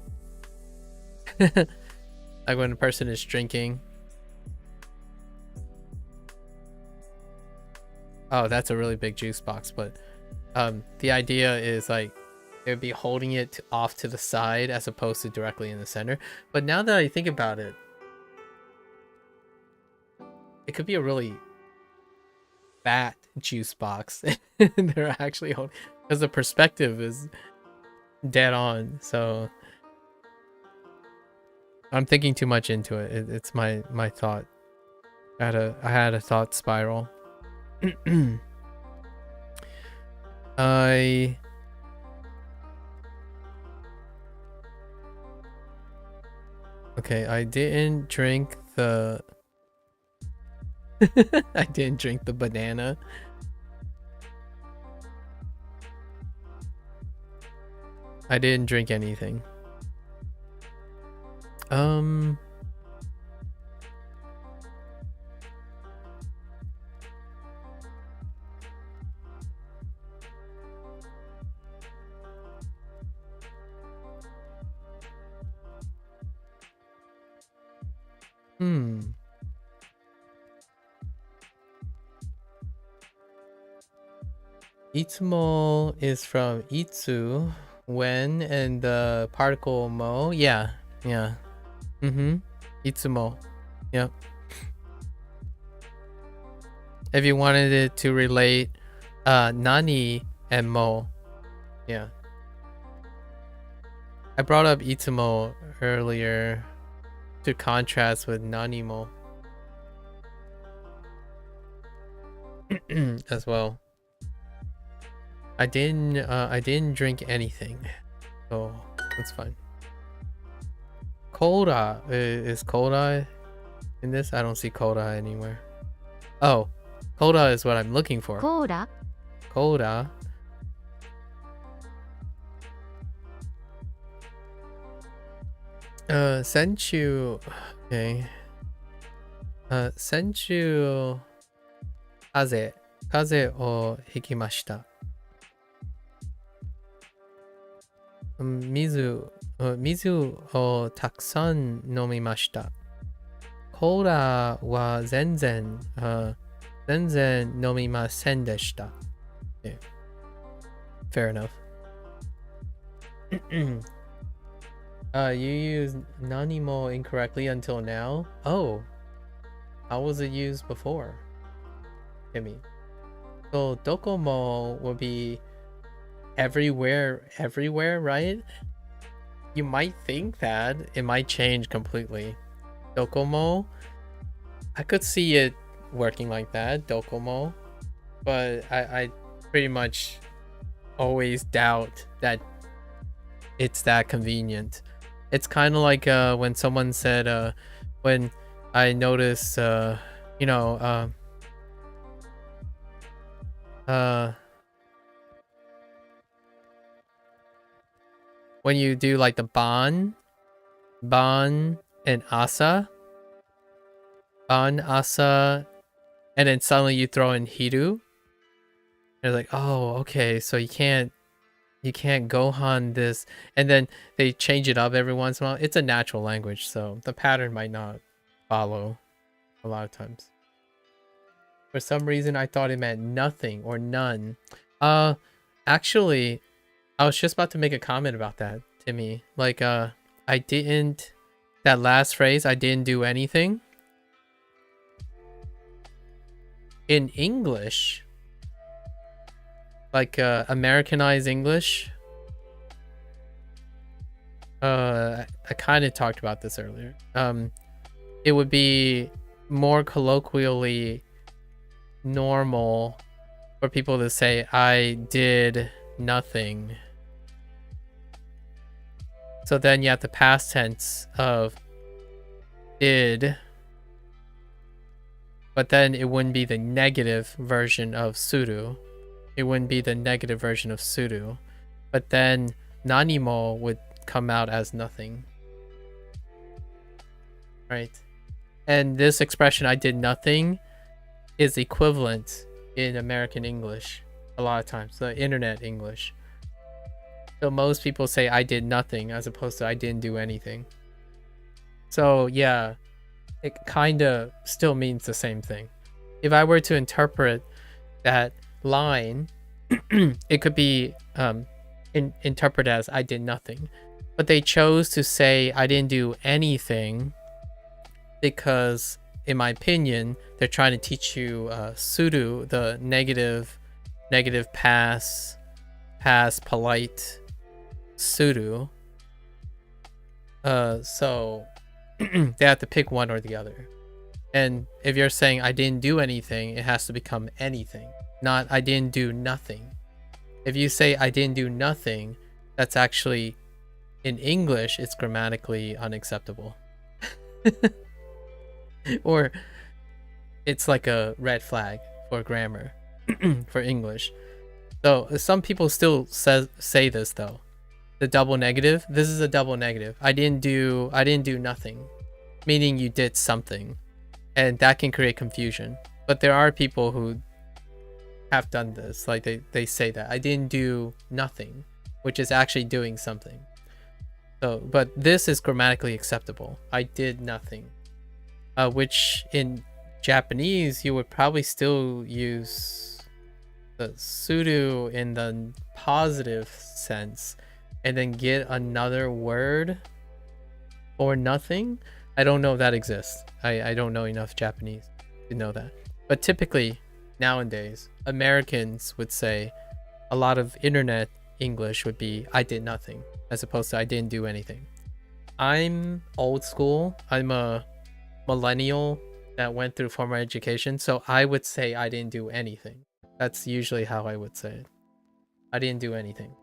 Like when a person is drinking. Oh, that's a really big juice box, but the idea is like they would be holding it off to the side as opposed to directly in the center. But now that I think about it, it could be a really fat juice box. They're actually holding, because the perspective is dead on. So I'm thinking too much into it. It's my thought. I had a thought spiral. Okay, I didn't drink the I didn't drink the banana. I didn't drink anything. Itsumo is from itsu, when, and the particle mo. Yeah. Itsumo. Yep. If you wanted it to relate nani and mo. Yeah. I brought up itsumo earlier to contrast with nanimo as well. I didn't drink anything, so that's fine. Coda is coda in this? I don't see coda anywhere. Oh, coda is what I'm looking for. Coda. Coda. Senchu. Okay. Senchu. Kaze o hikimashita. Mizu o takusan nomimashita. Cola wa zenzen nomimasen deshita. Okay. Fair enough. You used nanimo incorrectly until now. Oh, how was it used before? Kimmy. So dokomo would be everywhere, right? You might think that it might change completely. Dokomo, I could see it working like that, dokomo, but I pretty much always doubt that it's that convenient. It's kind of like when someone said when I notice you know when you do like the ban and asa, and then suddenly you throw in hiru. They're like, oh, okay, so you can't gohan this, and then they change it up every once in a while. It's a natural language, so the pattern might not follow a lot of times. For some reason, I thought it meant nothing or none. Actually, I was just about to make a comment about that, Timmy. Like, that last phrase, I didn't do anything. In English, like Americanized English, I kind of talked about this earlier. It would be more colloquially normal for people to say I did nothing. So then you have the past tense of did, but then it wouldn't be the negative version of suru. It wouldn't be the negative version of suru. But then nanimo would come out as nothing. Right? And this expression, I did nothing, is equivalent in American English a lot of times, the internet English. So most people say I did nothing as opposed to I didn't do anything. So yeah, it kind of still means the same thing. If I were to interpret that line, it could be interpreted as I did nothing. But they chose to say I didn't do anything because, in my opinion, they're trying to teach you suru, the negative past polite suru. So they have to pick one or the other. And if you're saying I didn't do anything, it has to become anything, not I didn't do nothing. If you say I didn't do nothing, that's actually, in English, it's grammatically unacceptable. Or it's like a red flag for grammar for English. So some people still say this though. The double negative, this is a double negative. I didn't do nothing, meaning you did something. And that can create confusion. But there are people who have done this. Like they say that I didn't do nothing, which is actually doing something. So, but this is grammatically acceptable. I did nothing. Which in Japanese, you would probably still use the suru in the positive sense and then get another word or nothing. I don't know if that exists. I don't know enough Japanese to know that. But typically, nowadays, Americans would say a lot of internet English would be I did nothing, as opposed to I didn't do anything. I'm old school. I'm a millennial that went through formal education, so I would say I didn't do anything. That's usually how I would say it. I didn't do anything.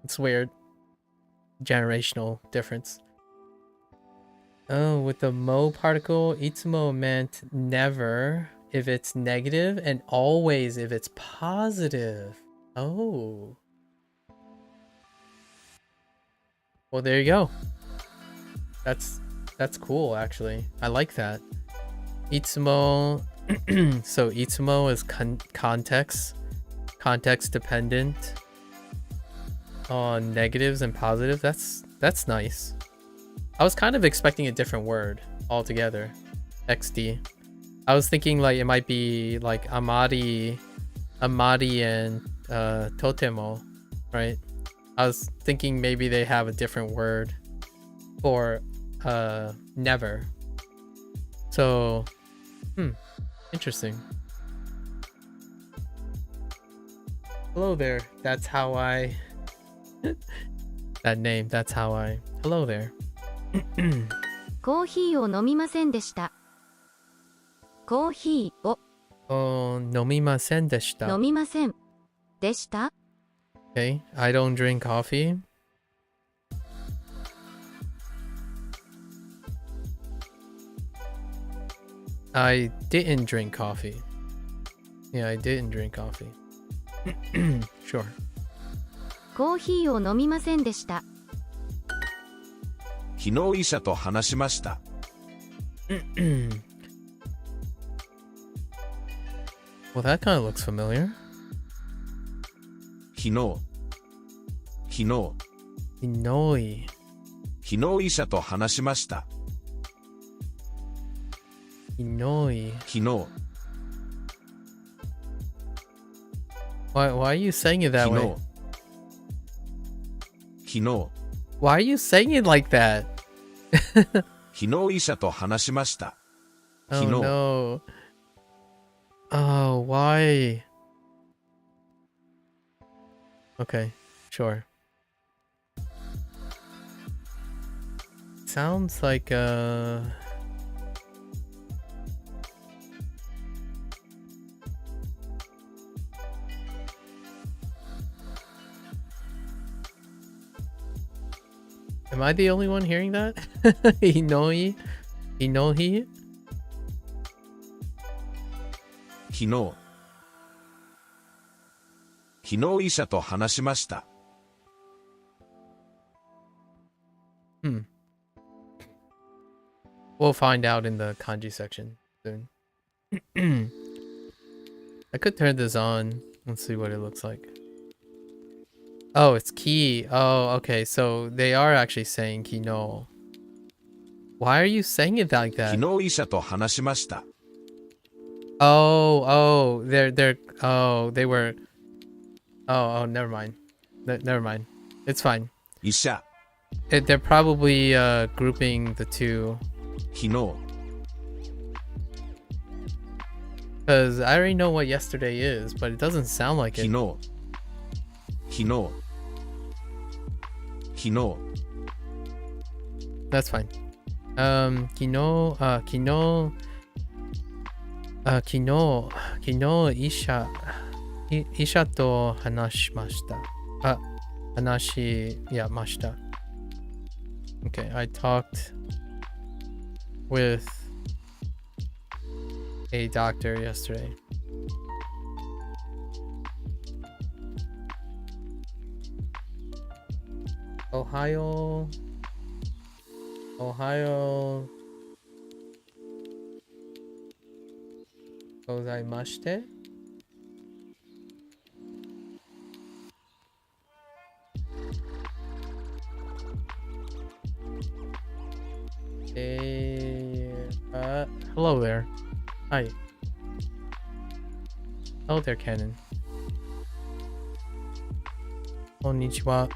It's weird. Generational difference. Oh, with the mo particle, itsumo meant never if it's negative and always if it's positive. Oh. Well, there you go. That's cool, actually. I like that. Itsumo. So itsumo is context dependent on negatives and positives. That's nice. I was kind of expecting a different word altogether. XD. I was thinking like it might be like amari and totemo, right? I was thinking maybe they have a different word for never. So, interesting. Hello there. That's how I that name, that's how I hello there. コーヒーを飲みませんでした。コーヒーを nomimasen deshita. 飲みませんでした。 Okay, I don't drink coffee. I didn't drink coffee. Yeah, I didn't drink coffee. Sure. コーヒーを飲みませんでした。昨日医者と話しました。Well, that kind of looks familiar. 昨日 Inoi. 昨日医者と話しました。 Inoi. 昨日 Why are you saying it that 昨 way? 日昨日 Why are you saying it like that? 昨日医者と話しました。 Oh 昨日 no. Oh, why? Okay, sure. Sounds like Am I the only one hearing that? Inoi? Inohi? 昨日医者と話しました。 Hmm. We'll find out in the kanji section soon. I could turn this on. Let's see what it looks like. Oh, it's ki. Oh, okay. So they are actually saying kino. Why are you saying it like that? 昨日医者と話しました。 Oh, they were. Oh, never mind. Never mind. It's fine. 医者 They're probably grouping the two. 昨日 Because I already know what yesterday is, but it doesn't sound like 昨 it. 日昨日 That's fine. Kino, Isha to hanashimashita. Hanashiyamashita. Okay, I talked with a doctor yesterday. Ohio. Gozaimashite. Hello there. Hi. Hello there, Canon. Konnichiwa.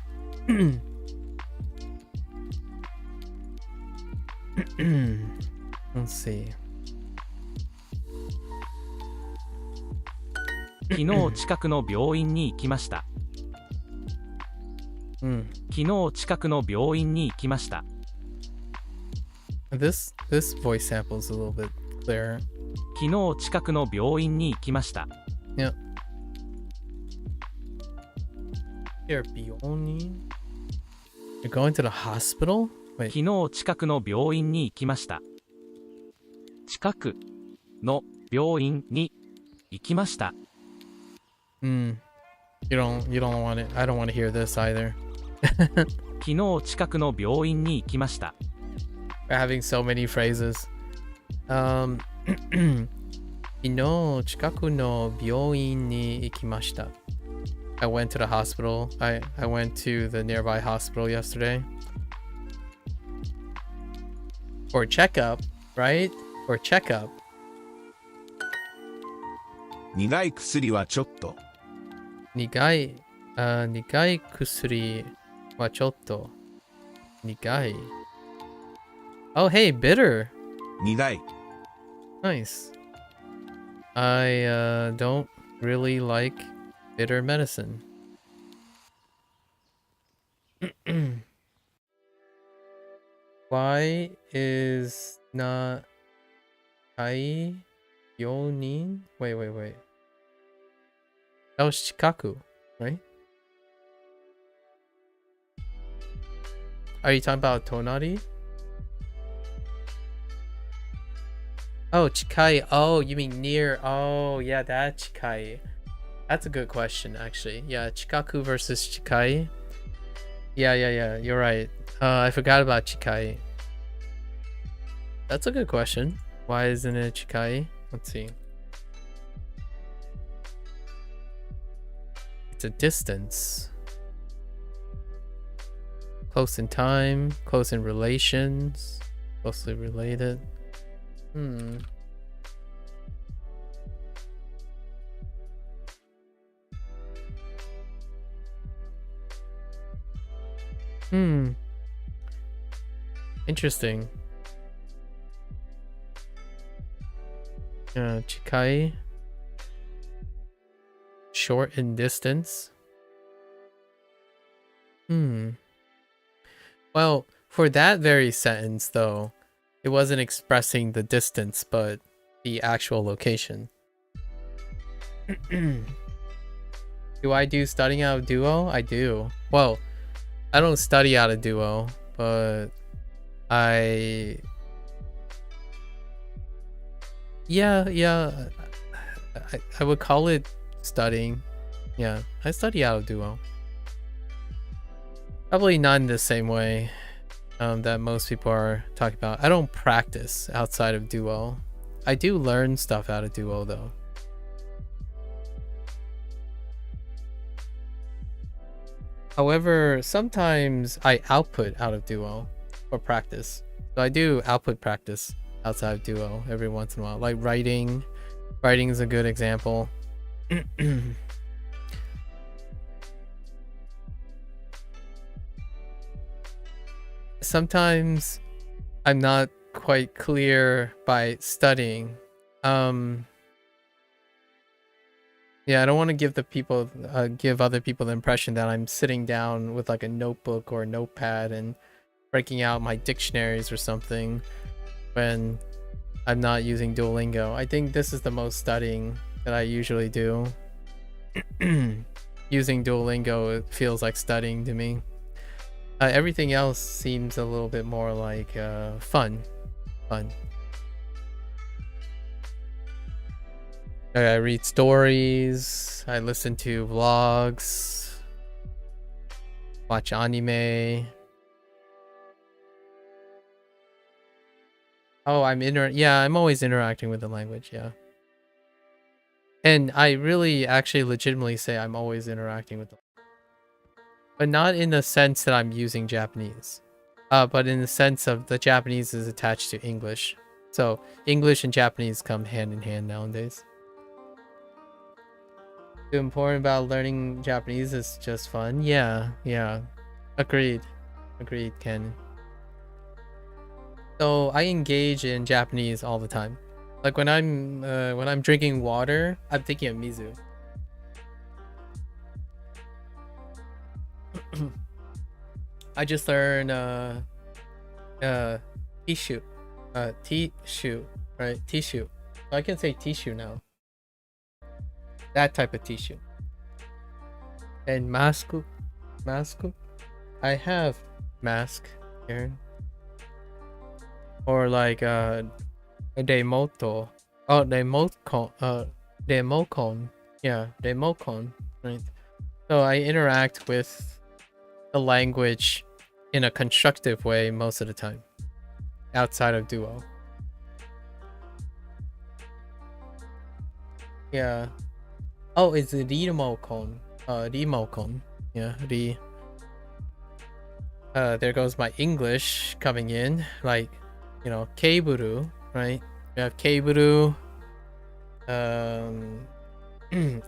Let's see. 昨日近くの病院に行きました。 昨日近くの病院に行きました。 This voice sample is a little bit clearer. 昨日近くの病院に行きました。 Yep. You're Bioni? You're going to the hospital? Wait. 昨日近くの病院に行きました。近くの病院に行きました。 You don't want it. I don't want to hear this either. 昨日近くの病院に行きました。 We're having so many phrases. 昨日近くの病院に行きました。 I went to the hospital. I went to the nearby hospital yesterday. For checkup, right? For checkup. 苦い薬はちょっと。苦い薬はちょっと。苦い。Oh, hey, bitter. 苦い Nice. I don't really like bitter medicine. Why is not Kai Yonin? Wait. That was Shikaku, right? Are you talking about Tonari? Oh, chikai. Oh, you mean near. Oh, yeah, that chikai. That's a good question, actually. Yeah, chikaku versus chikai. Yeah. You're right. I forgot about chikai. That's a good question. Why isn't it chikai? Let's see. It's a distance. Close in time, close in relations, closely related. Interesting. Chikai. Short in distance. Well, for that very sentence, though, it wasn't expressing the distance, but the actual location. Do I do studying out of Duo? I do. Well, I don't study out of Duo, but I... Yeah. I would call it studying. Yeah, I study out of Duo. Probably not in the same way that most people are talking about. I don't practice outside of Duo. I do learn stuff out of Duo, though. However, sometimes I output out of Duo for practice. So I do output practice outside of Duo every once in a while. Like writing. Writing is a good example. Sometimes I'm not quite clear by studying. Yeah, I don't want to give other people the impression that I'm sitting down with like a notebook or a notepad and breaking out my dictionaries or something when I'm not using Duolingo. I think this is the most studying that I usually do. Using Duolingo, it feels like studying to me. Everything else seems a little bit more like fun. I read stories, I listen to vlogs, watch anime. Oh, I'm always interacting with the language, yeah. And I really actually legitimately say I'm always interacting with the language. But not in the sense that I'm using Japanese. But in the sense of the Japanese is attached to English. So English and Japanese come hand in hand nowadays. The important about learning Japanese is just fun. Yeah. Agreed, Ken. So I engage in Japanese all the time. Like when I'm drinking water, I'm thinking of Mizu. I just learned tissue. Tissue, right? Tissue. I can say tissue now. That type of tissue. And mask. I have mask here. Or like demoto. Oh, democon. Yeah, democon, right? So I interact with the language in a constructive way most of the time. Outside of Duo. Yeah. Oh, it's remocon. Remocon. Yeah, there goes my English coming in. Like, you know, keiburu, right? We have keiburu.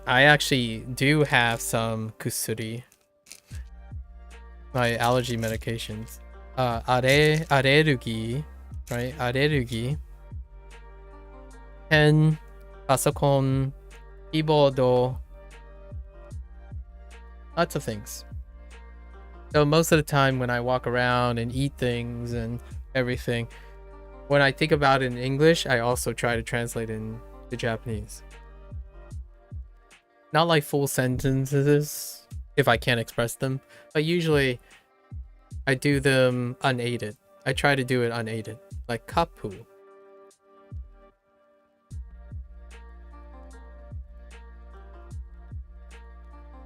I actually do have some kusuri. My allergy medications. Allergy, right? Allergy. Pen, pasokon, keyboard, lots of things. So most of the time when I walk around and eat things and everything, when I think about it in English, I also try to translate it into Japanese. Not like full sentences if I can't express them, but usually I do them unaided. I try to do it unaided, like kapu.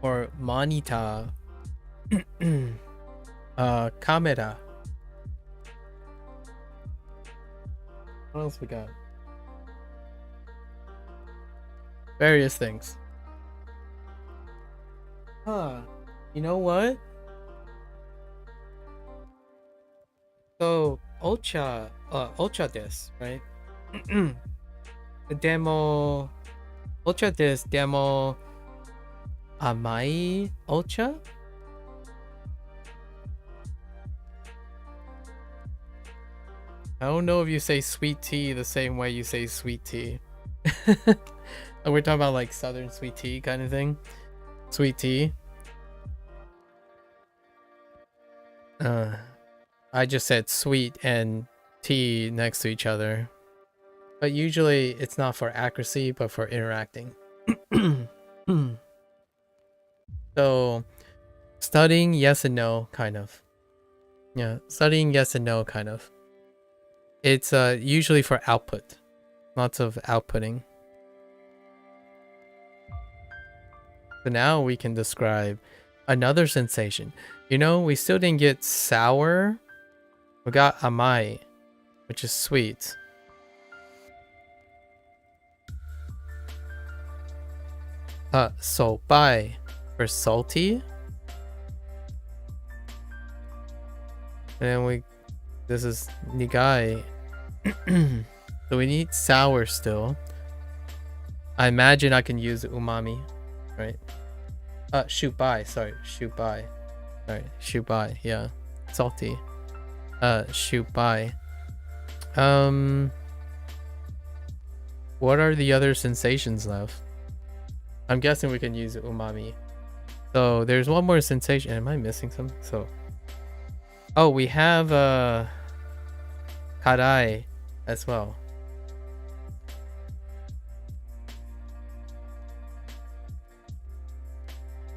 or monitor. Camera. What else we got? Various things. Huh. You know what? So, Ocha des, right? Demo, Ocha des, demo, amai Ocha? I don't know if you say sweet tea the same way you say sweet tea. We're talking about like southern sweet tea kind of thing. Sweet tea. I just said sweet and tea next to each other. But usually it's not for accuracy, but for interacting. So, studying, yes and no, kind of. Yeah, studying, yes and no, kind of. It's usually for output. Lots of outputting. So now we can describe another sensation. You know, we still didn't get sour. We got amai, which is sweet. Sobai for salty. And this is nigai. So we need sour still. I imagine I can use umami, right? Shubai, sorry, shubai. Sorry, shubai, yeah. Salty. Shubai. What are the other sensations left? I'm guessing we can use umami. So there's one more sensation. Am I missing some? So, oh, we have karai as well.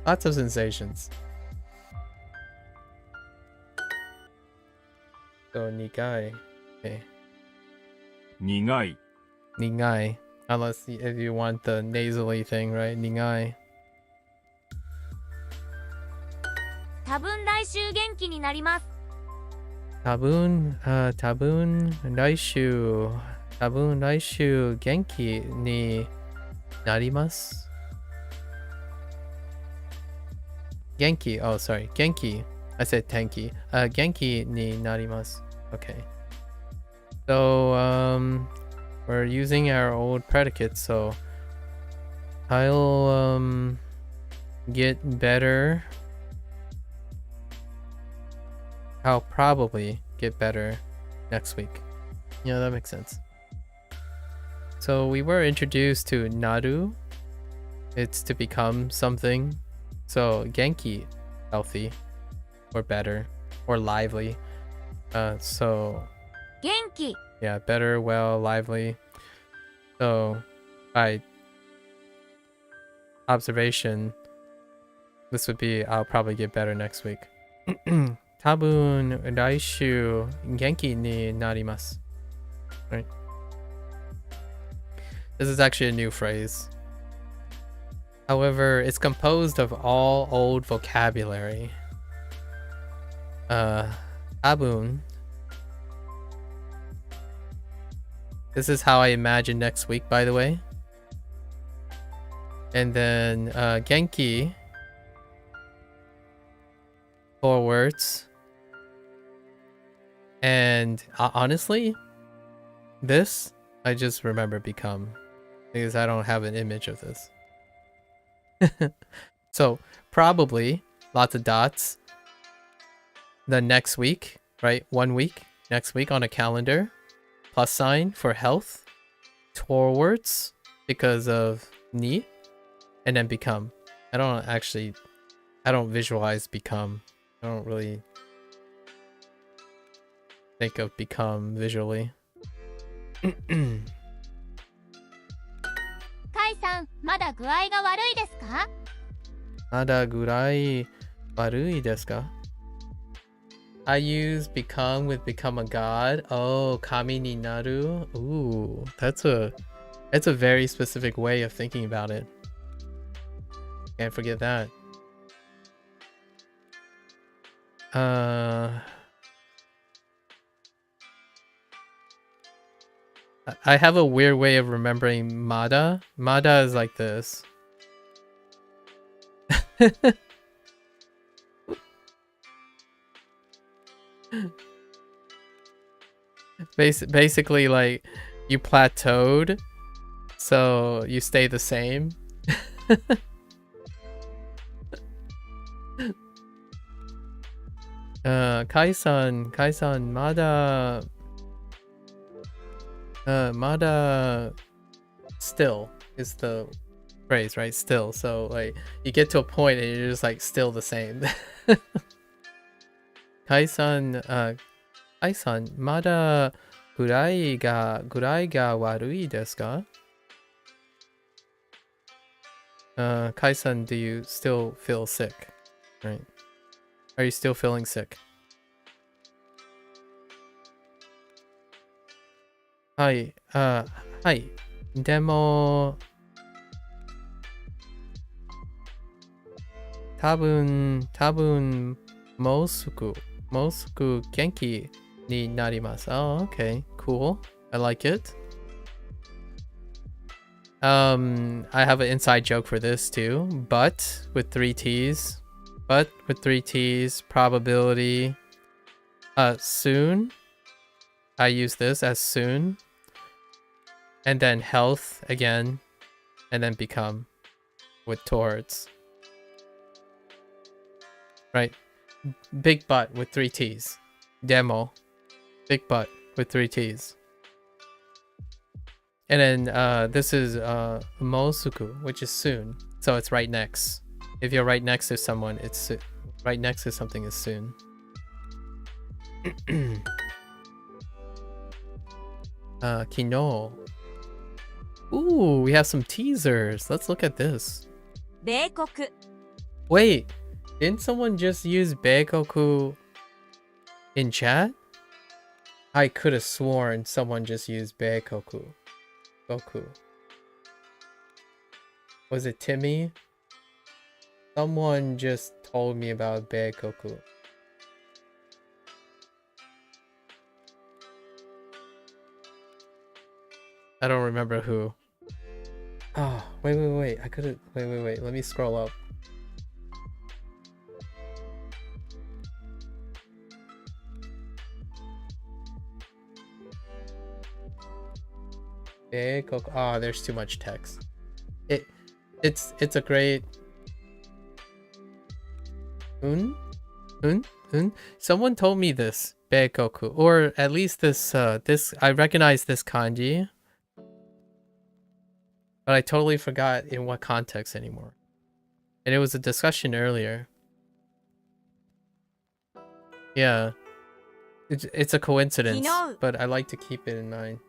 Lots of sensations. So nigai. Okay. 苦い Nigai. Unless if you want the nasally thing, right? Nigai. 多分来週元気になります Tabun laishu genki ni narimasu. Genki, oh sorry, genki. I said tenki. Genki ni narimasu. Okay. So we're using our old predicates, so I'll get better. I'll probably get better next week. Yeah, that makes sense. So we were introduced to naru. It's to become something. So genki, healthy, or better, or lively. So 元気 yeah, better, well, lively. So by observation, this would be I'll probably get better next week. Tabun laishu genki ni narimasu. Right. This is actually a new phrase. However, it's composed of all old vocabulary. Tabun. This is how I imagine next week, by the way. And then genki. 4 words. And honestly, this I just remember become, because I don't have an image of this. So probably lots of dots. The next week, right? 1 week next week on a calendar. Plus sign for health. 4 words because of ni. And then become. I don't visualize become. I don't really think of become visually. カイさんまだ具合が悪いですか Mada gurai warui desu ka? I use become with become a god. Oh, kami ni naru. Ooh, that's a very specific way of thinking about it. Can't forget that. I have a weird way of remembering Mada. Mada is like this. Basically, like, you plateaued, so you stay the same. Kai-san, Mada... Mada... Still is the phrase, right? Still. So, like, you get to a point and you're just, like, still the same. Kai-san, Kai-san, Mada... Gurai ga warui desu ka? Kai-san, do you still feel sick? Right. Are you still feeling sick? Hi. Hi. Demo... 多分、もうすぐ元気になります。Oh, okay. Cool. I like it. I have an inside joke for this too. But with 3 T's. Probability. Soon. I use this as soon. And then health again. And then become with towards. Right. Big butt with 3 T's. Demo. Big butt with 3 T's. And then this is Mosuku, which is soon. So it's right next. If you're right next to someone, it's right next to something is soon. Kino. Ooh, we have some teasers. Let's look at this. 米国 Wait, didn't someone just use Beikoku in chat? I could have sworn someone just used Beikoku. Goku. Was it Timmy? Someone just told me about Beikoku. I don't remember who. Oh, wait. I could've... Wait. Let me scroll up. Oh, there's too much text. It's a great... Someone told me this, Beikoku, or at least this I recognize this kanji, but I totally forgot in what context anymore. And it was a discussion earlier. Yeah, it's a coincidence, but I like to keep it in mind.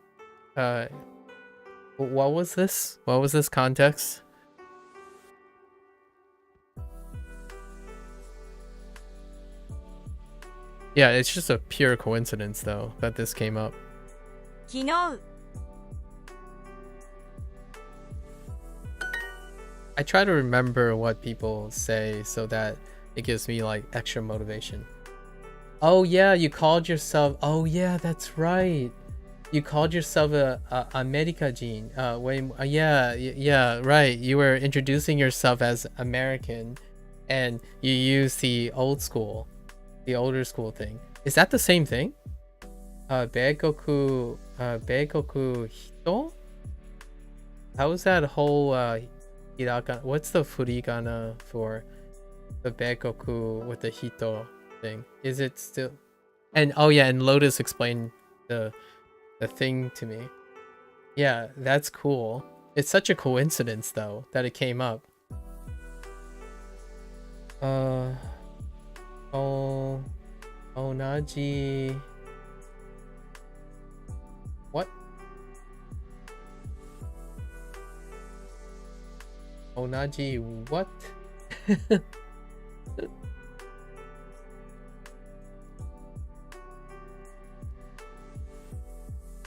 What was this? What was this context? Yeah, it's just a pure coincidence though that this came up. 昨日 I try to remember what people say so that it gives me like extra motivation. Oh yeah, you called yourself... Oh yeah, that's right. You called yourself a Americajin. Yeah, right. You were introducing yourself as American, and you used the older school thing. Is that the same thing? Beikoku hito? How is that whole hiragana? What's the furigana for the Beikoku with the hito thing? Is it still... And oh yeah, and Lotus explained the thing to me. Yeah, that's cool. It's such a coincidence though that it came up. Onaji... What? Onaji what?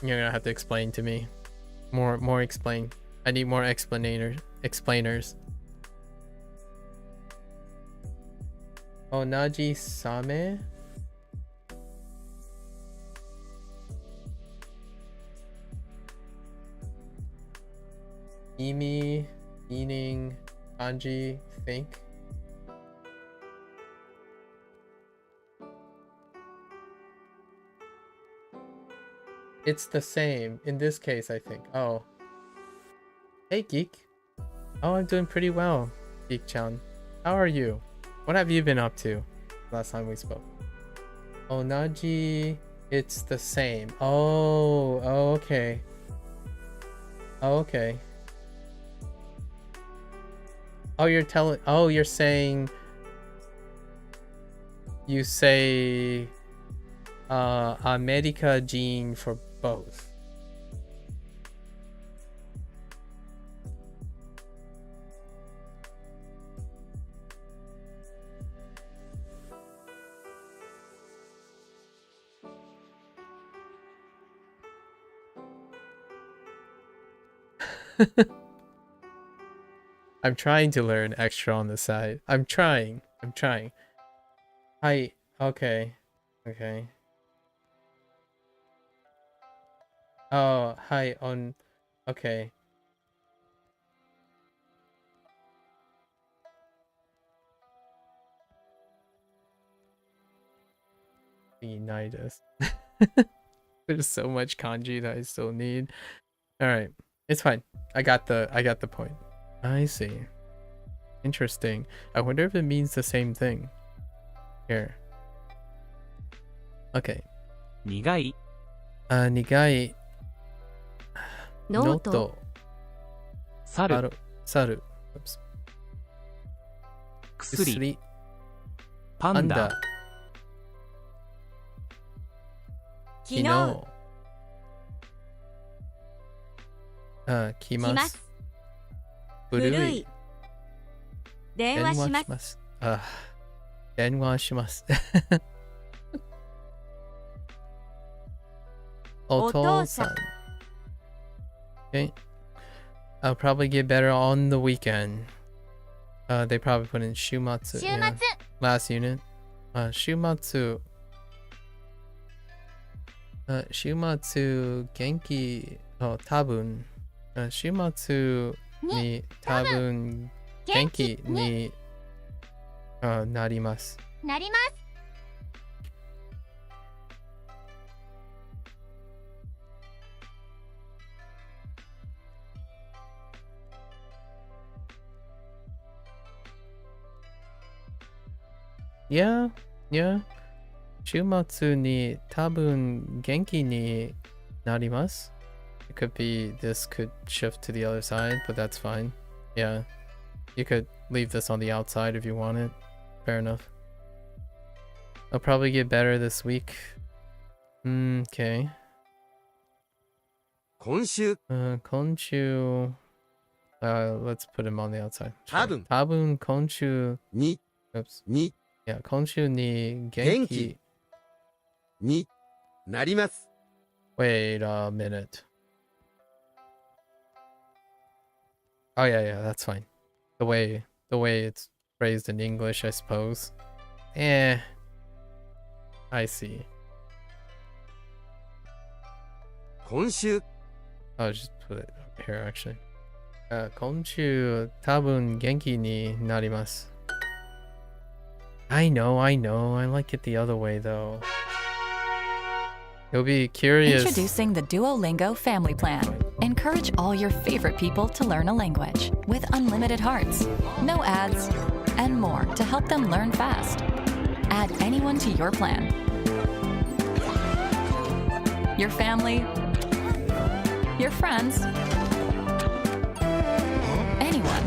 You're gonna have to explain to me. More explain. I need more explainers. Onaji same. Imi, meaning, kanji, think. It's the same in this case, I think. Oh. Hey, Geek. Oh, I'm doing pretty well, Geek-chan. How are you? What have you been up to last time we spoke? Onaji, it's the same. Oh, okay. Okay. Oh, you're saying you say America gene for both. I'm trying to learn extra on the side. I'm trying. Okay. Oh, hi on. Okay. Unitas. There's so much kanji that I still need. All right, it's fine. I got the point. I see. Interesting. I wonder if it means the same thing. Here. Okay. 苦い Nigai. ノート Saru. Saru. Oops. 薬 Panda. 昨日来来ます。古い電話します。電話します。お父さん。Okay. I'll probably get better on the weekend. They probably put in 週末. 週末 Yeah. Last unit. 週末。週末元気。多分。週末に多分元気になります。なります Yeah, yeah. 週末に多分元気になります。It could be this could shift to the other side, but that's fine. Yeah. You could leave this on the outside if you want it. Fair enough. I'll probably get better this week. Okay. 今週 今週 let's put him on the outside. 多分今週に oops. に Yeah, 今週に元気になります。 Wait a minute. Oh yeah, that's fine. The way it's phrased in English, I suppose. I see. 今週 I'll just put it up here actually. 今週多分元気になります。I know. I like it the other way though. You'll be curious. Introducing the Duolingo Family Plan. Encourage all your favorite people to learn a language with unlimited hearts, no ads, and more to help them learn fast. Add anyone to your plan. Your family, your friends, anyone.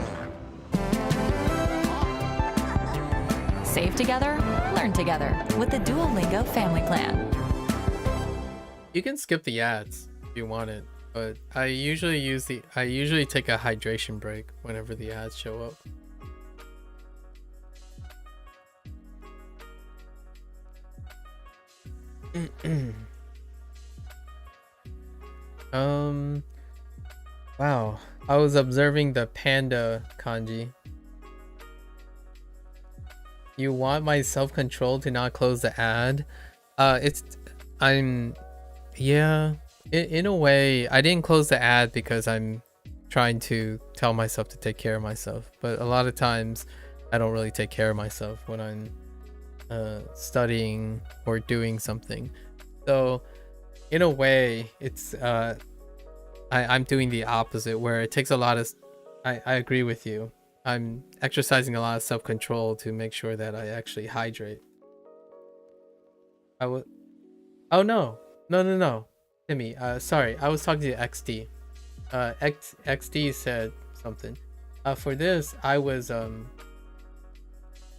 Save together, learn together with the Duolingo Family Plan. You can skip the ads if you want it, but I usually take a hydration break whenever the ads show up. Wow. I was observing the panda kanji. You want my self-control to not close the ad? Yeah, in a way, I didn't close the ad because I'm trying to tell myself to take care of myself. But a lot of times, I don't really take care of myself when I'm studying or doing something. So, in a way, it's I'm doing the opposite, where it takes a lot of. I agree with you. I'm exercising a lot of self-control to make sure that I actually hydrate. Oh no, Timmy. Sorry, I was talking to XD. XD said something. For this, I was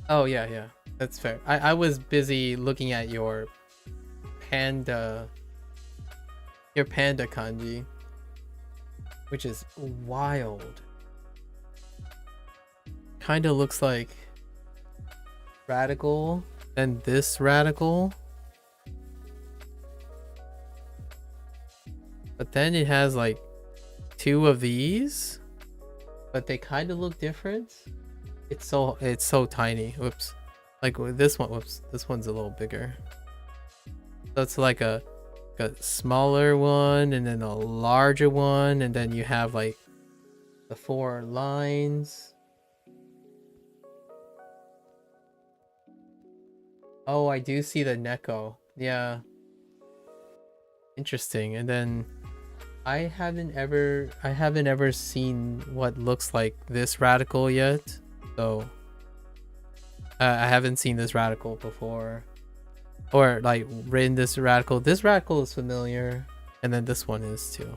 Oh yeah, that's fair. I was busy looking at your panda kanji, which is wild. Kind of looks like radical and this radical, but then it has like two of these, but they kind of look different. It's so tiny. Whoops. Like this one. Whoops. This one's a little bigger. So it's like a smaller one and then a larger one, and then you have like the 4 lines. Oh, I do see the neko. Yeah. Interesting. And then I haven't ever seen what looks like this radical yet. So I haven't seen this radical before. Or like written this radical. This radical is familiar. And then this one is too.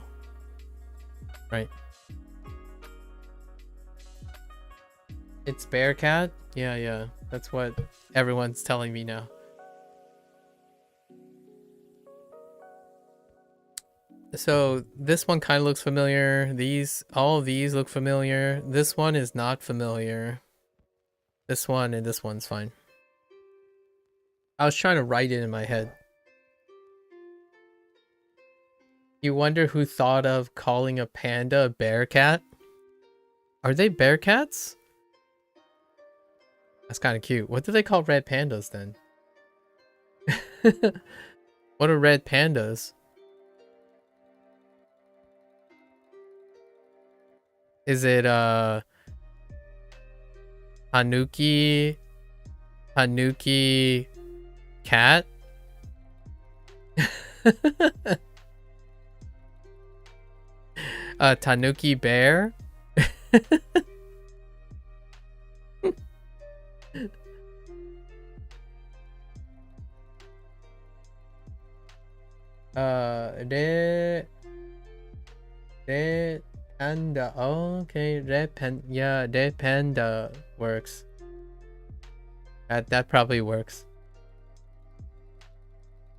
Right. It's Bearcat? Yeah. That's what everyone's telling me now. So this one kind of looks familiar. All of these look familiar. This one is not familiar. This one and this one's fine. I was trying to write it in my head. You wonder who thought of calling a panda a bear cat? Are they bear cats? That's kind of cute. What do they call red pandas then? What are red pandas? Is it Tanuki cat? Tanuki bear? Red panda. Oh, okay. Red panda works. That probably works.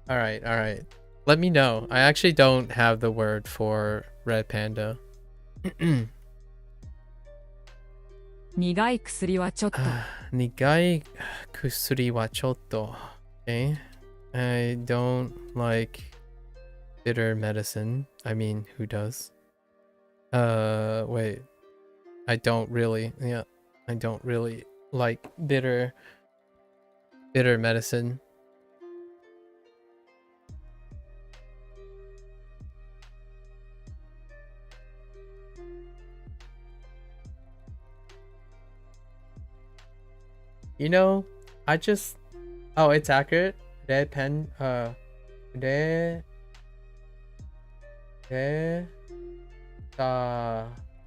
All right. Let me know. I actually don't have the word for red panda. 苦い薬はちょっと。苦い薬はちょっと. Okay. I don't like bitter medicine. I mean, who does? Wait. I don't really like bitter medicine. You know, oh, it's accurate.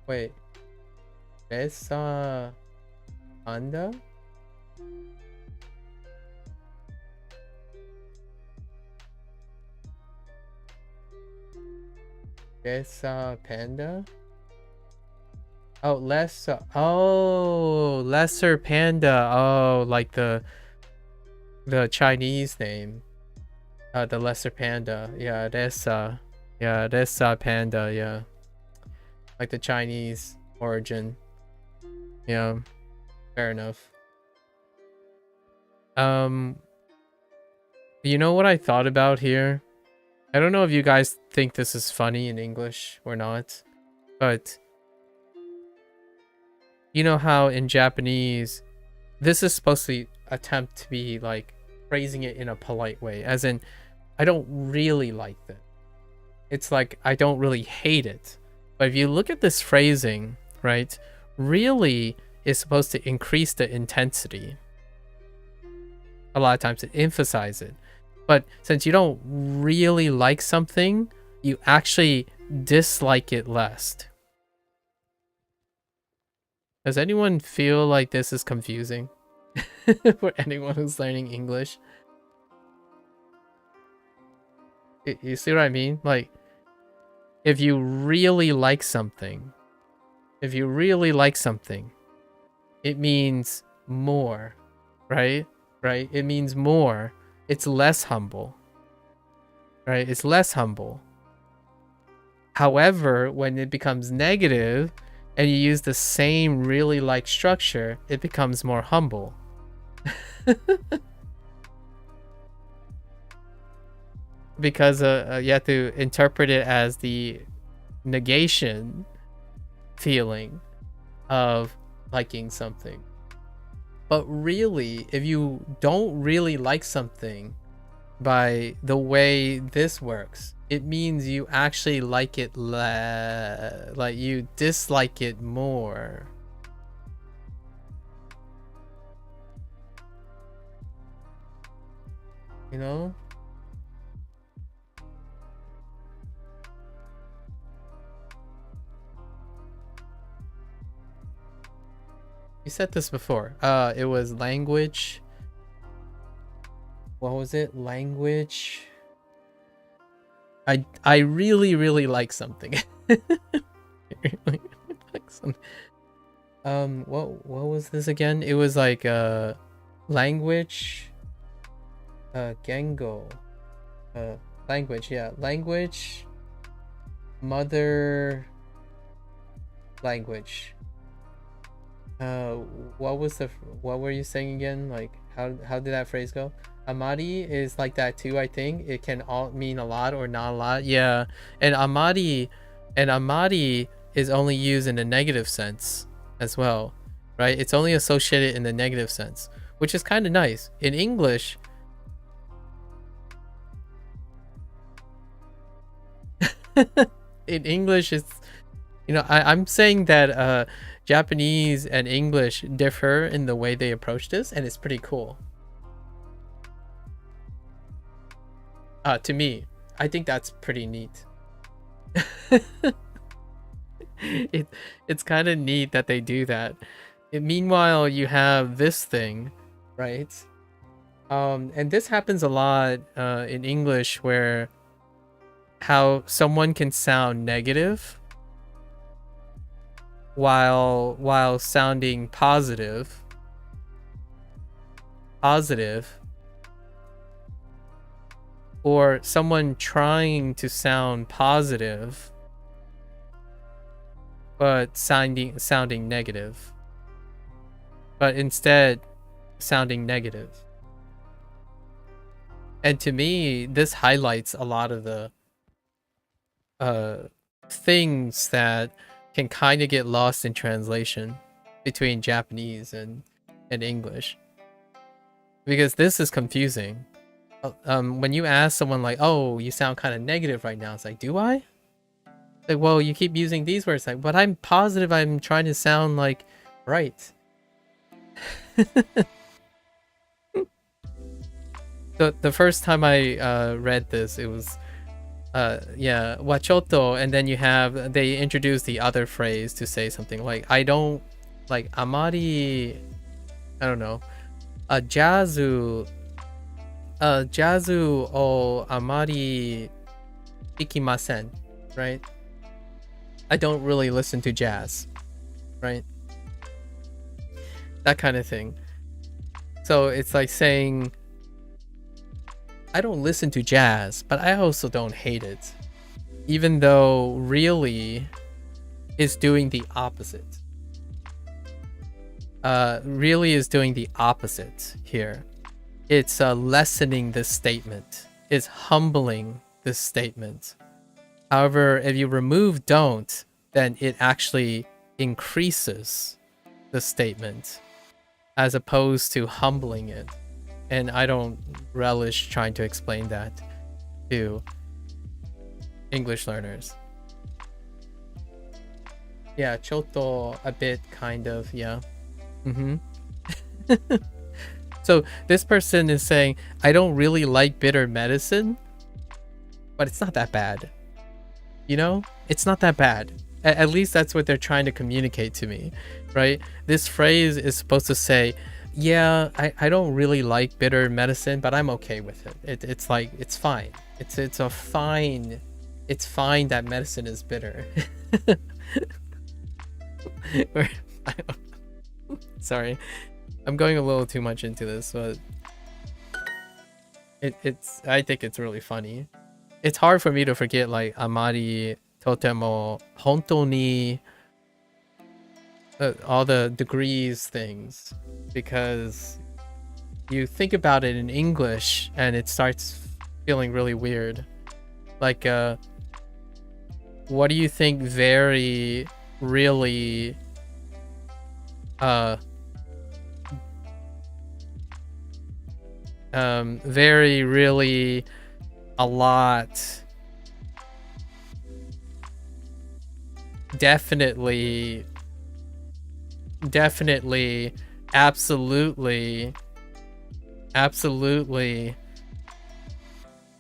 Wait. Resa panda? Resa panda? Oh, lesser panda. Oh, like the Chinese name. The lesser panda. Yeah, Resa panda, yeah. Like the Chinese origin. Yeah. Fair enough. You know what I thought about here? I don't know if you guys think this is funny in English or not, but you know how in Japanese, this is supposed to be attempt to be like phrasing it in a polite way, as in I don't really like that. It's like I don't really hate it. But if you look at this phrasing, right, really is supposed to increase the intensity. A lot of times to emphasize it. But since you don't really like something, you actually dislike it less. Does anyone feel like this is confusing for anyone who's learning English? You see what I mean? Like, if you really like something, it means more, right? Right? It means more. It's less humble, right? It's less humble. However, when it becomes negative and you use the same really like structure, it becomes more humble. Because you have to interpret it as the negation feeling of liking something. But really, if you don't really like something by the way this works, it means you actually like it like you dislike it more. You know? You said this before. It was language. What was it? Language. I really like something. I really like something. What was this again? It was like language. Gengo. Language, yeah. Language. Mother language. What were you saying again? Like how did that phrase go? Amari is like that too, I think. It can all mean a lot or not a lot. Yeah. And amari is only used in a negative sense as well, right? It's only associated in the negative sense, which is kind of nice. In English, it's, you know, I'm saying that Japanese and English differ in the way they approach this, and it's pretty cool. To me, I think that's pretty neat. It's kind of neat that they do that. Meanwhile, you have this thing, right? And this happens a lot in English, where how someone can sound negative while sounding positive, or someone trying to sound positive but sounding negative, but instead sounding negative. And to me, this highlights a lot of the things that can kind of get lost in translation between Japanese and English, because this is confusing. When you ask someone like, oh, you sound kind of negative right now, it's like, do I? Like, well, you keep using these words, like, but I'm positive I'm trying to sound like right. The first time I read this, it was yeah, wachoto, and then they introduce the other phrase to say something like, I don't like amari, I don't know, jazu o amari ikimasen, right? I don't really listen to jazz, right? That kind of thing. So it's like saying, I don't listen to jazz, but I also don't hate it, even though really is doing the opposite. Really is doing the opposite here. It's lessening this statement. It's humbling this statement. However, if you remove don't, then it actually increases the statement. as opposed to humbling it. And I don't relish trying to explain that to English learners. Yeah, choto, a bit, kind of, yeah. So this person is saying, I don't really like bitter medicine, but it's not that bad. You know, it's not that bad. At least that's what they're trying to communicate to me, right? This phrase is supposed to say, yeah, I don't really like bitter medicine, but I'm okay with it. It's like, it's fine. It's fine that medicine is bitter. Sorry, I'm going a little too much into this, but I think it's really funny. It's hard for me to forget like amari totemo hontou ni all the degrees things, because you think about it in English and it starts feeling really weird. Like what do you think very really very really a lot, definitely, absolutely,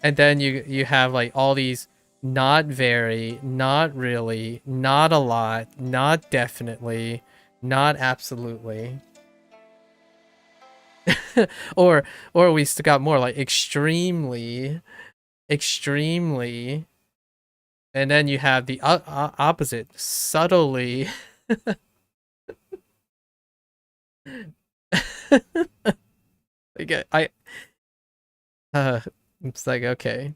and then you have like all these not very, not really, not a lot, not definitely, not absolutely. or we still got more like extremely, and then you have the opposite, subtly. Like it's like, okay.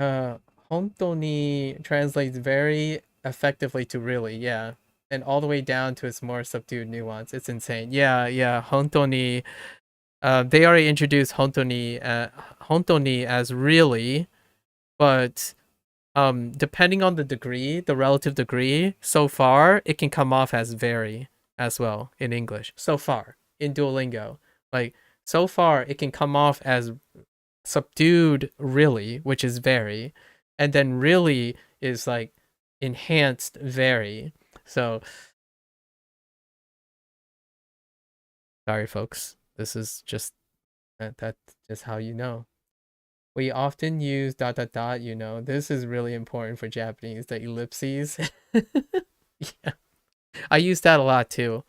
Hontou ni translates very effectively to really, yeah. And all the way down to its more subdued nuance. It's insane. Yeah, hontou ni. They already introduced hontou ni as really, but depending on the degree, the relative degree, so far it can come off as very as well in English. So far in Duolingo, like so far it can come off as subdued really, which is very, and then really is like enhanced very. So sorry folks, this is just that's just how you know. We often use ... you know. This is really important for Japanese, the ellipses. Yeah, I use that a lot too,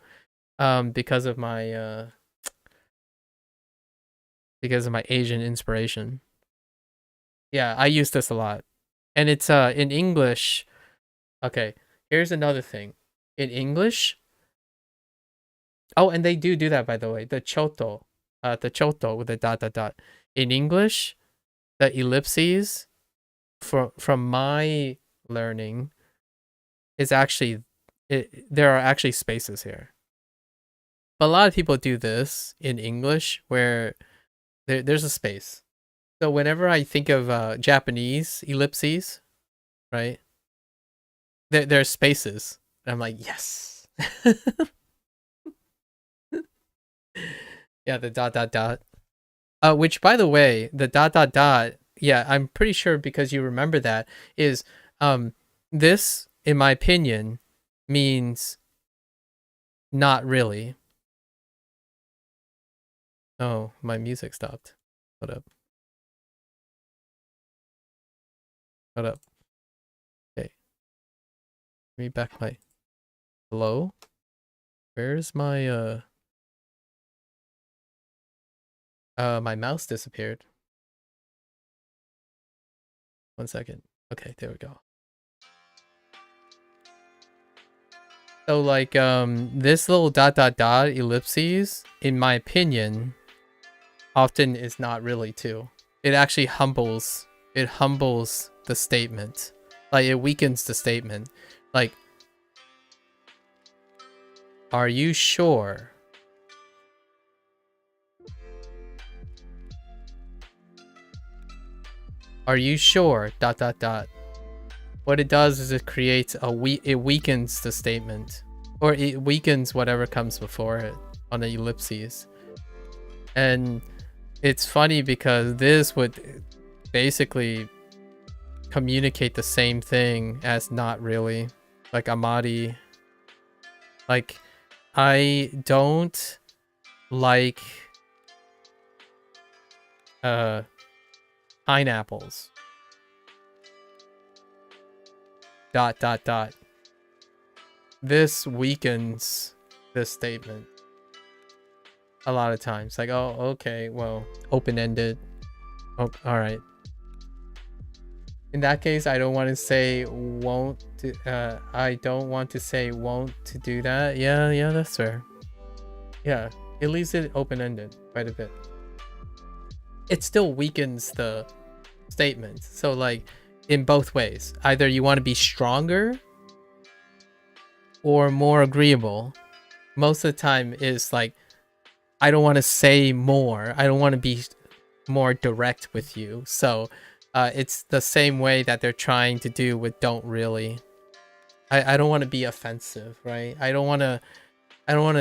because of my Asian inspiration. Yeah, I use this a lot, and it's in English. Okay, here's another thing. In English, oh, and they do that, by the way. The choto with the ... In English, the ellipses, from my learning, is actually there are actually spaces here. But a lot of people do this in English where there's a space. So whenever I think of Japanese ellipses, right, there's spaces. I'm like, yes. Yeah, the ... which, by the way, the ... yeah, I'm pretty sure, because you remember that, is this, in my opinion, means not really. Oh, my music stopped. Hold up. Okay. Let me back my... Hello? Where's my my mouse disappeared. 1 second. Okay, there we go. So like this little ... ellipses, in my opinion, often is not really too. It actually humbles the statement. Like it weakens the statement. Like, are you sure? Are you sure? ... What it does is it creates it weakens the statement or it weakens whatever comes before it on the ellipses. And it's funny because this would basically communicate the same thing as not really, like amari. Like, I don't like pineapples. ... This weakens this statement a lot of times. Like, oh, okay, well, open-ended. Oh, all right. In that case, I don't want to say won't. I don't want to say won't to do that. Yeah, that's fair. Yeah, it leaves it open-ended quite a bit. It still weakens the statement. So, like, in both ways, either you want to be stronger or more agreeable. Most of the time is like, I don't want to say more. I don't want to be more direct with you. So it's the same way that they're trying to do with don't really. I don't want to be offensive, right? I don't want to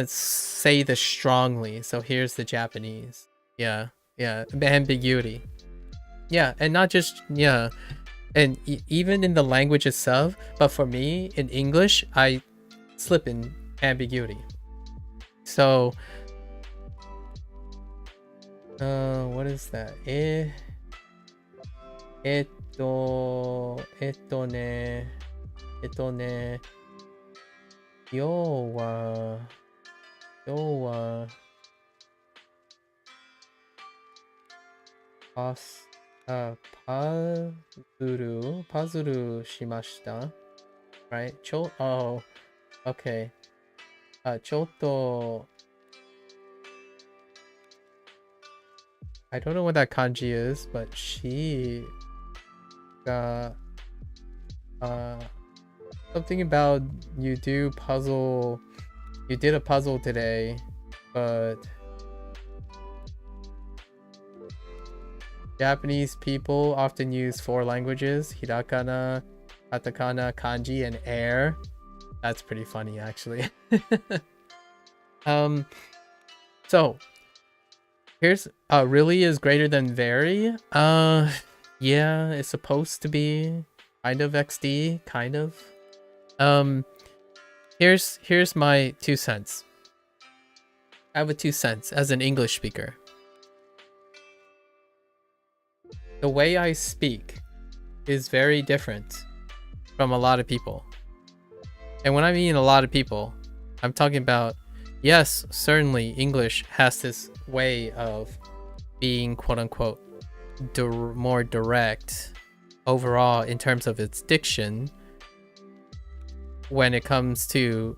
say this strongly. So here's the Japanese. Yeah. Ambiguity. Yeah, and not just, yeah. And even in the language itself, but for me, in English, I slip in ambiguity. So, what is that? 要はパズルしました。Right? Oh, okay. ちょっと I don't know what that kanji is, but she got something about you did a puzzle today, but Japanese people often use 4 languages: hiragana, katakana, kanji, and air. That's pretty funny, actually. So here's really is greater than very. Yeah, it's supposed to be kind of XD, kind of. Here's my 2 cents. I have a 2 cents as an English speaker. The way I speak is very different from a lot of people. And when I mean a lot of people, I'm talking about, yes, certainly English has this way of being quote-unquote more direct overall in terms of its diction when it comes to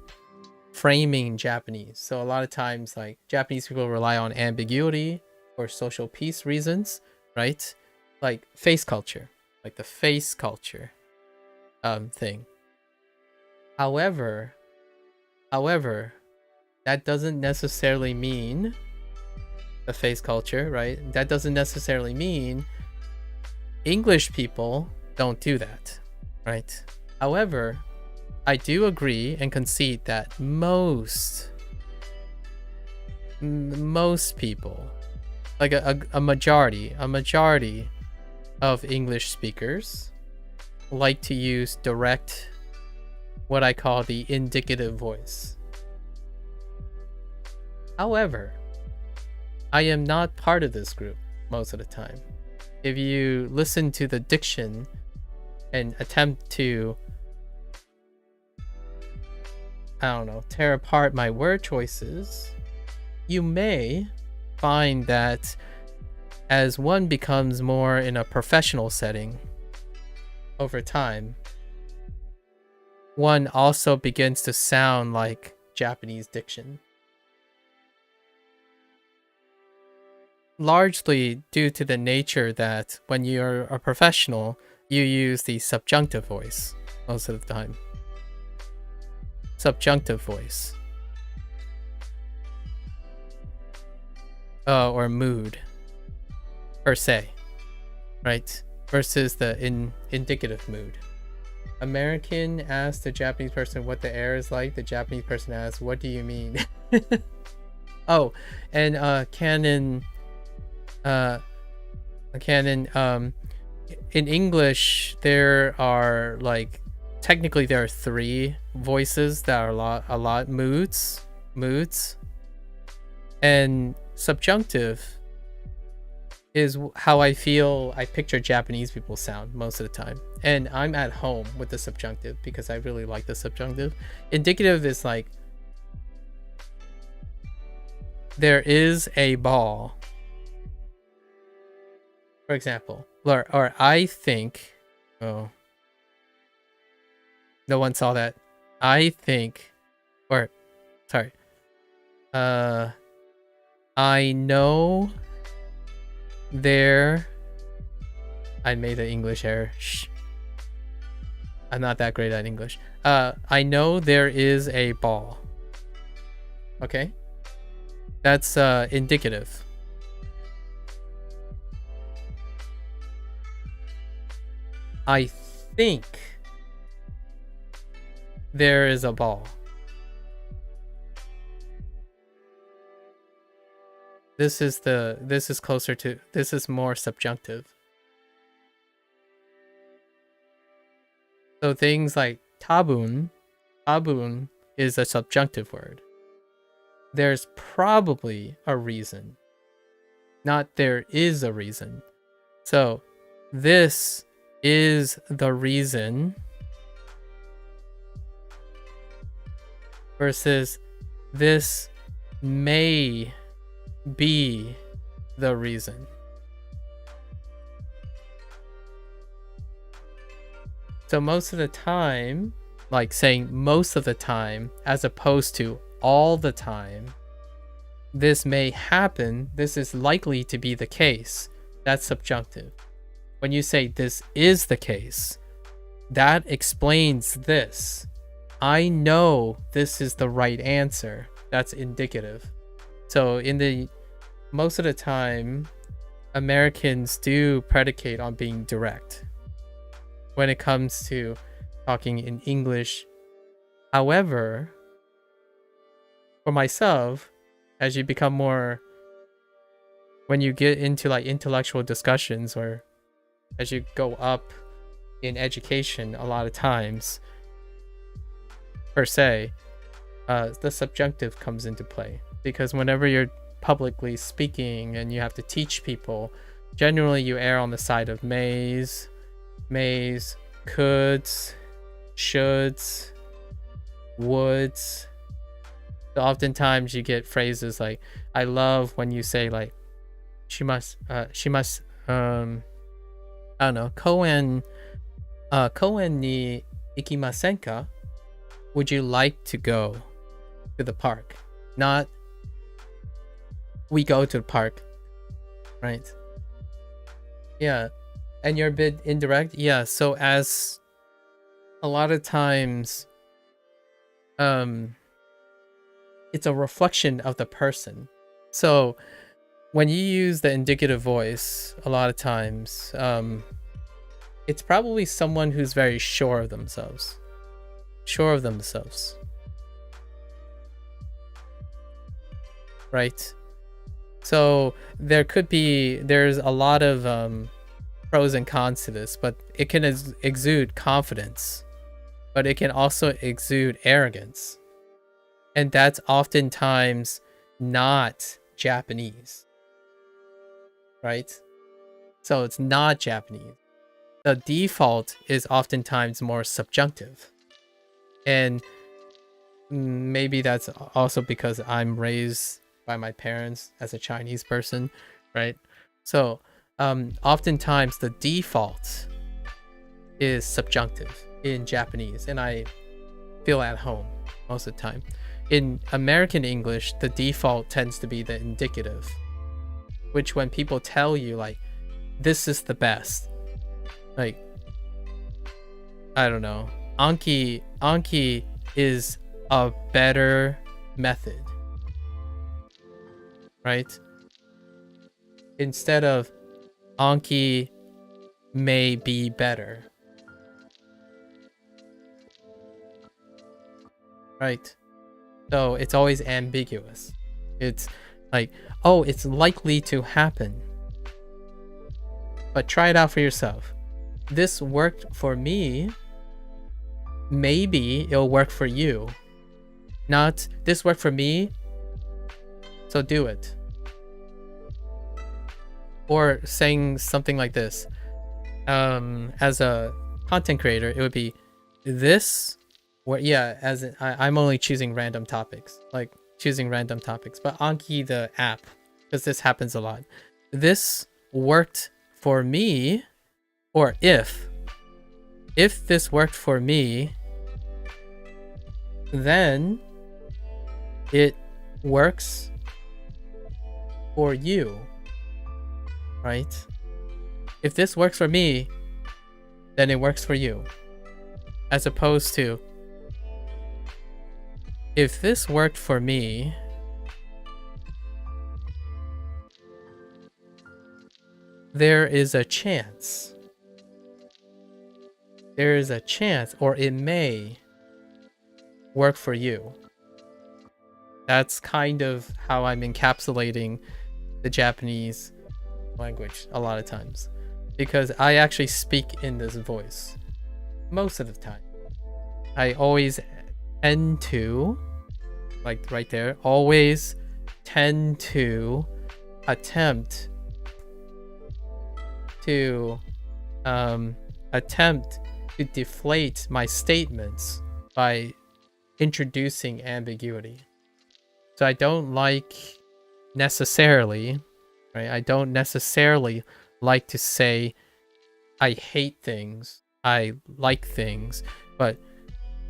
framing Japanese. So a lot of times, like, Japanese people rely on ambiguity or social peace reasons, right? Like face culture, like the face culture thing. However, that doesn't necessarily mean the face culture, right? That doesn't necessarily mean English people don't do that, right? However, I do agree and concede that most people, like a majority of English speakers like to use direct, what I call the indicative voice. However, I am not part of this group most of the time. If you listen to the diction and attempt to, I don't know, tear apart my word choices, you may find that as one becomes more in a professional setting over time, one also begins to sound like Japanese diction. Largely due to the nature that when you're a professional, you use the subjunctive voice most of the time. Subjunctive voice. Or mood, per se, right? Versus the indicative mood. American asks the Japanese person what the air is like. The Japanese person asks, what do you mean? Oh, and in English there are like, technically there are 3 voices that are a lot moods, and subjunctive is how I picture Japanese people sound most of the time. And I'm at home with the subjunctive because I really like the subjunctive. Indicative is like, there is a ball, for example, or I think, oh, no one saw that. I think, or sorry, I know there, I made an English error. Shh. I'm not that great at English. I know there is a ball. Okay? That's indicative. I think there is a ball. This is closer to, this is more subjunctive. So things like tabun is a subjunctive word. There's probably a reason, not there is a reason. So this is the reason versus this may be the reason. So most of the time, like saying most of the time as opposed to all the time, this may happen, this is likely to be the case. That's subjunctive. When you say this is the case, that explains this. I know this is the right answer. That's indicative. So most of the time, Americans do predicate on being direct when it comes to talking in English. However, for myself, as you become more, when you get into like intellectual discussions, or as you go up in education, a lot of times, per se, the subjunctive comes into play. Because whenever you're publicly speaking and you have to teach people, generally you err on the side of mays, coulds, shoulds, woulds. So oftentimes you get phrases like, I love when you say like, she must I don't know, koen ni ikimasen ka? Would you like to go to the park? Not we go to the park, right? Yeah. And you're a bit indirect. Yeah. So as a lot of times, it's a reflection of the person. So when you use the indicative voice, a lot of times, it's probably someone who's very sure of themselves. Right? So there's a lot of pros and cons to this, but it can exude confidence, but it can also exude arrogance. And that's oftentimes not Japanese, right? So it's not Japanese. The default is oftentimes more subjunctive. And maybe that's also because I'm raised by my parents as a Chinese person, right? So oftentimes the default is subjunctive in Japanese, and I feel at home most of the time. In American English, the default tends to be the indicative, which when people tell you like, this is the best, like, I don't know, Anki is a better method, right? Instead of Anki may be better. right? So it's always ambiguous. It's like, oh, it's likely to happen. But try it out for yourself. This worked for me. Maybe it'll work for you. Not, this worked for me, so do it. Or saying something like this. As a content creator, it would be this. I'm only choosing random topics. Like choosing random topics. But Anki, the app, because this happens a lot. This worked for me, or if this worked for me, then it works for you, right? If this works for me, then it works for you. As opposed to, if this worked for me, there is a chance. There is a chance, or it may work for you. That's kind of how I'm encapsulating the Japanese language a lot of times. Because I actually speak in this voice most of the time. I always tend to, like right there, always tend to attempt to deflate my statements by introducing ambiguity. So I don't like necessarily, right? I don't necessarily like to say I hate things, I like things, but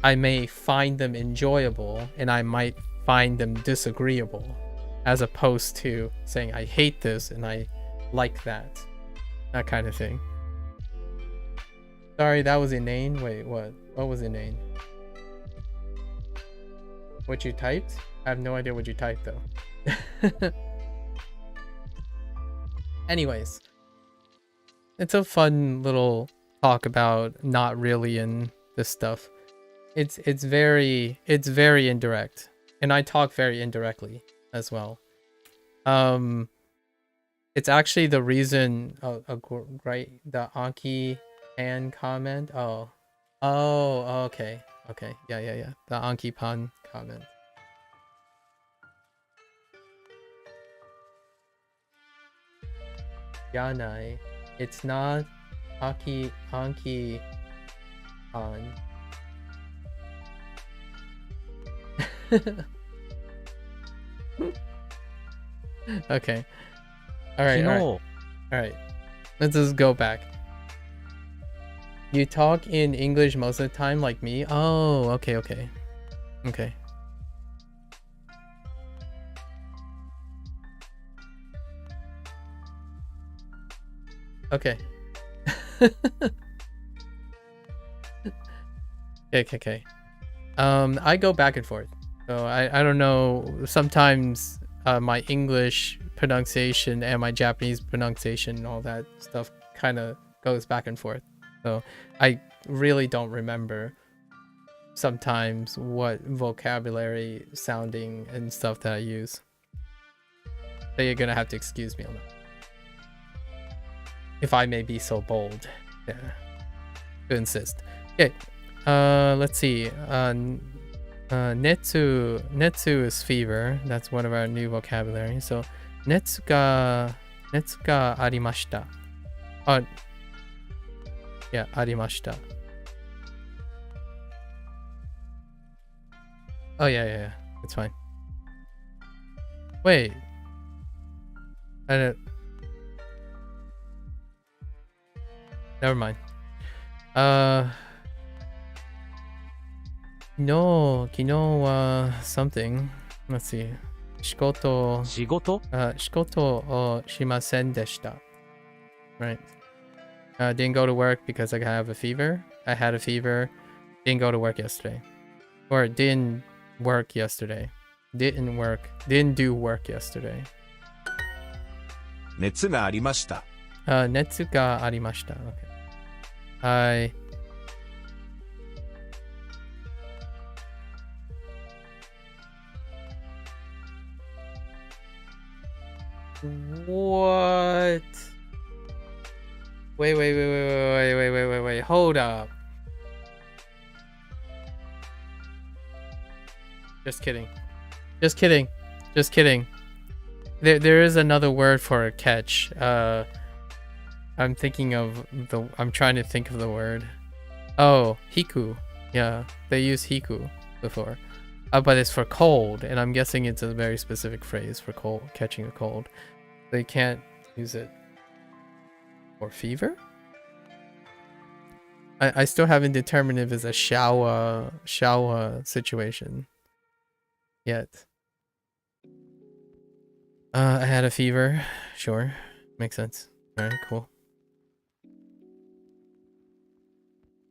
I may find them enjoyable and I might find them disagreeable, as opposed to saying I hate this and I like that kind of thing. Sorry, that was inane. Wait, what was inane? What you typed? I have no idea what you typed though. Anyways, it's a fun little talk about not really in this stuff. It's very indirect, and I talk very indirectly as well. It's actually the reason right, the Anki Pan comment. Oh, okay, yeah, the Anki Pan comment. Yanai, it's not Anki Pan. Okay. All right. Let's just go back. You talk in English most of the time, like me? Oh, okay. Okay. Okay. I go back and forth. So I don't know. Sometimes my English pronunciation and my Japanese pronunciation and all that stuff kind of goes back and forth. So I really don't remember sometimes what vocabulary sounding and stuff that I use. So you're gonna have to excuse me on that, if I may be so bold, yeah, to insist. Okay, let's see. Netsu is fever. That's one of our new vocabulary. So netsu ga arimashita. Yeah, arimashita. Oh yeah. It's fine. Wait. Never mind. No, something. Let's see. Shikoto o shimasen deshita. Right. Didn't go to work because I have a fever. I had a fever. Didn't go to work yesterday. Or didn't work yesterday. Didn't do work yesterday. 熱がありました。熱がありました。Okay. What? Wait. Hold up. Just kidding. There is another word for a catch. I'm thinking of I'm trying to think of the word. Oh, hiku. Yeah, they use hiku before. But it's for cold, and I'm guessing it's a very specific phrase for cold, catching a cold. They can't use it for fever? I still haven't determined if it's a shower situation yet. I had a fever. Sure. Makes sense. Alright, cool.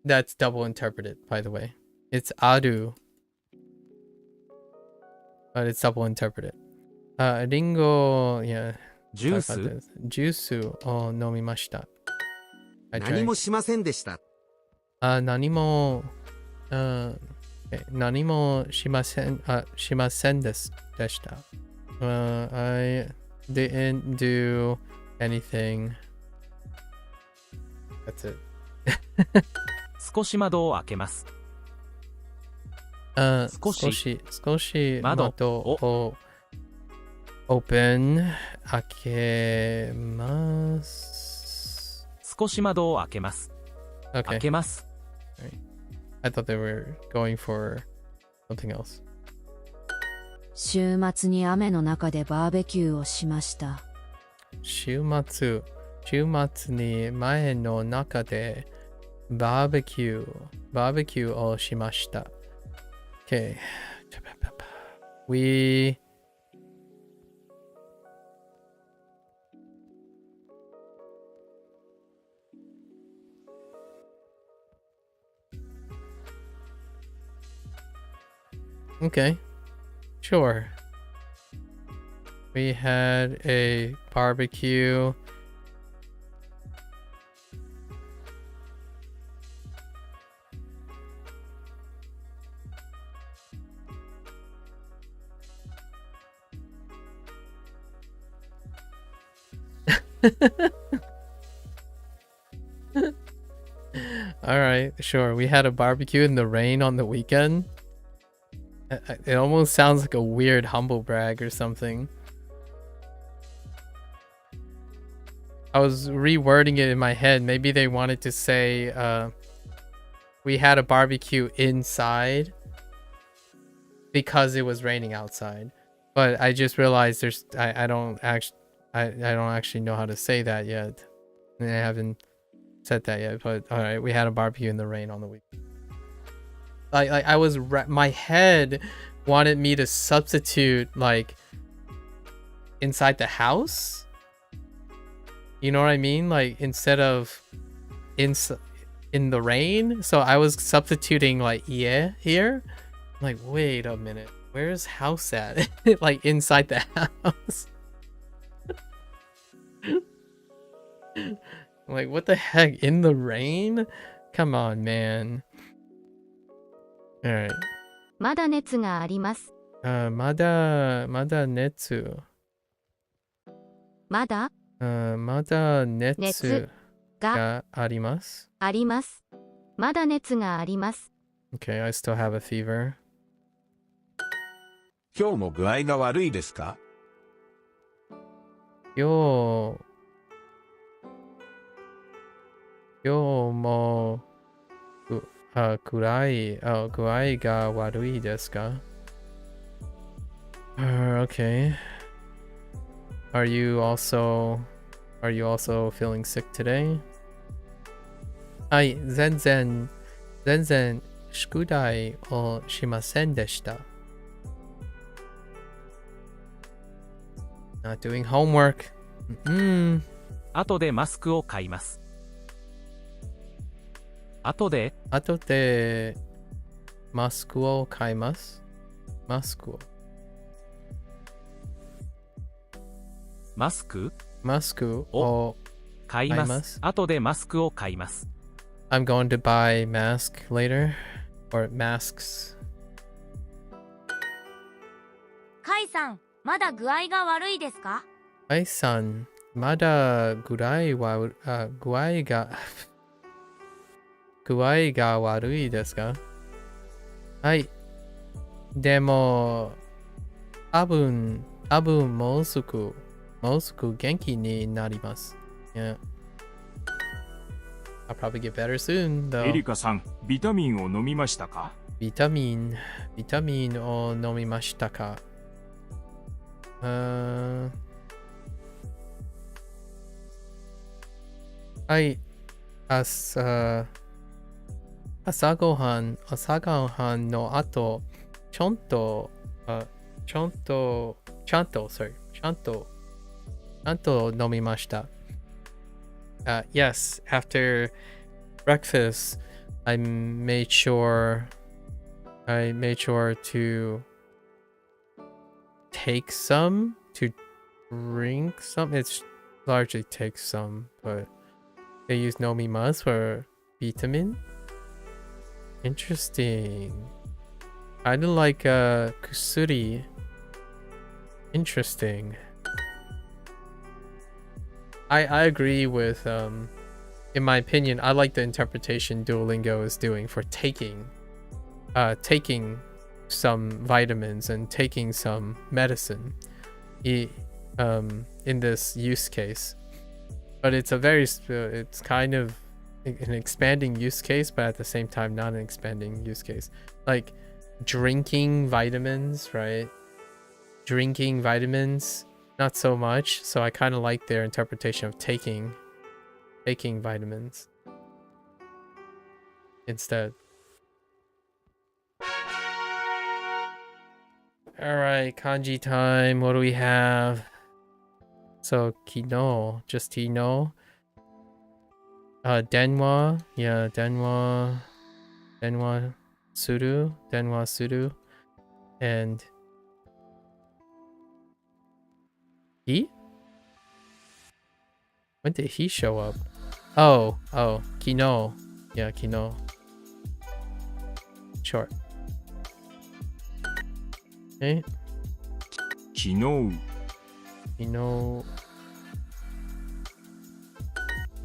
That's double interpreted, by the way. It's aru. But it's double interpreted. Ringo, yeah. ジュース Juice を飲みました。I 何 drank. もしませんでした。何もしませんでした。I didn't do anything. That's it. 少し窓を開けます。少し窓をopen 開けます。少し窓を開けます。Okay. 開けます。I thought they were going for something else. 週末に雨の中でバーベキューをしました。週末に前の中でバーベキューをしました。Okay. We Okay. Sure. We had a barbecue. Alright, sure. We had a barbecue in the rain on the weekend. It almost sounds like a weird humble brag or something. I was rewording it in my head. Maybe they wanted to say we had a barbecue inside because it was raining outside. But I just realized I don't actually know how to say that yet. I haven't said that yet, but all right, we had a barbecue in the rain on the weekend. Like I was my head wanted me to substitute like inside the house. You know what I mean? Like instead of in the rain. So I was substituting like yeah here. I'm like, wait a minute, where's house at? Like inside the house. I'm like, what the heck? In the rain? Come on, man. Alright. まだ熱があります。まだ熱。まだ熱があります。あります。まだ熱があります。Okay, I still have a fever. 今日も具合が悪いですか？今日も具合が悪いですか？ Okay. Are you also feeling sick today? はい、全然宿題をしませんでした。Not doing homework. 後でマスクを買います。後でマスクを買います。マスクを買います。後でマスクを買います。I'm going to buy mask later. Or masks. カイさん、まだ具合が悪いですか？愛さん、まだ具合が悪いですか？はい。でも、多分もうすぐ元気になります。Yeah. I'll probably get better soon, エ though. リカさん、ビタミンを飲みましたか？ビタミンを飲みましたか？はい。朝ごはんの後、ちゃんと飲みました。Yes, after breakfast, I made sure to take some, to drink some. It's largely take some, but they use nomimas for vitamin. Interesting. I do like kusuri. Interesting. I agree with in my opinion, I like the interpretation Duolingo is doing for taking some vitamins and taking some medicine in this use case. But it's it's kind of an expanding use case, but at the same time not an expanding use case. Like drinking vitamins, right? Drinking vitamins, not so much. So I kind of like their interpretation of taking vitamins instead. All right, kanji time. What do we have? So kino, just kino. Denwa, yeah, denwa suru, and he? When did he show up? Oh, kino. Yeah, kino. Sure. Okay. 昨日 Kino.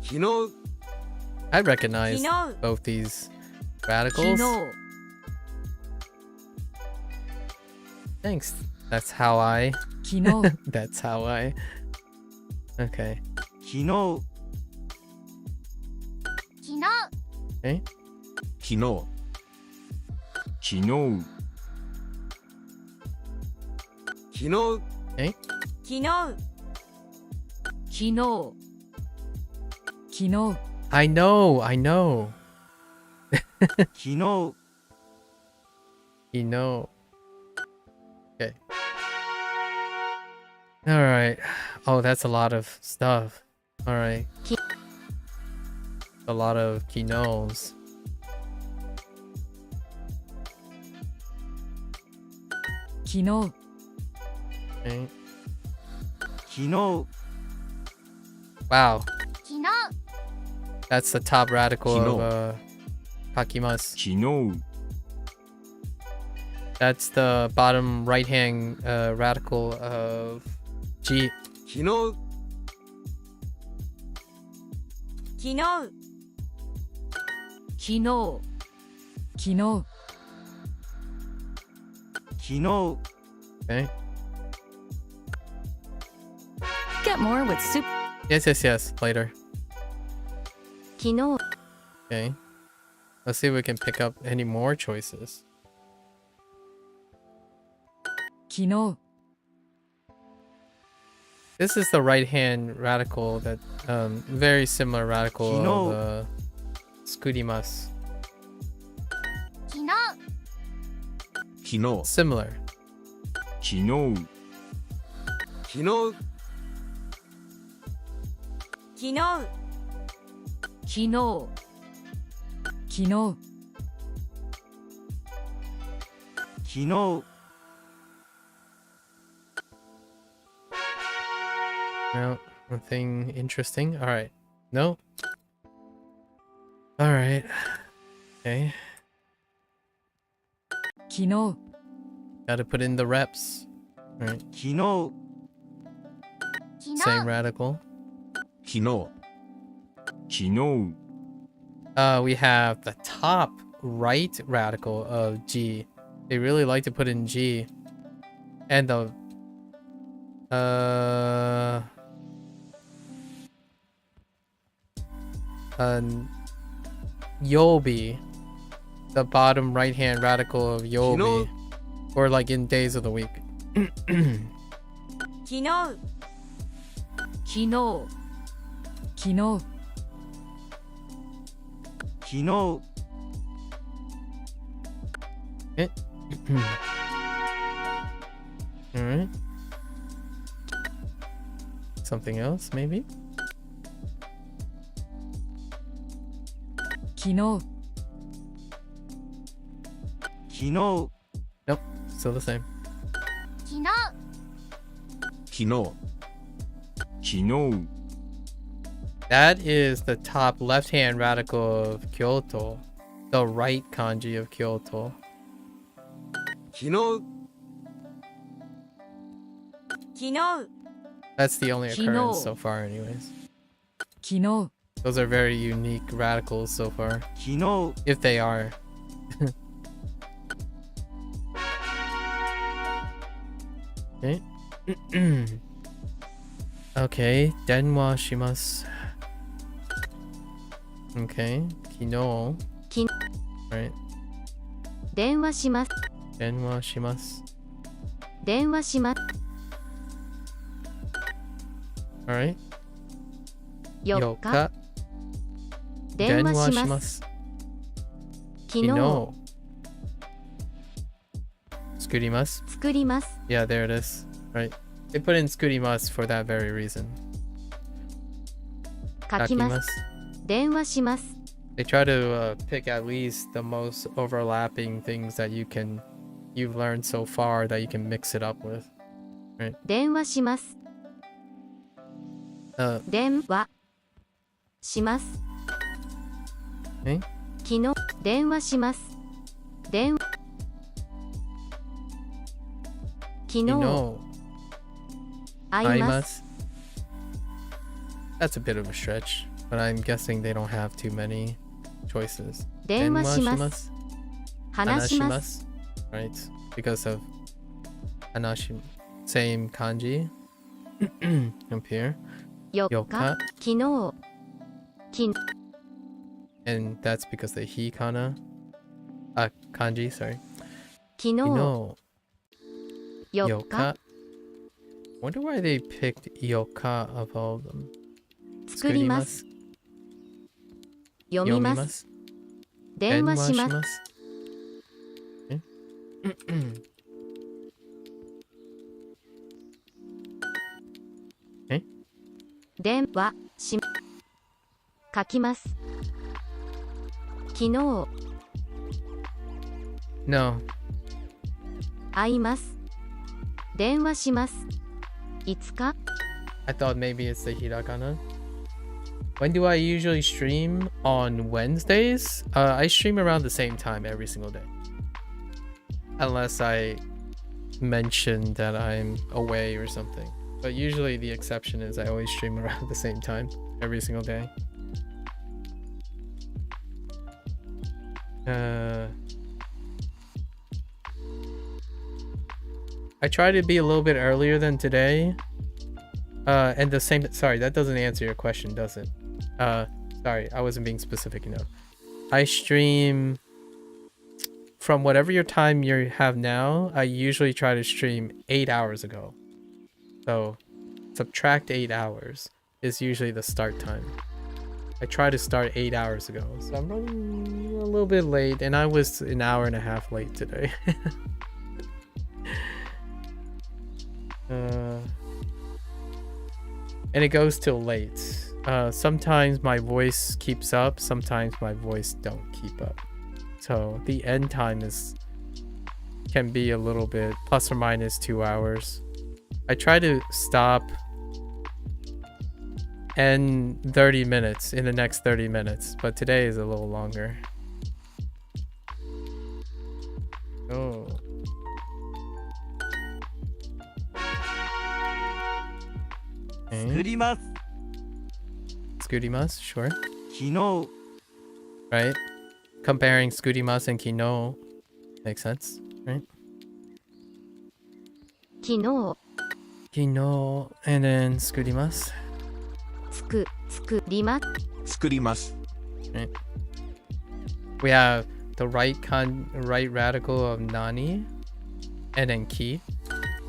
昨日 I recognize 昨日 both these 昨 radicals. 日 Thanks. That's how I. 昨日 That's how I. Okay. 昨日昨日 Okay. 昨日昨日昨日 Okay. 昨日昨日昨日 I know. 昨日 You know. Okay. All right. Oh, that's a lot of stuff. All right. A lot of kinos. 昨日 Okay. 昨日 Wow. 昨日 That's the top radical Kino. of kakimasu. 昨日 That's the bottom right hand radical of G. 昨日昨日昨日昨日昨日 Okay. Get more with Super. Yes. Later. 昨日 Okay. Let's see if we can pick up any more choices. 昨日 This is the right hand radical that very similar radical Kino. of skurimasu. 昨日昨日 Similar. 昨日昨日昨日昨日昨日昨日 No, nothing interesting. All right. No. All right. Okay. 昨日 Got to put in the reps. All right. 昨日 Same radical. 昨日、昨日、 We have the top right radical of G. They really like to put in G. And the Yobi, the bottom right hand radical of Yobi, or like in days of the week. 昨日昨日昨日昨日 Alright. Something else, maybe? 昨日昨日 Nope, still the same. 昨日昨日、昨日、 That is the top left hand radical of Kyoto, the right kanji of Kyoto. 昨日昨日 That's the only Kino. occurrence so far, anyways. 昨日 Those are very unique radicals so far, 昨日 if they are. Okay. Okay, denwa shimasu. Okay, kino. き Right, 電話します denwa shimasu. 電話します Alright. 4日 Yoka. 電話 Denwa します shimasu. 昨日 Kino. Tsukurimasu. 作ります Yeah, there it is. Right. They put in tsukurimasu for that very reason. 書きます Kakimasu. 電話します They try to pick at least the most overlapping things that you've learned so far that you can mix it up with. 電話します 電話します え昨日電話します電話昨日 Kino. 会います That's a bit of a stretch, but I'm guessing they don't have too many choices. 電話します Denwa 話します Right, because of Hanashi. Same kanji. Up here. 4日 Yoka. 昨日き And that's because the hikana. Kanji, sorry. 昨日 Kino. 4日 Yoka. Wonder why they picked Yoka of all of them. 作ります読みます Yomimasu. 電話します Denwa shimasu. Eh? 電話し書きます昨日 No. 会います電話しますいつか I thought maybe it's the hiragana. When do I usually stream? On Wednesdays? I stream around the same time every single day. Unless I mention that I'm away or something. But usually the exception is I always stream around the same time every single day. I try to be a little bit earlier than today. And the same, sorry, that doesn't answer your question, does it? Sorry, I wasn't being specific enough. I stream from whatever your time you have now. I usually try to stream 8 hours ago. So subtract 8 hours is usually the start time. I try to start 8 hours ago. So I'm running a little bit late, and I was an hour and a half late today. And it goes till late. Sometimes my voice keeps up, sometimes my voice don't keep up. So the end time can be a little bit plus or minus 2 hours. I try to stop and 30 minutes in the next 30 minutes, but today is a little longer. Oh. 作ります。 Skurimasu, sure. 昨日、 Right? Comparing skurimasu and kino makes sense, right? 昨日 Kino and then skurimasu. 作ります 作ります。 Right? We have the right radical of nani and then ki,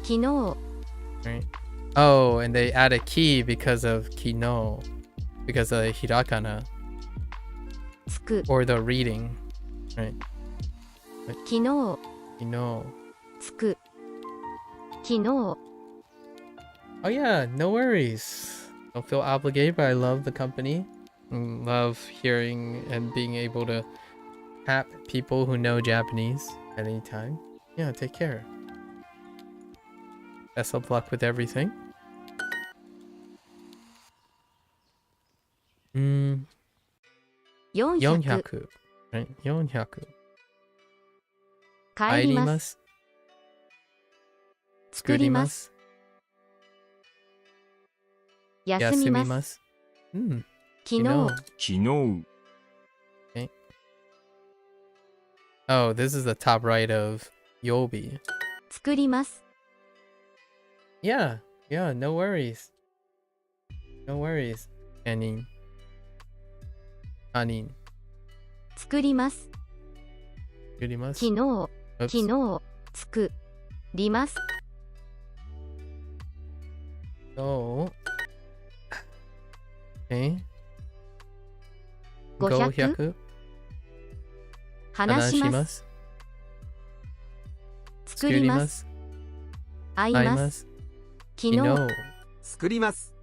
昨日 right? Oh, and they added ki because of kino, because of the hirakana つく or the reading, right? 昨日 Kino. つく昨日 Oh yeah, no worries. Don't feel obligated, but I love the company. Love hearing and being able to tap people who know Japanese at any time. Yeah, take care. Best of luck with everything. 400 400. Right? 400. 帰ります 作ります 休みます Hmm. 昨日 昨日 Oh, this is the top right of Yobi. 作ります Yeah, no worries. No worries. Anin. 作ります Skurimasu. 昨日 Oops. 昨日作ります So, okay. 500 500. 話します 作ります会います昨日 Kino. 作ります。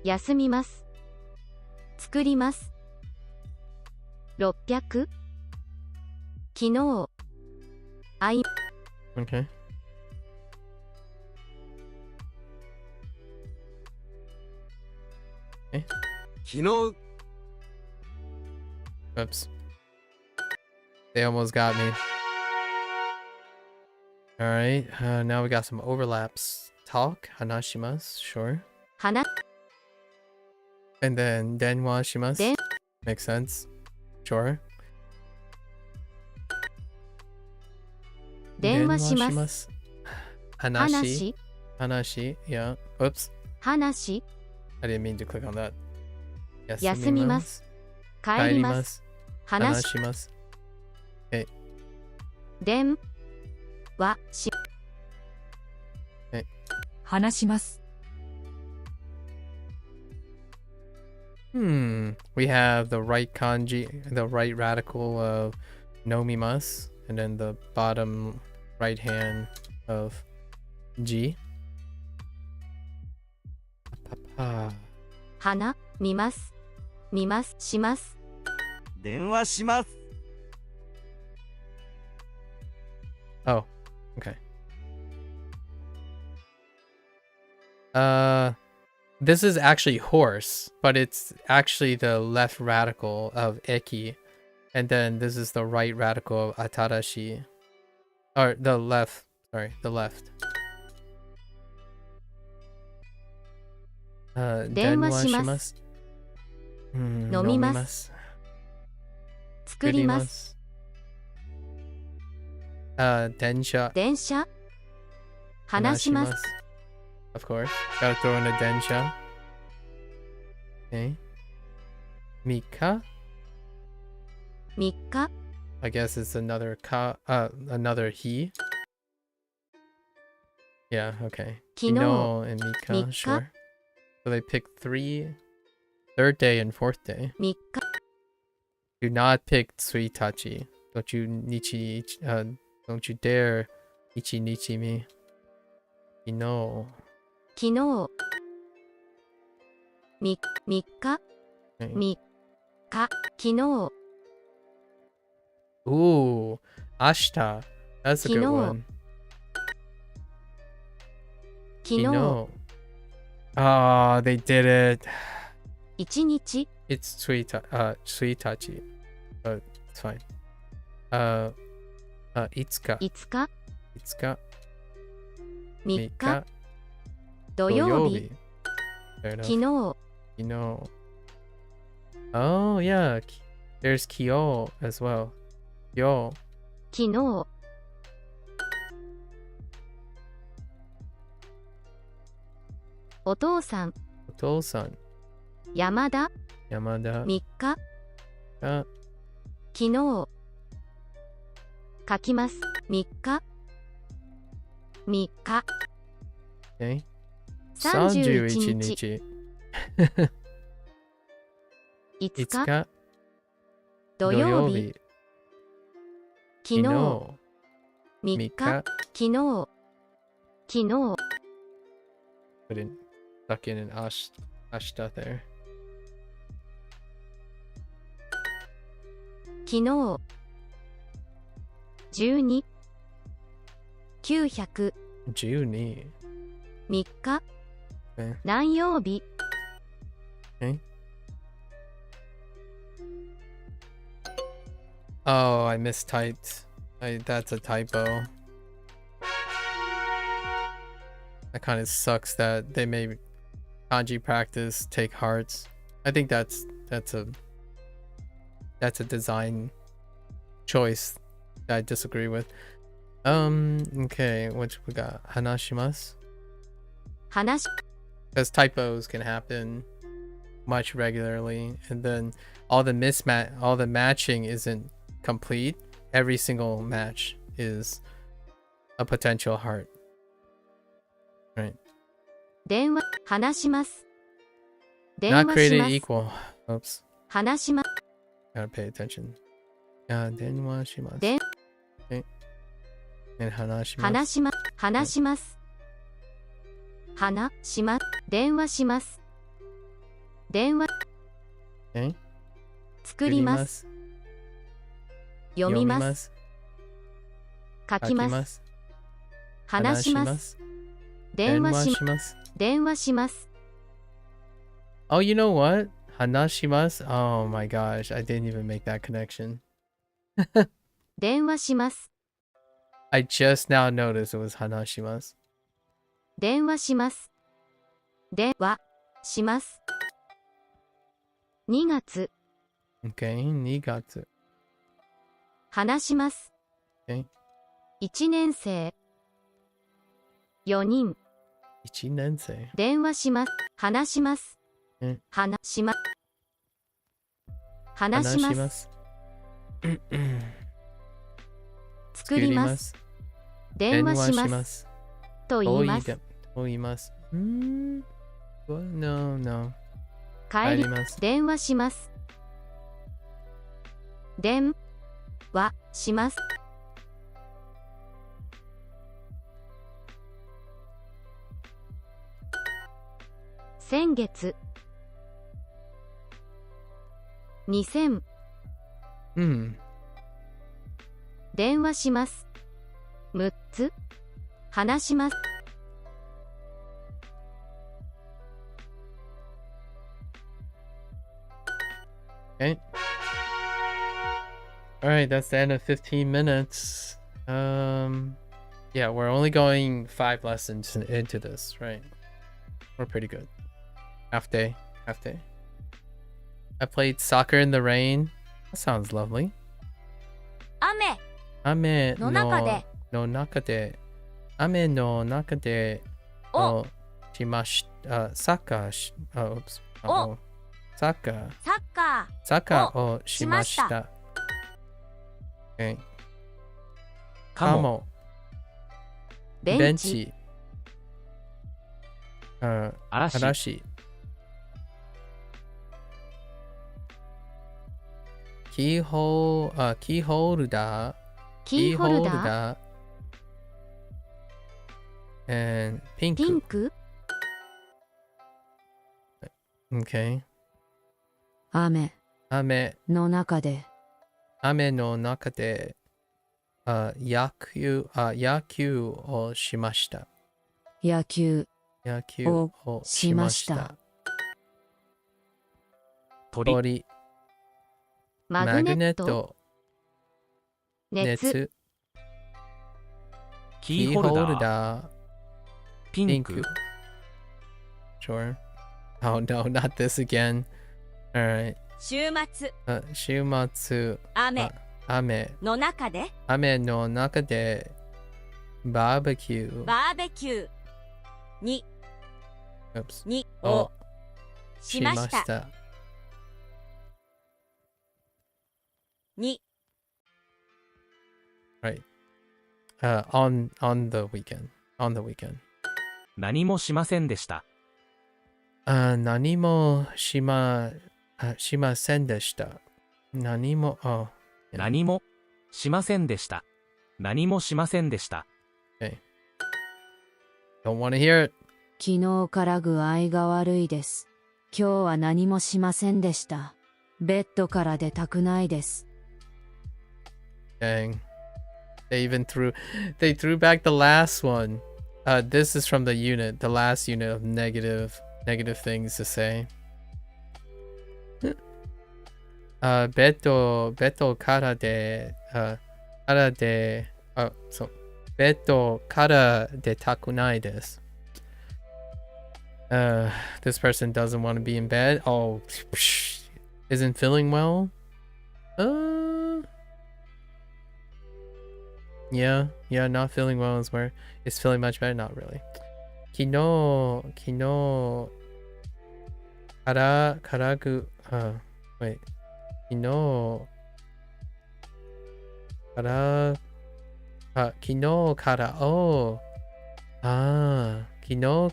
休みます作ります600昨日会い Okay. Okay. 昨日、 Oops. They almost got me. Alright, now we got some overlaps. Talk, hanashimasu, sure. 話 And then denwa shimasu. Den- Makes sense. Sure. 電話します Hanashi. 話 Hanashi, yeah. Oops. 話 I didn't mean to click on that. 休みます帰ります話 Hanashimasu. 電話し話します We have the right kanji, the right radical of nomimasu, and then the bottom right hand of ji. Papa. 花見ます見ますします 電話します。 Oh, okay. This is actually horse, but it's actually the left radical of eki, and then this is the right radical of atarashi, or the left. Sorry, the left. 電話します 飲みます 作ります densha. 電車話します Of course. Gotta throw in a densha. Okay. Mika? 3日 I guess it's another another he. Yeah, okay. 昨日 Kino and Mika, Mika. sure. So they picked third day and fourth day. 3日 Do not pick Suitachi. Don't you dare ichi nichi me. Kino. 昨日3日 Okay. 3日昨日 Ooh, Ashita. That's a good Kino. one. 昨日 Kino. Oh, they did it. 1日 It's Suitachi. But it's fine. Itsuka. 5日 Itsuka. 3日土曜日 Fair enough. 昨日 Kino. Oh, yeah. There's Kyo as well. Kyo. 昨日お父さん Otosan. 山田 Yamada. 3日 Ah, 昨日書きます3日3日 okay. 31 31日日。 5 5日日土曜日昨日3 3日昨日昨日 Put in, stuck in an ashta there. 昨日12 900 12. 3日 Okay. 何曜日 Okay. Oh, I mistyped. That's a typo. That kind of sucks that they made kanji practice take hearts. I think that's a design choice that I disagree with. Okay, what we got? Hanashimasu? 話 Because typos can happen much regularly, and then all the matching isn't complete. Every single match is a potential heart. Right. 電話話します電 Not 話しま created す equal. Oops. 話しま Gotta pay attention. Denwashimasu. で And hanashimasu. 話しま話します話しま電話します電話 Okay. 作ります読みます書きます Yomimasu. 話します電話しま Denwashimasu. 電話します Oh, you know what? Hanashimasu? Oh my gosh, I didn't even make that connection. 電話します I just now noticed it was hanashimasu. 電話します電話します2月 Okay, nigatsu. 話します Okay. 1年生4人 Ichinensei. 電話します話しますうん話します話します Hanashimasu. 作ります電話しますと言います Oimasu. Well, no. 帰り Kaerimasu. 電話します電話します先月2000 電話します6つ話します Okay. Alright, that's the end of 15 minutes. Yeah, we're only going 5 lessons into this, right? We're pretty good. Half day. I played soccer in the rain. That sounds lovely. 雨 Ame の中で no naka de. Ame no naka de. お No shimashita. Saka. Oops. O. Saka. サッカ Saka o しました shimashita. Okay. かも Kamo. ベンチ Benchi. 嵐 Arashi. Keyhole. Key holder. キーホルダー And pink. ピンク Okay. 雨 Ame. の中で Ame no naka de. Yaku. Yaku o shimashita. 野球 Yaku o しました shimashita. 鳥 Tori. マグネット Magneto. 熱 Netsu. キーホルダーピンク。 Sure. Oh no, not this again. Alright. 週末週末、雨雨の中での中でバーベキューバーベキューに Oops. にををしましたに Right. On the weekend. On the weekend. 何もしませんでした。何もしませんでした。何も、oh. Yeah. 何もしませんでした。何もしませんでした。Okay. Don't want to hear it. 昨日から具合が悪いです。今日は何もしませんでした。ベッドから出たくないです。Dang. They threw back the last one. This is from the last unit of negative things to say. ベッドからで、そう。ベッドから出たくないです。This person doesn't want to be in bed. Oh, isn't feeling well? Yeah, not feeling well is where it's feeling much better. Not really. 昨日からぐ、wait. 昨日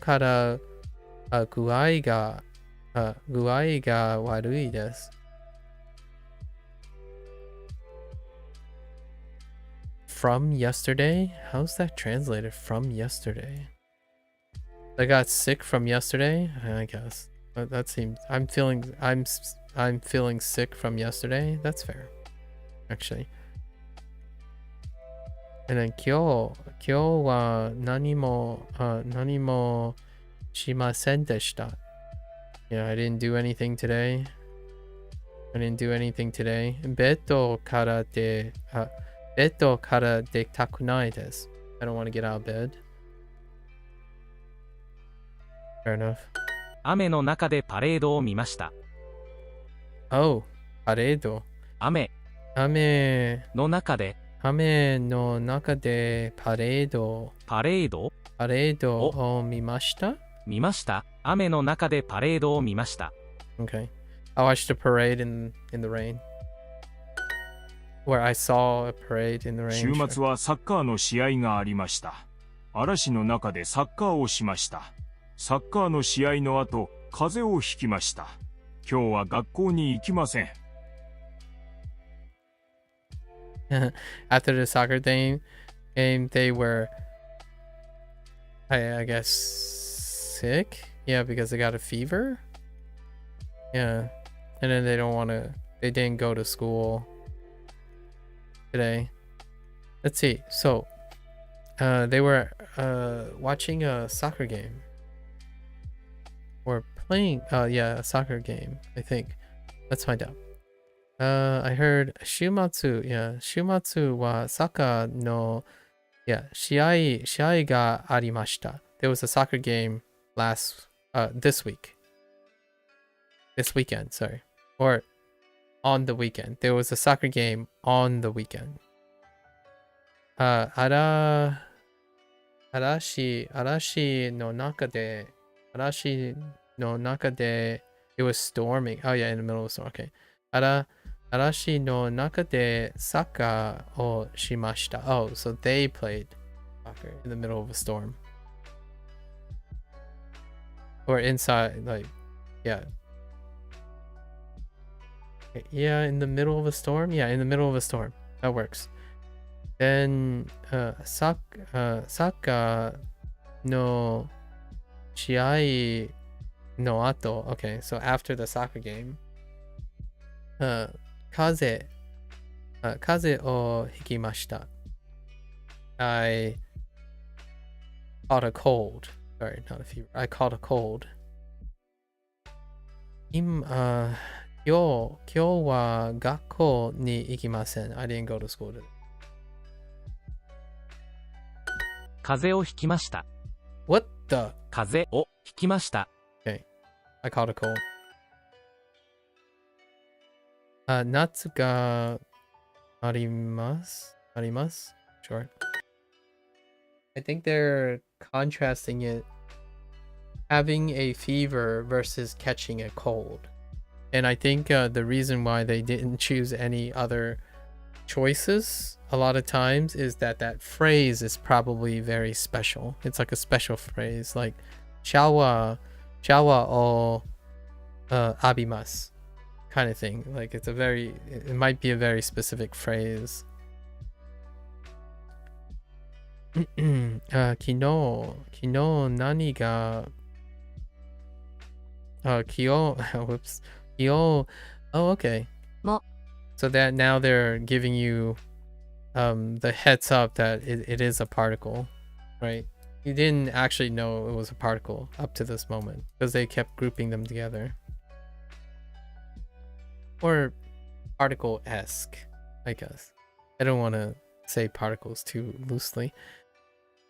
から具合が悪いです。From yesterday? How's that translated? From yesterday? I got sick from yesterday? I guess. That seems I'm feeling sick from yesterday. That's fair. Actually. And then 今日は何もしませんでした。Yeah, I didn't do anything today. ベッドから出たくないです。I don't want to get out of bed. Fair enough. 雨の中でパレードを見ました。Oh, パレード。雨の中でパレードを見ました。雨の中でパレードを見ました。Okay. I watched a parade in the rain. Where I saw a parade in the rain. 週末はサッカーの試合がありました。嵐の中でサッカーをしました。サッカーの試合の後、風邪をひきました。今日は学校に行きません。After the soccer game, they were, I guess, sick. Yeah, because they got a fever. Yeah, and then they didn't go to school today. Let's see. So, they were watching a soccer game. Or playing, a soccer game, I think. Let's find out. I heard 週末はサッカーの、試合がありました。There was a soccer game this weekend, sorry. Or on the weekend. There was a soccer game on the weekend. 嵐の中で it was storming. Oh yeah, in the middle of a storm. Okay. 嵐の中でサッカーをしました。Oh, so they played soccer in the middle of a storm. Or inside, like, yeah. Yeah, in the middle of a storm? Yeah, in the middle of a storm. That works. Then, サッカーの試合の後. Okay, so after the soccer game. 風邪をひきました。I caught a cold. Sorry, not a fever. I caught a cold. 今日は学校に行きません。I didn't go to school today. 風邪をひきました。 What? Duh. 風邪をひきました。 Okay. I caught a cold. Natsu ga arimasu? Sure. I think they're contrasting it, having a fever versus catching a cold. And I think the reason why they didn't choose any other choices a lot of times is that that phrase is probably very special. It's like a special phrase, like shawa o abimasu kind of thing. Like it might be a very specific phrase. 昨日何がwhoops. Oh, okay. Mo. So that now they're giving you the heads up that it is a particle, right? You didn't actually know it was a particle up to this moment because they kept grouping them together. Or particle-esque, I guess. I don't want to say particles too loosely.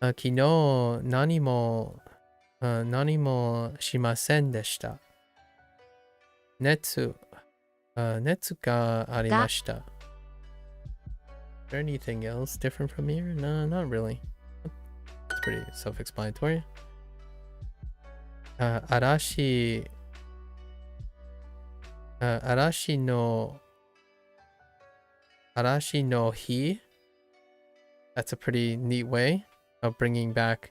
昨日何もしませんでした。熱がありました。Is there anything else different from here? No, not really. It's pretty self-explanatory. 嵐の日. That's a pretty neat way of bringing back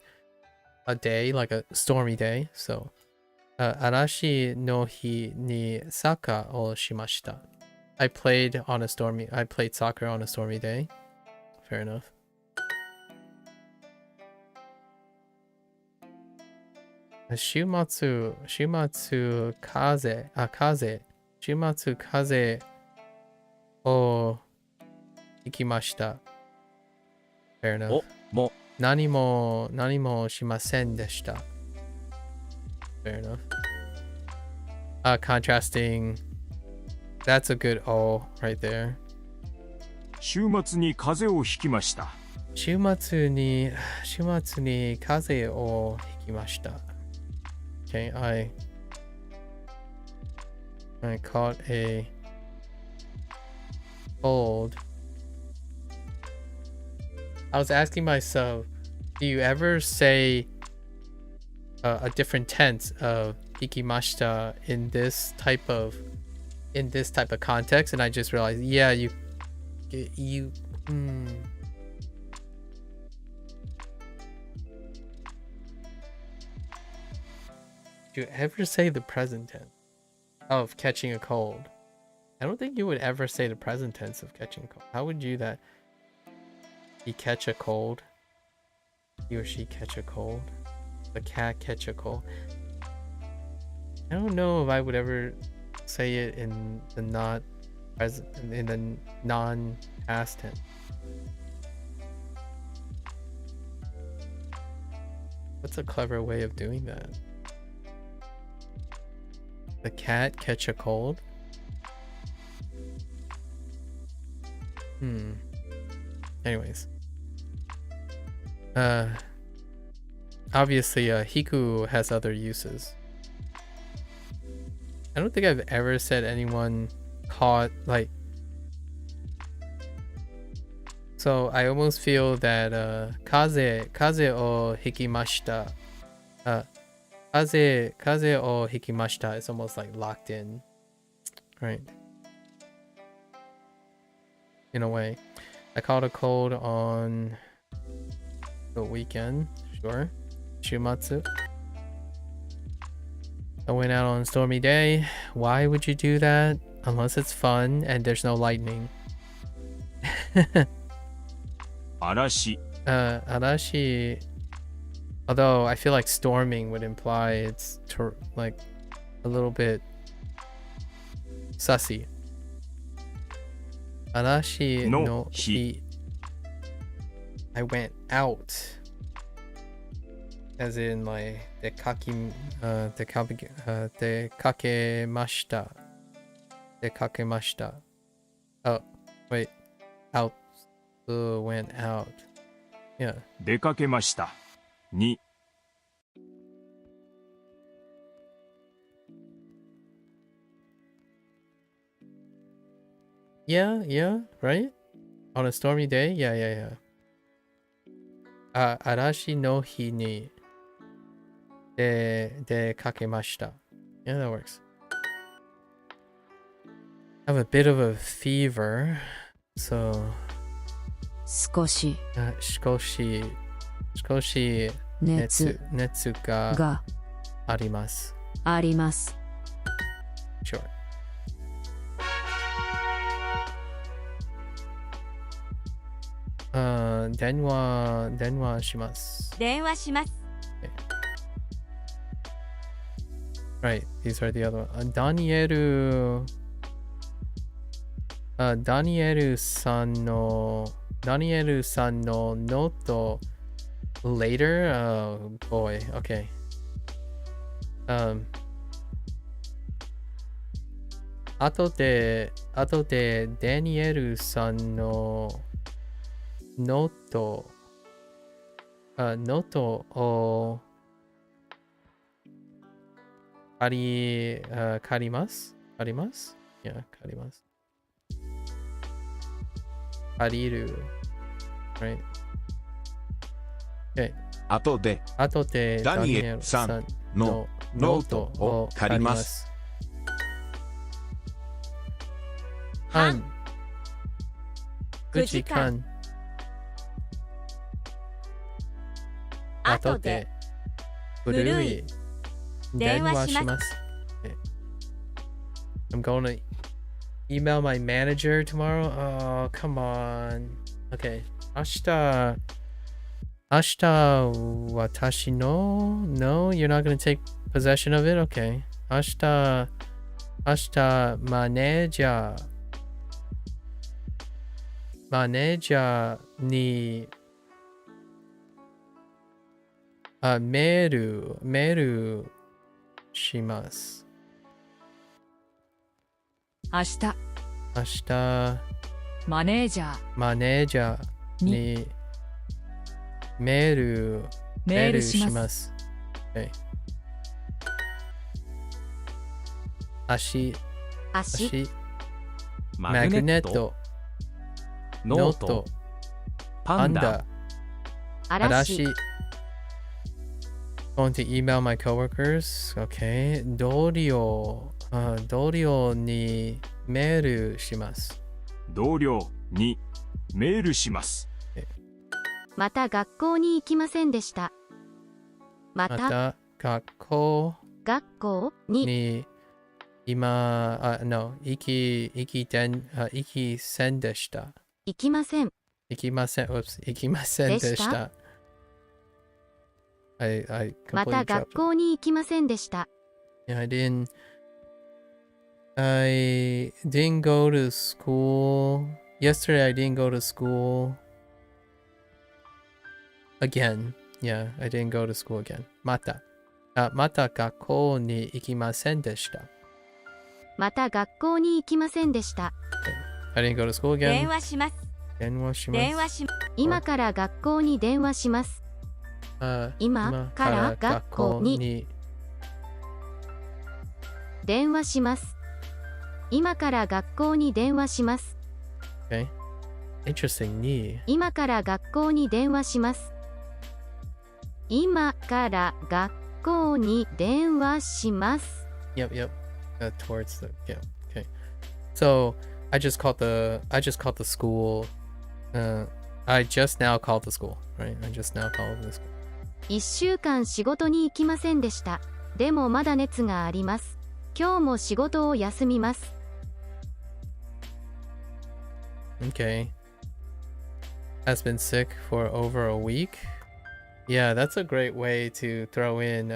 a day, like a stormy day. So, 嵐の日にサッカーをしました. I played soccer on a stormy day. Fair enough. 週末風をひきました. Fair enough. おも何もしませんでした. Fair enough. Contrasting. That's a good O right there. 週末に風邪をひきました。週末に風邪をひきました. Okay, I caught a cold. I was asking myself, do you ever say a different tense of hikimashita in this type of context? And I just realized, yeah, you Do you ever say the present tense of catching a cold? I don't think you would ever say the present tense of catching a cold. How would you that he catch a cold? He or she catch a cold? The cat catch a cold? I don't know if I would ever say it in the non-past tense. What's a clever way of doing that? The cat catch a cold? Anyways. Obviously, hiku has other uses. I don't think I've ever said anyone caught, like... So, I almost feel that, kaze o hikimashita. Kaze o hikimashita is almost like locked in. Right? In a way. I caught a cold on the weekend. Sure. Shumatsu. I went out on a stormy day. Why would you do that? Unless it's fun and there's no lightning. Arashi. Arashi. Although I feel like storming would imply it's like a little bit sussy. Arashi no hi. I went out. As in like dekakemashita. Oh, wait. Out. Went out. Yeah. 出かけました。に Yeah, right? On a stormy day? Yeah. Arashi no hi ni de kakemashita. Yeah, that works. I have a bit of a fever, so 少し shikoshi 熱 netsu ga が arimasu. あります。 Sure. Denwa shimasu. 電話します。 Right, these are the other one. Danielu san no note later. Oh boy. Okay. Ato de Danielu san no note note o karimasu? Yeah, karimasu. Kariru. Right. Okay. 後で後でダニエルさんのノートを借ります。半9時間後で古い電話します。 I'm going to email my manager tomorrow. Oh, come on. Okay. 明日私の No, you're not going to take possession of it? Okay. 明日マネージャーにメールします。明日マネージャーにメールします。Okay. 足マグネット、ノート、パンダ、嵐。Going to email my coworkers. Okay. 同僚にメールします。同僚にメールします。また学校に行きませんでした。また学校に今、no、行きせんでした。行きません。行きませんでした。また学校に行きませんでした。Yeah, I didn't go to school. Yesterday I didn't go to school again. Yeah, I didn't go to school again. また学校に行きませんでした。また学校に行きませんでした。I didn't go to school again. 電話します。今から学校に電話します。今から学校に電話します。今から学校に電話します。Okay. Interesting. に今から学校に電話します。今から学校に電話します。Yep. Towards the yeah. Okay. So I just called the school. I just now called the school. Right. I just now called the school. 1週間仕事に行きませんでした。でもまだ熱があります。今日も仕事を休みます。Okay. Has been sick for over a week. Yeah, that's a great way to throw in.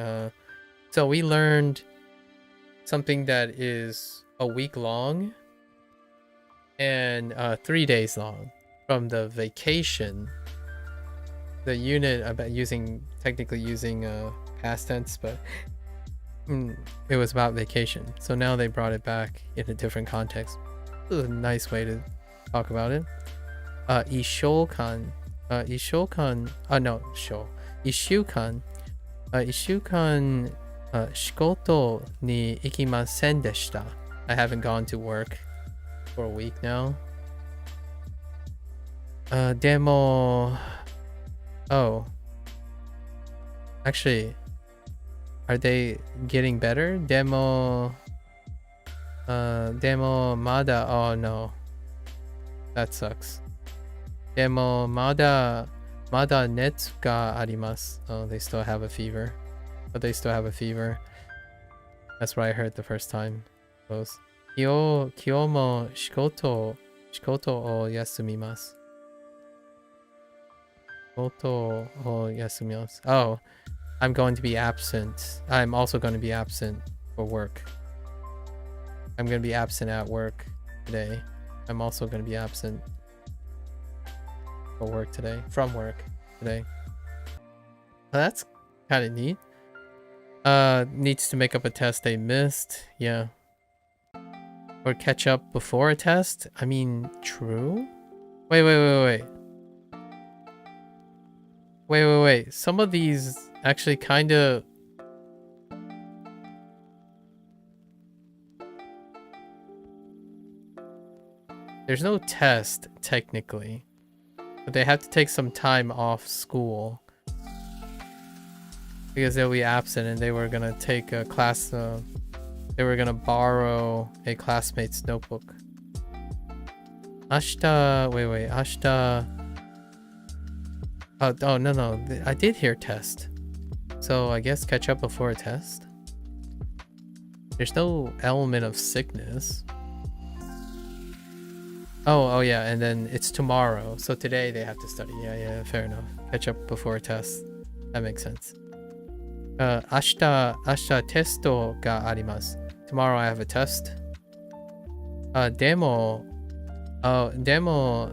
So we learned something that is a week long and 3 days long from the vacation. The unit about technically using past tense, but it was about vacation. So now they brought it back in a different context. This is a nice way to talk about it. 1週間仕事に行きませんでした. I haven't gone to work. for a week now. Demo. Oh. Actually, are they getting better? Demo Mada. Oh no. That sucks. Demo Mada net ga arimasu. Oh, they still have a fever. But they still have a fever. That's what I heard the first time. Close. Kyo mo shikoto o yasumimasu. Shikoto o yasumimasu. Oh, I'm going to be absent. I'm also going to be absent for work. I'm going to be absent at work today. I'm also going to be absent for work today. From work today. Well, that's kind of neat. Needs to make up a test they missed. Yeah. Or catch up before a test? I mean, true? Wait. Some of these actually kind of... There's no test, technically. But they have to take some time off school. Because they'll be absent and they were gonna take a class... they were gonna borrow a classmate's notebook. Ashita... Wait. Ashita... Oh, no. I did hear test. So I guess catch up before a test? There's no element of sickness. Oh yeah, and then it's tomorrow. So today they have to study. Yeah, fair enough. Catch up before a test. That makes sense. Ashita testo ga arimasu. Tomorrow I have a test. Demo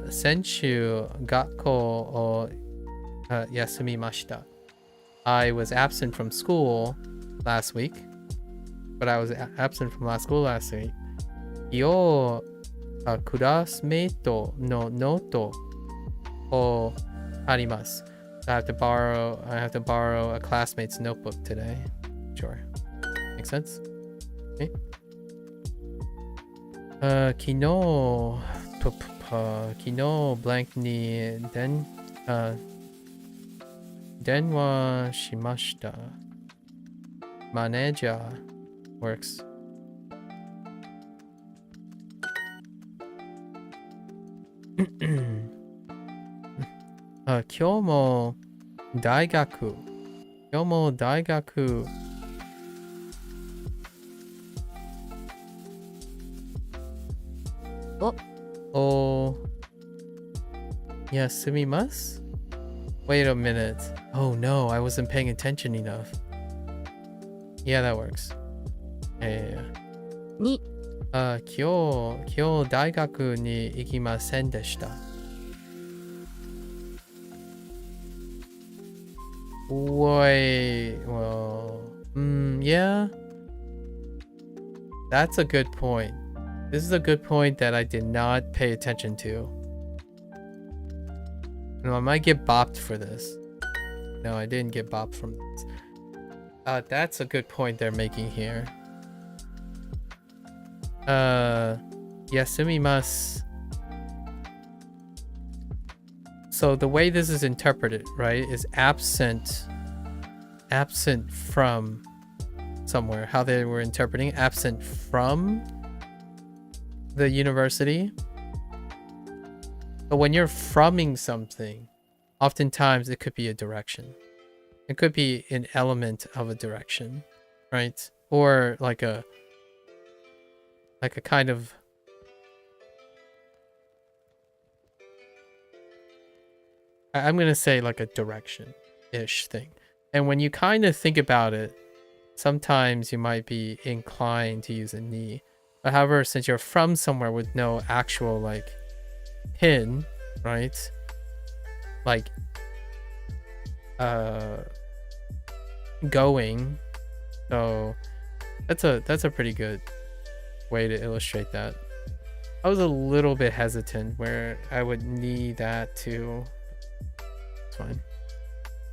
senshu gakko o yasumimashita. I was absent from school last week. But I was absent from school last week. Yo classmate no noto o arimasu. I have to borrow a classmate's notebook today. Sure. Makes sense? Okay. Kino blank ni denwa shimashita. Manager works. Kyomo daigaku. Oh. Yasumimasu? Wait a minute. Oh no, I wasn't paying attention enough. Yeah, that works. Yeah. Ni. Kyo daigaku ni ikimasen deshita. Wait, well, yeah. That's a good point. This is a good point that I did not pay attention to. No, I might get bopped for this. No, I didn't get bopped from this. That's a good point they're making here. Yasumimasu. So the way this is interpreted, right, is absent from somewhere. How they were interpreting absent from the university. But when you're froming something, oftentimes it could be a direction. It could be an element of a direction, right? Or like a kind of I'm gonna say like a direction-ish thing. And when you kind of think about it, sometimes you might be inclined to use a ni. But however, since you're from somewhere with no actual like pin, right? Like going. So that's a pretty good way to illustrate that. I was a little bit hesitant where I would need that too. It's fine.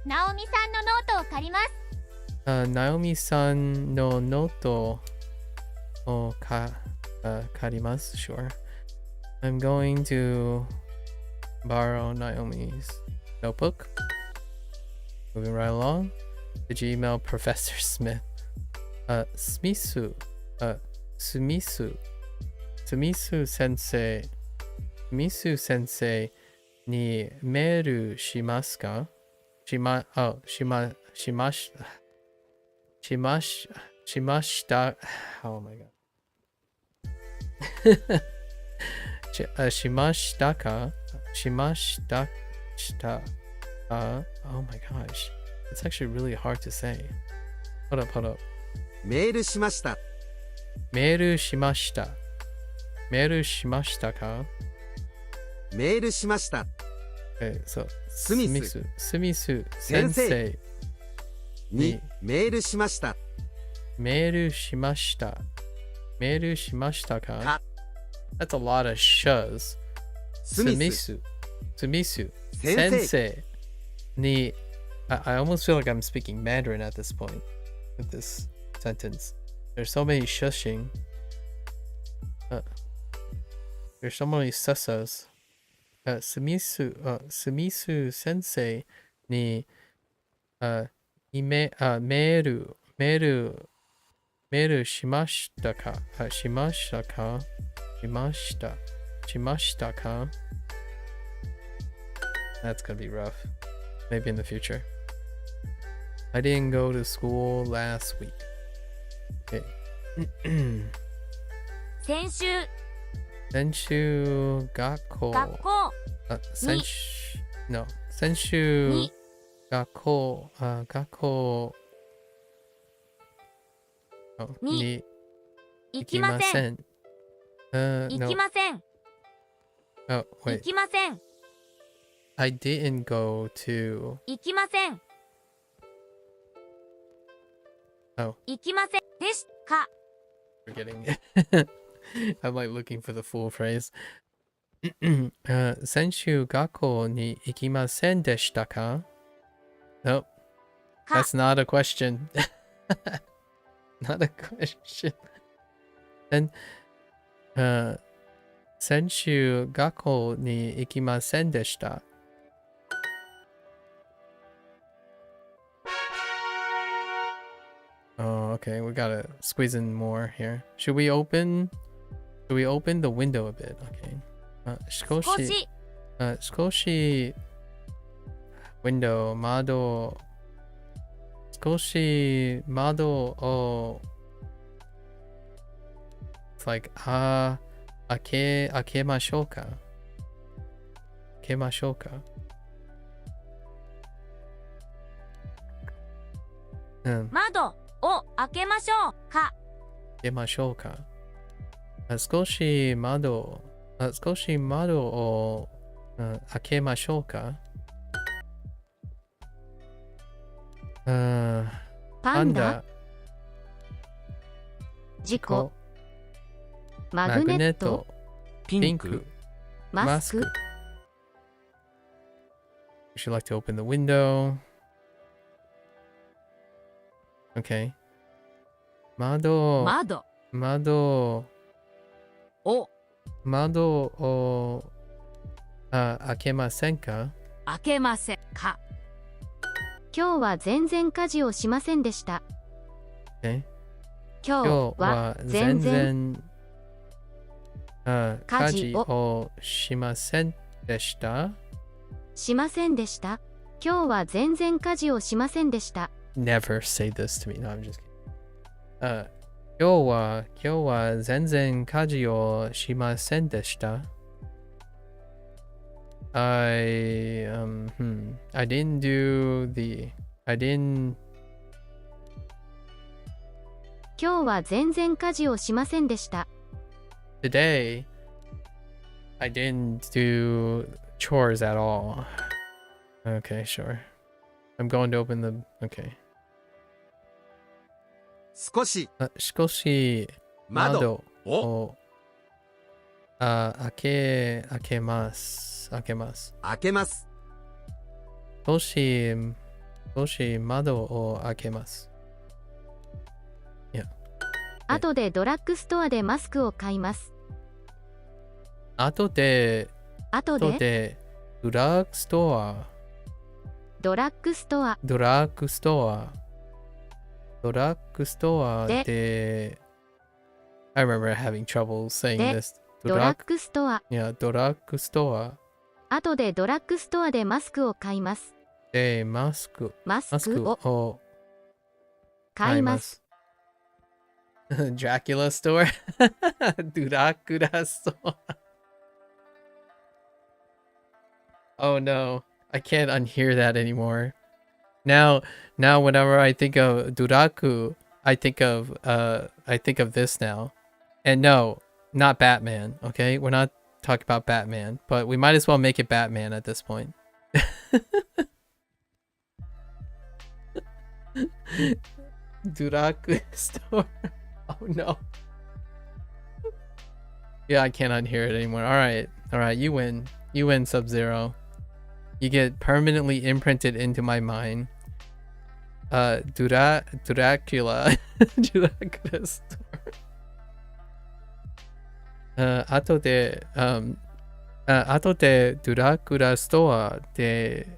Naomi-san no noteを借ります。Naomi-san no note o karimasu, sure. I'm going to borrow Naomi's notebook. Moving right along. Did you email Professor Smith? Sumisu sensei ni meru shimasu ka? Shimashita. Oh my god. Shimashita ka? Oh my gosh. It's actually really hard to say. Hold up. メールしました。メールしました。メールしましたか？メールしました。Okay, so スミス先生にメールしました。メールしました。メールしましたか？ That's a lot of sh's. スミス先生に I almost feel like I'm speaking Mandarin at this point with this sentence. There's so many shushing. There's so many susas. スミス先生にメールしましたか？しましたか？ That's gonna be rough. Maybe in the future. I didn't go to school last week. Okay. 先週先週学校に行きません。行きません。Oh, wait. 行きません。I didn't go to. 行きません。Oh. 行きませんでしたか。Forgetting it. I'm like looking for the full phrase. 先週学校に行きませんでしたか？ Nope. That's not a question. Not a question. Then, 先週学校に行きませんでした。Oh, okay. We gotta squeeze in more here. Should we open the window a bit? Okay. 少し window 少し窓を It's like 開けましょうか。窓を開けましょうか。少し窓を開けましょうか。パンダ事故マグネットピンクマスク Would you like to open the window? Okay. 窓を開けませんか？開けませんか。今日は全然家事をしませんでした。今日は全然家事をしませんでした。今日は全然家事をしませんでした。Never say this to me. No, I'm just kidding. 今日は全然家事をしませんでした。I didn't do the. I didn't. 今日は全然家事をしませんでした。Today, I didn't do chores at all. Okay, sure. I'm going to open the. Okay. 少し窓を開けます。少し窓を開けます。後でドラッグストアでマスクを買います。後で後で後でドラッグストアドラッグストアドラッグストアドラッグストアで I remember having trouble saying で this ドラッグストア Yeah ドラッグストア後でドラッグストアでマスクを買います。でマスクマスクをを買います。Dracula store ドラクラストアOh no, I can't unhear that anymore. Now whenever I think of Duraku, I think of this now. And no, not Batman, okay? We're not talking about Batman, but we might as well make it Batman at this point. Duraku store. Oh no. Yeah, I can't unhear it anymore. Alright, you win. You win, Sub-Zero. You get permanently imprinted into my mind. Dracula. Dracula store. 後でドラクラストアで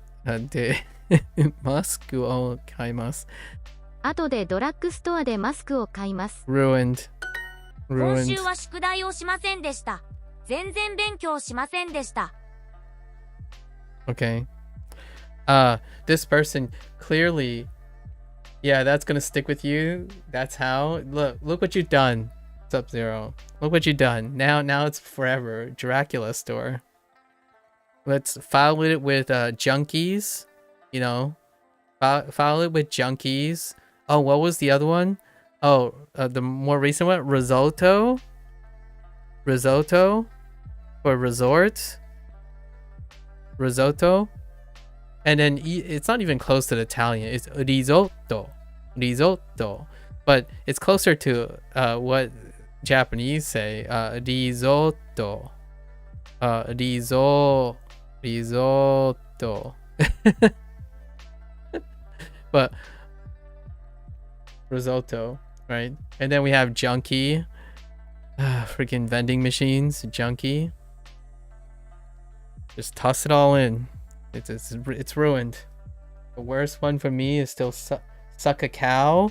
マスクを買います。後でドラッグストアでマスクを買います。Ruined. 今週は宿題をしませんでした。全然勉強しませんでした。Okay. This person clearly, yeah, that's gonna stick with you. That's how. Look what you've done, Sub-Zero. Look what you've done. Now it's forever. Dracula store. Let's file it with junkies. You know, file it with junkies. Oh, what was the other one? Oh, the more recent one, risotto or resort. Risotto, and then it's not even close to the Italian. It's risotto, but it's closer to what Japanese say. Risotto, risotto. But risotto, right? And then we have junkie, freaking vending machines, junkie. Just toss it all in. It's ruined. The worst one for me is still suck a cow.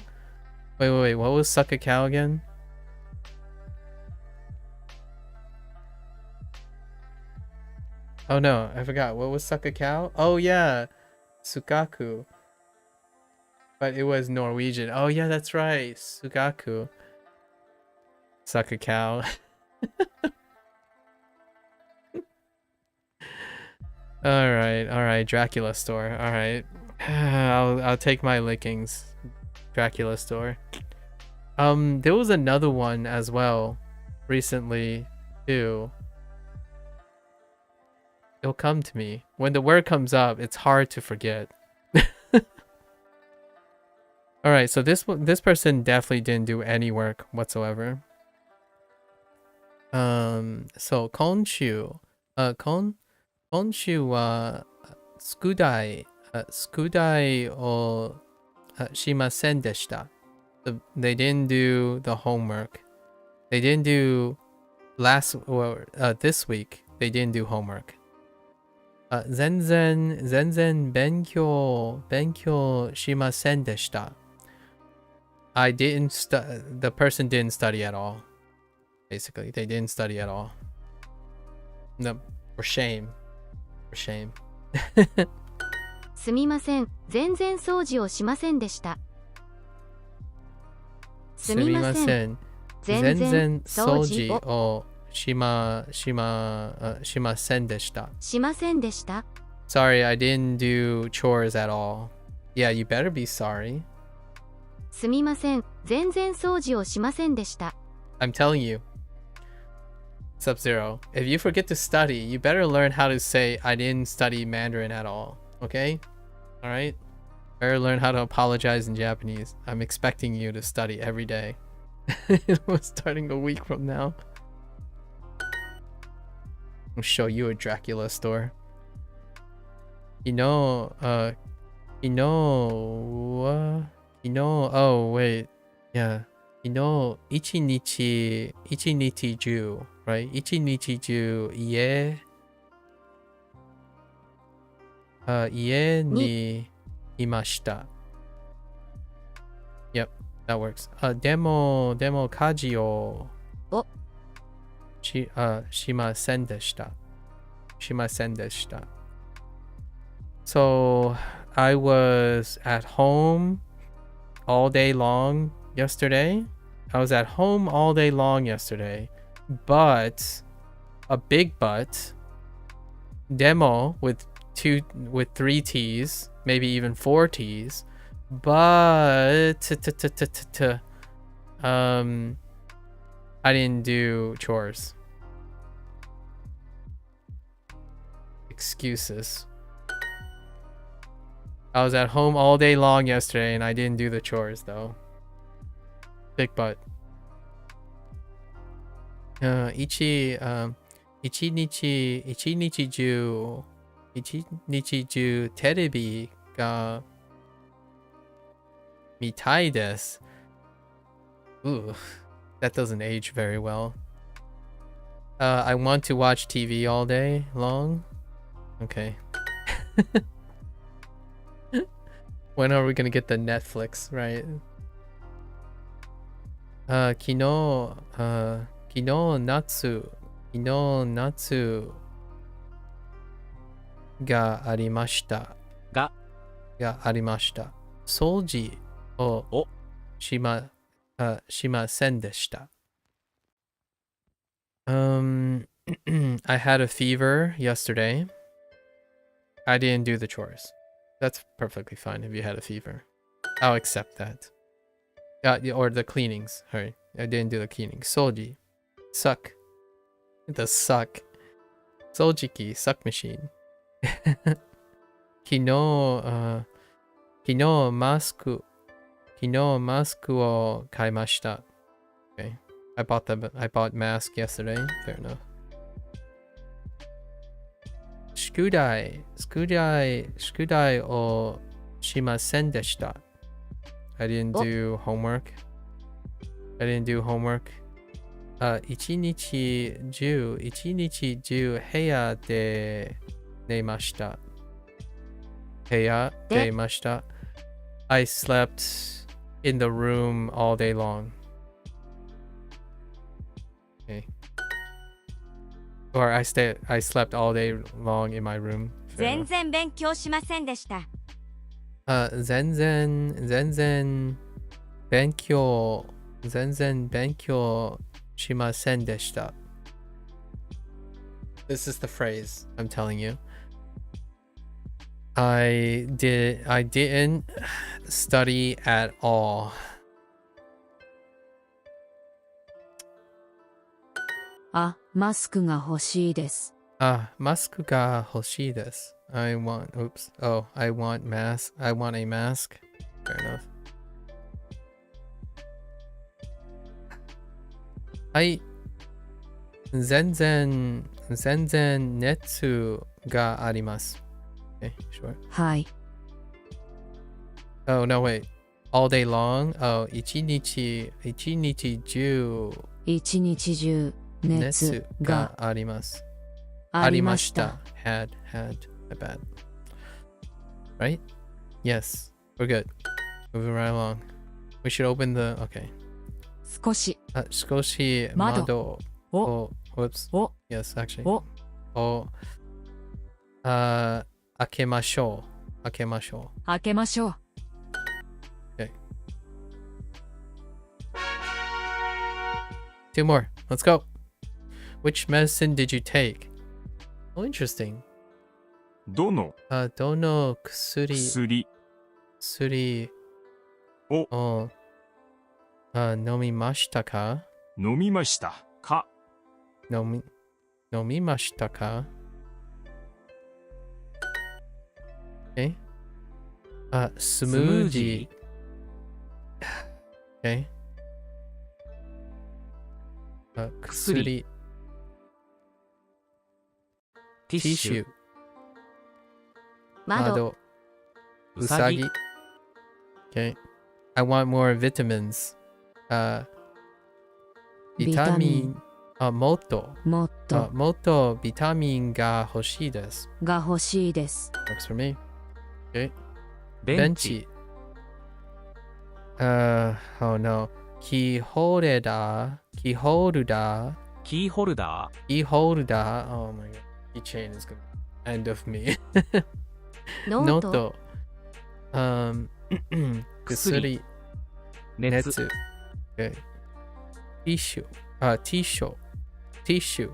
Wait. What was suck a cow again? Oh no, I forgot. What was suck a cow? Oh yeah, sukaku. But it was Norwegian. Oh yeah, that's right. Sukaku. Suck a cow. All right, Dracula store. All right, I'll take my lickings. Dracula store. There was another one as well, recently, too. It'll come to me when the word comes up. It's hard to forget. All right, so this person definitely didn't do any work whatsoever. So konshu, 今週は宿題をしませんでした。They didn't do the homework. They didn't do this week. They didn't do homework. 全然勉強しませんでした。The person didn't study at all. Basically, they didn't study at all. No, for shame. For shame. すみません。全然掃除をしませんでした。すみません。全然掃除をしませんでした。しませんでした。Sorry, I didn't do chores at all. Yeah, you better be sorry. すみません。全然掃除をしませんでした。I'm telling you. Sub-Zero, if you forget to study, you better learn how to say, I didn't study Mandarin at all. Okay? Alright? Better learn how to apologize in Japanese. I'm expecting you to study every day. Starting a week from now. I'll show you a Dracula store. Oh wait. Yeah. 昨日一日中 right 一日中家にいました。Yep, that works. でも家事をしませんでした。So I was at home all day long yesterday. But a big but, demo with 3 T's, maybe even 4 T's, but I didn't do chores. Excuses. I was at home all day long yesterday and I didn't do the chores though. Big butt. 一日中テレビが見たいです。Ooh, that doesn't age very well. I want to watch TV all day long. Okay. When are we gonna get the Netflix, right? 昨日夏がありました。掃除をしませんでした。I had a fever yesterday. I didn't do the chores. That's perfectly fine if you had a fever. I'll accept that. Or the cleanings. Sorry, I didn't do the cleaning. 掃除 suck. It does suck. 掃除機 suck machine. 昨日マスクを買いました。Okay. I bought mask yesterday. Fair enough. 宿題をしませんでした。I didn't do homework. 一日中部屋で寝ました。I slept in the room all day long. Okay. Or I slept all day long in my room. 全然勉強しませんでした。全然勉強しませんでした。This is the phrase I'm telling you. I didn't study at all. マスクが欲しいです。マスクが欲しいです。I want a mask. Fair enough. はい。全然熱があります。Okay, sure. はい。Oh, no, wait. All day long? Oh, 一日中熱があります。ありました。had, my bad. Right? Yes, we're good. Moving right along. We should open the, okay. 少し窓を whoops. Yes, actually. 開けましょう。Okay. Two more. Let's go. Which medicine did you take? Oh, interesting. どの薬を飲みましたか？飲みましたか？飲みましたか？ Okay. スムージー。Okay. 薬。ティッシュ。窓。うさぎ。Okay. I want more vitamins. ビタミン、もっともっともっとビタミンが欲しいです。が欲しいです。 Works for me. Okay. ベンチ。Oh no. キーホルダー。キーホルダー。キーホルダー。キーホルダー。Oh my god. Keychain is gonna end of me. ノートノート。薬。熱。Okay. ティッシュ。ティッシュ。ティッシュ。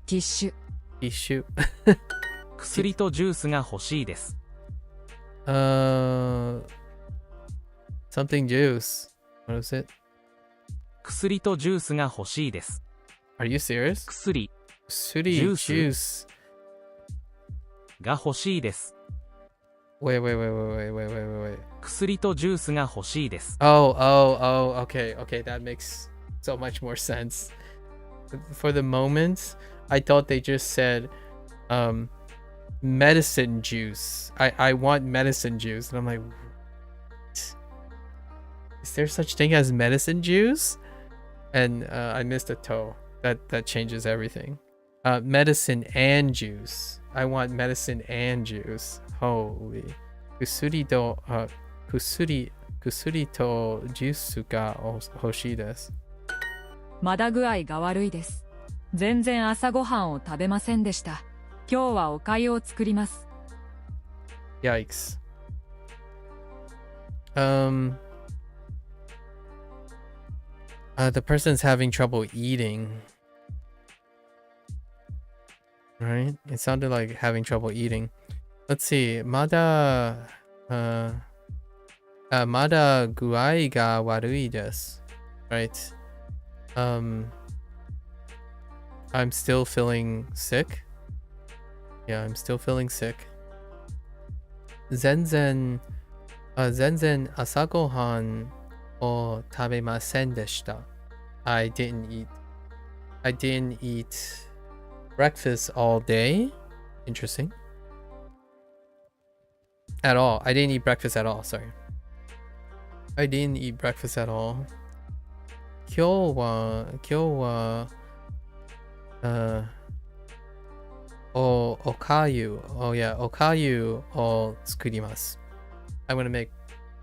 ティッシュティッシュ。薬とジュースが欲しいです。Something juice. What is it? 薬とジュースが欲しいです。 Are you serious? 薬 Suri Juice. juice. が欲しいです。 Wait. 薬とジュースが欲しいです。 Oh, okay, that makes so much more sense. For the moment, I thought they just said, medicine juice. I want medicine juice. And I'm like, what? Is there such thing as medicine juice? And I missed a toe. That changes everything. Medicine and juice. I want medicine and juice. Holy. Kusuri to juice ga hoshii desu. まだ具合が悪いです。全然朝ごはんを食べませんでした。今日はお粥を作ります。 Yikes. The person's having trouble eating. Right? It sounded like having trouble eating. Let's see. Mada guai ga warui desu. Right. I'm still feeling sick. Yeah, I'm still feeling sick. Zenzen asagohan o tabemasen deshita. I didn't eat breakfast all day. Interesting. At all. I didn't eat breakfast at all, sorry. I didn't eat breakfast at all. 今日はおかゆ oh yeah おかゆを作ります I'm gonna make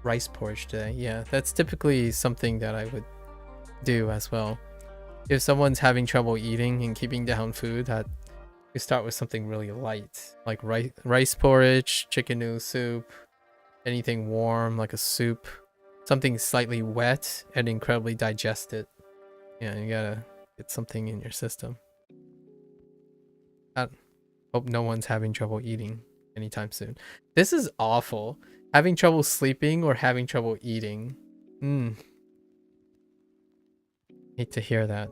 rice porridge today. Yeah, that's typically something that I would do as well. If someone's having trouble eating and keeping down food, that you start with something really light, like rice porridge, chicken noodle soup, anything warm like a soup, something slightly wet and incredibly digested. Yeah, you gotta get something in your system. I hope no one's having trouble eating anytime soon. This is awful. Having trouble sleeping or having trouble eating. Hate to hear that.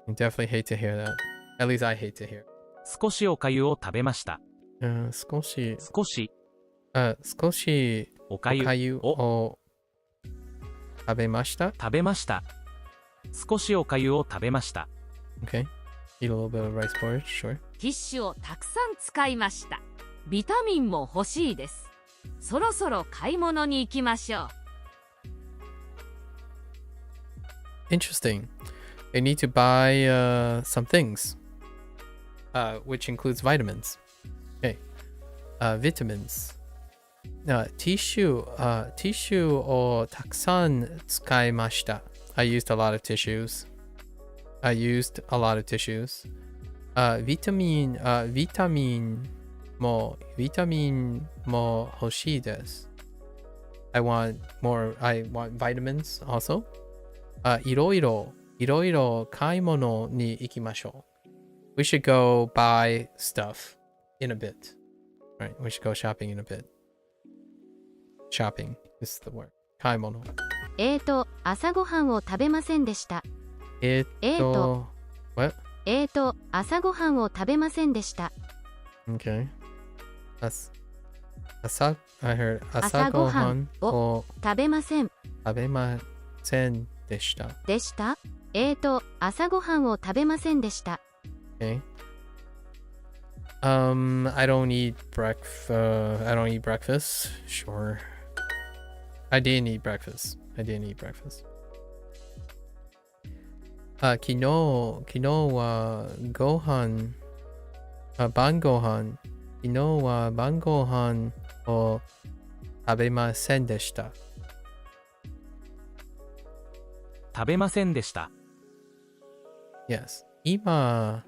I definitely hate to hear that. At least I hate to hear. 少しお粥を食べました。少しお粥を食べました。少しお粥を食べました。 Okay. Eat a little bit of rice porridge, sure. ティッシュをたくさん使いました。ビタミンも欲しいです。そろそろ買い物に行きましょう。Interesting. I need to buy some things, which includes vitamins. Okay. Vitamins. ティッシュをたくさん使いました。I used a lot of tissues. ビタミンも欲しいです。I want vitamins also. いろいろ買い物に行きましょう。We should go buy stuff in a bit. Right, we should go shopping in a bit. Shopping is the word. 買い物。朝ごはんを食べませんでした。What? 朝ごはんを食べませんでした。 Okay. I heard 朝ごはんを食べませんでした。朝ごはんを食べませんでした。 Okay. I don't eat breakfast. Sure. I didn't eat breakfast. はご飯、晩ご飯、昨日は晩ご飯を食べませんでした。食べませんでした。Yes. 今、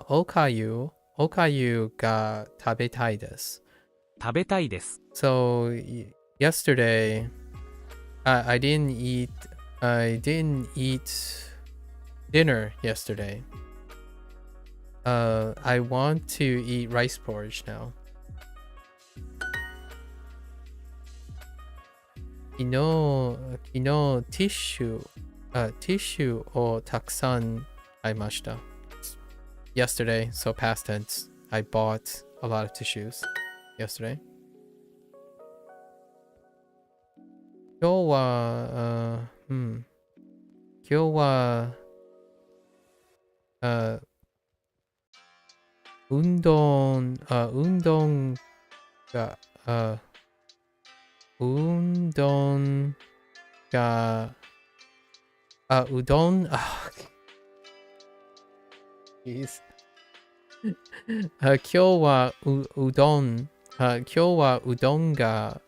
おかゆが食べたいです。食べたいです。So, yesterday, I didn't eat dinner yesterday. I want to eat rice porridge now. 昨日ティッシュをたくさん買いました。Yesterday, so past tense. I bought a lot of tissues yesterday. 今日は運動がうどんJeez. 今日はうどんが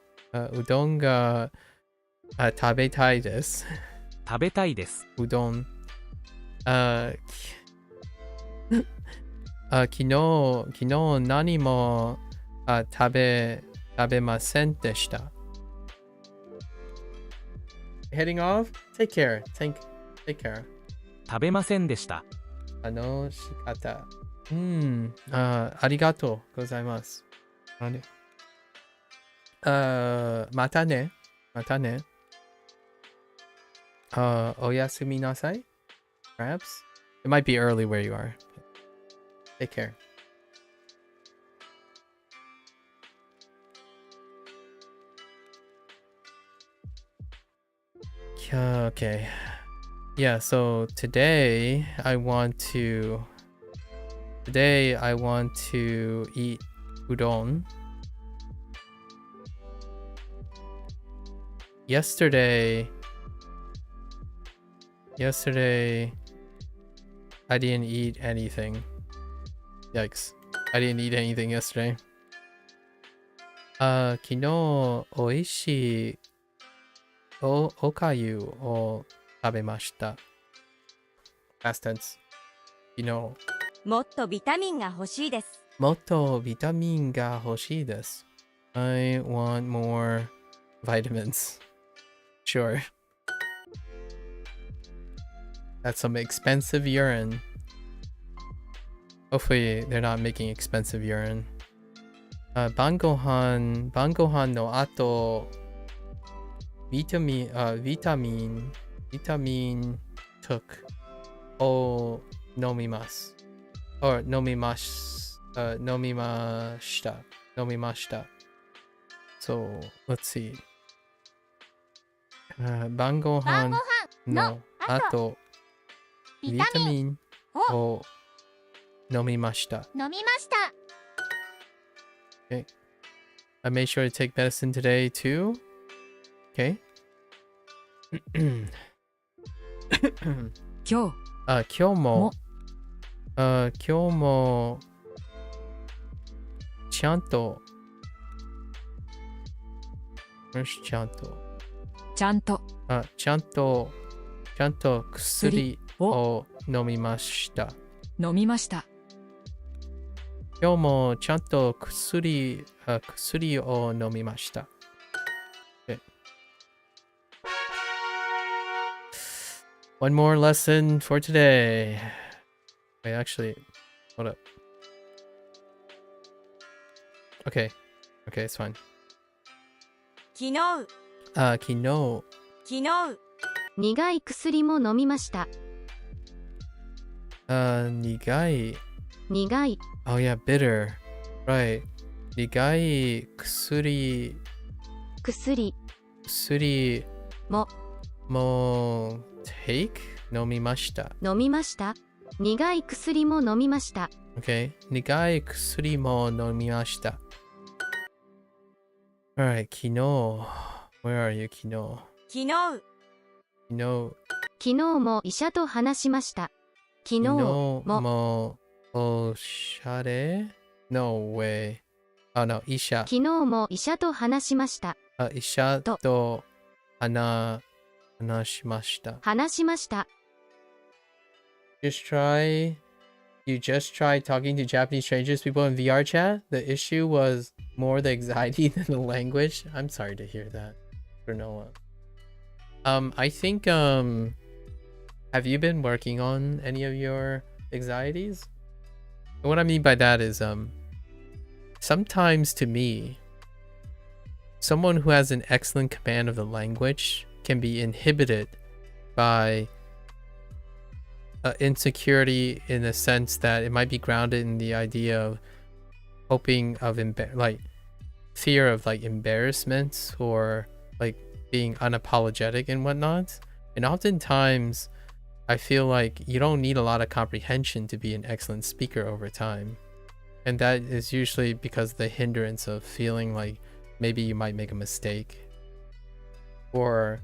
食べたいです。食べたいです。うどん。昨日何も食べませんでした。Heading off? Take care. Take care. 食べませんでした。仕方。ありがとうございます。またね。おやすみなさい Perhaps? It might be early where you are. Take care. Okay. Yeah, so today I want to eat udon. Yesterday I didn't eat anything. Yikes. I didn't eat anything yesterday. 昨日おいしいおかゆを食べました。Past tense. 昨日。もっとビタミンが欲しいです。もっとビタミンが欲しいです。I want more vitamins. Sure. That's some expensive urine. Hopefully they're not making expensive urine. 晩ご飯の後ビタミンtook を飲みます。or 飲みました。So, let's see. 晩ご飯の後ビタミンを飲みました。Okay. I made sure to take medicine today too. Okay. 今日もちゃんと薬を飲みました。今日もちゃんと薬を飲みました。Okay. One more lesson for today. Wait, actually, hold up. Okay, it's fine. 昨日苦い薬も飲みました。苦い。Oh yeah, bitter. Right. 苦い薬もtake 飲みました。苦い薬も飲みました。Okay. 苦い薬も飲みました。Alright, 昨日。Where are you, 昨日。昨日も医者と話しました。昨日も mo oshare? No way. Oh no, isha. 昨日も医者と話しました。Isha to hanashimashita. 話しました。You just try talking to Japanese strangers, people in VR chat? The issue was more the anxiety than the language? I'm sorry to hear that, for Noah. I think, have you been working on any of your anxieties? And what I mean by that is, sometimes to me, someone who has an excellent command of the language can be inhibited by insecurity, in the sense that it might be grounded in the idea of hoping of fear of like embarrassment, or like being unapologetic and whatnot. And oftentimes I feel like you don't need a lot of comprehension to be an excellent speaker over time, and that is usually because the hindrance of feeling like maybe you might make a mistake, or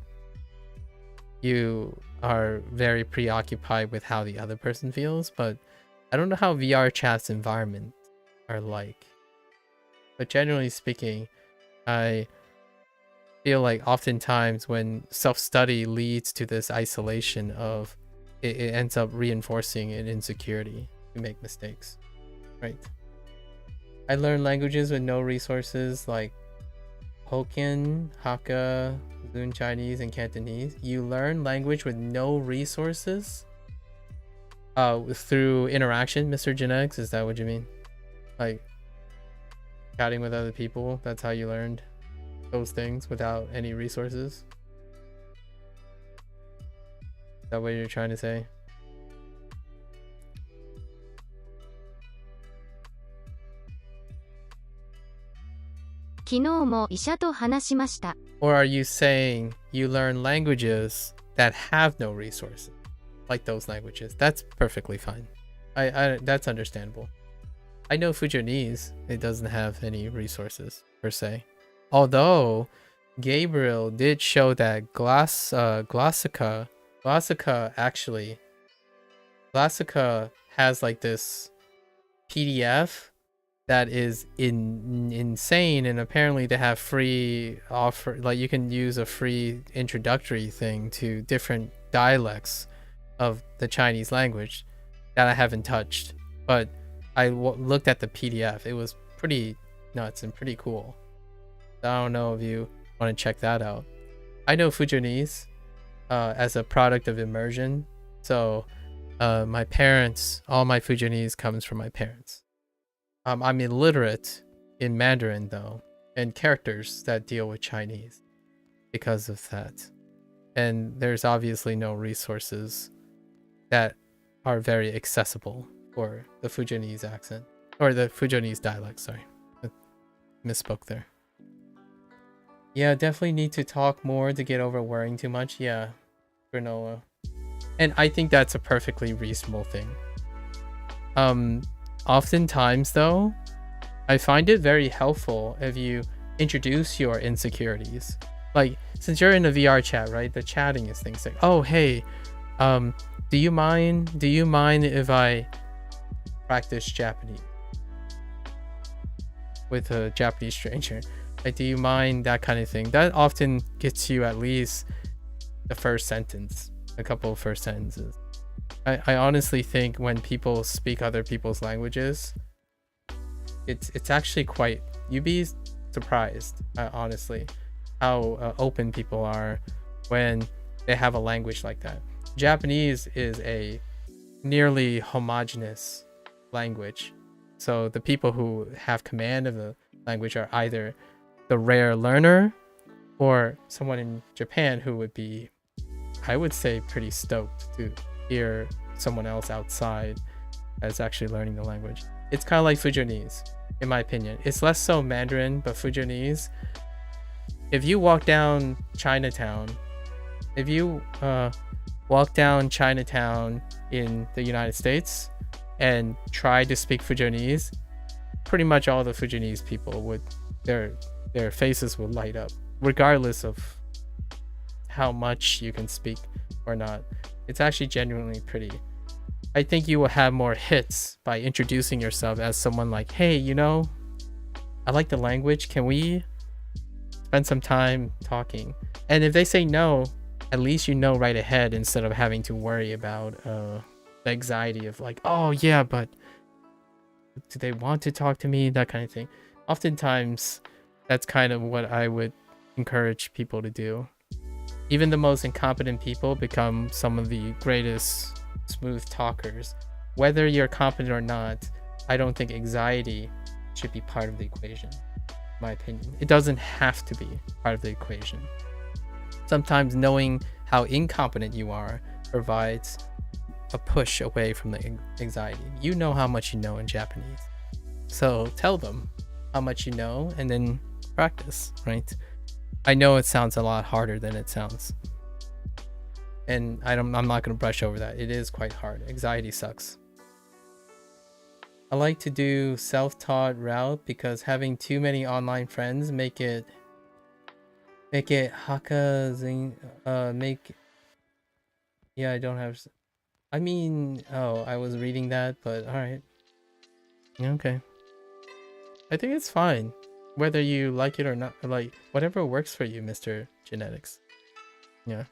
you are very preoccupied with how the other person feels. But I don't know how VR chat's environment are like, but generally speaking, I feel like oftentimes when self-study leads to this isolation of it ends up reinforcing an insecurity to make mistakes, right? I learned languages with no resources like Hokkien, Hakka, Zun Chinese, and Cantonese. You learn language with no resources? Through interaction, Mr. Genetics? Is that what you mean? Like chatting with other people? That's how you learned those things without any resources? Is that what you're trying to say? Or are you saying you learn languages that have no resources, like those languages? That's perfectly fine. I that's understandable. I know Fujianese, it doesn't have any resources per se. Although Gabriel did show that Glossica has like this PDF that is insane, and apparently they have free offer, like you can use a free introductory thing to different dialects of the Chinese language that I haven't touched, but I looked at the PDF. It was pretty nuts and pretty cool. I don't know if you want to check that out. I know Fujianese as a product of immersion, so my parents, all my Fujianese comes from my parents. I'm illiterate in Mandarin though, and characters that deal with Chinese because of that. And there's obviously no resources that are very accessible for the Fujianese accent, or the Fujianese dialect, sorry. I misspoke there. Yeah, definitely need to talk more to get over worrying too much. Yeah, Granola. And I think that's a perfectly reasonable thing. Oftentimes though, I find it very helpful if you introduce your insecurities. Like, since you're in a VR chat, right? The chatting is things like, oh, hey, do you mind if I practice Japanese with a Japanese stranger? Like, do you mind, that kind of thing? That often gets you at least the first sentence, a couple of first sentences. I honestly think when people speak other people's languages, it's actually quite, you'd be surprised, honestly, how open people are when they have a language like that. Japanese is a nearly homogeneous language, so the people who have command of the language are either the rare learner or someone in Japan who would be, I would say, pretty stoked to hear someone else outside as actually learning the language. It's kind of like Fujianese, in my opinion. It's less so Mandarin, but Fujianese. If you walk down Chinatown, in the United States and try to speak Fujianese, pretty much all the Fujianese people would, their faces would light up, regardless of how much you can speak or not. It's actually genuinely pretty. I think you will have more hits by introducing yourself as someone like, hey, you know, I like the language. Can we spend some time talking? And if they say no, at least you know right ahead instead of having to worry about the anxiety of like, oh yeah, but do they want to talk to me? That kind of thing. Oftentimes, that's kind of what I would encourage people to do. Even the most incompetent people become some of the greatest smooth talkers. Whether you're competent or not, I don't think anxiety should be part of the equation, in my opinion. It doesn't have to be part of the equation. Sometimes knowing how incompetent you are provides a push away from the anxiety. You know how much you know in Japanese. So tell them how much you know and then practice, right? I know it sounds a lot harder than it sounds. And I'm not going to brush over that. It is quite hard. Anxiety sucks. I like to do self-taught route because having too many online friends make it haka yeah, I don't have, I mean, oh, I was reading that, but all right. Okay. I think it's fine whether you like it or not, like whatever works for you, Mr. Genetics. Yeah.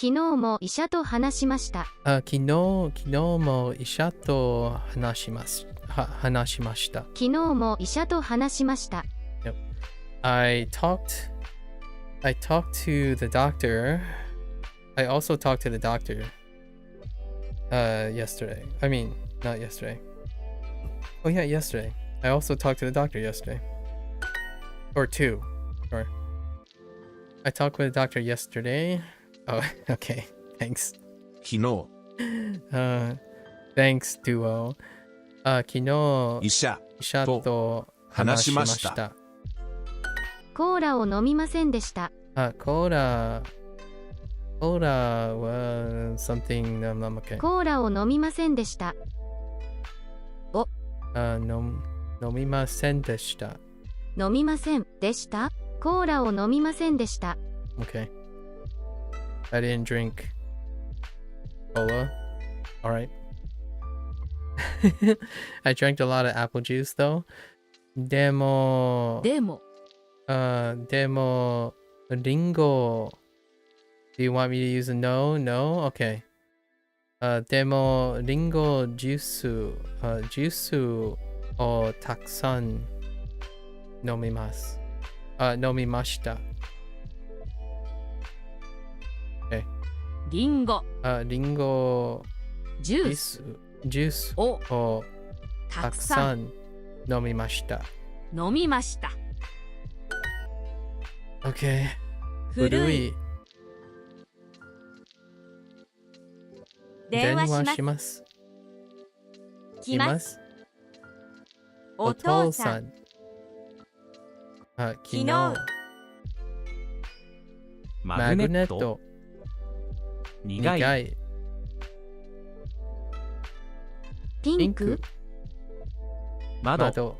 昨日も医者と話しました。昨日も医者と話しました。昨日も医者と話しました。Yep. I talked to the doctor. I also talked to the doctor yesterday. I mean, not yesterday. Oh yeah, yesterday. I also talked to the doctor yesterday. Or two. Or I talked with the doctor yesterday. Oh, okay. Thanks. 昨日 Thanks, Duo. 昨日医者と話しました。コーラを飲みませんでした。コーラは something okay. コーラを飲みませんでした。飲みませんでした。飲みませんでした。コーラを飲みませんでした。Okay. I didn't drink cola. All right. I drank a lot of apple juice though. でもリンゴ Do you want me to use a no? No? Okay. でもリンゴジュースをたくさん飲みます。飲みました。Okay. リンゴジュースをたくさん飲みました。Okay. 古い。電話します。来ます。お父さん。昨日。マグネット。苦い。ピンク。窓。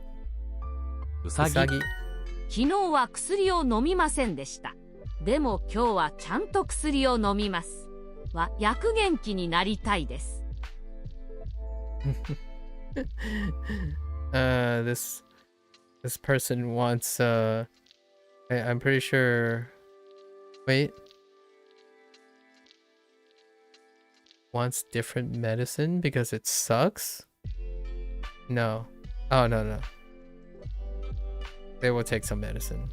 うさぎ。昨日は薬を飲みませんでした。でも今日はちゃんと薬を飲みます。薬元気になりたいです。This person wants I'm pretty sure wait wants different medicine because it sucks? No. Oh no. They will take some medicine.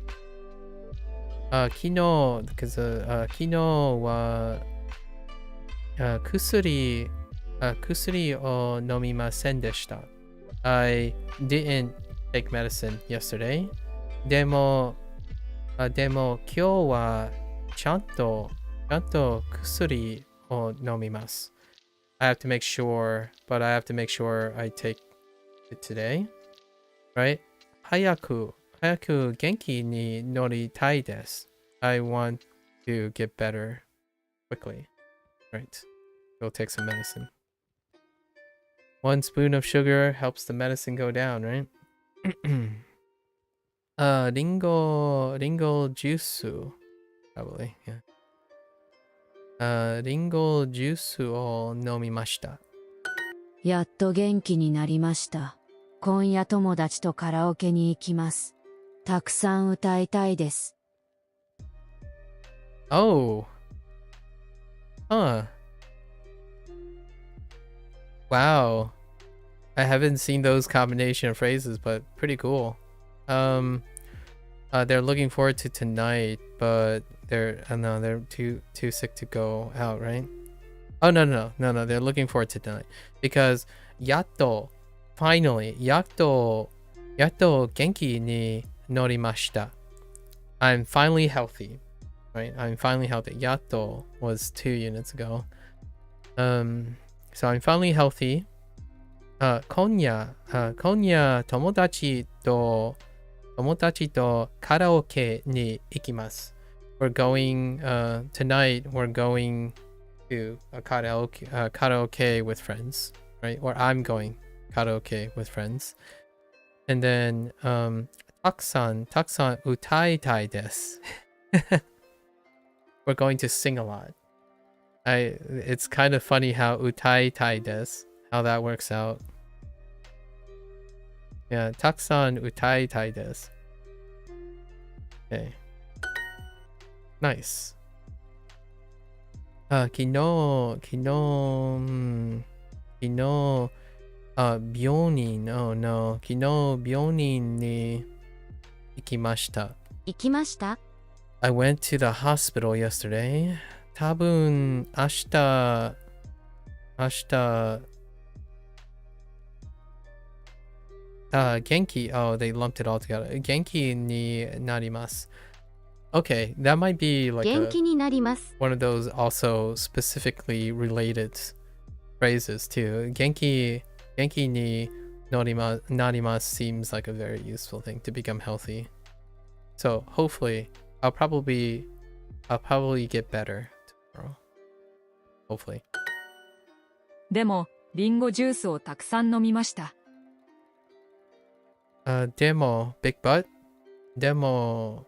昨日 because 昨日は薬を飲みませんでした。I didn't take medicine yesterday. でも今日はちゃんと薬を飲みます。I have to make sure I take it today. Right? 早く元気になりたいです。I want to get better quickly. Right. Go take some medicine. 1 spoon of sugar helps the medicine go down, right? リンゴジュース probably, yeah. リンゴジュースを飲みました。やっと元気になりました。今夜友達とカラオケに行きます。たくさん歌いたいです。Oh. Huh. Wow. I haven't seen those combination of phrases, but pretty cool. They're looking forward to tonight, but they're no, they're too sick to go out, right? Oh no, they're looking forward to tonight because yatto, finally, yatto genki ni norimashita. I'm finally healthy, right? I'm finally healthy. Yatto was 2 units ago. So I'm finally healthy. Konya tomodachi to karaoke ni ikimasu. We're going tonight. We're going to a karaoke with friends, right? Or I'm going karaoke with friends. And then taksan utaitai desu. We're going to sing a lot. It's kind of funny how utaitai desu, how that works out. Yeah, taksan utaitai desu. Okay. Nice. Kino, byonin. Oh no. Kino byonin ni ikimashita. Ikimashita? I went to the hospital yesterday. Tabun ashita. Genki. Oh, they lumped it all together. Genki ni narimasu. Okay, that might be like one of those also specifically related phrases too. Genki ni narimasu seems like a very useful thing to become healthy. So hopefully, I'll probably get better tomorrow. Hopefully. でも、リンゴジュースをたくさん飲みました。Demo, big butt. Demo,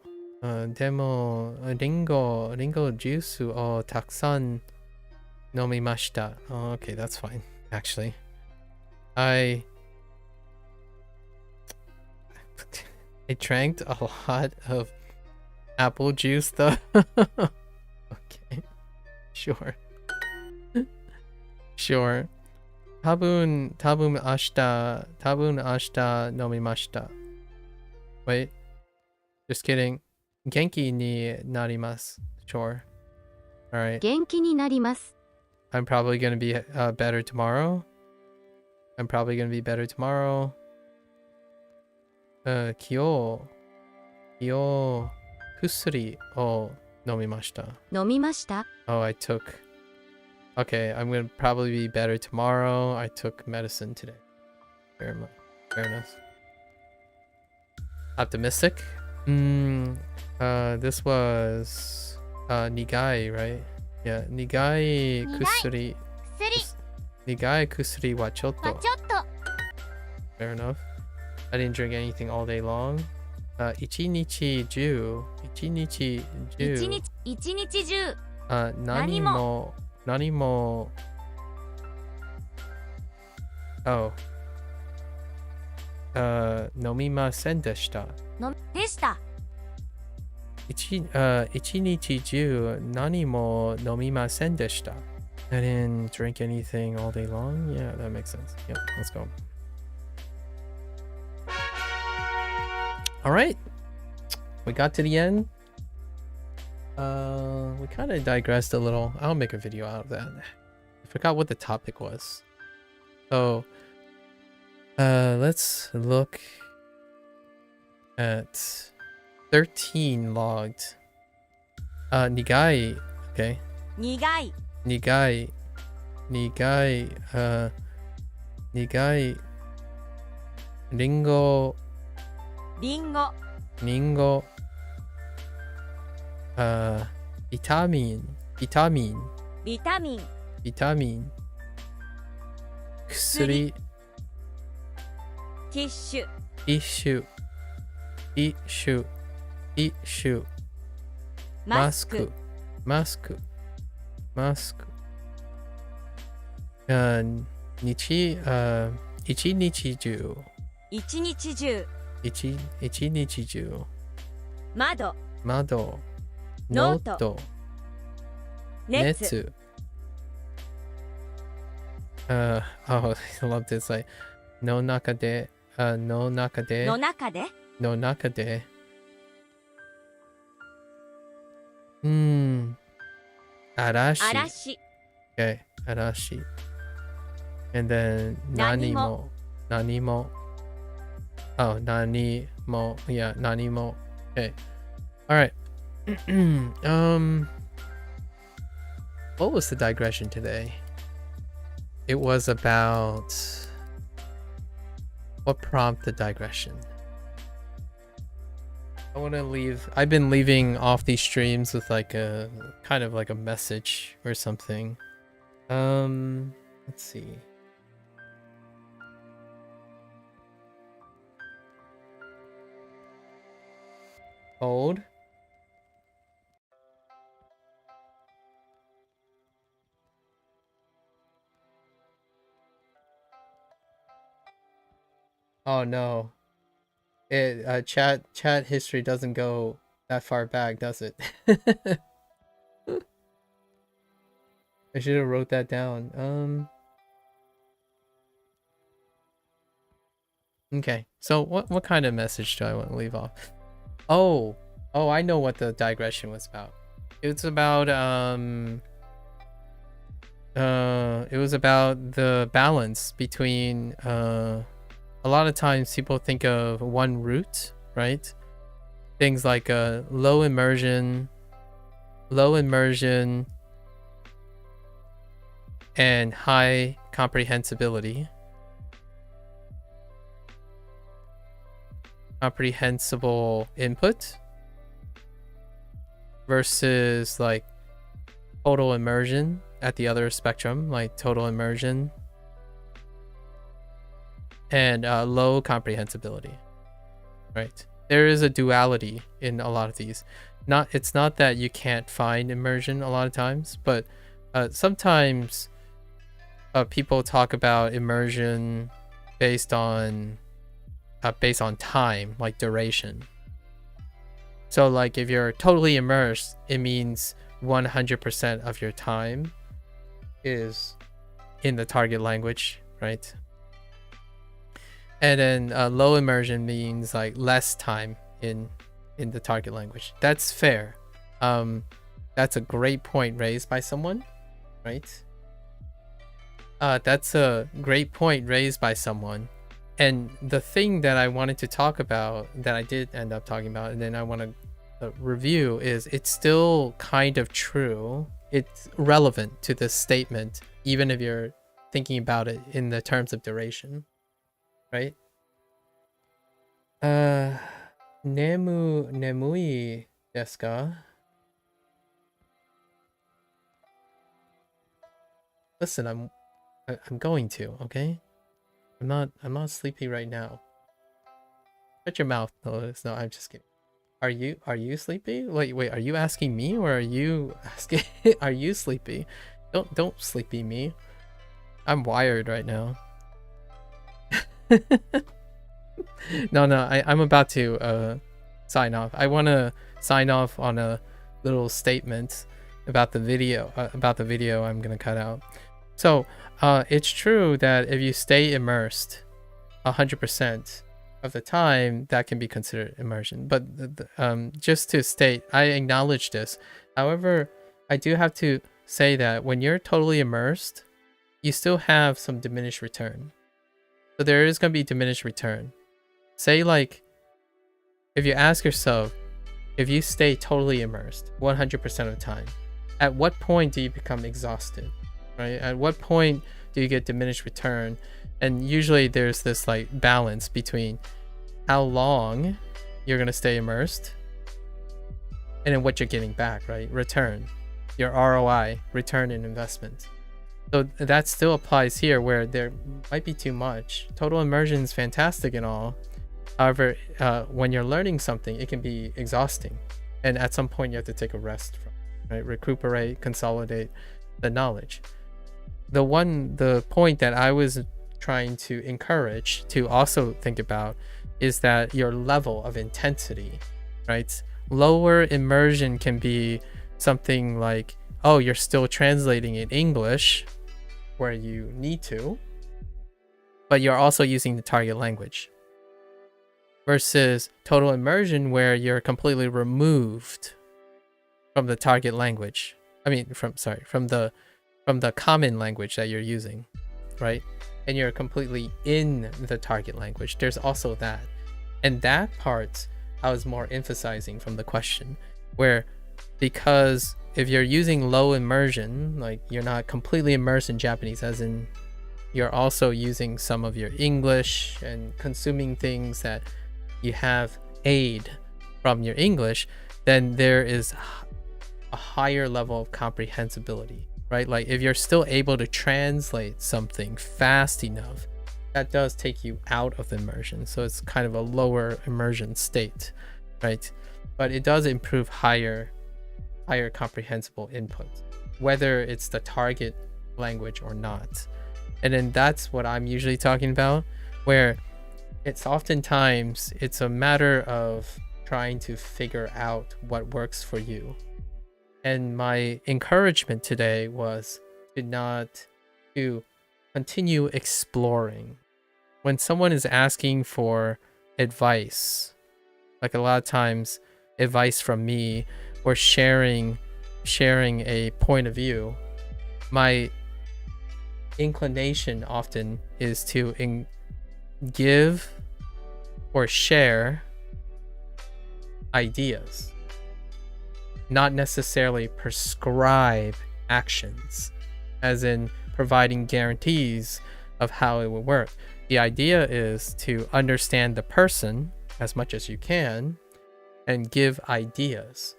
ringo juice o takusan nomimashita. Oh, okay, that's fine. Actually, I drank a lot of apple juice though. Okay, sure. Sure. Tabun ashita nomimashita. Wait. Just kidding. Genki ni narimasu. Sure. Alright. Genki ni narimasu. I'm probably gonna be better tomorrow. Kyo kusuri o nomimashita. Nomimashita? Oh, I took... Okay, I'm gonna probably be better tomorrow. I took medicine today. Fair enough. Optimistic? This was nigai, right? Yeah, nigai kusuri. Nigai kusuri wa chotto. Fair enough. I didn't drink anything all day long. Ichinichi ju. Nanimo. Oh. Nomimasen deshita. Ichinichi ju nanimo nomimasen deshita. I didn't drink anything all day long. Yeah, that makes sense. Yep, let's go. All right, we got to the end. We kind of digressed a little. I'll make a video out of that. I forgot what the topic was. So, let's look at 13 logged. Nigai. Okay. Nigai. Ringo. Vitamin. Kusuri. Tissue. Mask. Mask. Nichi, ichi nichiju. 一日中 Ichi nichiju. 窓 Mado. ノート Noto. 熱 Netsu. Oh, I love this. Like, no nakade. No nakade. の中で No nakade. Arashi. 嵐 Okay, arashi. And then nanimo. Nanimo. Oh, nanimo. Yeah, nanimo. Okay. All right. What was the digression today? It was about what prompted the digression? I want to leave. I've been leaving off these streams with like a kind of like a message or something. Let's see. Hold. Oh no. Chat history doesn't go that far back, does it? I should have wrote that down. Okay. So what kind of message do I want to leave off? Oh, I know what the digression was about. It's about it was about the balance between a lot of times people think of one route, right? Things like low immersion, and high comprehensibility. Comprehensible input versus like total immersion at the other spectrum, like total immersion and low comprehensibility, right? There is a duality in a lot of these. It's not that you can't find immersion a lot of times, but sometimes people talk about immersion based on time, like duration. So like if you're totally immersed, it means 100% of your time is in the target language, right? And then low immersion means like less time in the target language. That's fair. That's a great point raised by someone, right? That's a great point raised by someone. And the thing that I wanted to talk about, that I did end up talking about, and then I want to review, is it's still kind of true. It's relevant to this statement, even if you're thinking about it in the terms of duration, right? Nemui desu ka? Listen, I'm going to, okay? I'm not sleepy right now. Shut your mouth. No, I'm just kidding. Are you sleepy? Wait, are you asking me, or are you asking are you sleepy? Don't sleepy me. I'm wired right now. No, I'm about to sign off. I want to sign off on a little statement about the video I'm going to cut out. So, it's true that if you stay immersed 100% of the time, that can be considered immersion. But just to state, I acknowledge this. However, I do have to say that when you're totally immersed, you still have some diminished return. So there is going to be diminished return. Say like, if you ask yourself, if you stay totally immersed 100% of the time, at what point do you become exhausted? Right? At what point do you get diminished return? And usually there's this like balance between how long you're going to stay immersed and then what you're getting back, right? Return, your ROI, return in investment. So that still applies here, where there might be too much. Total immersion is fantastic and all. However, when you're learning something, it can be exhausting. And at some point you have to take a rest from it, right? Recuperate, consolidate. the knowledge. The point that I was trying to encourage to also think about is that your level of intensity, right? Lower immersion can be something like, oh, you're still translating in English where you need to, but you're also using the target language. Versus total immersion where you're completely removed from the target language. I mean, from the common language that you're using, right? And you're completely in the target language. There's also that. And that part I was more emphasizing from the question, where because if you're using low immersion, like you're not completely immersed in Japanese, as in you're also using some of your English and consuming things that you have aid from your English, then there is a higher level of comprehensibility, right? Like if you're still able to translate something fast enough, that does take you out of immersion. So it's kind of a lower immersion state, right? But it does improve higher comprehensible input, whether it's the target language or not. And then that's what I'm usually talking about, where it's oftentimes it's a matter of trying to figure out what works for you. And my encouragement today was to continue exploring. When someone is asking for advice, like a lot of times advice from me or sharing a point of view, my inclination often is to give or share ideas, not necessarily prescribe actions, as in providing guarantees of how it will work. The idea is to understand the person as much as you can and give ideas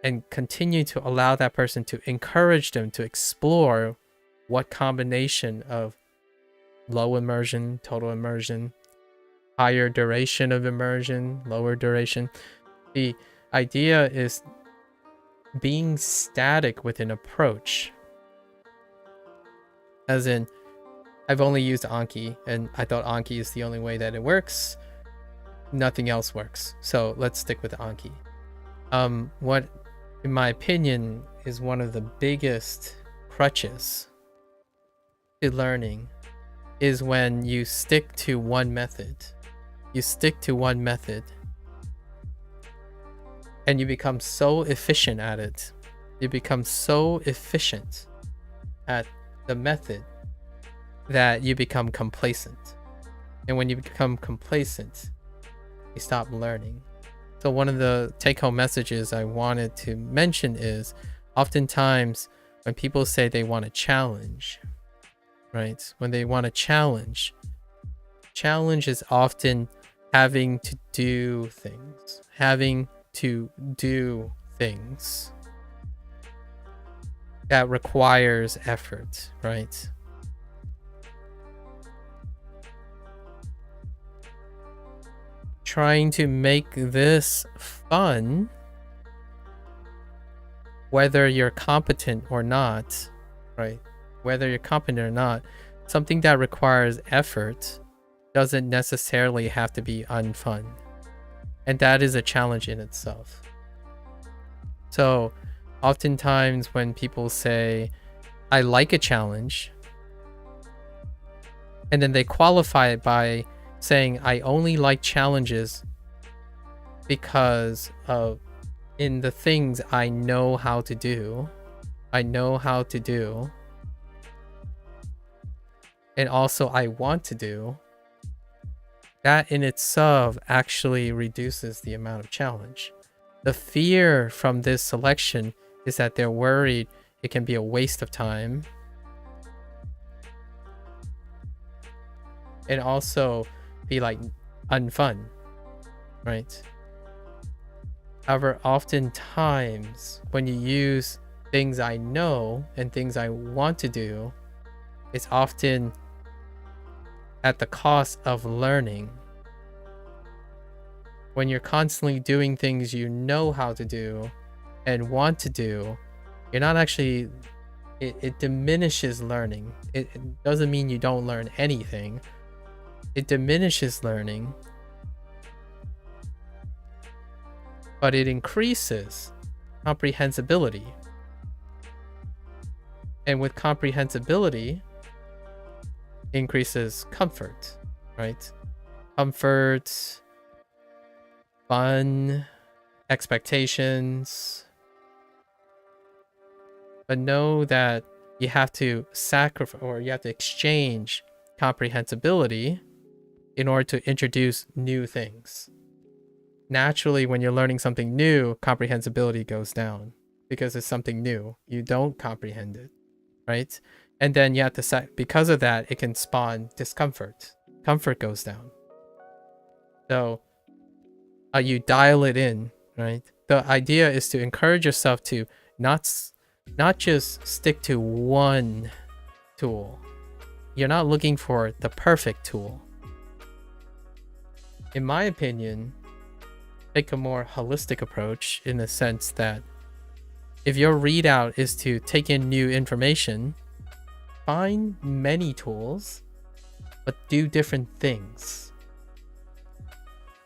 and continue to allow that person to encourage them to explore what combination of low immersion, total immersion, higher duration of immersion, lower duration. The idea is being static with an approach. As in, I've only used Anki, and I thought Anki is the only way that it works. Nothing else works. So let's stick with Anki. What, in my opinion, is one of the biggest crutches to learning is when you stick to one method. You stick to one method and you become so efficient at it. You become so efficient at the method that you become complacent. And when you become complacent, you stop learning. So one of the take-home messages I wanted to mention is oftentimes when people say they want a challenge, right? When they want a challenge is often having to do things, that requires effort, right? Trying to make this fun, whether you're competent or not, right? Whether you're competent or not, something that requires effort doesn't necessarily have to be unfun. And that is a challenge in itself. So oftentimes when people say, I like a challenge, and then they qualify it by saying, I only like challenges because of in the things I know how to do. And also I want to do. That in itself actually reduces the amount of challenge. The fear from this selection is that they're worried it can be a waste of time. And also be like unfun, right? However, oftentimes when you use things I know and things I want to do, it's often at the cost of learning. When you're constantly doing things you know how to do and want to do, you're not actually it diminishes learning. It doesn't mean you don't learn anything. It diminishes learning, but it increases comprehensibility. And with comprehensibility, increases comfort, right? Comfort, fun, expectations. But know that you have to sacrifice, or you have to exchange comprehensibility in order to introduce new things. Naturally, when you're learning something new, comprehensibility goes down because it's something new. You don't comprehend it, right? And then you have to because of that, it can spawn discomfort. Comfort goes down. So you dial it in, right? The idea is to encourage yourself to not just stick to one tool. You're not looking for the perfect tool. In my opinion, take a more holistic approach in the sense that if your readout is to take in new information, find many tools, but do different things.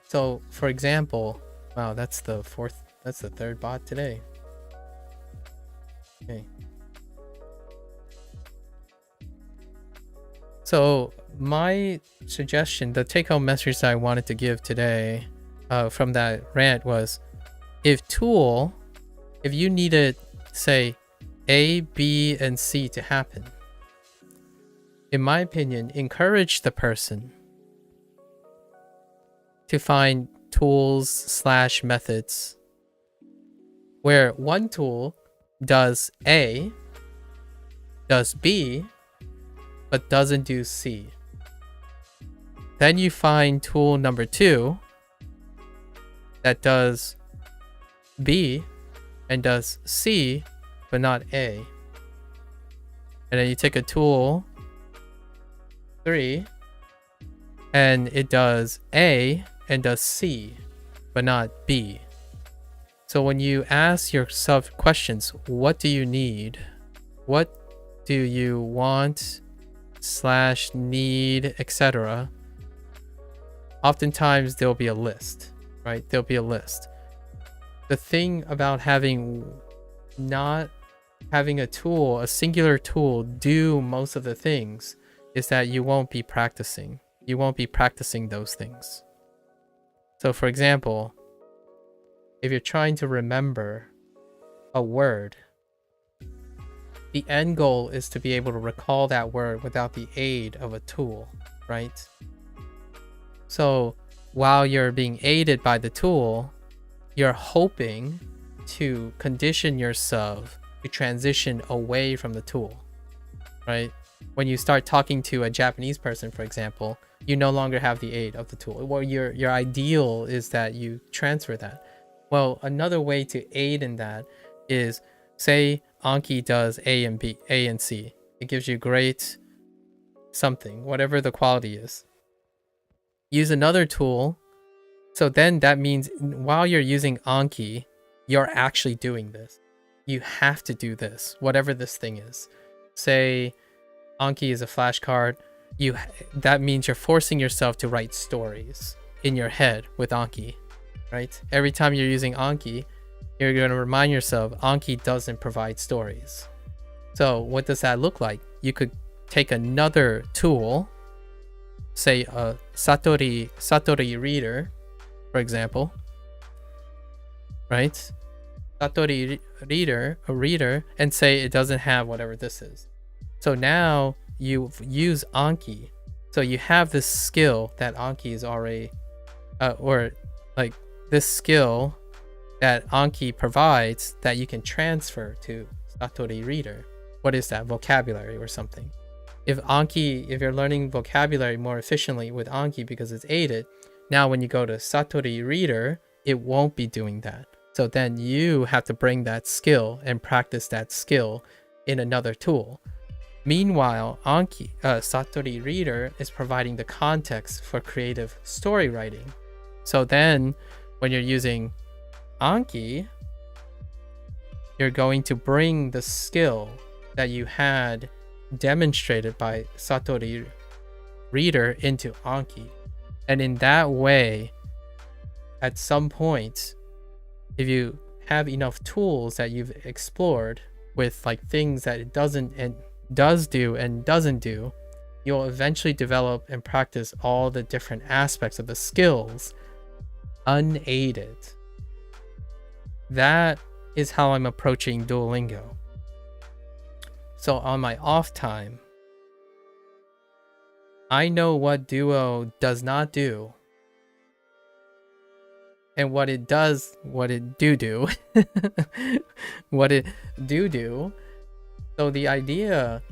So, for example, wow, that's the third bot today. Okay. So my suggestion, the take-home message that I wanted to give today from that rant was, if you needed, say, A, B, and C to happen, in my opinion, encourage the person to find tools / methods where one tool does A, does B, but doesn't do C. Then you find tool number 2 that does B and does C, but not A. And then you take a tool 3 and it does A and does C, but not B. So when you ask yourself questions, what do you need? What do you want / need, etc.? Oftentimes there'll be a list, right? There'll be a list. The thing about not having a tool, a singular tool, do most of the things is that you won't be practicing. You won't be practicing those things. So for example, if you're trying to remember a word, the end goal is to be able to recall that word without the aid of a tool, right? So while you're being aided by the tool, you're hoping to condition yourself to transition away from the tool, right? When you start talking to a Japanese person, for example, you no longer have the aid of the tool. Well, your ideal is that you transfer that. Well, another way to aid in that is, say Anki does A and C. It gives you great something, whatever the quality is. Use another tool. So then that means while you're using Anki, you're actually doing this. You have to do this, whatever this thing is. Say Anki is a flashcard. That means you're forcing yourself to write stories in your head with Anki, right? Every time you're using Anki, you're going to remind yourself Anki doesn't provide stories. So what does that look like? You could take another tool, say a Satori reader, for example, right? Satori reader, a reader, and say it doesn't have whatever this is. So now you use Anki. So you have this skill that Anki is already, or like this skill that Anki provides that you can transfer to Satori reader. What is that? Vocabulary or something. If you're learning vocabulary more efficiently with Anki because it's aided, now when you go to Satori reader, it won't be doing that. So then you have to bring that skill and practice that skill in another tool. Meanwhile, Satori reader is providing the context for creative story writing. So then when you're using Anki, you're going to bring the skill that you had demonstrated by Satori Reader into Anki. And in that way, at some point, if you have enough tools that you've explored with like things that it doesn't and does do and doesn't do, you'll eventually develop and practice all the different aspects of the skills unaided. That is how I'm approaching Duolingo. So on my off time, I know what Duo does not do and what it does, what it do what it do. So the idea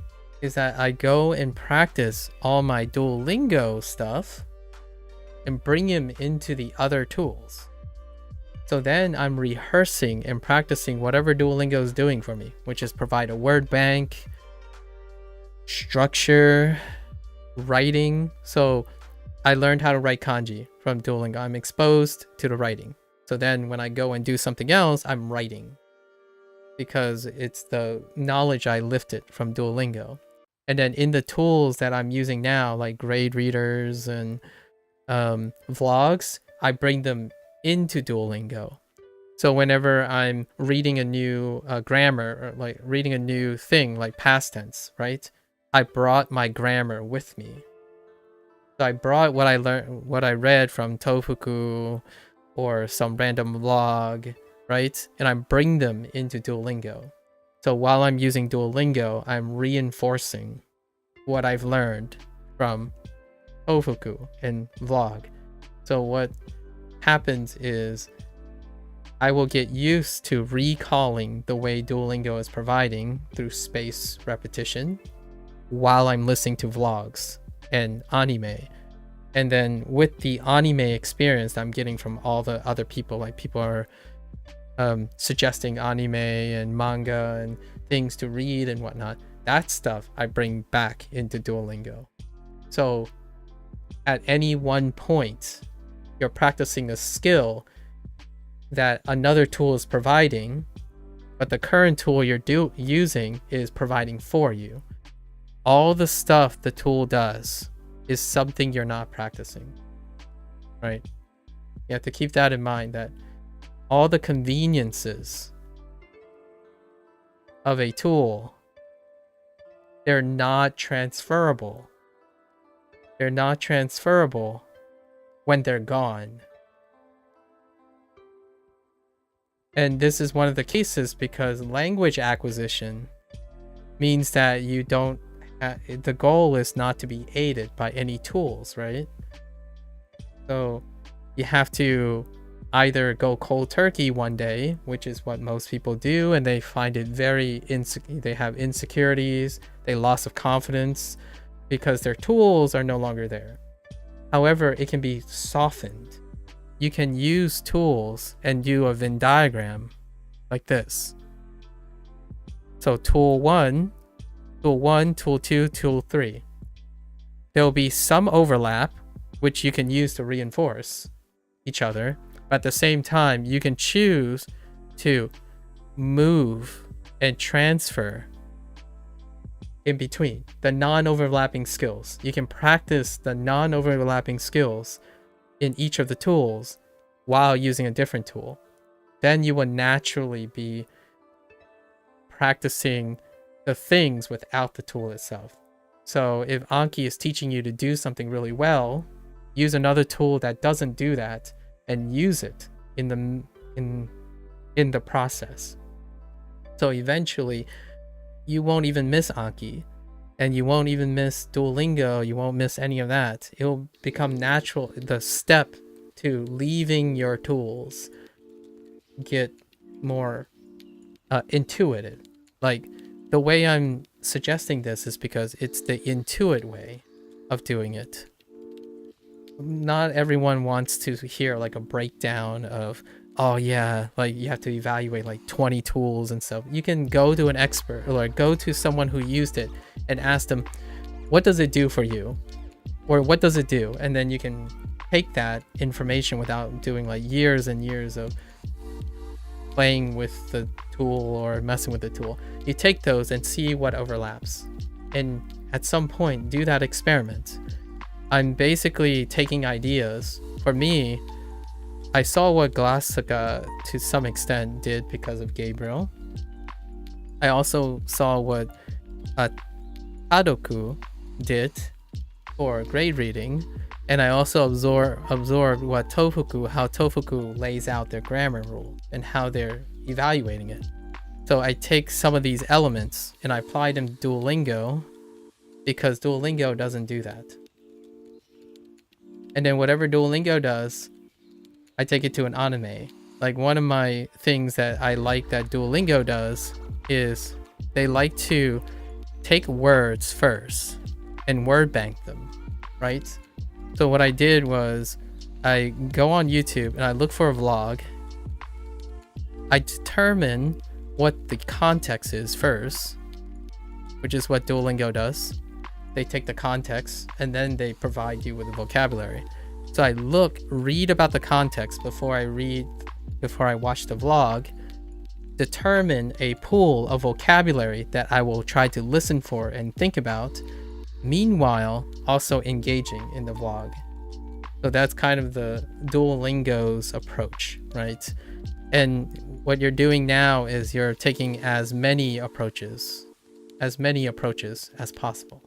is that I go and practice all my Duolingo stuff and bring him into the other tools. So then I'm rehearsing and practicing whatever Duolingo is doing for me, which is provide a word bank, structure, writing. So I learned how to write kanji from Duolingo. I'm exposed to the writing. So then when I go and do something else, I'm writing because it's the knowledge I lifted from Duolingo. And then in the tools that I'm using now, like grade readers and vlogs, I bring them into Duolingo. So whenever I'm reading a new grammar, or like reading a new thing like past tense, right? I brought my grammar with me. So I brought what I learned, what I read from Tofuku or some random vlog, right? And I bring them into Duolingo. So while I'm using Duolingo, I'm reinforcing what I've learned from Tofuku and vlog. So what happens is I will get used to recalling the way Duolingo is providing through space repetition while I'm listening to vlogs and anime. And then with the anime experience I'm getting from all the other people, like people are suggesting anime and manga and things to read and whatnot, that stuff I bring back into Duolingo. So at any one point, you're practicing a skill that another tool is providing, but the current tool you're using is providing for you. All the stuff the tool does is something you're not practicing, right? You have to keep that in mind, that all the conveniences of a tool, they're not transferable. They're not transferable when they're gone. And this is one of the cases because language acquisition means that you don't, the goal is not to be aided by any tools, right? So you have to either go cold turkey one day, which is what most people do, and they find it very they have insecurities, they loss of confidence because their tools are no longer there. However, it can be softened. You can use tools and do a Venn diagram like this. So tool 1, tool 2, tool 3. There'll be some overlap, which you can use to reinforce each other. But at the same time, you can choose to move and transfer in between the non-overlapping skills. You can practice the non-overlapping skills in each of the tools while using a different tool. Then you will naturally be practicing the things without the tool itself. So if Anki is teaching you to do something really well, use another tool that doesn't do that and use it in the process. So eventually you won't even miss Anki, and you won't even miss Duolingo, you won't miss any of that. It'll become natural, the step to leaving your tools get more intuitive. Like the way I'm suggesting this is because it's the intuit way of doing it. Not everyone wants to hear like a breakdown of, oh yeah, like you have to evaluate like 20 tools and stuff. You can go to an expert or like go to someone who used it and ask them, what does it do for you? Or what does it do? And then you can take that information without doing like years and years of playing with the tool or messing with the tool. You take those and see what overlaps. And at some point, do that experiment. I'm basically taking ideas. For me, I saw what Glassaka to some extent did because of Gabriel. I also saw what Tadoku did for grade reading. And I also absorbed what how Tofuku lays out their grammar rule and how they're evaluating it. So I take some of these elements and I apply them to Duolingo because Duolingo doesn't do that. And then whatever Duolingo does, I take it to an anime. Like one of my things that I like that Duolingo does is they like to take words first and word bank them, right? So what I did was I go on YouTube and I look for a vlog. I determine what the context is first, which is what Duolingo does. They take the context and then they provide you with a vocabulary. So I read about the context before I watch the vlog, determine a pool of vocabulary that I will try to listen for and think about, meanwhile also engaging in the vlog. So that's kind of the Duolingo's approach, right? And what you're doing now is you're taking as many approaches as possible.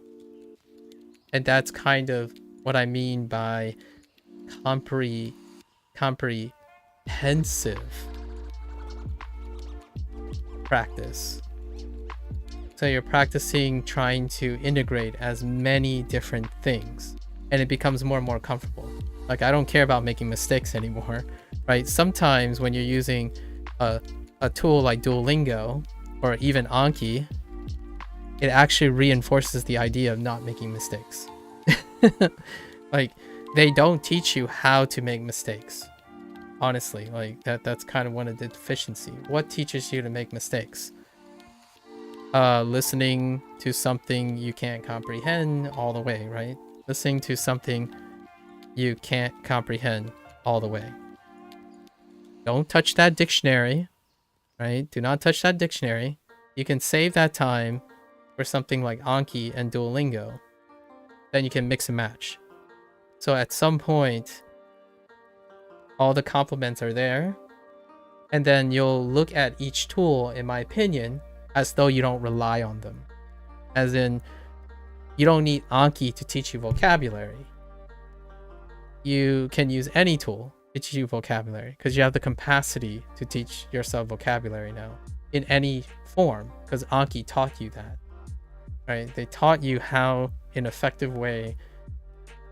And that's kind of what I mean by comprehensive practice. So you're practicing trying to integrate as many different things, and it becomes more and more comfortable. Like I don't care about making mistakes anymore, right? Sometimes when you're using a tool like Duolingo or even Anki, it actually reinforces the idea of not making mistakes. Like they don't teach you how to make mistakes. Honestly, like that's kind of one of the deficiency. What teaches you to make mistakes? Listening to something you can't comprehend all the way, right? Listening to something you can't comprehend all the way. Don't touch that dictionary, right? Do not touch that dictionary. You can save that time for something like Anki and Duolingo. Then you can mix and match. So at some point, all the complements are there. And then you'll look at each tool, in my opinion, as though you don't rely on them. As in, you don't need Anki to teach you vocabulary. You can use any tool to teach you vocabulary because you have the capacity to teach yourself vocabulary now in any form because Anki taught you that, right? They taught you how, in an effective way,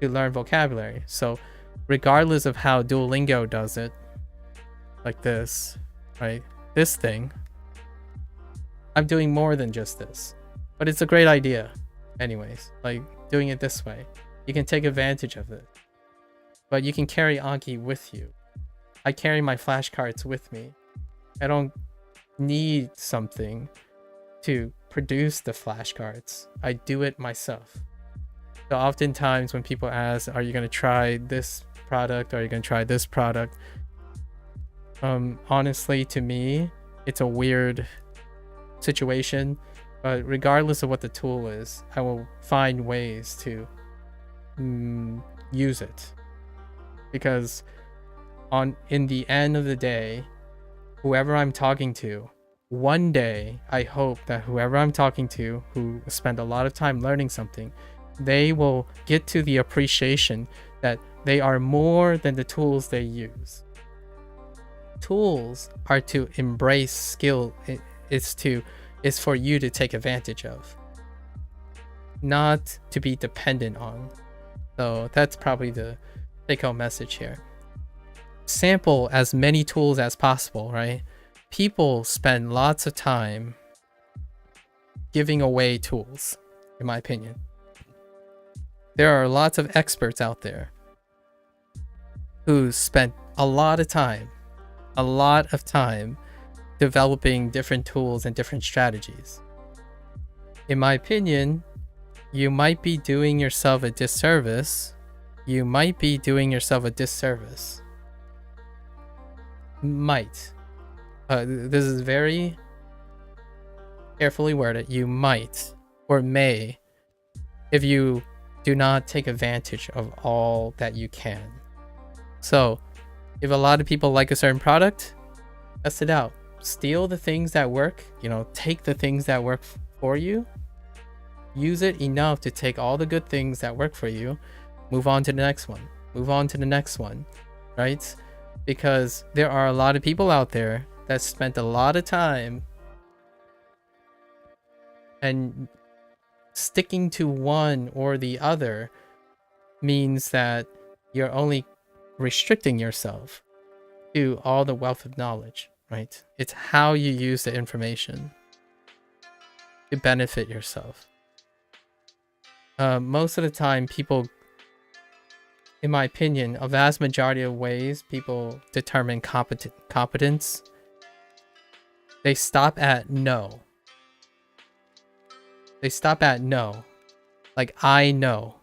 to learn vocabulary. So regardless of how Duolingo does it, like this, right? This thing, I'm doing more than just this, but it's a great idea anyways. Like doing it this way, you can take advantage of it, but you can carry Anki with you. I carry my flashcards with me. I don't need something to produce the flashcards. I do it myself. So oftentimes when people ask, are you going to try this product? Are you going to try this product? Honestly, to me, it's a weird situation, but regardless of what the tool is, I will find ways to use it, because in the end of the day, whoever I'm talking to, one day I hope that whoever I'm talking to who spent a lot of time learning something, they will get to the appreciation that they are more than the tools they use. Tools are to embrace skill. It's for you to take advantage of, not to be dependent on. So that's probably the take-home message here. Sample as many tools as possible, right? People spend lots of time giving away tools, in my opinion. There are lots of experts out there who spent a lot of time developing different tools and different strategies. In my opinion, you might be doing yourself a disservice. Might. This is very carefully worded. You might or may, if you do not take advantage of all that you can. So if a lot of people like a certain product, test it out. Steal the things that work, take the things that work for you, use it enough to take all the good things that work for you, move on to the next one, right? Because there are a lot of people out there that spent a lot of time and sticking to one or the other means that you're only restricting yourself to all the wealth of knowledge, right? It's how you use the information to benefit yourself. Most of the time, people, in my opinion, a vast majority of ways people determine competence, they stop at no. They stop at no. Like, I know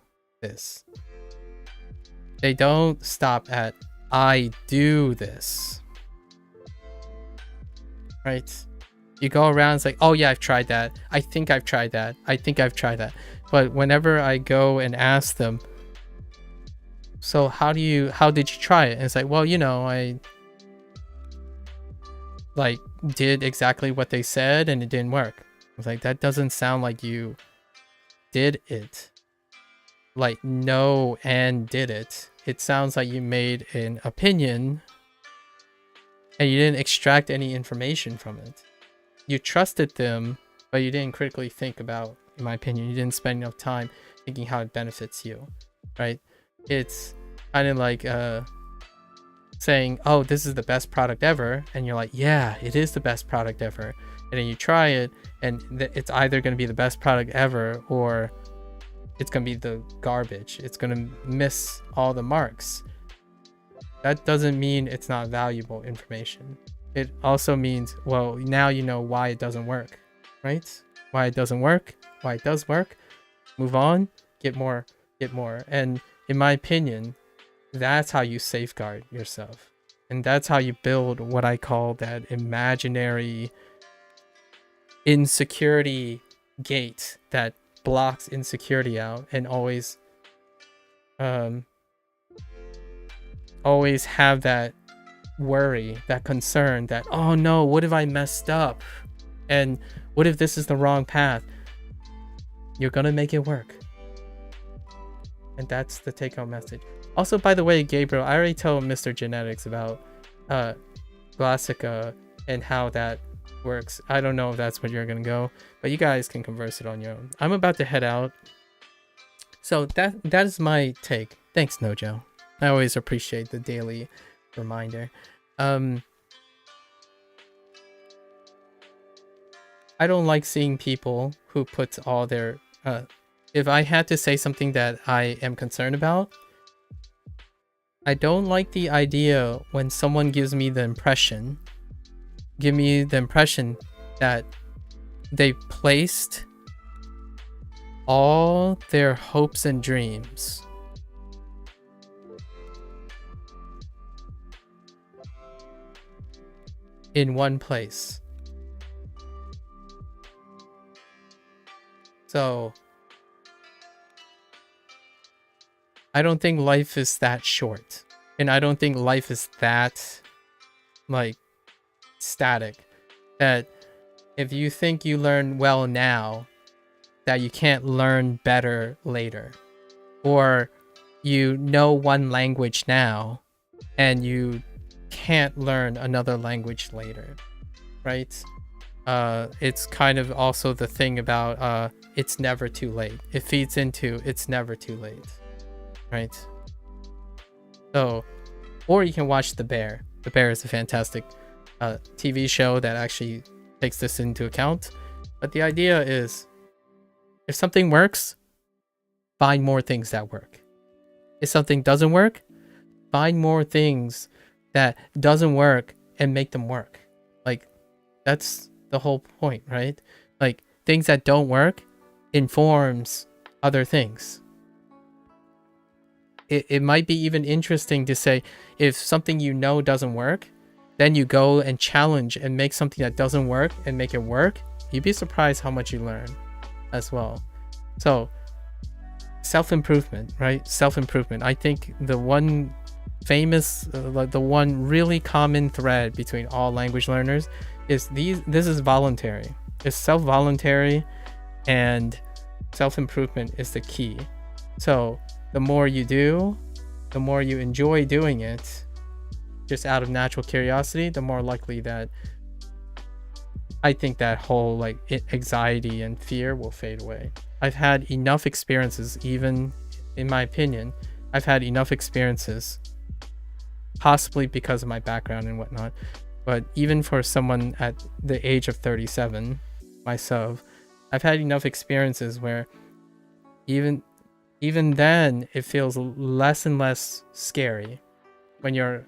this. They don't stop at I do this. Right? You go around, it's like, oh yeah, I've tried that. I think I've tried that. But whenever I go and ask them, so how did you try it? And it's like, well, I did exactly what they said and it didn't work. I was like, that doesn't sound like you did it. Like, no and did it. It sounds like you made an opinion and you didn't extract any information from it. You trusted them, but you didn't critically think about, in my opinion, you didn't spend enough time thinking how it benefits you, right? It's kind of like saying, oh, this is the best product ever. And you're like, yeah, it is the best product ever. And then you try it and it's either going to be the best product ever or it's going to be the garbage. It's going to miss all the marks. That doesn't mean it's not valuable information. It also means, well, now you know why it doesn't work, right? Why it doesn't work, why it does work. Move on, get more. And in my opinion, that's how you safeguard yourself. And that's how you build what I call that imaginary insecurity gate that blocks insecurity out and always have that worry, that concern that, oh no, what if I messed up? And what if this is the wrong path? You're gonna make it work. And that's the take-home message. Also, by the way, Gabriel, I already told Mr. Genetics about Glossica and how that works. I don't know if that's what you're gonna go, but you guys can converse it on your own. I'm about to head out. So that is my take. Thanks, Nojo. I always appreciate the daily reminder. I don't like seeing people who put all their if I had to say something that I am concerned about, I don't like the idea when someone gives me the impression that they placed all their hopes and dreams in one place. So I don't think life is that short, and I don't think life is that static, that if you think you learn well now, that you can't learn better later, or you know one language now and you can't learn another language later, right? It's kind of also the thing about it's never too late. It feeds into it's never too late, right? So, or you can watch The Bear. The Bear is a fantastic TV show that actually takes this into account. But the idea is, if something works, find more things that work. If something doesn't work, find more things that doesn't work and make them work. Like, that's the whole point, right? Like, things that don't work informs other things. It might be even interesting to say, if something you know doesn't work, then you go and challenge and make something that doesn't work and make it work, you'd be surprised how much you learn as well. So self-improvement, right? Self-improvement. I think the one famous, the one really common thread between all language learners is this is voluntary. It's self-voluntary, and self-improvement is the key. So the more you do, the more you enjoy doing it, just out of natural curiosity, the more likely that I think that whole like anxiety and fear will fade away. I've had enough experiences, even in my opinion, I've had enough experiences, possibly because of my background and whatnot, but even for someone at the age of 37, myself, I've had enough experiences where even then it feels less and less scary when you're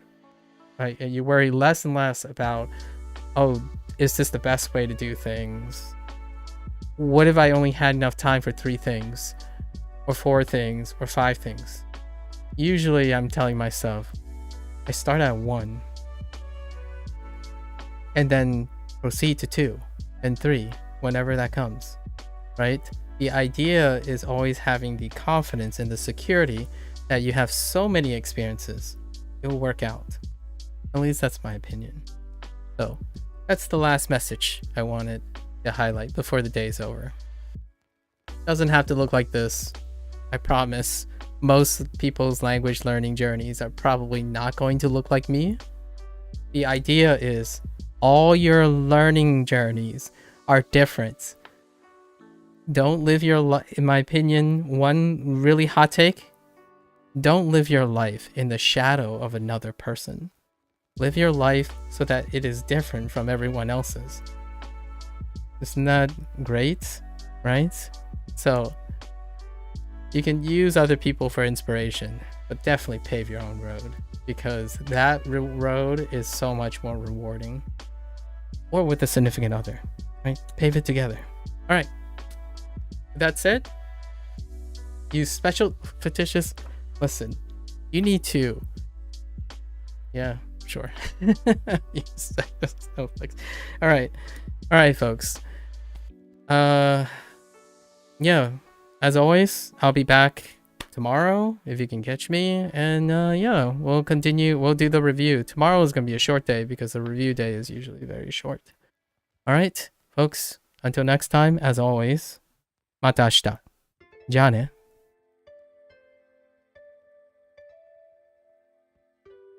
right, and you worry less and less about, oh, is this the best way to do things? What if I only had enough time for 3 things or 4 things or 5 things? Usually I'm telling myself, I start at 1 and then proceed to 2 and 3 whenever that comes, right? The idea is always having the confidence and the security that you have so many experiences, it will work out. At least that's my opinion. So that's the last message I wanted to highlight before the day's over. Doesn't have to look like this. I promise. Most people's language learning journeys are probably not going to look like me. The idea is all your learning journeys are different. Don't live your life, in my opinion, one really hot take, don't live your life in the shadow of another person. Live your life so that it is different from everyone else's. Isn't that great, right? So you can use other people for inspiration, but definitely pave your own road, because that road is so much more rewarding. Or with a significant other, right? Pave it together. All right. That said, you special fictitious, listen, you need to, yeah, sure. All right, folks. Yeah, as always, I'll be back tomorrow if you can catch me, and yeah, we'll do the review. Tomorrow is gonna be a short day because the review day is usually very short. All right, folks, until next time, as always, また明日。じゃあね。